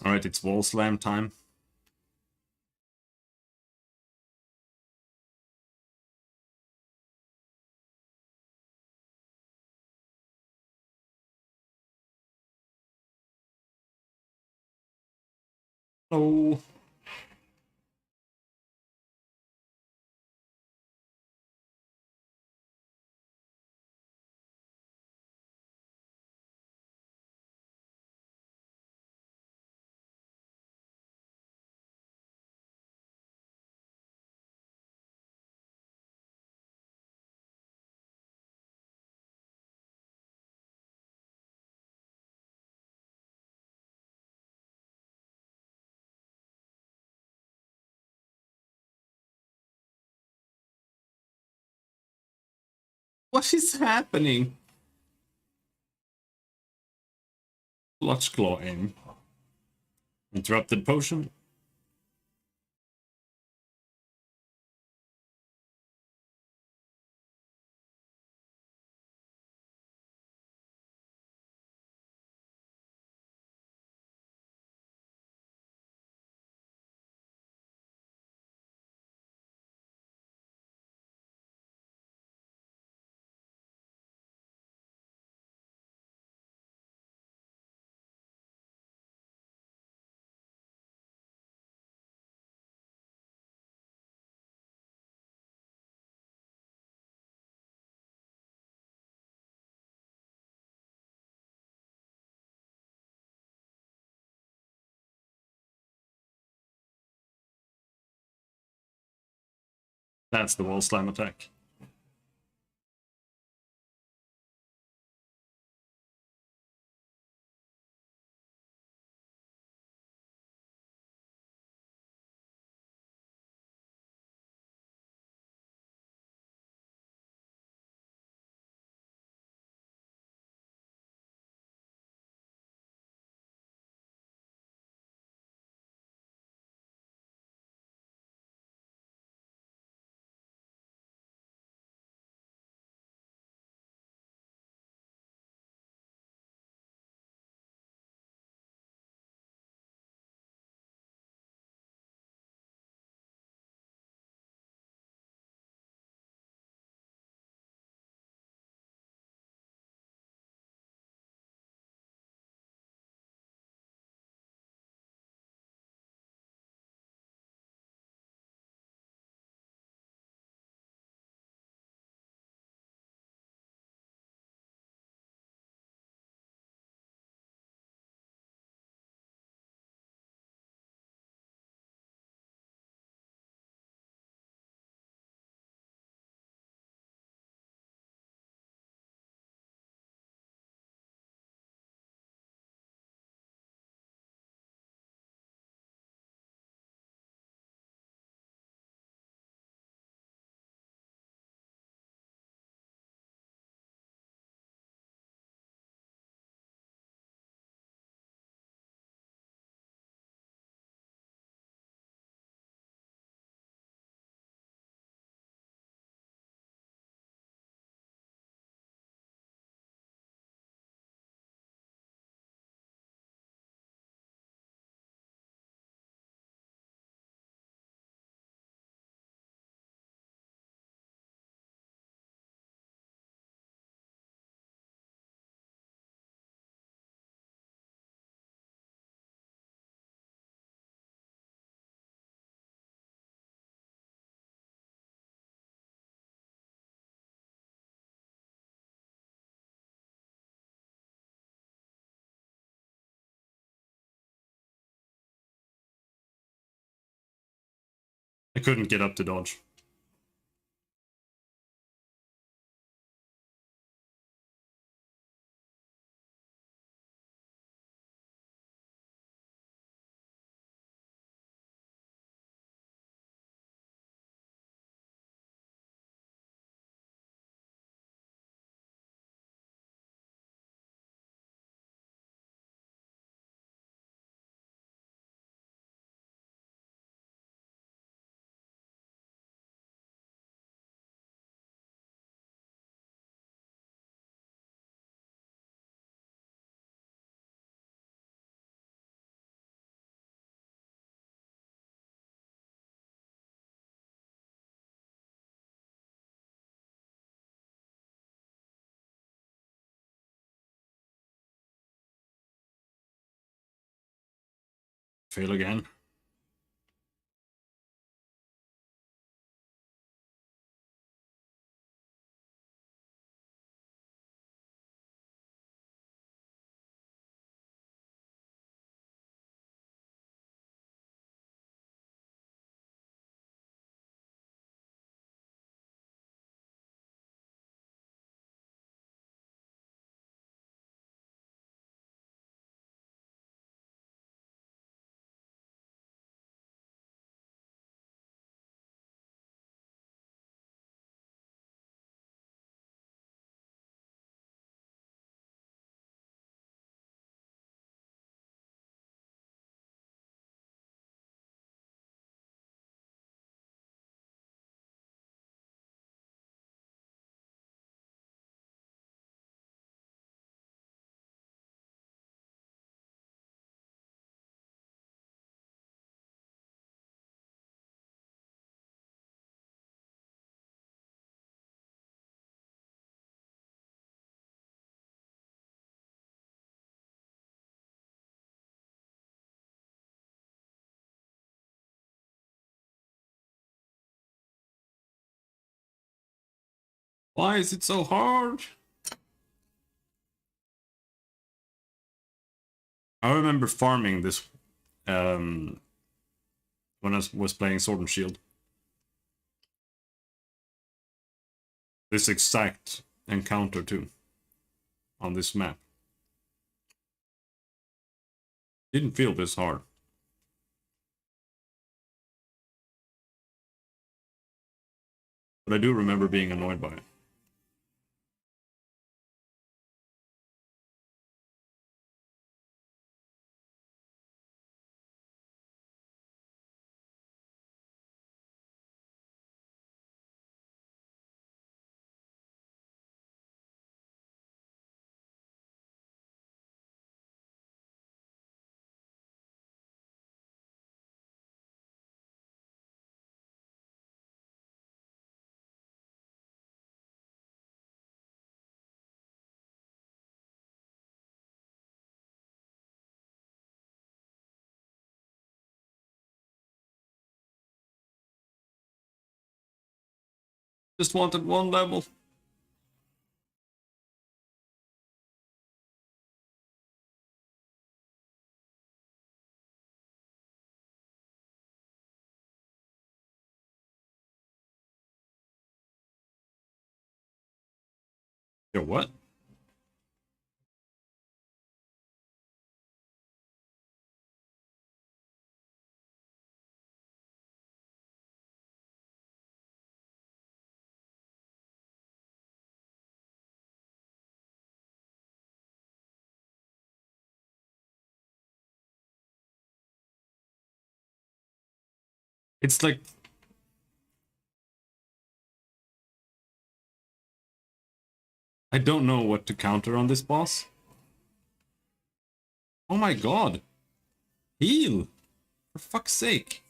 Alright, it's wall slam time. Oh. What is happening? Clutch claw aim. Interrupted potion. That's the wall slam attack. I couldn't get up to dodge. Fail again. Why is it so hard? I remember farming this when I was playing Sword and Shield. This exact encounter too on this map. Didn't feel this hard. But I do remember being annoyed by it. Just wanted one level. Yo, what? It's like... I don't know what to counter on this boss. Oh my god. Heal! For fuck's sake.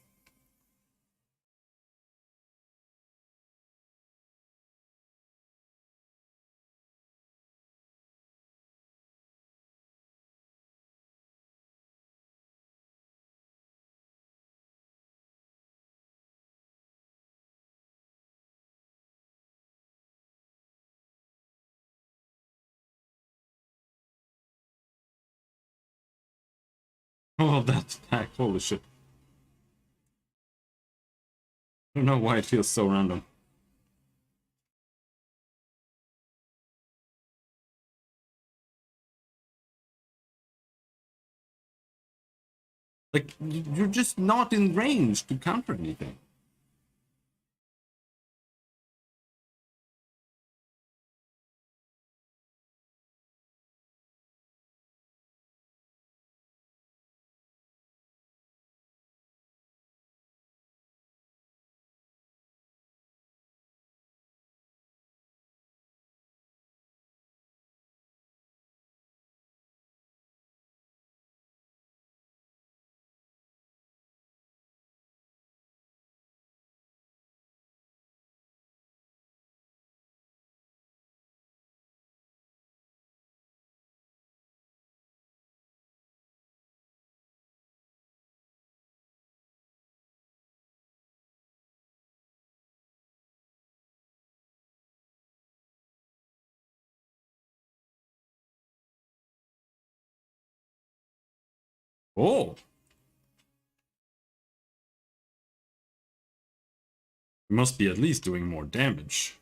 Oh, that attack. Holy shit. I don't know why it feels so random. Like, you're just not in range to counter anything. Oh, you must be at least doing more damage.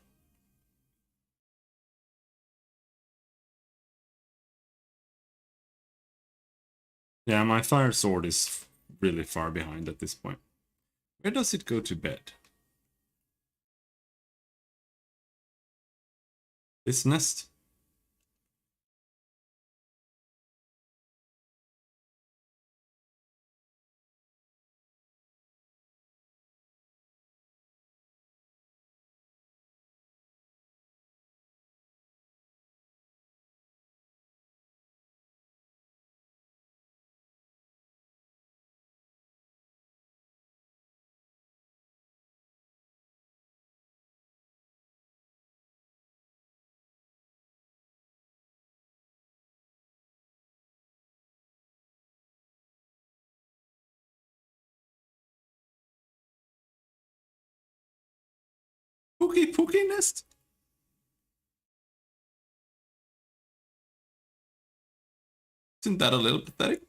Yeah, my fire sword is really far behind at this point. Where does it go to bed? This nest? Pookie Pookie nest? Isn't that a little pathetic?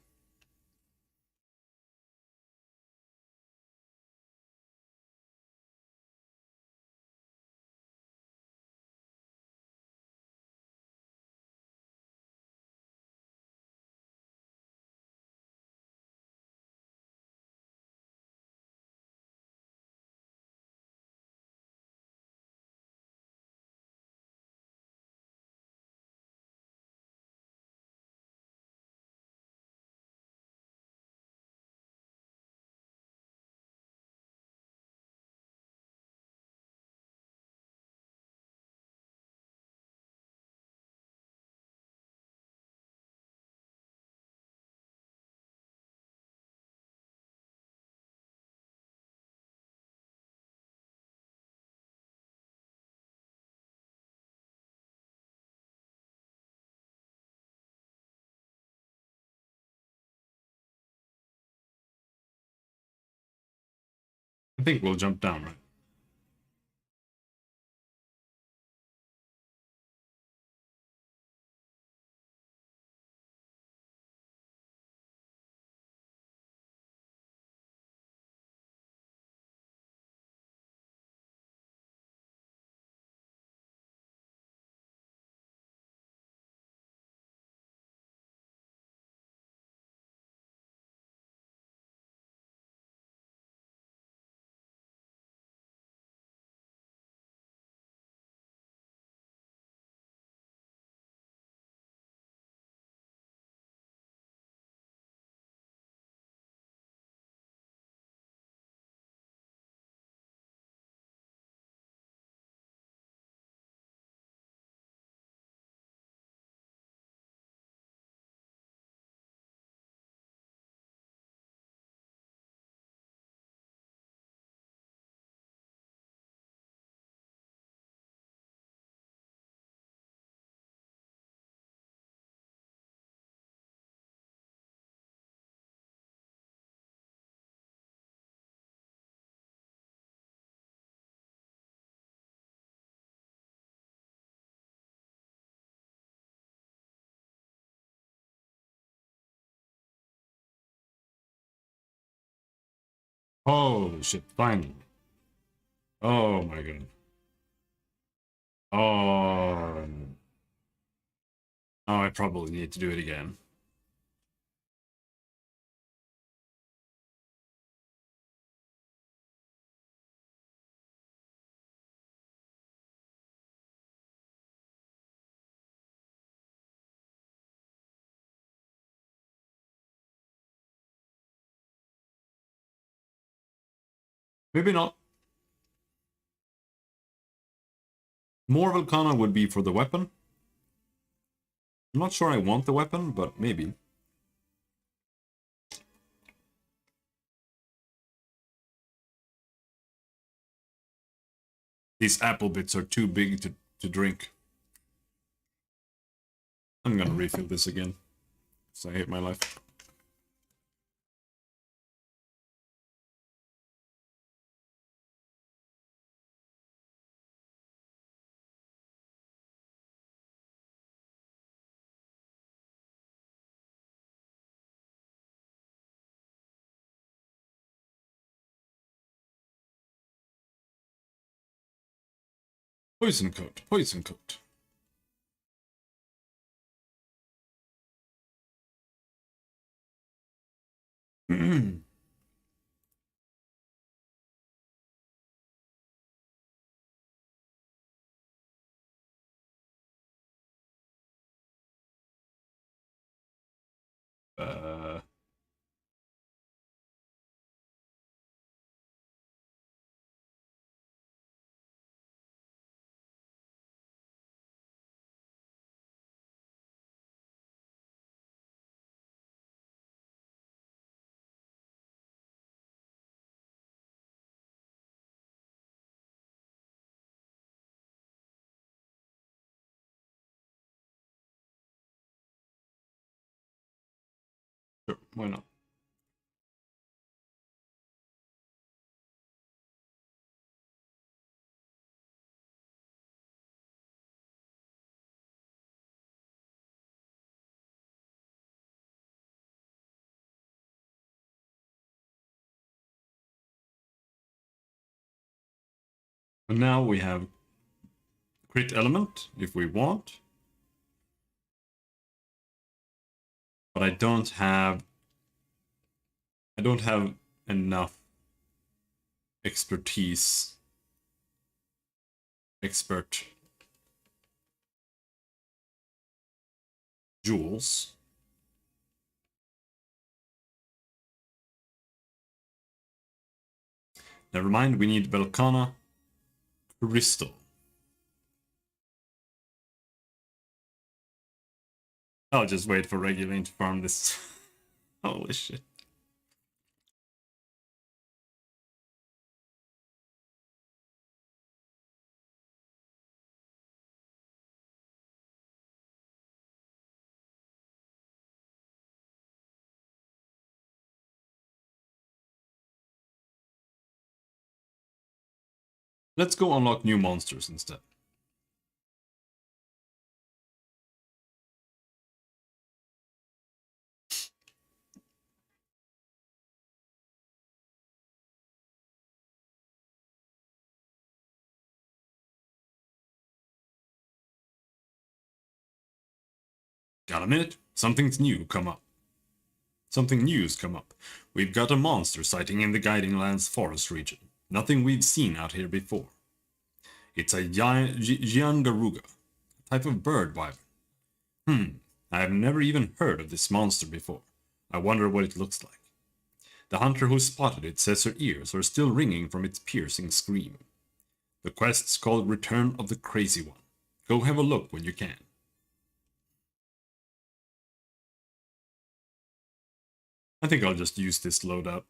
I think we'll jump down, right? Holy shit, finally. Oh my god. Oh. Oh, I probably need to do it again. Maybe not. More Volcana would be for the weapon. I'm not sure I want the weapon, but maybe. These apple bits are too big to drink. I'm gonna refill this again. So I hate my life. Poison coat, poison coat. uh, sure, why not? And now we have crit element if we want. But I don't have enough expertise. Expert jewels. Never mind, we need Velcana Crystal. I'll just wait for Regulane to farm this. Holy shit. Let's go unlock new monsters instead. Got a minute? Something's new come up. Something new's come up. We've got a monster sighting in the Guiding Lands forest region. Nothing we've seen out here before. It's a Giangaruga, a type of bird wyvern. I have never even heard of this monster before. I wonder what it looks like. The hunter who spotted it says her ears are still ringing from its piercing scream. The quest's called Return of the Crazy One. Go have a look when you can. I think I'll just use this loadout.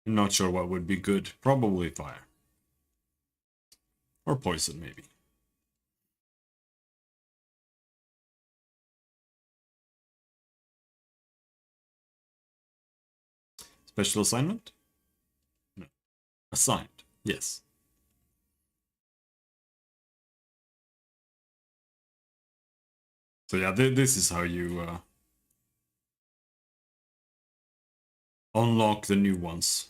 I'm not sure what would be good. Probably fire. Or poison, maybe. Special assignment? No. Assigned. Yes. So yeah, this is how you unlock the new ones.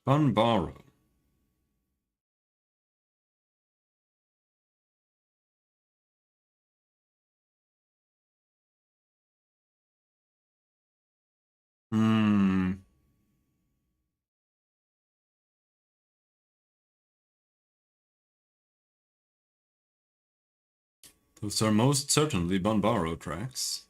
Banbaro. Hmm. Those are most certainly Banbaro tracks.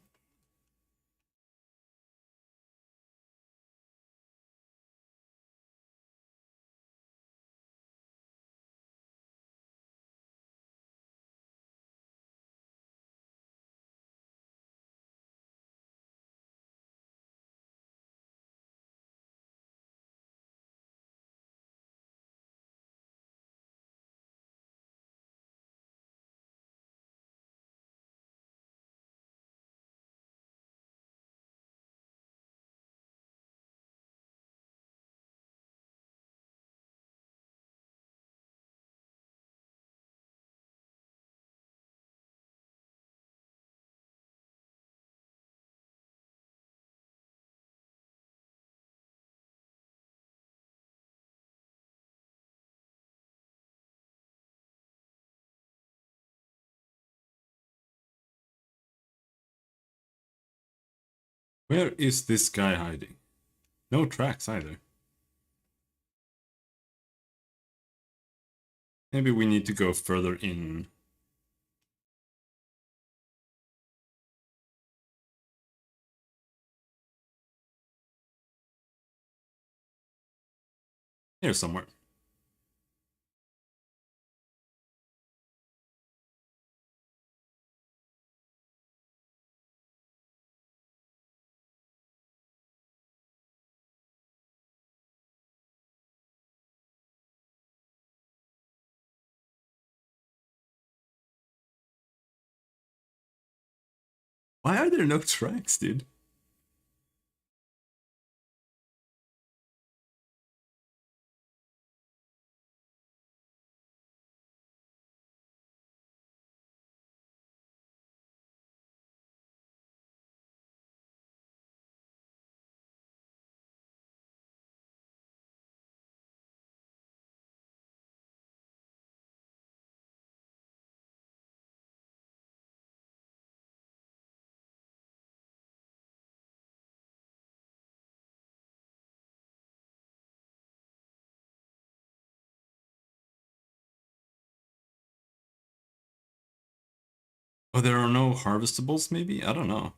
Where is this guy hiding? No tracks either. Maybe we need to go further in. Here somewhere. Why are there no tracks, dude? Oh, there are no harvestables, maybe? I don't know.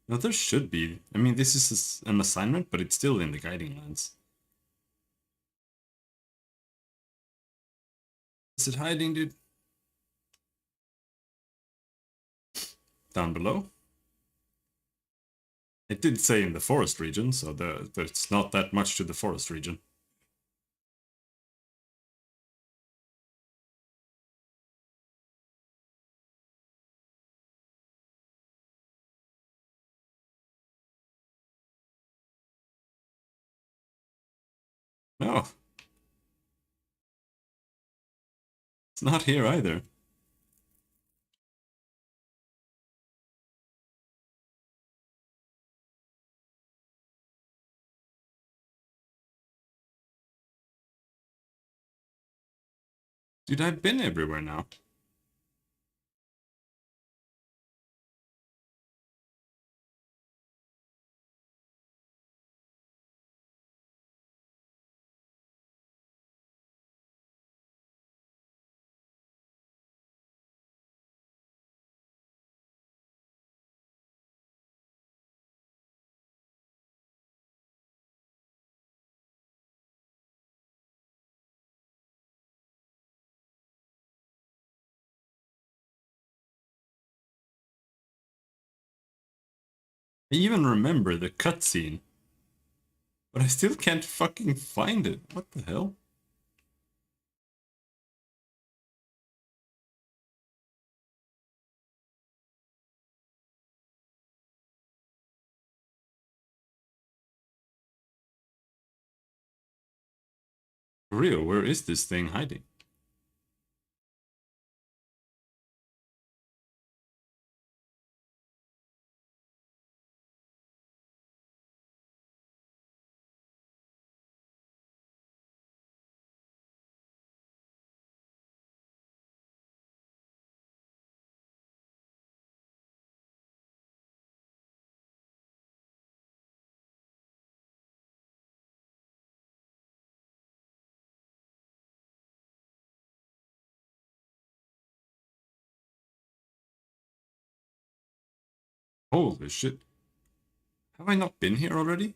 No, there should be. I mean, this is an assignment, but it's still in the guiding lands. Is it hiding, dude? Down below? It did say in the forest region, so there's not that much to the forest region. No. It's not here either. Dude, I've been everywhere now. I even remember the cutscene. But I still can't fucking find it. What the hell? For real, where is this thing hiding? Holy shit. Have I not been here already?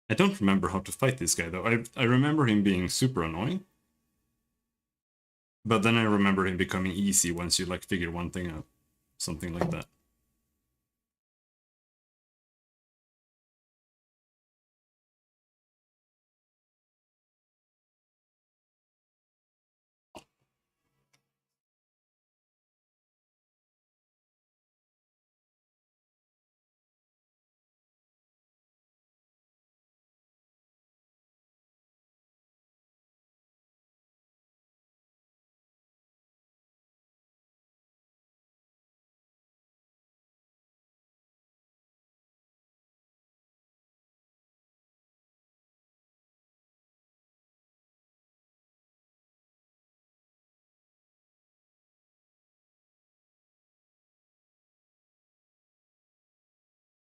I don't remember how to fight this guy though. I remember him being super annoying. But then I remember him becoming easy once you like figure one thing out. Something like that.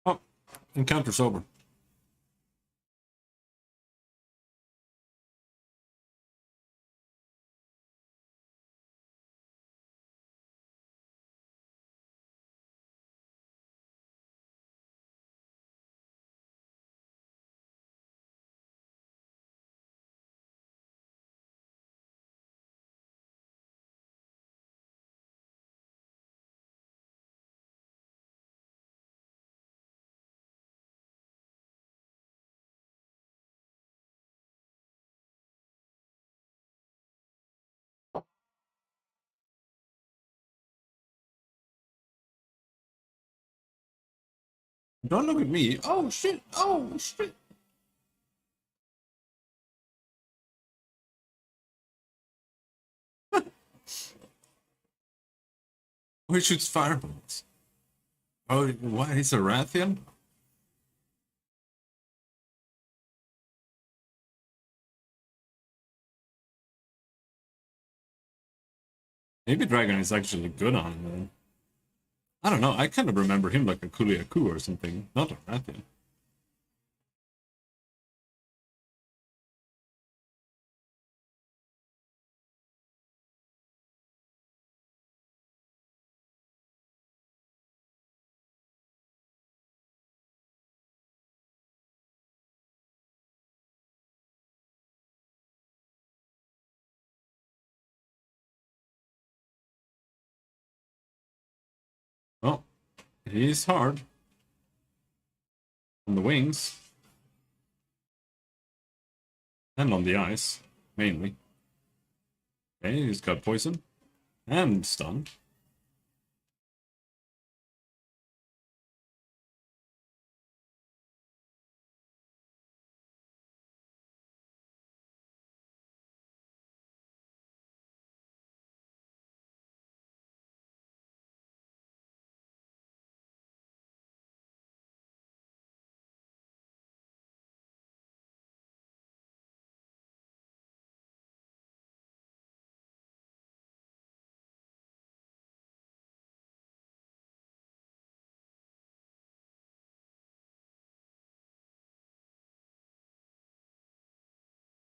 Oh, encounter's over. Don't look at me. Oh shit. Oh shit. Oh, he shoots fireballs. Oh, what? He's a Rathian? Maybe Dragon is actually good on him then. I don't know. I kind of remember him like a Kuliaku or something, not a Rathian. Oh, he's hard on the wings and on the ice, mainly. Okay, he's got poison and stun.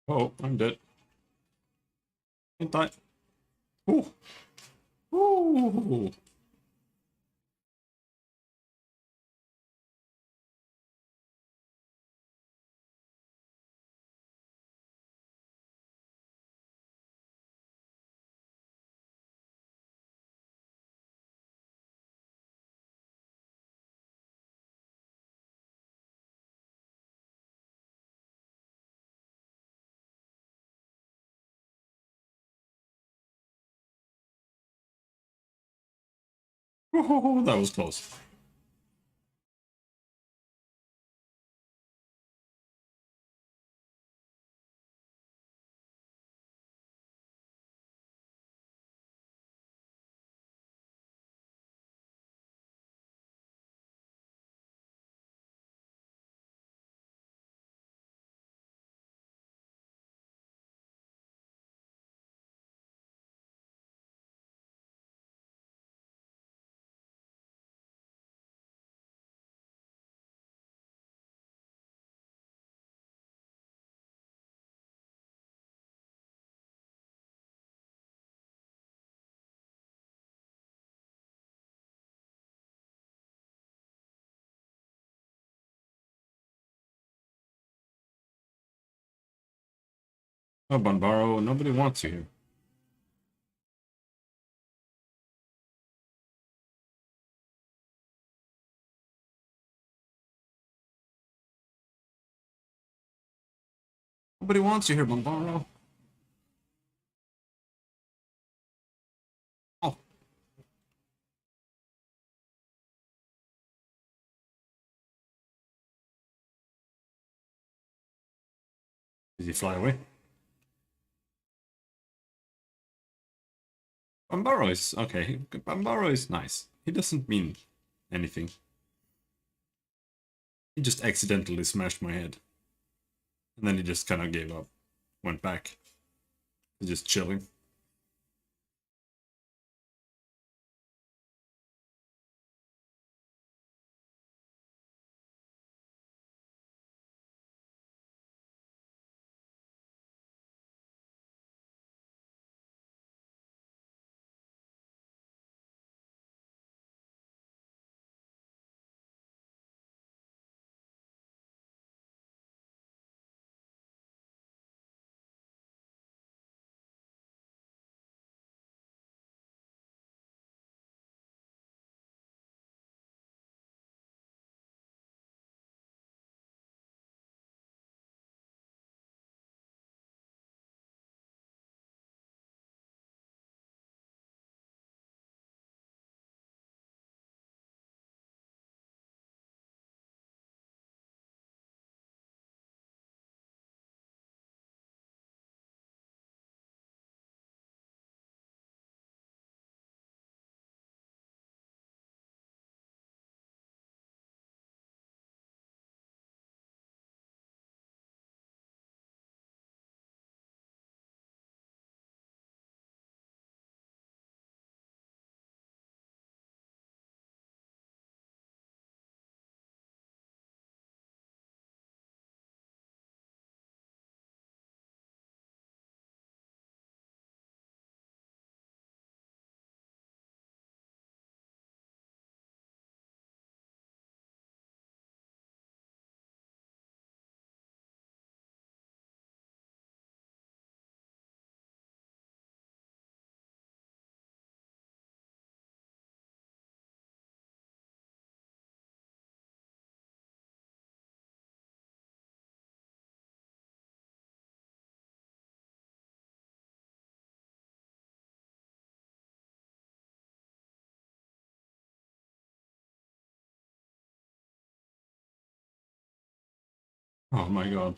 Oh, I'm dead. Ain't I? Ooh. Ooh. Ooh, that was close. Oh, Banbaro, nobody wants you here. Nobody wants you here, Banbaro. Oh, did he fly away? Banbaro is okay. Banbaro is nice. He doesn't mean anything. He just accidentally smashed my head. And then he just kind of gave up. Went back. He's just chilling. Oh my god.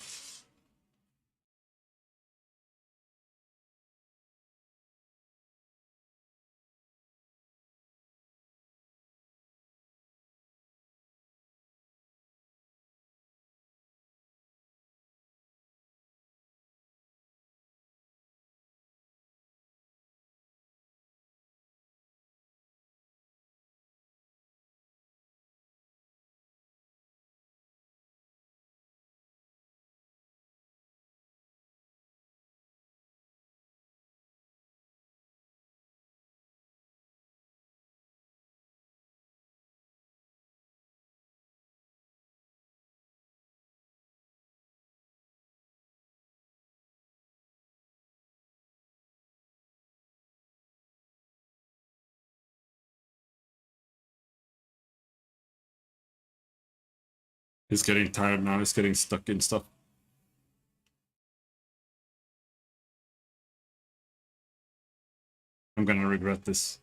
He's getting tired now. He's getting stuck in stuff. I'm gonna regret this.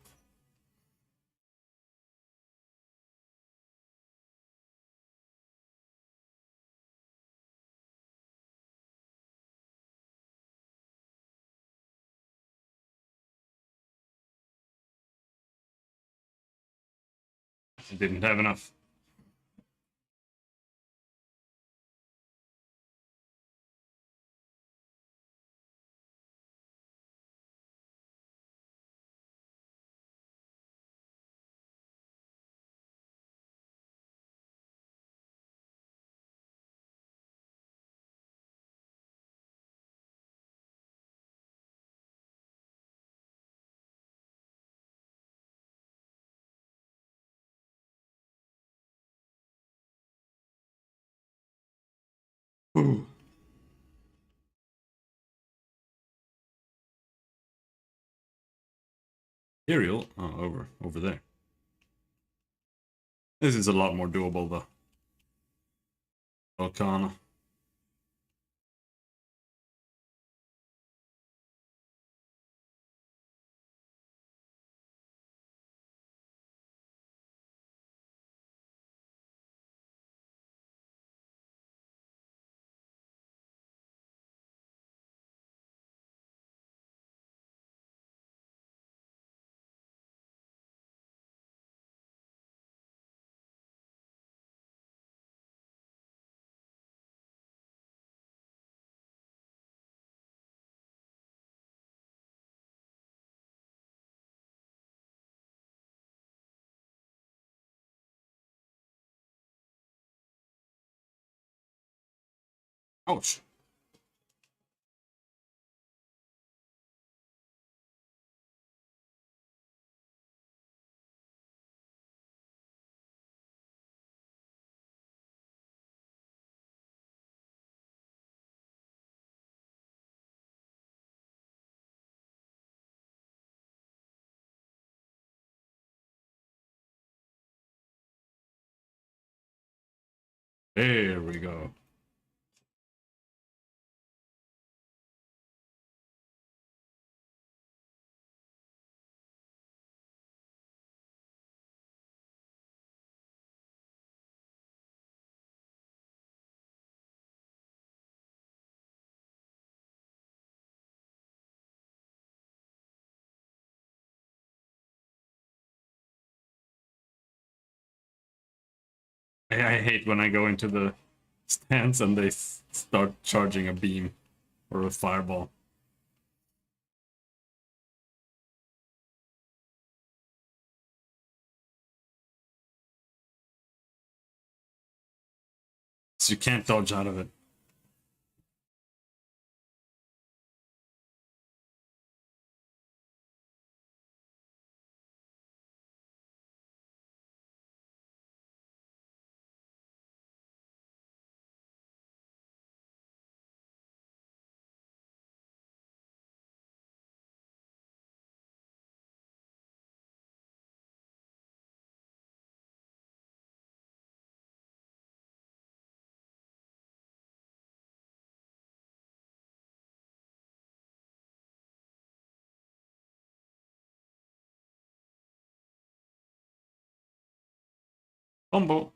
I didn't have enough. Ooh. Imperial? Oh, over there. This is a lot more doable though. Volcana. Ouch. There we go. I hate when I go into the stance and they start charging a beam or a fireball. So you can't dodge out of it. Combo.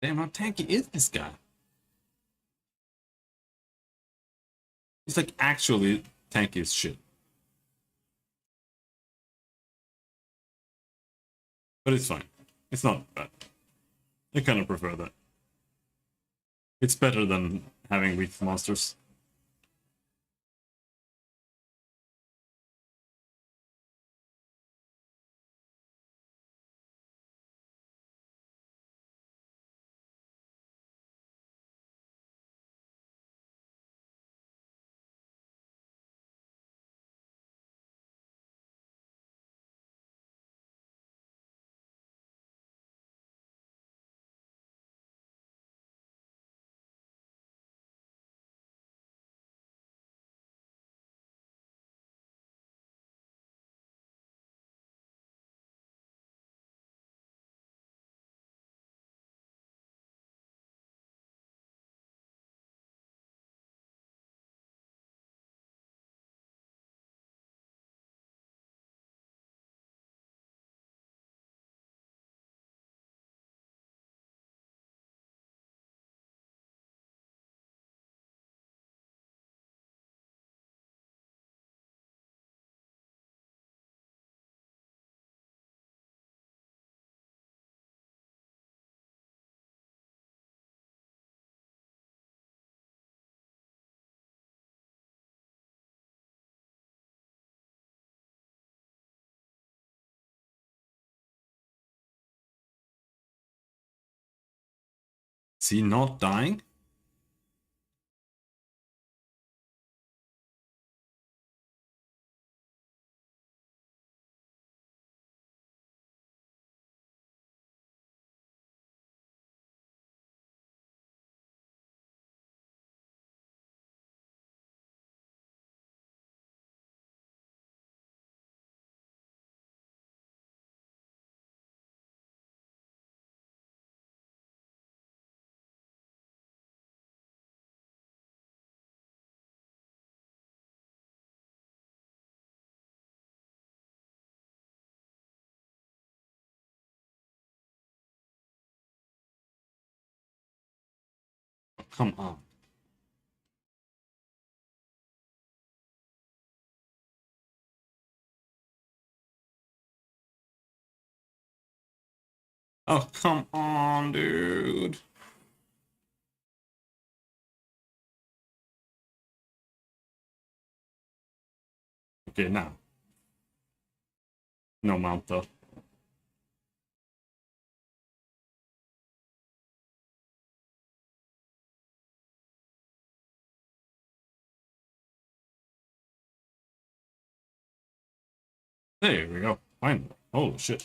Damn, how tanky is this guy? He's like actually tanky as shit. But it's fine. It's not bad. I kind of prefer that. It's better than having weak monsters. Is he not dying? come on. Oh, come on, dude. Okay, now. No mount though. There we go. Finally. Holy shit.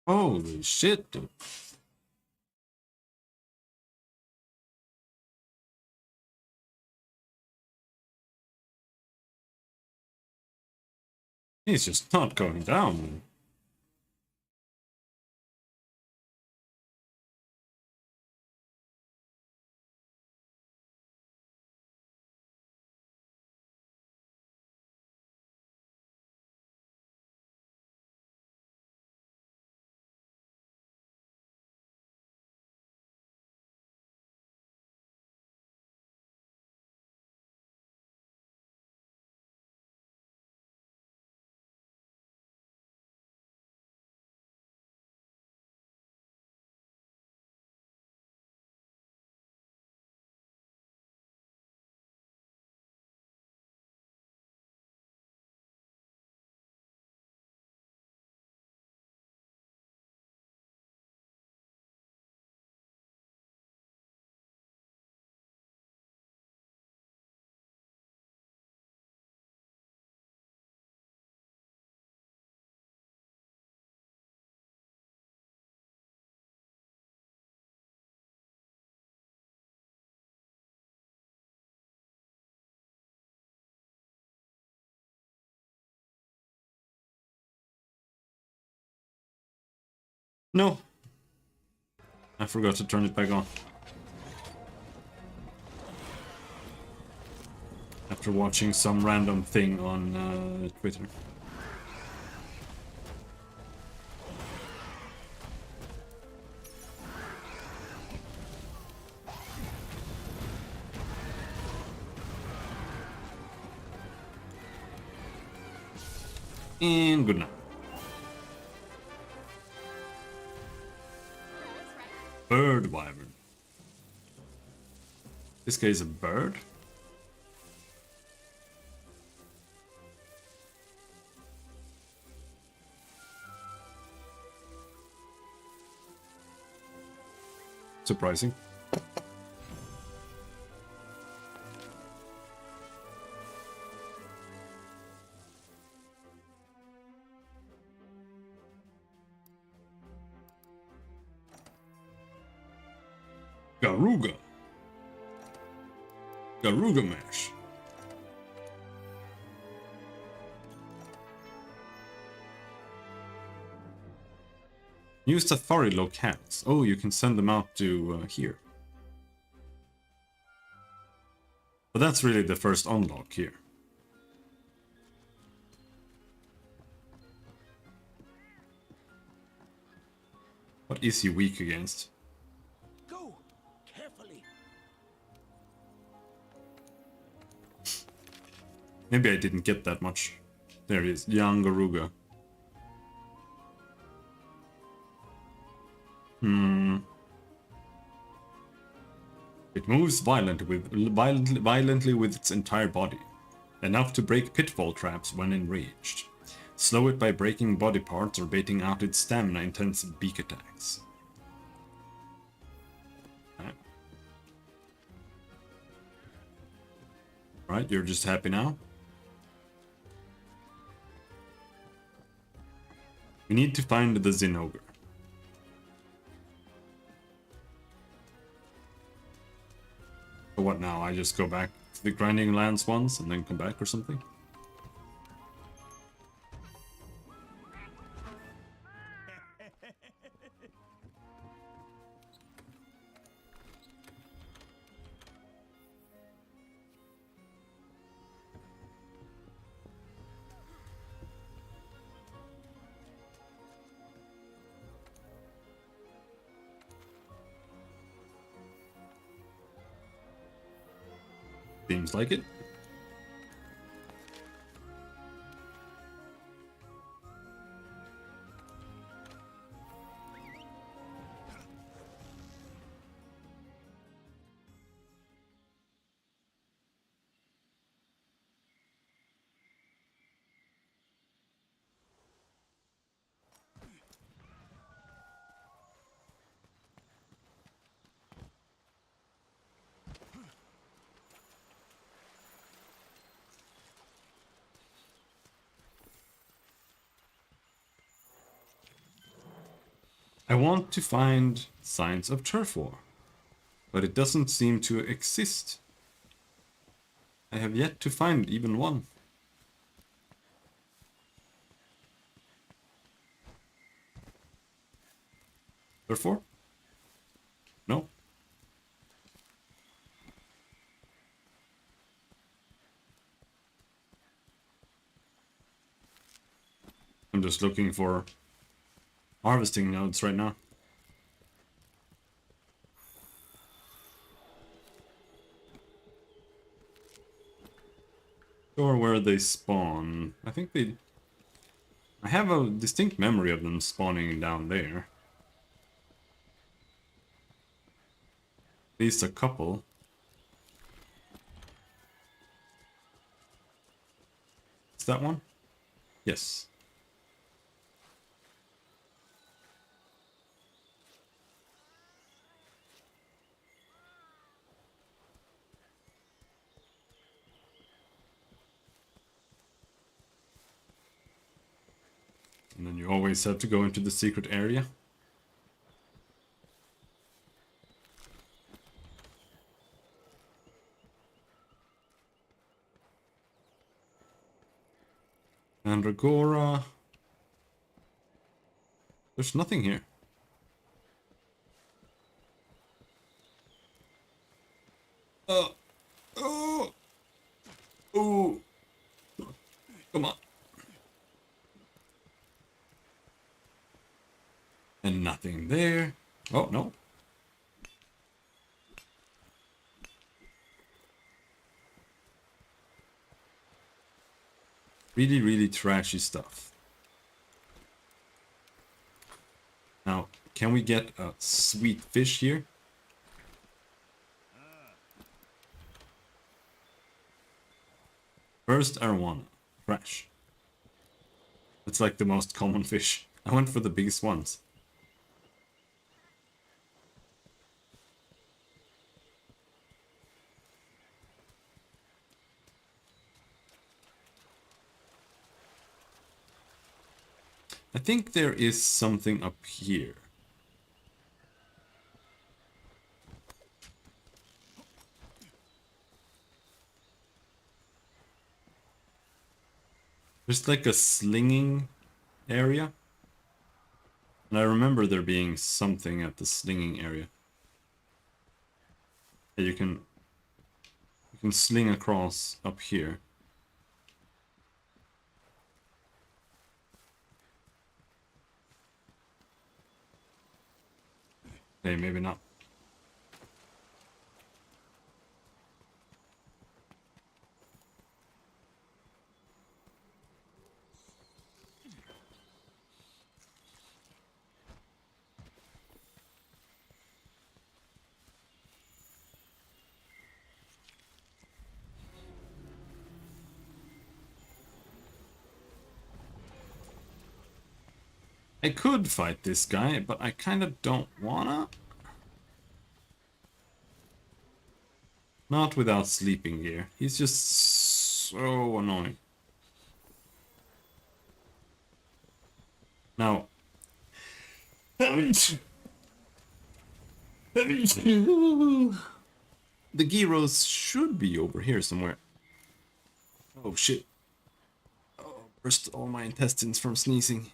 Holy shit, dude. He's just not going down. No. I forgot to turn it back on. After watching some random thing on Twitter. And good night. Bird wyvern. This guy is a bird? Surprising. Garuga. Garuga mash. New Safari locales. Oh, you can send them out to here. But that's really the first unlock here. What is he weak against? Go carefully. Maybe I didn't get that much. There he is, young Garuga. It moves violently with its entire body, enough to break pitfall traps when enraged. Slow it by breaking body parts or baiting out its stamina-intensive beak attacks. Right, you're just happy now? We need to find the Zinogre. So what now? I just go back to the Grinding Lands once and then come back or something? Seems like it. I want to find signs of turf war, but it doesn't seem to exist. I have yet to find even one. Turf war? No. I'm just looking for harvesting nodes right now. Or where they spawn. I think they... I have a distinct memory of them spawning down there. At least a couple. Is that one? Yes. And then you always have to go into the secret area. Andragora. There's nothing here. Oh. Oh. Come on. And nothing there. Oh, no. Really, really trashy stuff. Now, can we get a sweet fish here? First arowana. Trash. That's like the most common fish. I went for the biggest ones. I think there is something up here. There's like a slinging area. And I remember there being something at the slinging area. That you can sling across up here. Okay, maybe not. I could fight this guy, but I kind of don't wanna. Not without sleeping gear. He's just so annoying. Now, the gyros should be over here somewhere. Oh shit. Oh, burst all my intestines from sneezing.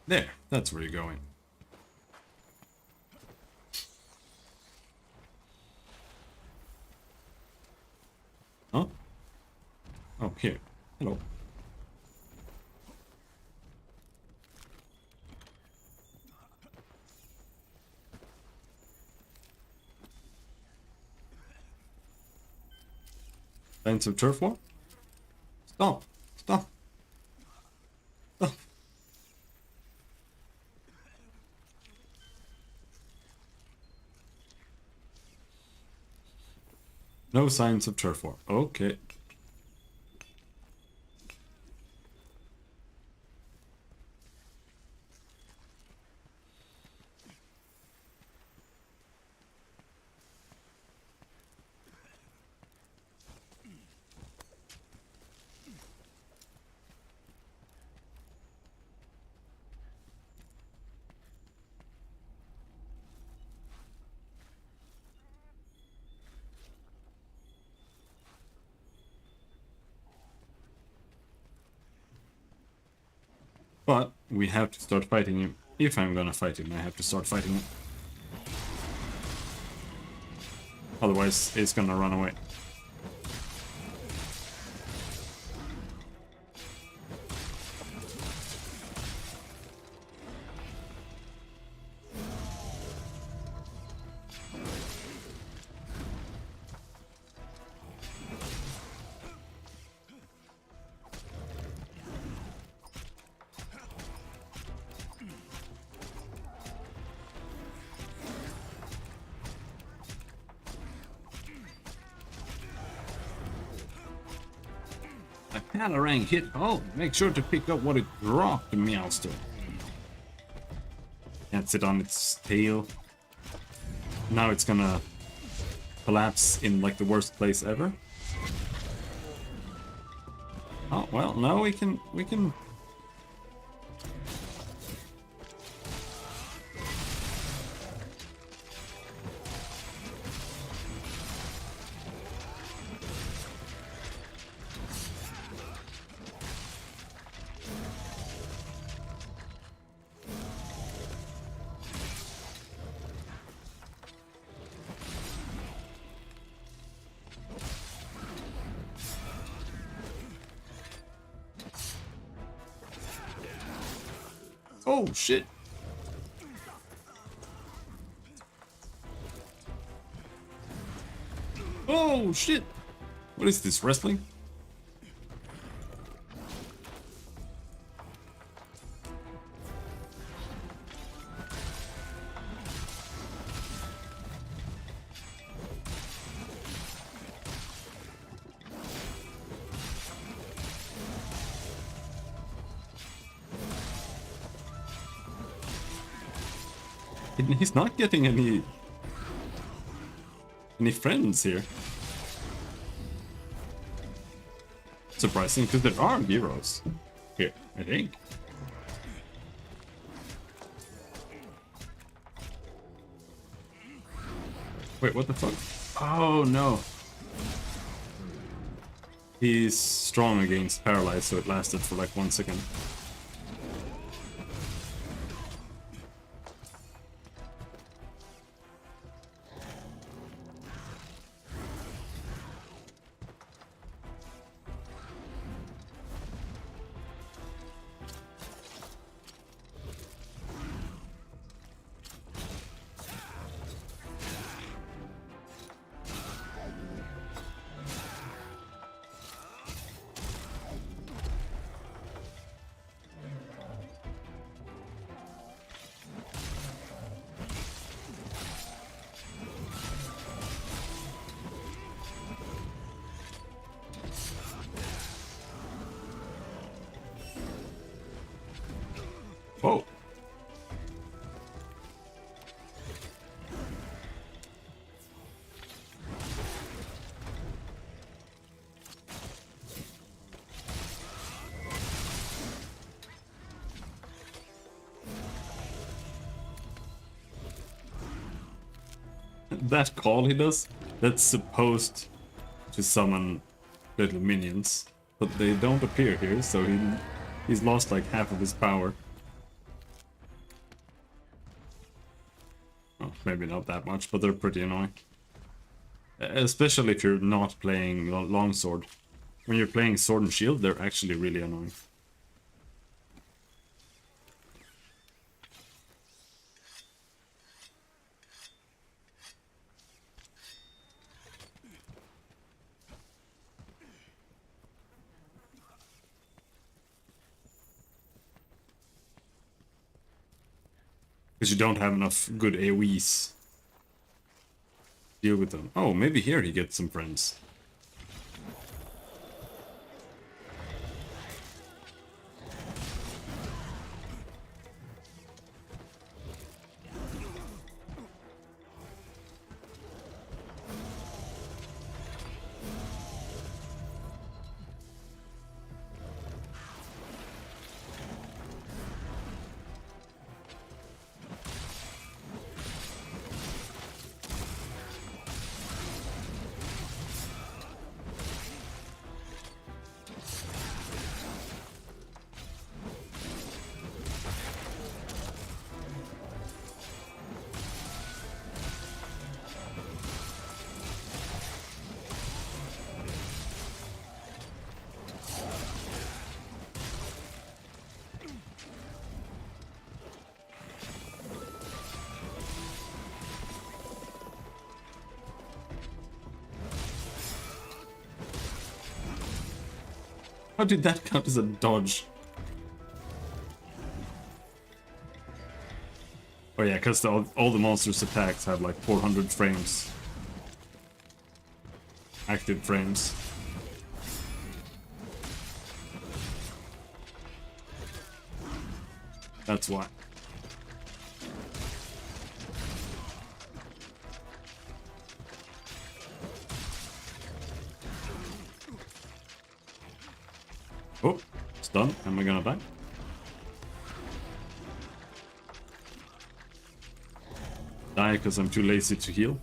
There, that's where you're going. Huh? Oh, here. Hello. Signs of turf war? Stop. Stop. Stop. No signs of turf war. Okay. But we have to start fighting him. If I'm gonna fight him, I have to start fighting him. Otherwise, he's gonna run away. A Palarang hit. Oh, make sure to pick up what it dropped, Meowster. Can't sit on its tail. Now it's gonna collapse in like the worst place ever. Oh well, no, we can. Oh shit. Oh shit. What is this, wrestling? He's not getting any friends here. Surprising, because there are heroes here, I think. Wait, what the fuck? Oh no. He's strong against paralyzed, so it lasted for like 1 second. Whoa. That call he does, that's supposed to summon little minions, but they don't appear here, so he's lost like half of his power. Oh, maybe not that much, but they're pretty annoying. Especially if you're not playing longsword. When you're playing sword and shield, they're actually really annoying. Because you don't have enough good AoEs. Deal with them. Oh, maybe here he gets some friends. How did that count as a dodge? Oh yeah, because all the monsters' attacks have like 400 frames. Active frames. That's why. Oh, it's done. Am I gonna die? Die because I'm too lazy to heal.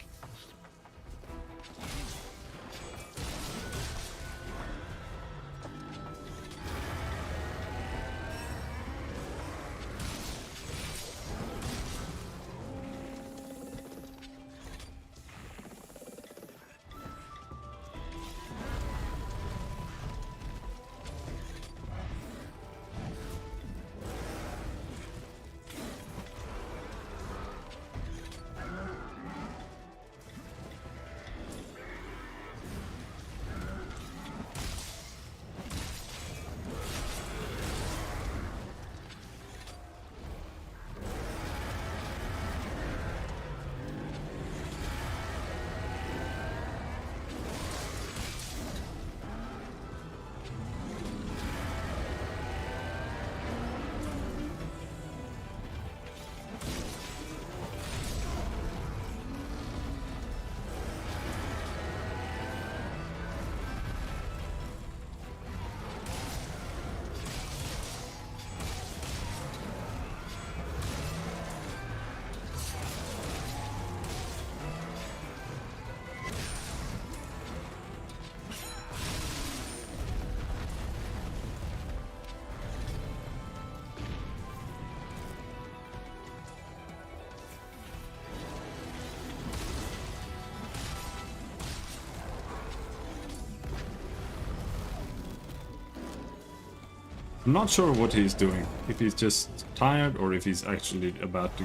I'm not sure what he's doing. If he's just tired or if he's actually about to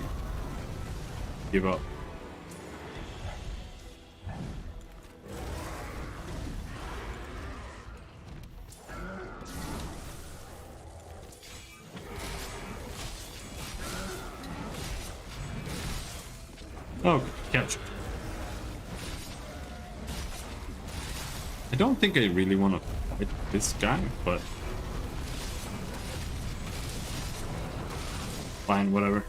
give up. Oh, catch. I don't think I really want to fight this guy, but fine, whatever.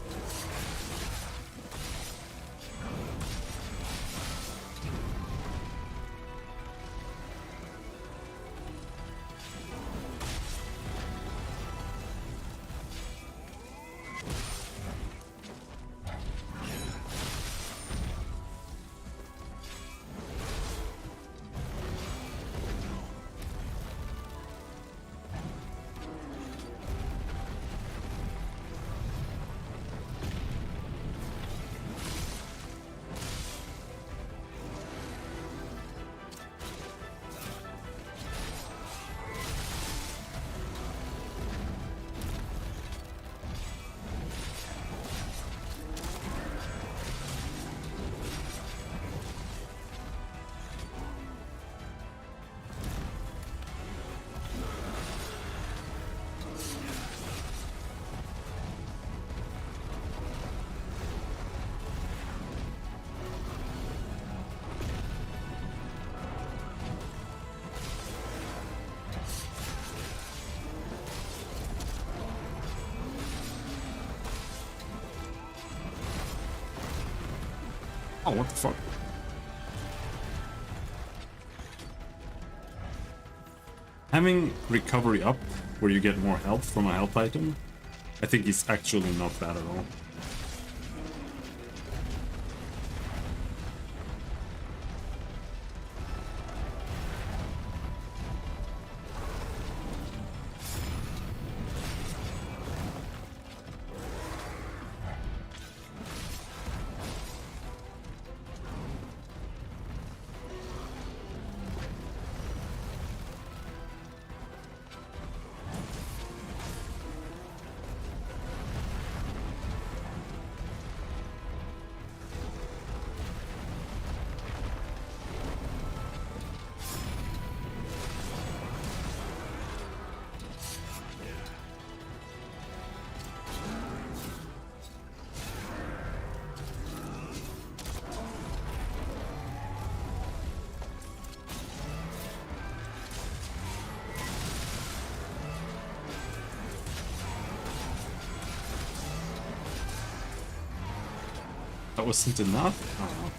Oh, what the fuck? Having recovery up, where you get more health from a health item, I think is actually not bad at all. That wasn't enough? Oh.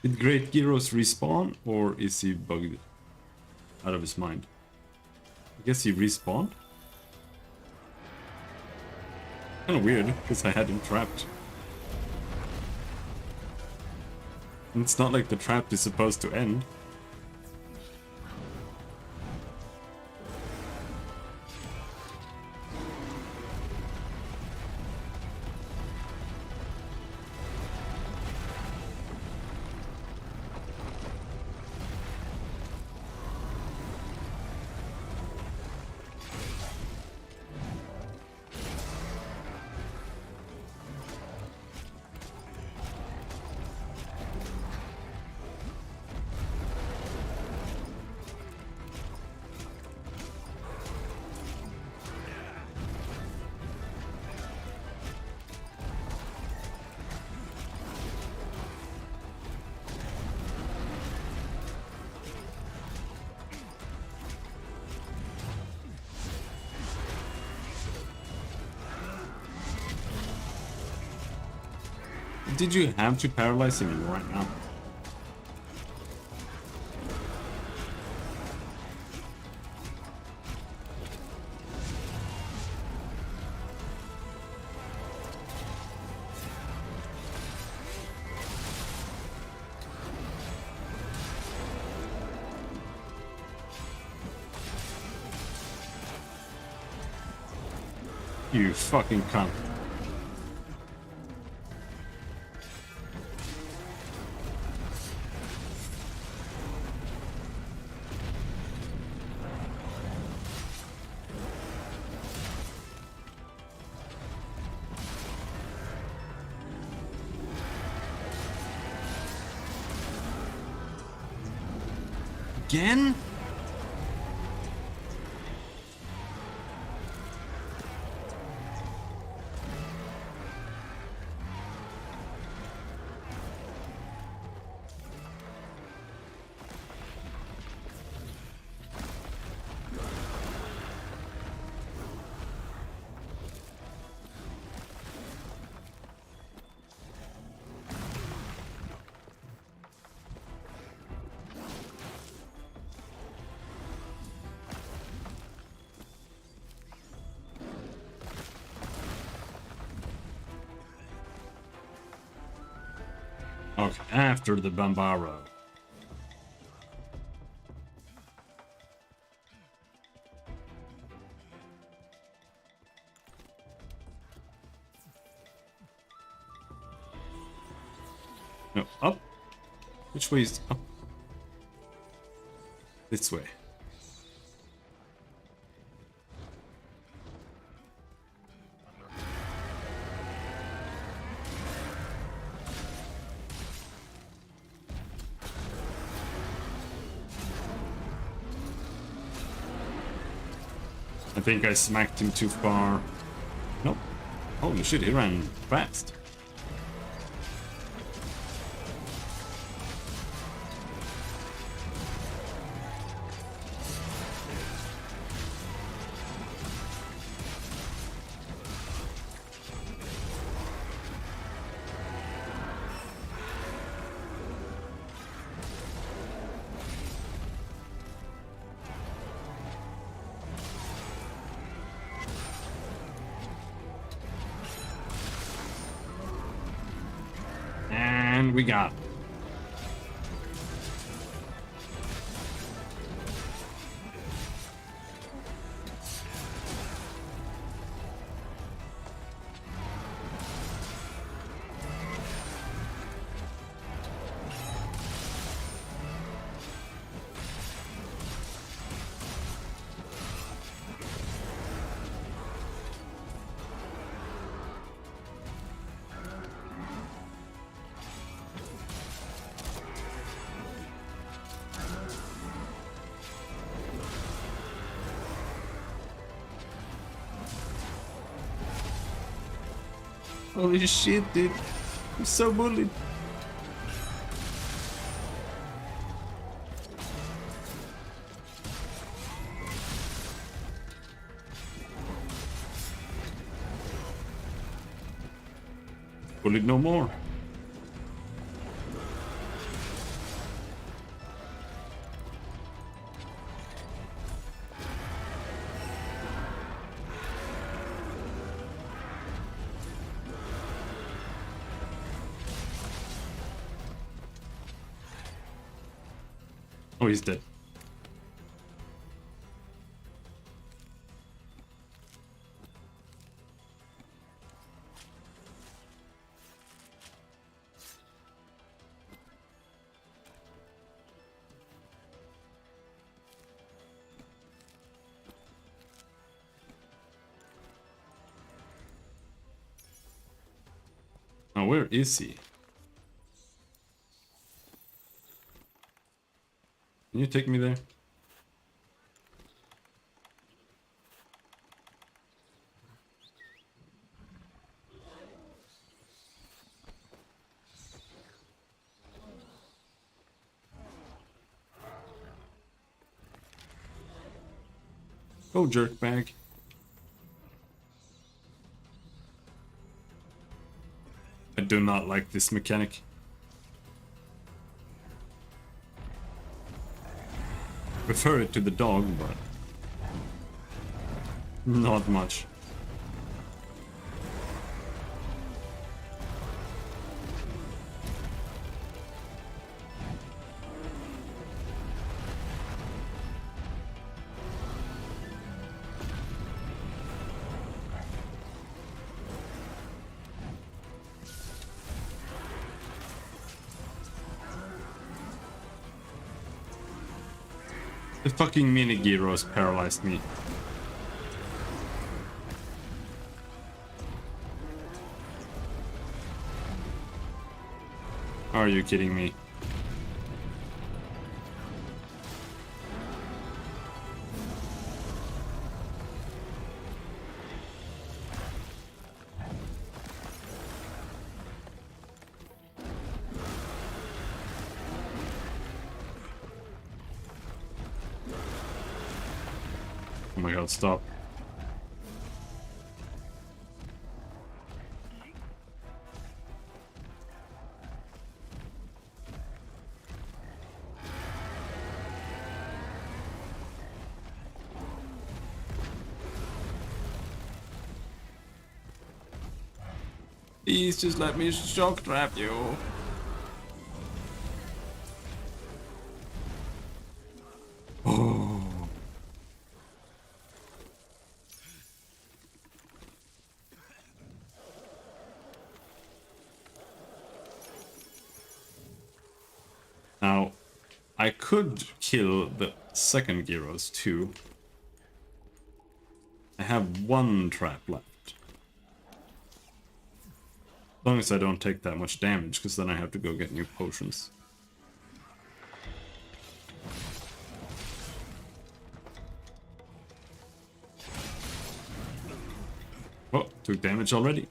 Did Great Gyros respawn, or is he bugged out of his mind? I guess he respawned? Kinda weird, because I had him trapped. And it's not like the trap is supposed to end. Did you have to paralyze him right now? You fucking cunt. Again? Okay, after the Bambaro. No, up. Which way is up? This way. I think I smacked him too far. Nope. Holy shit, he ran fast. And we got. Holy shit, dude. I'm so bullied. Bullied no more. Oh, he's dead. Now, where is he? Can you take me there? Go, jerkbag. I do not like this mechanic. Prefer it to the dog, but not much. The fucking mini gyros paralyzed me. Are you kidding me? Oh my god, stop. Please just let me shock trap you. Oh. Now, I could kill the second Gyros too. I have one trap left. As long as I don't take that much damage, because then I have to go get new potions. Oh, took damage already.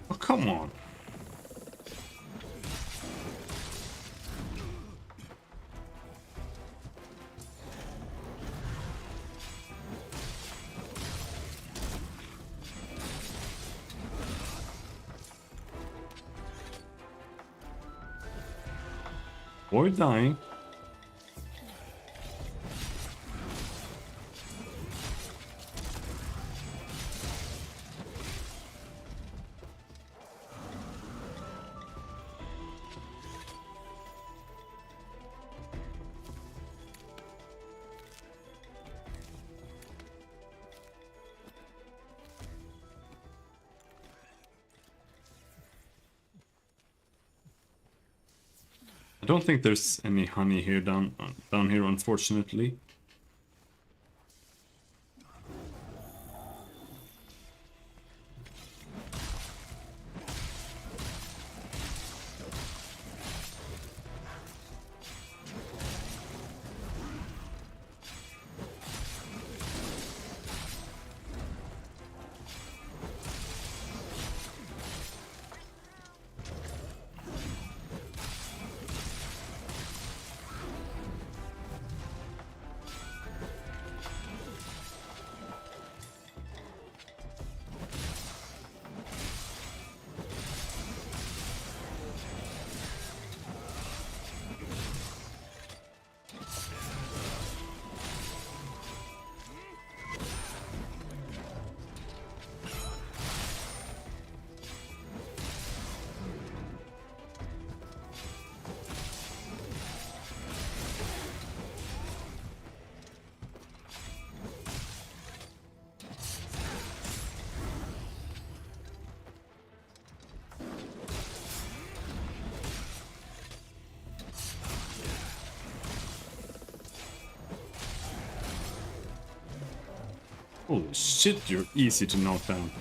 Oh, come on. Avoid dying. I don't think there's any honey here down here, unfortunately. Holy shit, you're easy to knock down.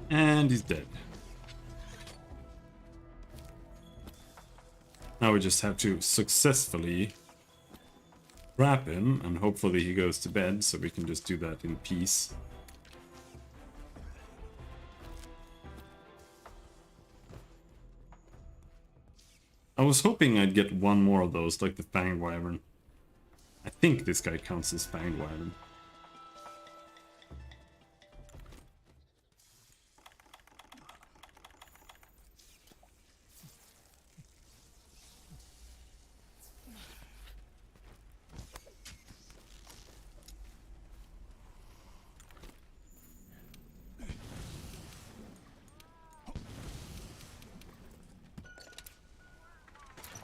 And he's dead. Now we just have to successfully trap him, and hopefully he goes to bed, so we can just do that in peace. I was hoping I'd get one more of those, like the Fanged Wyvern. I think this guy counts as Fanged Wyvern.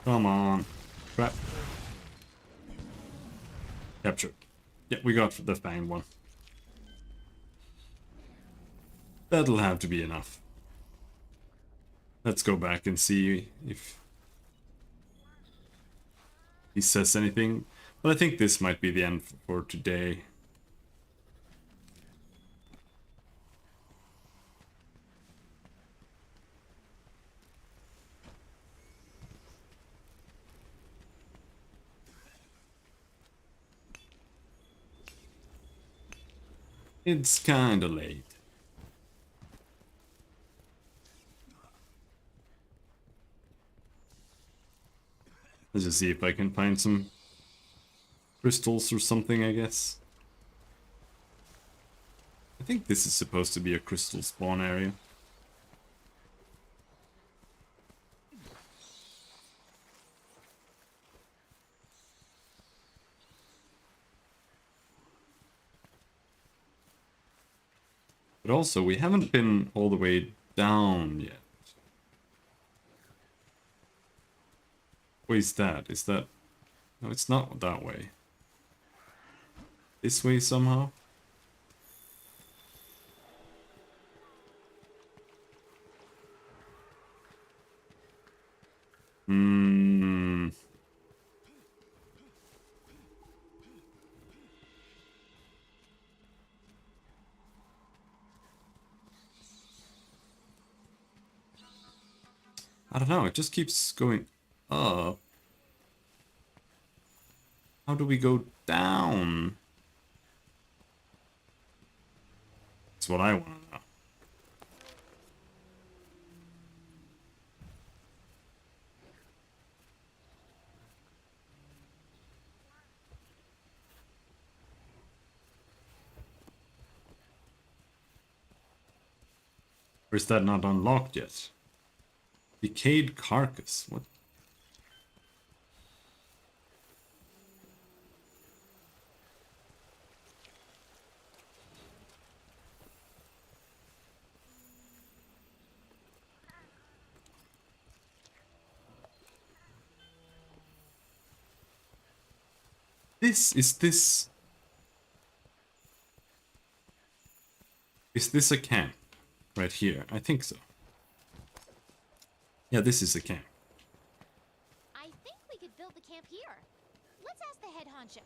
Come on. Crap. Capture. Yeah, we got the Fanged one. That'll have to be enough. Let's go back and see if he says anything. But I think this might be the end for today. It's kinda late. Let's just see if I can find some crystals or something, I guess. I think this is supposed to be a crystal spawn area. But also, we haven't been all the way down yet. What is that? Is that... No, it's not that way. This way somehow? Hmm... I don't know, it just keeps going up. How do we go down? That's what I want to know. Or is that not unlocked yet? Decayed carcass. What? This is this. Is this a camp? Right here. I think so. Yeah, this is a camp. I think we could build the camp here. Let's ask the head honchos.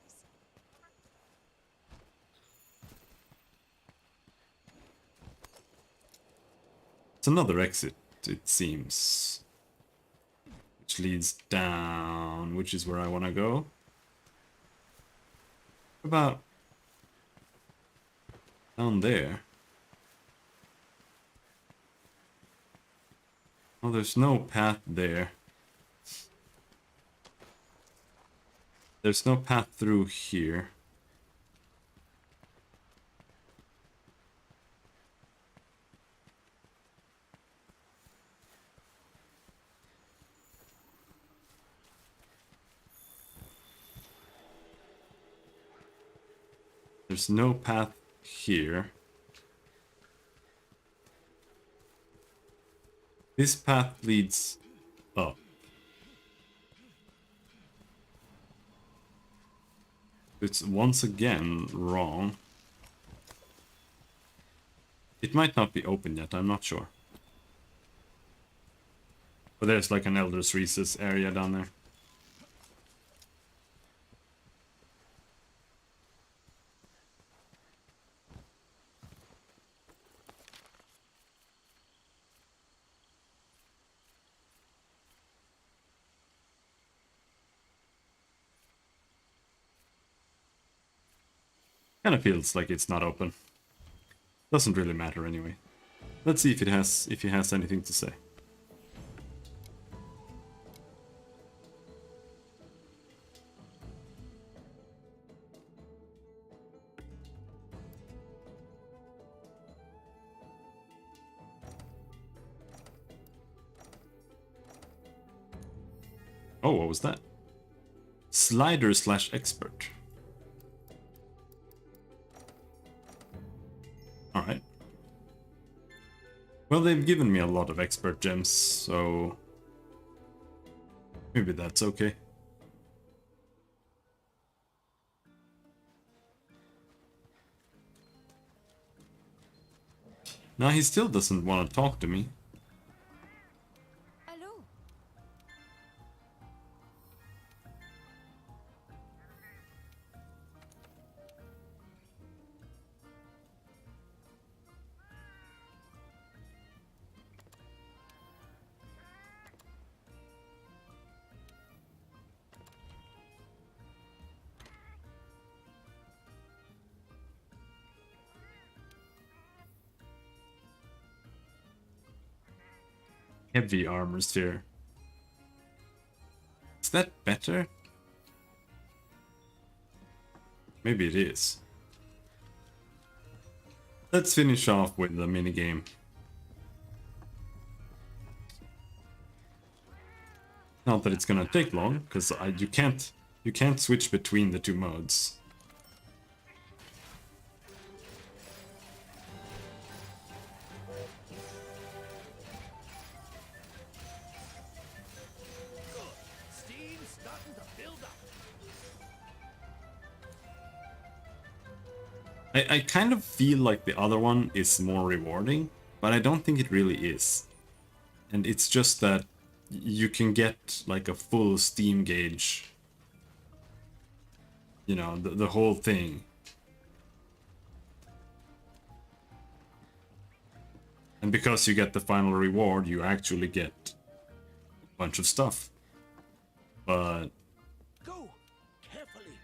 It's another exit, it seems. Which leads down, which is where I want to go. About down there. Oh, there's no path there. There's no path through here. There's no path here. This path leads up. It's once again wrong. It might not be open yet, I'm not sure. But there's like an Elder's Recess area down there. Kind of feels like it's not open. Doesn't really matter anyway. Let's see if he has anything to say. Oh, what was that? Slider/expert. Alright. Well, they've given me a lot of expert gems, so maybe that's okay. Now he still doesn't want to talk to me. Hello. Heavy armor sphere. Is that better? Maybe it is. Let's finish off with the minigame. Not that it's gonna take long, because you can't switch between the two modes. Steam's starting to build up. I kind of feel like the other one is more rewarding, but I don't think it really is. And it's just that you can get like a full Steam gauge. You know, the whole thing. And because you get the final reward, you actually get a bunch of stuff. But Go carefully.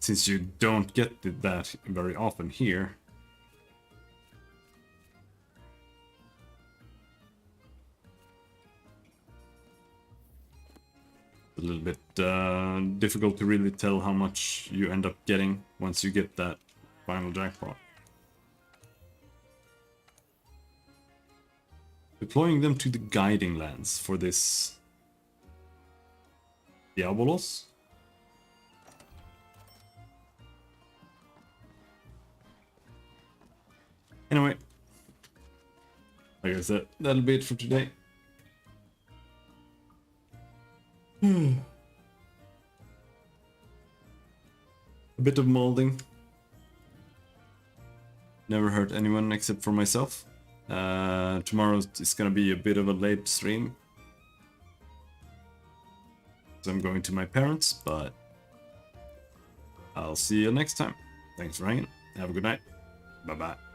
since you don't get that very often here, a little bit difficult to really tell how much you end up getting once you get that final jackpot. Deploying them to the guiding lands for this Diabolos. Anyway, like I said, that'll be it for today. A bit of molding. Never hurt anyone except for myself. Tomorrow is gonna be a bit of a late stream, so I'm going to my parents, but I'll see you next time. Thanks for hanging. Have a good night. Bye bye.